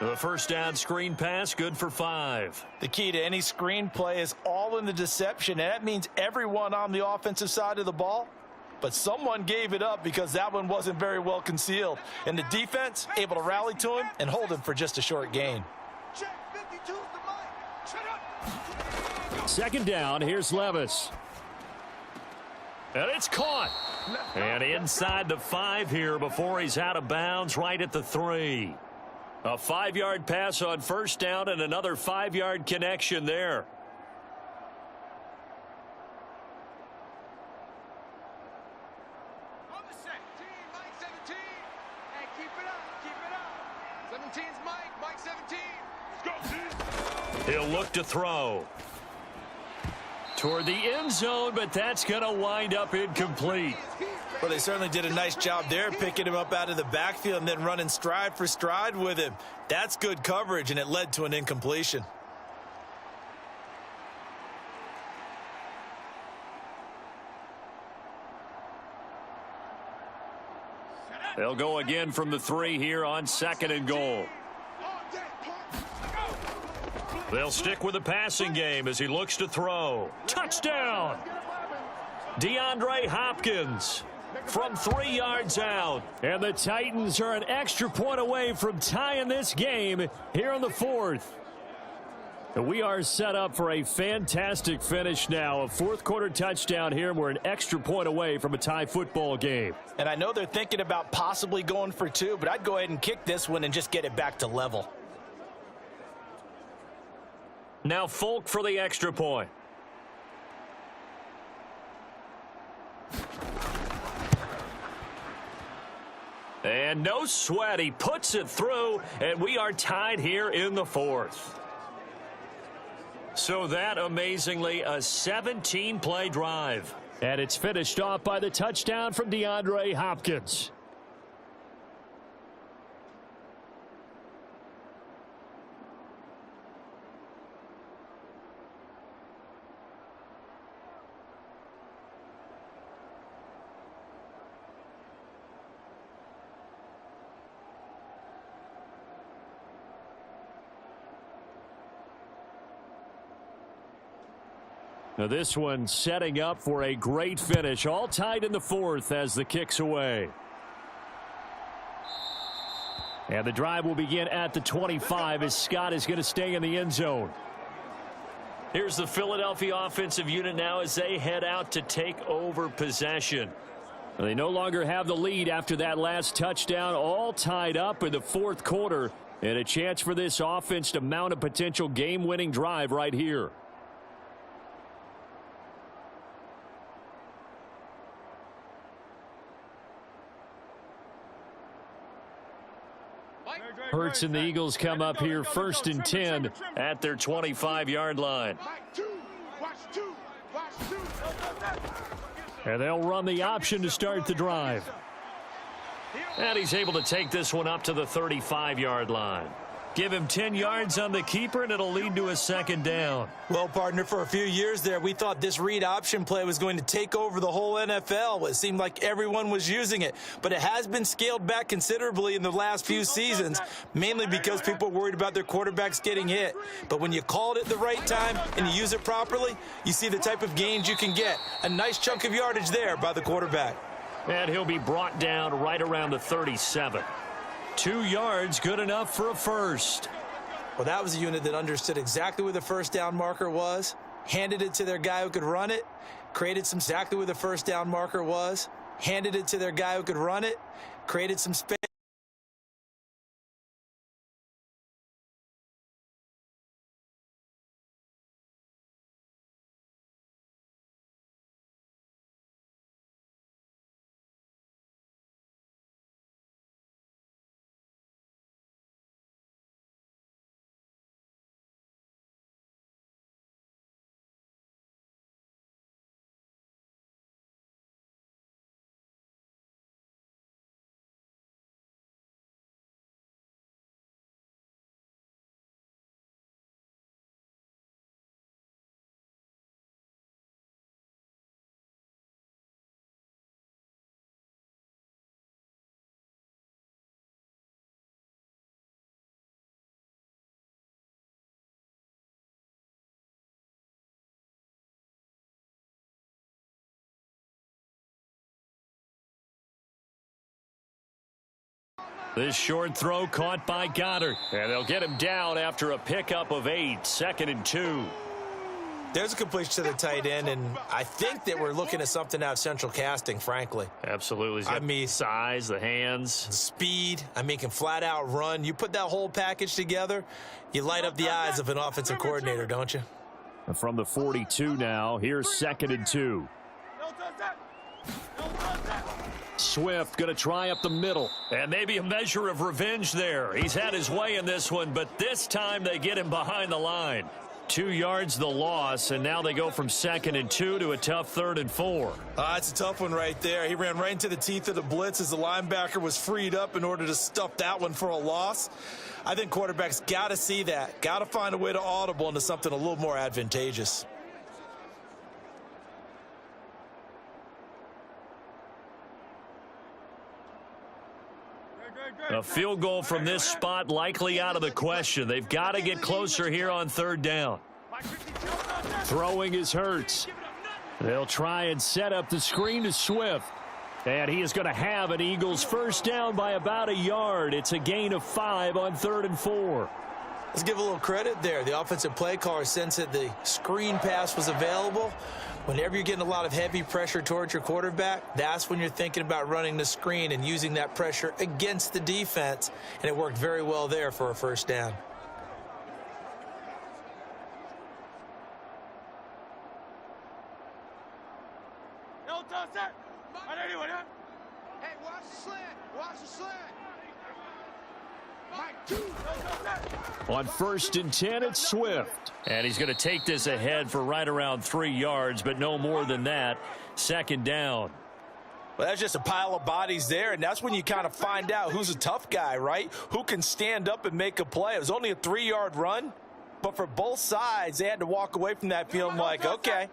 Speaker 6: The first down screen pass, good for 5.
Speaker 3: The key to any screen play is all in the deception, and that means everyone on the offensive side of the ball but someone gave it up because that one wasn't very well concealed. And the defense able to rally to him and hold him for just a short gain.
Speaker 8: Check 52's the mic. Shut up.
Speaker 2: Second down, here's Levis.
Speaker 6: And it's caught. And inside the 5 here before he's out of bounds right at the 3. A 5-yard pass on first down and another 5-yard connection there.
Speaker 8: On the set. Mike 17. Hey, keep it up. Keep it up. 17's Mike. Mike 17. Let's go, team.
Speaker 6: He'll look to throw. Toward the end zone, but that's going to wind up incomplete.
Speaker 3: Well, they certainly did a nice job there, picking him up out of the backfield and then running stride for stride with him. That's good coverage, and it led to an incompletion.
Speaker 6: They'll go again from the 3 here on 2nd and goal. They'll stick with the passing game as he looks to throw. Touchdown! DeAndre Hopkins from 3 yards out.
Speaker 2: And the Titans are an extra point away from tying this game here in the 4th. And we are set up for a fantastic finish now. A 4th quarter touchdown here, and we're an extra point away from a tie football game.
Speaker 3: And I know they're thinking about possibly going for 2, but I'd go ahead and kick this one and just get it back to level.
Speaker 6: Now Folk for the extra point. And no sweat. He puts it through, and we are tied here in the 4th. So that, amazingly, a 17-play drive.
Speaker 2: And it's finished off by the touchdown from DeAndre Hopkins. Now this one setting up for a great finish. All tied in the 4th as the kick's away. And the drive will begin at the 25 as Scott is going to stay in the end zone.
Speaker 6: Here's the Philadelphia offensive unit now as they head out to take over possession.
Speaker 2: They no longer have the lead after that last touchdown. All tied up in the 4th quarter. And a chance for this offense to mount a potential game-winning drive right here. Hurts and the Eagles come up here 1st and 10
Speaker 6: at their 25-yard line.
Speaker 2: And they'll run the option to start the drive.
Speaker 6: And he's able to take this one up to the 35-yard line. Give him 10 yards on the keeper, and it'll lead to a 2nd down.
Speaker 3: Well, partner, for a few years there, we thought this read option play was going to take over the whole NFL. It seemed like everyone was using it, but it has been scaled back considerably in the last few seasons, mainly because people are worried about their quarterbacks getting hit. But when you call it at the right time and you use it properly, you see the type of gains you can get. A nice chunk of yardage there by the quarterback.
Speaker 6: And he'll be brought down right around the 37. 2 yards, good enough for a first.
Speaker 3: Well, that was a unit that understood exactly where the first down marker was, handed it to their guy who could run it, created some exactly where the first down marker was, handed it to their guy who could run it, created some space.
Speaker 2: This short throw caught by Goddard. And they'll get him down after a pickup of 8. 2nd and 2.
Speaker 5: There's a completion to the tight end, and I think that we're looking at something out of Central Casting, frankly.
Speaker 6: Absolutely.
Speaker 5: I mean,
Speaker 6: size, the hands.
Speaker 5: Speed. I mean, can flat out run. You put that whole package together, you light up the eyes of an offensive coordinator, don't you?
Speaker 2: And from the 42 now, here's 2nd and 2. Swift going to try up the middle.
Speaker 6: And maybe a measure of revenge there. He's had his way in this one, but this time they get him behind the line.
Speaker 2: 2 yards the loss, and now they go from 2nd and 2 to a tough 3rd and 4.
Speaker 5: It's a tough one right there. He ran right into the teeth of the blitz as the linebacker was freed up in order to stuff that one for a loss. I think quarterbacks got to see that. Got to find a way to audible into something a little more advantageous.
Speaker 2: A field goal from this spot likely out of the question. They've got to get closer here on 3rd down. Throwing is Hurts. They'll try and set up the screen to Swift. And he is going to have an Eagles first down by about a yard. It's a gain of 5 on 3rd and 4.
Speaker 5: Let's give a little credit there. The offensive play caller sensed that the screen pass was available. Whenever you're getting a lot of heavy pressure towards your quarterback, that's when you're thinking about running the screen and using that pressure against the defense. And it worked very well there for a first down.
Speaker 8: Hey, watch the slant. Watch the slant.
Speaker 2: On 1st and 10, it's Swift.
Speaker 6: And he's going to take this ahead for right around 3 yards, but no more than that. 2nd down.
Speaker 3: Well, that's just a pile of bodies there, and that's when you kind of find out who's a tough guy, right? Who can stand up and make a play. It was only a 3-yard run, but for both sides, they had to walk away from that feeling like, okay,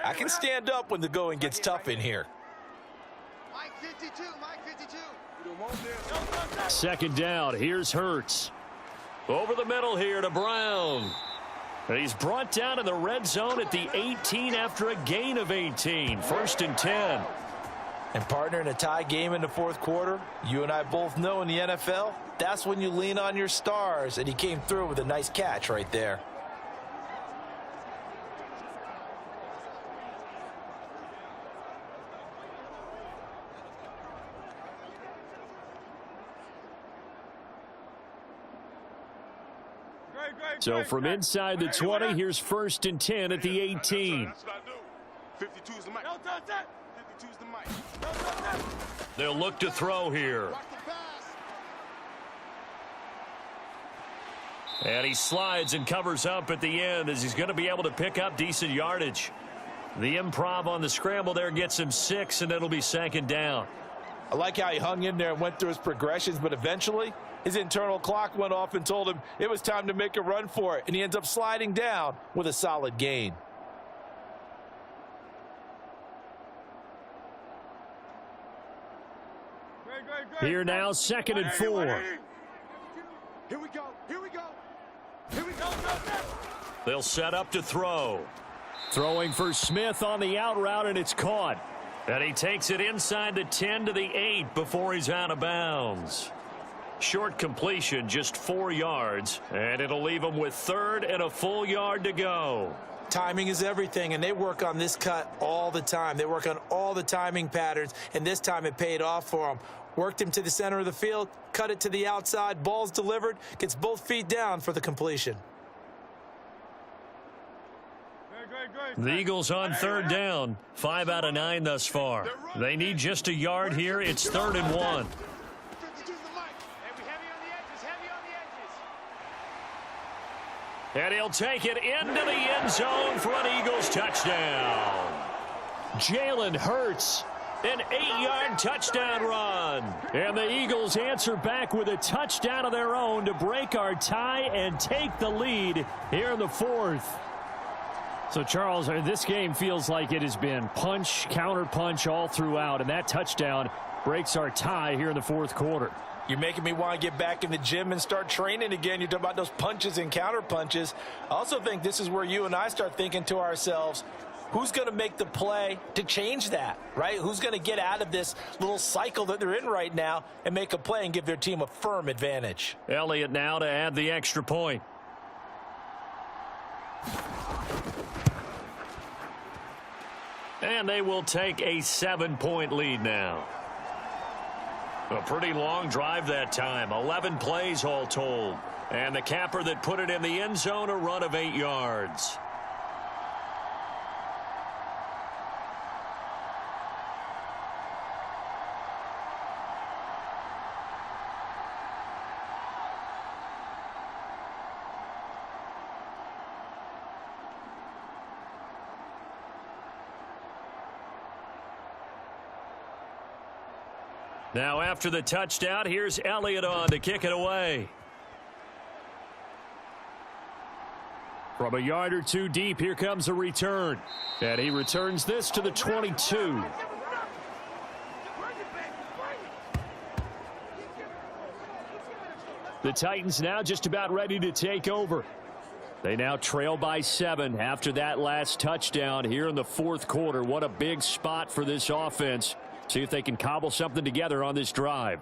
Speaker 3: I can stand up when the going gets tough in here.
Speaker 8: Mike 52, Mike 52.
Speaker 2: 2nd down, here's Hurts.
Speaker 6: Over the middle here to Brown.
Speaker 2: He's brought down in the red zone at the 18 after a gain of 18. 1st and 10.
Speaker 3: And partner, in a tie game in the 4th quarter, you and I both know in the NFL, that's when you lean on your stars, and he came through with a nice catch right there.
Speaker 2: So from inside the 20, here's 1st and 10 at the 18.
Speaker 8: 52's the mic. 52's the mic.
Speaker 6: They'll look to throw here.
Speaker 2: And he slides and covers up at the end as he's going to be able to pick up decent yardage. The improv on the scramble there gets him 6, and it'll be 2nd down.
Speaker 3: I like how he hung in there and went through his progressions, but eventually his internal clock went off and told him it was time to make a run for it, and he ends up sliding down with a solid gain.
Speaker 2: Here now, 2nd and 4.
Speaker 8: Here we go. Here we go. Here we go.
Speaker 2: They'll set up to throw. Throwing for Smith on the out route, and it's caught. And he takes it inside the 10 to the 8 before he's out of bounds. Short completion, just 4 yards, and it'll leave him with 3rd and a full yard to go.
Speaker 5: Timing is everything, and they work on this cut all the time. They work on all the timing patterns, and this time it paid off for them. Worked him to the center of the field, cut it to the outside, ball's delivered, gets both feet down for the completion.
Speaker 2: The Eagles on 3rd down, 5 out of 9 thus far. They need just a yard here. It's 3rd and 1.
Speaker 8: 52's the mic. Hey, we heavy on the edges. Heavy on the edges.
Speaker 2: And he'll take it into the end zone for an Eagles touchdown. Jalen Hurts, an 8-yard touchdown run. And the Eagles answer back with a touchdown of their own to break our tie and take the lead here in the 4th. So, Charles, this game feels like it has been punch, counter punch all throughout, and that touchdown breaks our tie here in the 4th quarter.
Speaker 3: You're making me want to get back in the gym and start training again. You're talking about those punches and counter punches. I also think this is where you and I start thinking to ourselves, who's going to make the play to change that, right? Who's going to get out of this little cycle that they're in right now and make a play and give their team a firm advantage?
Speaker 2: Elliott now to add the extra point. And they will take a 7-point lead now. A pretty long drive that time. 11 plays all told. And the capper that put it in the end zone, a run of 8 yards. Now after the touchdown, here's Elliott on to kick it away. From a yard or two deep, here comes a return. And he returns this to the 22. The Titans now just about ready to take over. They now trail by 7 after that last touchdown here in the fourth quarter. What a big spot for this offense. See if they can cobble something together on this drive.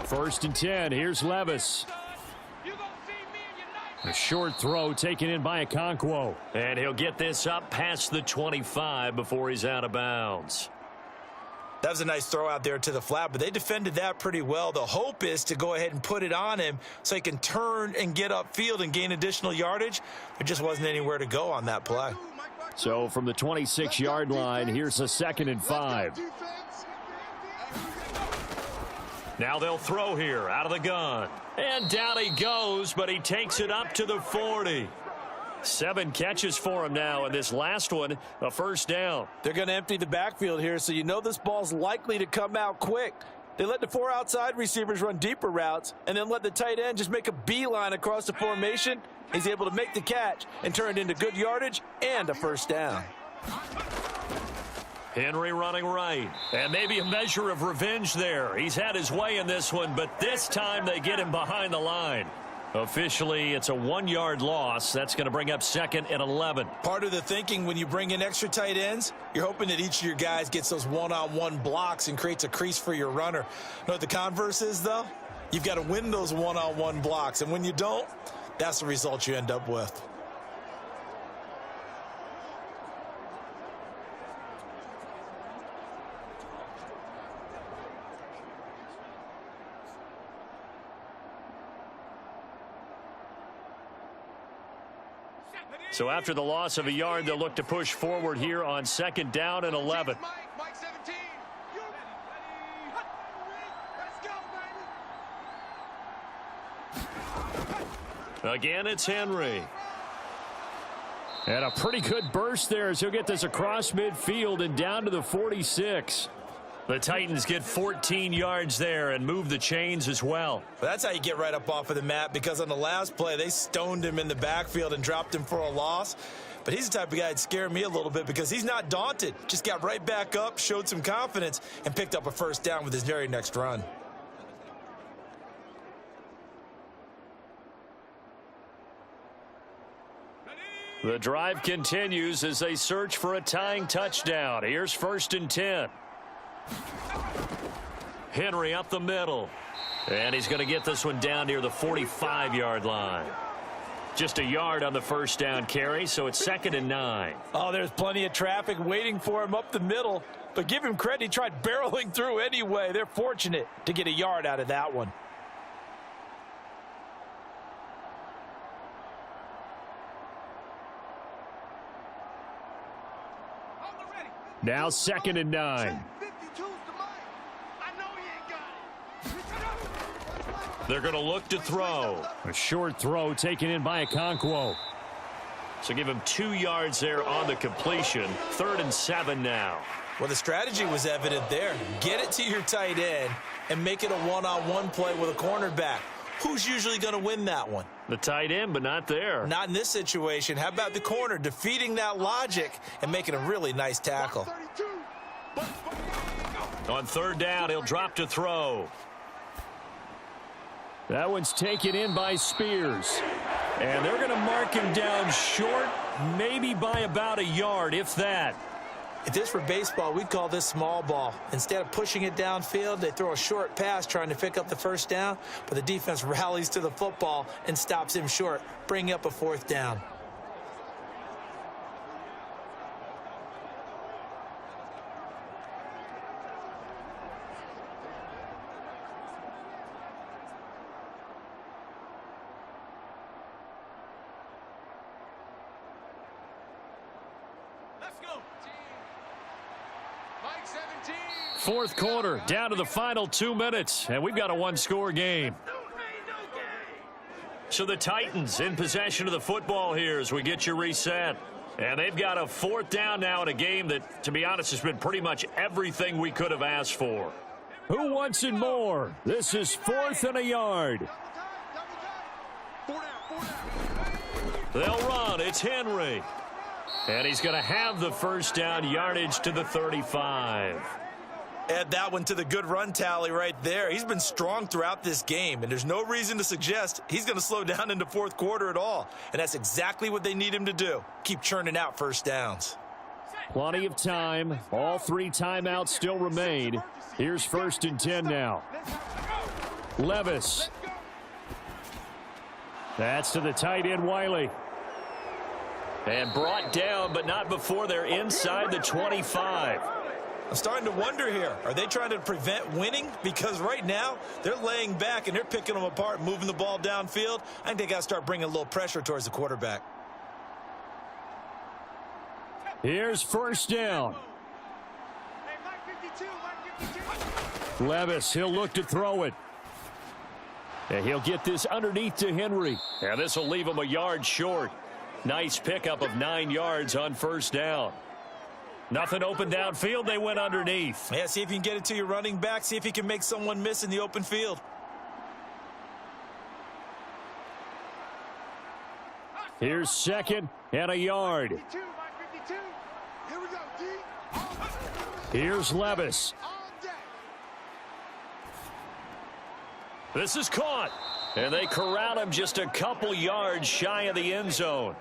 Speaker 2: First and 10. Here's Levis. A short throw taken in by Okonkwo. And he'll get this up past the 25 before he's out of bounds.
Speaker 3: That was a nice throw out there to the flat, but they defended that pretty well. The hope is to go ahead and put it on him so he can turn and get upfield and gain additional yardage. There just wasn't anywhere to go on that play.
Speaker 2: So from the 26-yard line, here's a 2nd and 5. Now they'll throw here out of the gun. And down he goes, but he takes it up to the 40. 7 catches for him now, and this last one, a first down.
Speaker 3: They're going to empty the backfield here, so you know this ball's likely to come out quick. They let the 4 outside receivers run deeper routes, and then let the tight end just make a beeline across the formation. He's able to make the catch and turn it into good yardage and a first down.
Speaker 2: Henry running right. And maybe a measure of revenge there. He's had his way in this one, but this time they get him behind the line. Officially, it's a 1-yard loss. That's going to bring up 2nd and 11.
Speaker 3: Part of the thinking when you bring in extra tight ends, you're hoping that each of your guys gets those one-on-one blocks and creates a crease for your runner. You know what the converse is, though? You've got to win those one-on-one blocks, and when you don't, that's the result you end up with.
Speaker 2: So after the loss of a yard, they'll look to push forward here on 2nd down and 11.
Speaker 8: Mike 17. You Let's go, baby.
Speaker 2: Again, it's Henry. And a pretty good burst there as he'll get this across midfield and down to the 46. The Titans get 14 yards there and move the chains as well.
Speaker 3: That's how you get right up off of the mat, because on the last play, they stoned him in the backfield and dropped him for a loss. But he's the type of guy that scared me a little bit because he's not daunted. Just got right back up, showed some confidence, and picked up a first down with his very next run.
Speaker 2: The drive continues as they search for a tying touchdown. Here's 1st and 10. Henry up the middle. And he's going to get this one down near the 45-yard line. Just a yard on the first down carry, so it's 2nd and 9.
Speaker 3: Oh, there's plenty of traffic waiting for him up the middle. But give him credit, he tried barreling through anyway. They're fortunate to get a yard out of that one.
Speaker 2: Now 2nd and 9. They're going to look to throw. A short throw taken in by Okonkwo. So give him 2 yards there on the completion. 3rd and 7 now.
Speaker 3: Well, the strategy was evident there. Get it to your tight end and make it a one-on-one play with a cornerback.
Speaker 5: Who's usually going to win that one?
Speaker 6: The tight end, but not there.
Speaker 5: Not in this situation. How about the corner defeating that logic and making a really nice tackle?
Speaker 6: On third down, he'll drop to throw.
Speaker 2: That one's taken in by Spears. And they're going to mark him down short, maybe by about a yard, if that.
Speaker 5: If this were baseball, we'd call this small ball. Instead of pushing it downfield, they throw a short pass trying to pick up the first down, but the defense rallies to the football and stops him short, bringing up a fourth down.
Speaker 8: Let's go.
Speaker 4: Mike 17.
Speaker 2: Fourth quarter, down to the final 2 minutes, and we've got a one-score game.
Speaker 6: So the Titans in possession of the football here as we get you reset. And they've got a fourth down now in a game that, to be honest, has been pretty much everything we could have asked for.
Speaker 2: Who wants it more? This is 4th and a yard.
Speaker 6: They'll run. It's Henry. And he's going to have the first down, yardage to the 35.
Speaker 3: Add that one to the good run tally right there. He's been strong throughout this game, and there's no reason to suggest he's going to slow down into fourth quarter at all. And that's exactly what they need him to do. Keep churning out first downs.
Speaker 2: Plenty of time. All 3 timeouts still remain. Here's 1st and 10 now. Levis. That's to the tight end, Wiley.
Speaker 6: And brought down, but not before they're inside the 25.
Speaker 3: I'm starting to wonder here. Are they trying to prevent winning? Because right now, they're laying back and they're picking them apart, moving the ball downfield. I think they got to start bringing a little pressure towards the quarterback.
Speaker 2: Here's 1st down.
Speaker 8: Hey, Mike 52, Mike 52.
Speaker 2: Levis, he'll look to throw it. And he'll get this underneath to Henry.
Speaker 6: And this will leave him a yard short. Nice pickup of 9 yards on first down. Nothing open downfield. They went underneath.
Speaker 3: Yeah, see if you can get it to your running back. See if you can make someone miss in the open field.
Speaker 2: Here's 2nd and a yard.
Speaker 8: 52, Mike 52. Here we go, D.
Speaker 2: Here's Levis.
Speaker 8: All day.
Speaker 6: This is caught. And they corral him just a couple yards shy of the end zone.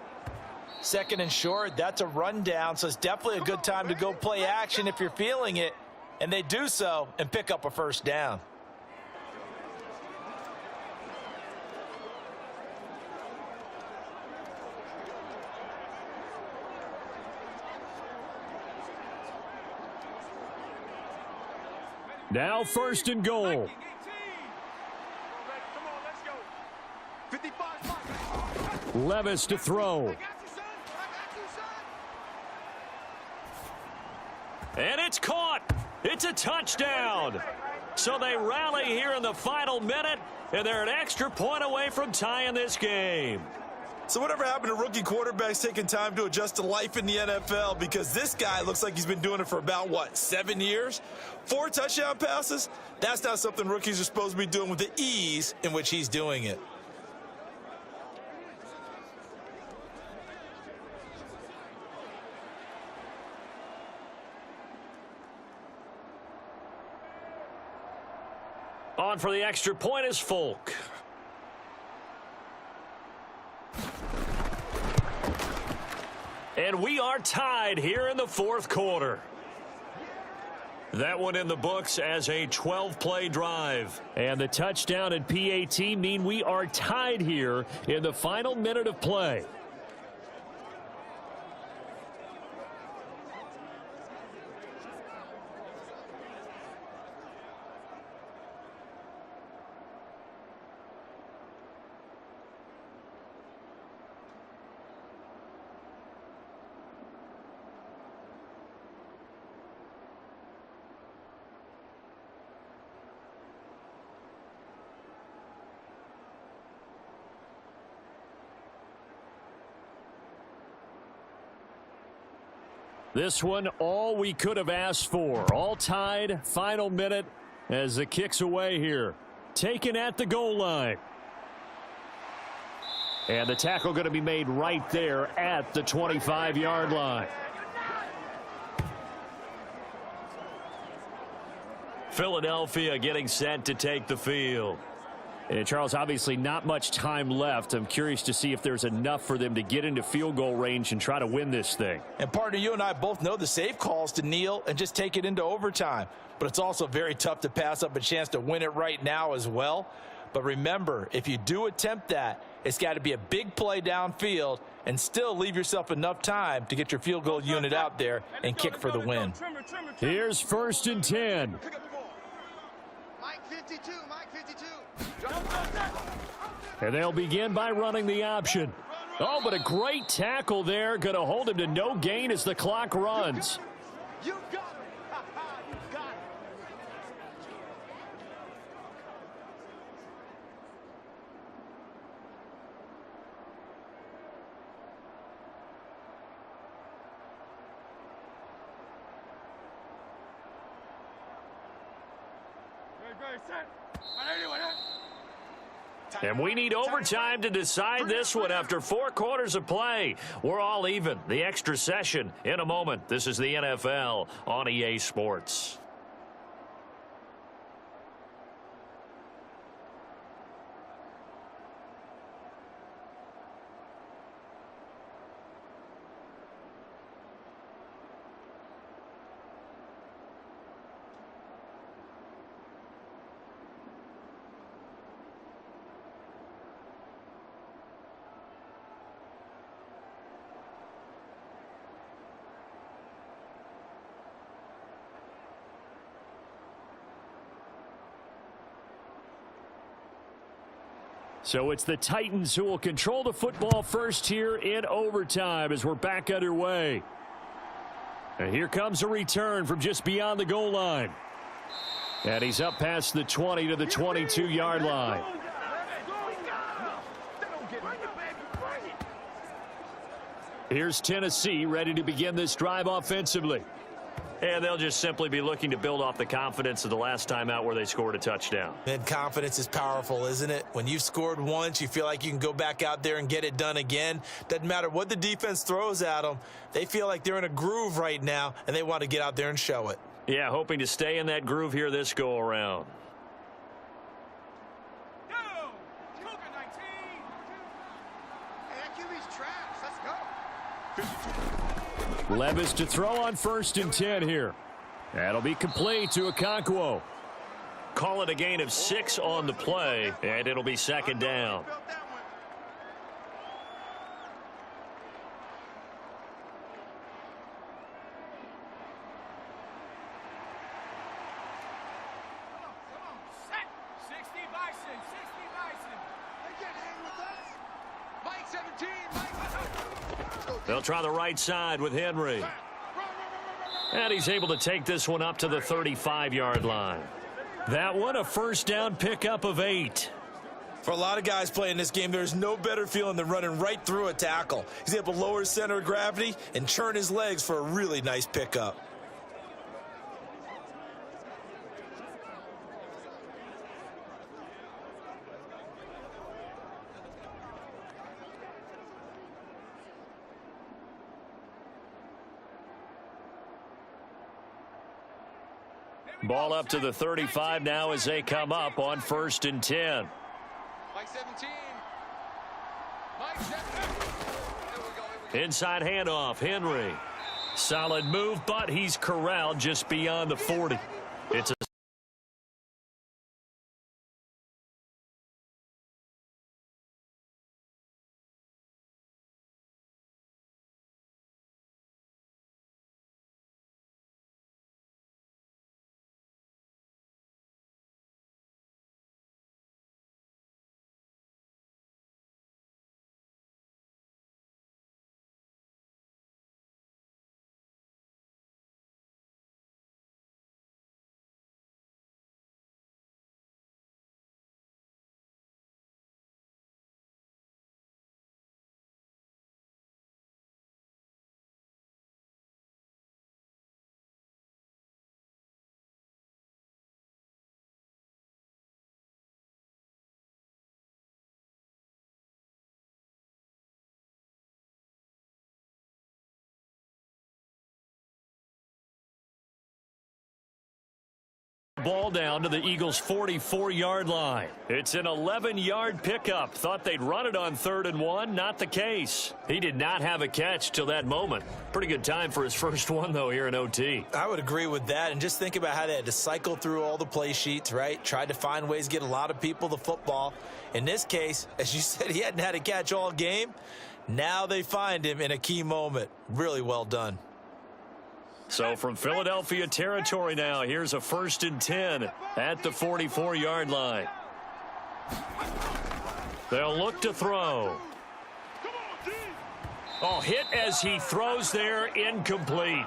Speaker 3: 2nd and short, that's a rundown, so it's definitely a good time to go play action if you're feeling it. And they do so and pick up a first down.
Speaker 2: Now 1st and goal.
Speaker 8: Come on, let's go. 55.
Speaker 2: Levis to throw.
Speaker 6: And it's caught. It's a touchdown. So they rally here in the final minute, and they're an extra point away from tying this game.
Speaker 3: So whatever happened to rookie quarterbacks taking time to adjust to life in the NFL? Because this guy looks like he's been doing it for about, 7 years? 4 touchdown passes? That's not something rookies are supposed to be doing with the ease in which he's doing it.
Speaker 6: On for the extra point is Folk. And we are tied here in the fourth quarter. That one in the books as a 12-play drive.
Speaker 2: And the touchdown and PAT mean we are tied here in the final minute of play. This one, all we could have asked for. All tied, final minute as the kick's away here. Taken at the goal line. And the tackle going to be made right there at the 25-yard line.
Speaker 6: Philadelphia getting set to take the field.
Speaker 2: And Charles, obviously not much time left. I'm curious to see if there's enough for them to get into field goal range and try to win this thing.
Speaker 3: And partner, you and I both know the safe calls to kneel and just take it into overtime. But it's also very tough to pass up a chance to win it right now as well. But remember, if you do attempt that, it's got to be a big play downfield and still leave yourself enough time to get your field goal unit out there and kick for the win.
Speaker 2: Here's 1st and 10.
Speaker 8: Mike 52, Mike 52.
Speaker 2: And they'll begin by running the option. Oh, but a great tackle there. Going to hold him to no gain as the clock runs.
Speaker 8: You got it. You got it. Very set.
Speaker 6: And we need overtime to decide this one after 4 quarters of play. We're all even. The extra session in a moment. This is the NFL on EA Sports.
Speaker 2: So it's the Titans who will control the football first here in overtime as we're back underway. And here comes a return from just beyond the goal line. And he's up past the 20 to the 22-yard line. Here's Tennessee ready to begin this drive offensively.
Speaker 6: And they'll just simply be looking to build off the confidence of the last time out where they scored a touchdown.
Speaker 3: And confidence is powerful, isn't it? When you've scored once, you feel like you can go back out there and get it done again. Doesn't matter what the defense throws at them. They feel like they're in a groove right now, and they want to get out there and show it.
Speaker 6: Yeah, hoping to stay in that groove here this go around.
Speaker 2: Levis to throw on 1st and 10 here. That'll be complete to Okonkwo.
Speaker 6: Call it a gain of 6 on the play, and it'll be 2nd down. They'll try the right side with Henry. And he's able to take this one up to the 35-yard line.
Speaker 2: That one a 1st down pickup of 8.
Speaker 3: For a lot of guys playing this game, there's no better feeling than running right through a tackle. He's able to lower his center of gravity and churn his legs for a really nice pickup.
Speaker 6: Ball up to the 35 now as they come up on 1st and 10.
Speaker 8: Mike 17. Mike 17.
Speaker 6: Inside handoff, Henry. Solid move, but he's corralled just beyond the 40. It's a
Speaker 2: ball down to the Eagles' 44-yard line. It's an 11-yard pickup. Thought they'd run it on 3rd and 1. Not the case. He did not have a catch till that moment. Pretty good time for his first one, though, here in OT.
Speaker 5: I would agree with that. And just think about how they had to cycle through all the play sheets, right? Tried to find ways to get a lot of people the football. In this case, as you said, he hadn't had a catch all game. Now they find him in a key moment. Really well done.
Speaker 2: So from Philadelphia territory now, here's a 1st and 10 at the 44-yard line. They'll look to throw. Oh, hit as he throws there, incomplete.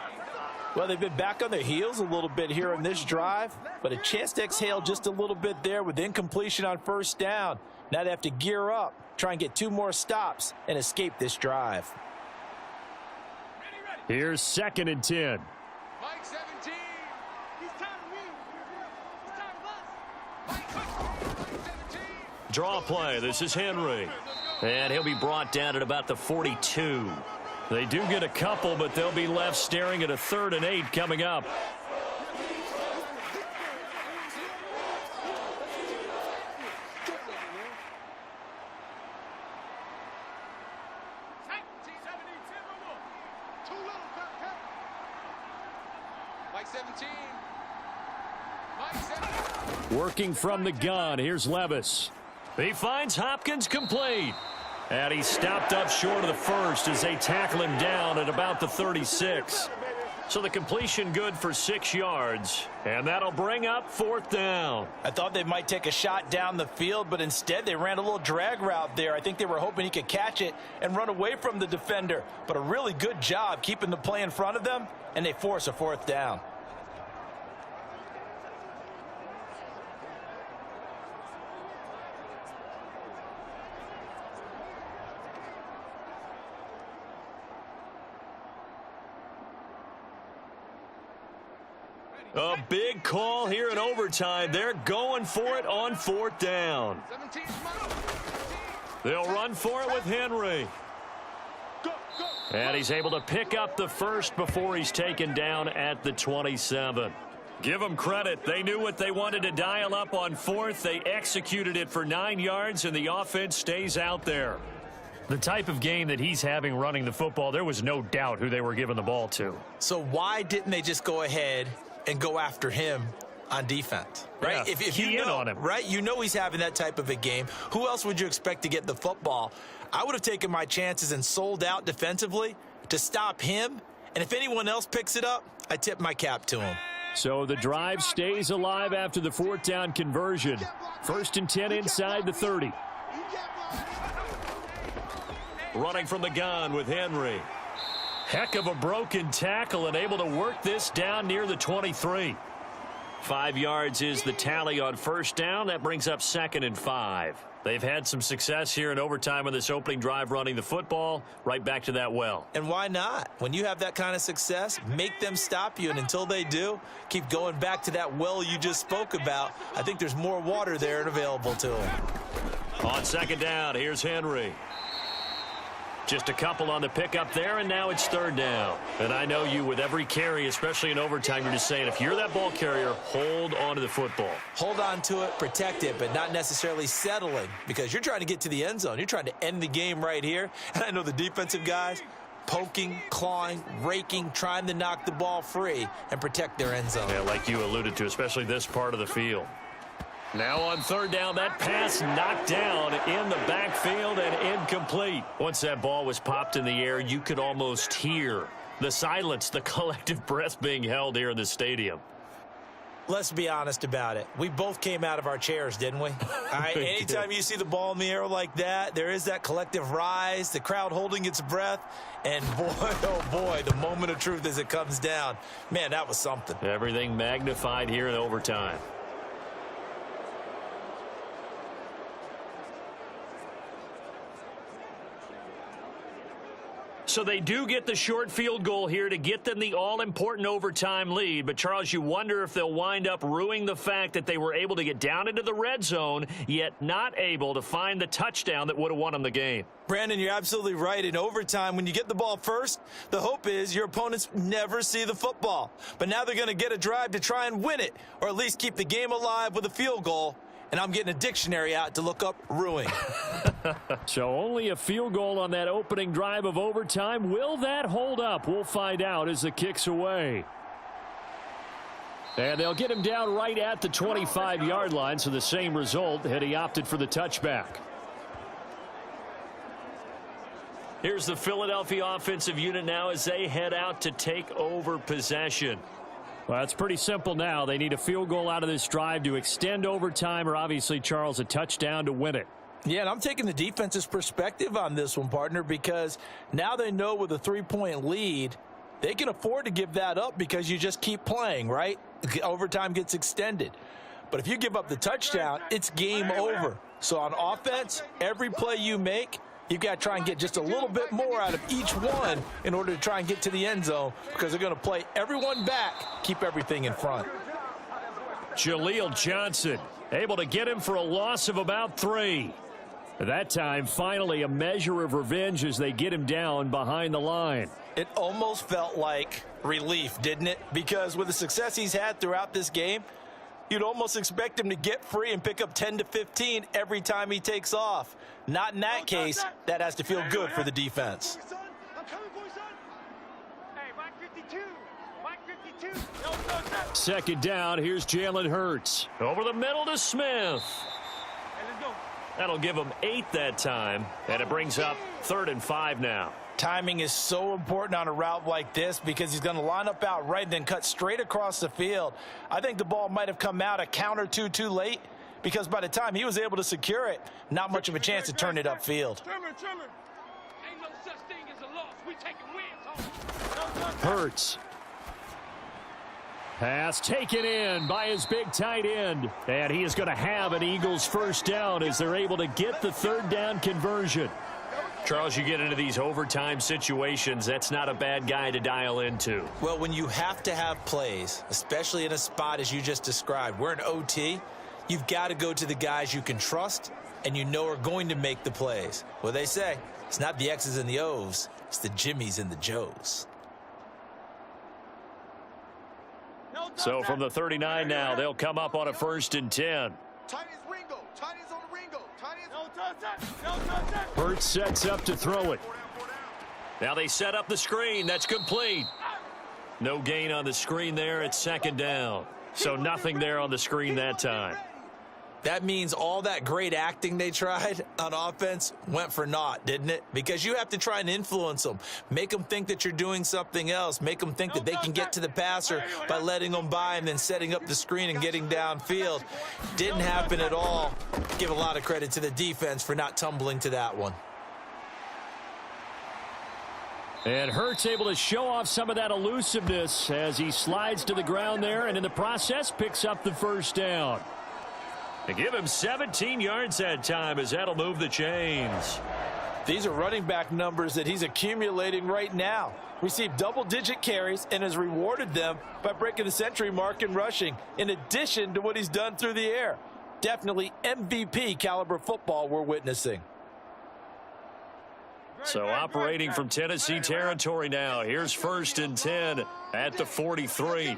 Speaker 5: Well, they've been back on their heels a little bit here in this drive, but a chance to exhale just a little bit there with incompletion on 1st down. Now they have to gear up, try and get 2 more stops and escape this drive.
Speaker 2: Here's 2nd and 10.
Speaker 4: Mike 17. He's time to win. It's time to bust. Mike 17.
Speaker 2: Draw play. This is Henry. And he'll be brought down at about the 42. They do get a couple, but they'll be left staring at a 3rd and 8 coming up.
Speaker 4: Mike 17. Mike 17.
Speaker 2: Working from the gun, here's Levis. He finds Hopkins complete. And he stopped up short of the first as they tackle him down at about the 36. So the completion good for 6 yards. And that'll bring up 4th down.
Speaker 5: I thought they might take a shot down the field, but instead they ran a little drag route there. I think they were hoping he could catch it and run away from the defender. But a really good job keeping the play in front of them, and they force a 4th down.
Speaker 2: A big call here in overtime. They're going for it on 4th down.
Speaker 4: 17.
Speaker 2: They'll run for it with Henry. And he's able to pick up the first before he's taken down at the 27. Give them credit. They knew what they wanted to dial up on 4th. They executed it for 9 yards, and the offense stays out there. The type of game that he's having running the football, there was no doubt who they were giving the ball to.
Speaker 5: So why didn't they just go ahead and go after him on defense, right?
Speaker 2: Yeah,
Speaker 5: if you know,
Speaker 2: on him.
Speaker 5: right, you know he's having that type of a game. Who else would you expect to get the football? I would have taken my chances and sold out defensively to stop him. And if anyone else picks it up, I tip my cap to him.
Speaker 2: So the drive stays alive after the 4th down conversion. 1st and 10 inside the 30. Running from the gun with Henry. Heck of a broken tackle and able to work this down near the 23. 5 yards is the tally on 1st down. That brings up 2nd and 5. They've had some success here in overtime on this opening drive running the football. Right back to that well.
Speaker 5: And why not? When you have that kind of success, make them stop you. And until they do, keep going back to that well you just spoke about. I think there's more water there and available to them.
Speaker 2: On 2nd down, here's Henry. Just a couple on the pickup there, and now it's 3rd down. And I know you, with every carry, especially in overtime, you're just saying, if you're that ball carrier, hold on to the football.
Speaker 5: Hold on to it, protect it, but not necessarily settling, because you're trying to get to the end zone. You're trying to end the game right here. And I know the defensive guys poking, clawing, raking, trying to knock the ball free and protect their end zone.
Speaker 2: Yeah, like you alluded to, especially this part of the field. Now on 3rd down, that pass knocked down in the backfield and incomplete. Once that ball was popped in the air, you could almost hear the silence, the collective breath being held here in the stadium.
Speaker 5: Let's be honest about it. We both came out of our chairs, didn't we? All right, anytime you see the ball in the air like that, there is that collective rise, the crowd holding its breath, and boy, oh boy, the moment of truth as it comes down. Man, that was something.
Speaker 2: Everything magnified here in overtime. So they do get the short field goal here to get them the all-important overtime lead. But, Charles, you wonder if they'll wind up ruining the fact that they were able to get down into the red zone, yet not able to find the touchdown that would have won them the game.
Speaker 5: Brandon, you're absolutely right. In overtime, when you get the ball first, the hope is your opponents never see the football. But now they're going to get a drive to try and win it, or at least keep the game alive with a field goal. And I'm getting a dictionary out to look up ruining.
Speaker 2: So only a field goal on that opening drive of overtime. Will that hold up? We'll find out as the kick's away. And they'll get him down right at the 25-yard line, so the same result had he opted for the touchback. Here's the Philadelphia offensive unit now as they head out to take over possession. Well, it's pretty simple now. They need a field goal out of this drive to extend overtime, or obviously, Charles, a touchdown to win it.
Speaker 5: Yeah, and I'm taking the defense's perspective on this one, partner, because now they know with a 3-point lead, they can afford to give that up because you just keep playing, right? Overtime gets extended. But if you give up the touchdown, it's game over. So on offense, every play you make, you've got to try and get just a little bit more out of each one in order to try and get to the end zone, because they're going to play everyone back, keep everything in front.
Speaker 2: Jaleel Johnson able to get him for a loss of about 3. That time, finally, a measure of revenge as they get him down behind the line.
Speaker 5: It almost felt like relief, didn't it? Because with the success he's had throughout this game, you'd almost expect him to get free and pick up 10 to 15 every time he takes off. Not in that case. That has to feel good for the defense.
Speaker 2: Second down, here's Jalen Hurts. Over the middle to Smith. That'll give him 8 that time, and it brings up 3rd and 5 now.
Speaker 5: Timing is so important on a route like this because he's going to line up out right and then cut straight across the field. I think the ball might have come out a count or two too late, because by the time he was able to secure it, not much of a chance to turn it upfield.
Speaker 4: Ain't no such thing as a loss. We taking wins home.
Speaker 2: Hurts. Pass taken in by his big tight end. And he is going to have an Eagles first down as they're able to get the 3rd down conversion. Charles, you get into these overtime situations, that's not a bad guy to dial into.
Speaker 5: Well, when you have to have plays, especially in a spot as you just described, we're in OT, you've got to go to the guys you can trust and you know are going to make the plays. Well, they say it's not the X's and the O's, it's the Jimmies and the Joes.
Speaker 2: So from the 39 now, they'll come up on a 1st and 10. Hurts sets up to throw it. Now they set up the screen. That's complete. No gain on the screen there. It's 2nd down. So nothing there on the screen that time.
Speaker 5: That means all that great acting they tried on offense went for naught, didn't it? Because you have to try and influence them. Make them think that you're doing something else. Make them think that they can get to the passer by letting them by and then setting up the screen and getting downfield. Didn't happen at all. Give a lot of credit to the defense for not tumbling to that one.
Speaker 2: And Hurts able to show off some of that elusiveness as he slides to the ground there, and in the process picks up the 1st down. They give him 17 yards that time as that'll move the chains.
Speaker 5: These are running back numbers that he's accumulating right now. Received double-digit carries and has rewarded them by breaking the century mark in rushing, in addition to what he's done through the air. Definitely MVP caliber football we're witnessing.
Speaker 2: So operating from Tennessee territory now. Here's 1st and 10 at the 43.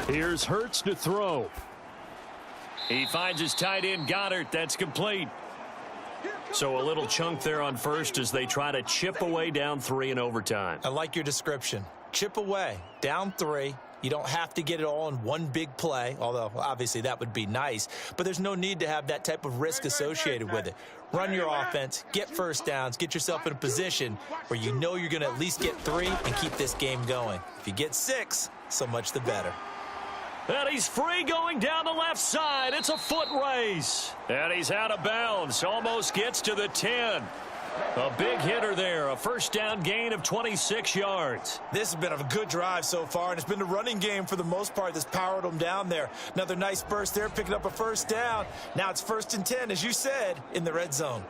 Speaker 2: Here's Hurts to throw. He finds his tight end Goddard. That's complete. So a little chunk there on 1st as they try to chip away down 3 in overtime.
Speaker 5: I like your description. Chip away, down 3. You don't have to get it all in one big play, although obviously that would be nice. But there's no need to have that type of risk associated with it. Run your offense, get 1st downs, get yourself in a position where you know you're going to at least get 3 and keep this game going. If you get 6, so much the better.
Speaker 2: And he's free going down the left side. It's a foot race. And he's out of bounds. Almost gets to the 10. A big hitter there. A 1st down gain of 26 yards.
Speaker 5: This has been a good drive so far, and it's been the running game for the most part that's powered them down there. Another nice burst there, picking up a 1st down. Now it's 1st and 10, as you said, in the red zone.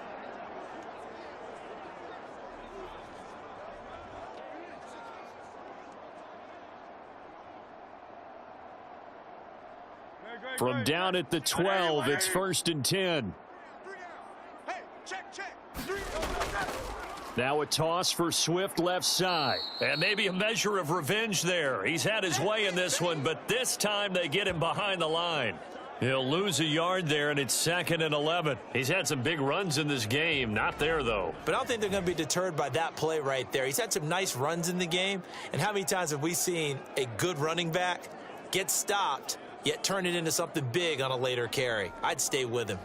Speaker 2: From down at the 12, it's 1st and 10.
Speaker 8: Hey, check.
Speaker 2: Now a toss for Swift left side.
Speaker 6: And maybe a measure of revenge there. He's had his way in this one, but this time they get him behind the line. He'll lose a yard there, and it's 2nd and 11. He's had some big runs in this game. Not there, though.
Speaker 5: But I don't think they're going to be deterred by that play right there. He's had some nice runs in the game. And how many times have we seen a good running back get stopped, yet turn it into something big on a later carry? I'd stay with him.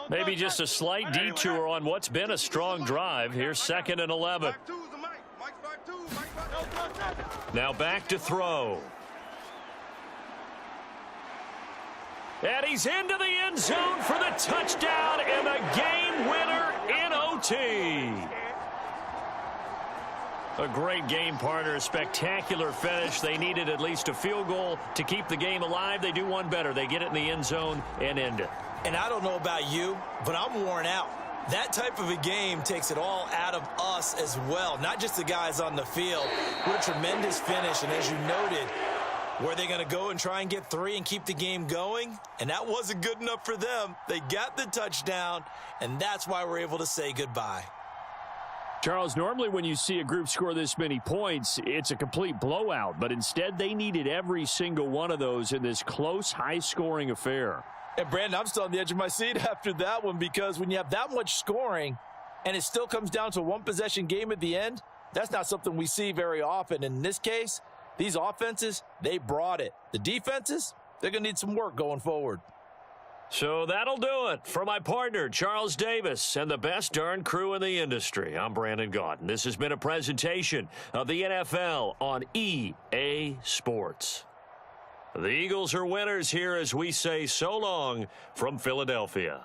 Speaker 6: Maybe just a slight detour on what's been a strong drive. Here's 2nd and 11. Now back to throw. And he's into the end zone for the touchdown and the game winner in OT. A great game partner, a spectacular finish. They needed at least a field goal to keep the game alive. They do one better. They get it in the end zone and end it.
Speaker 5: And I don't know about you, but I'm worn out. That type of a game takes it all out of us as well, not just the guys on the field. What a tremendous finish, and as you noted, were they going to go and try and get 3 and keep the game going? And that wasn't good enough for them. They got the touchdown, and that's why we're able to say goodbye.
Speaker 2: Charles, normally when you see a group score this many points, it's a complete blowout, but instead they needed every single one of those in this close, high-scoring affair.
Speaker 5: And, Brandon, I'm still on the edge of my seat after that one because when you have that much scoring and it still comes down to a one-possession game at the end, that's not something we see very often. In this case, these offenses, they brought it. The defenses, they're going to need some work going forward.
Speaker 6: So that'll do it for my partner, Charles Davis, and the best darn crew in the industry. I'm Brandon Gaudin. This has been a presentation of the NFL on EA Sports. The Eagles are winners here as we say so long from Philadelphia.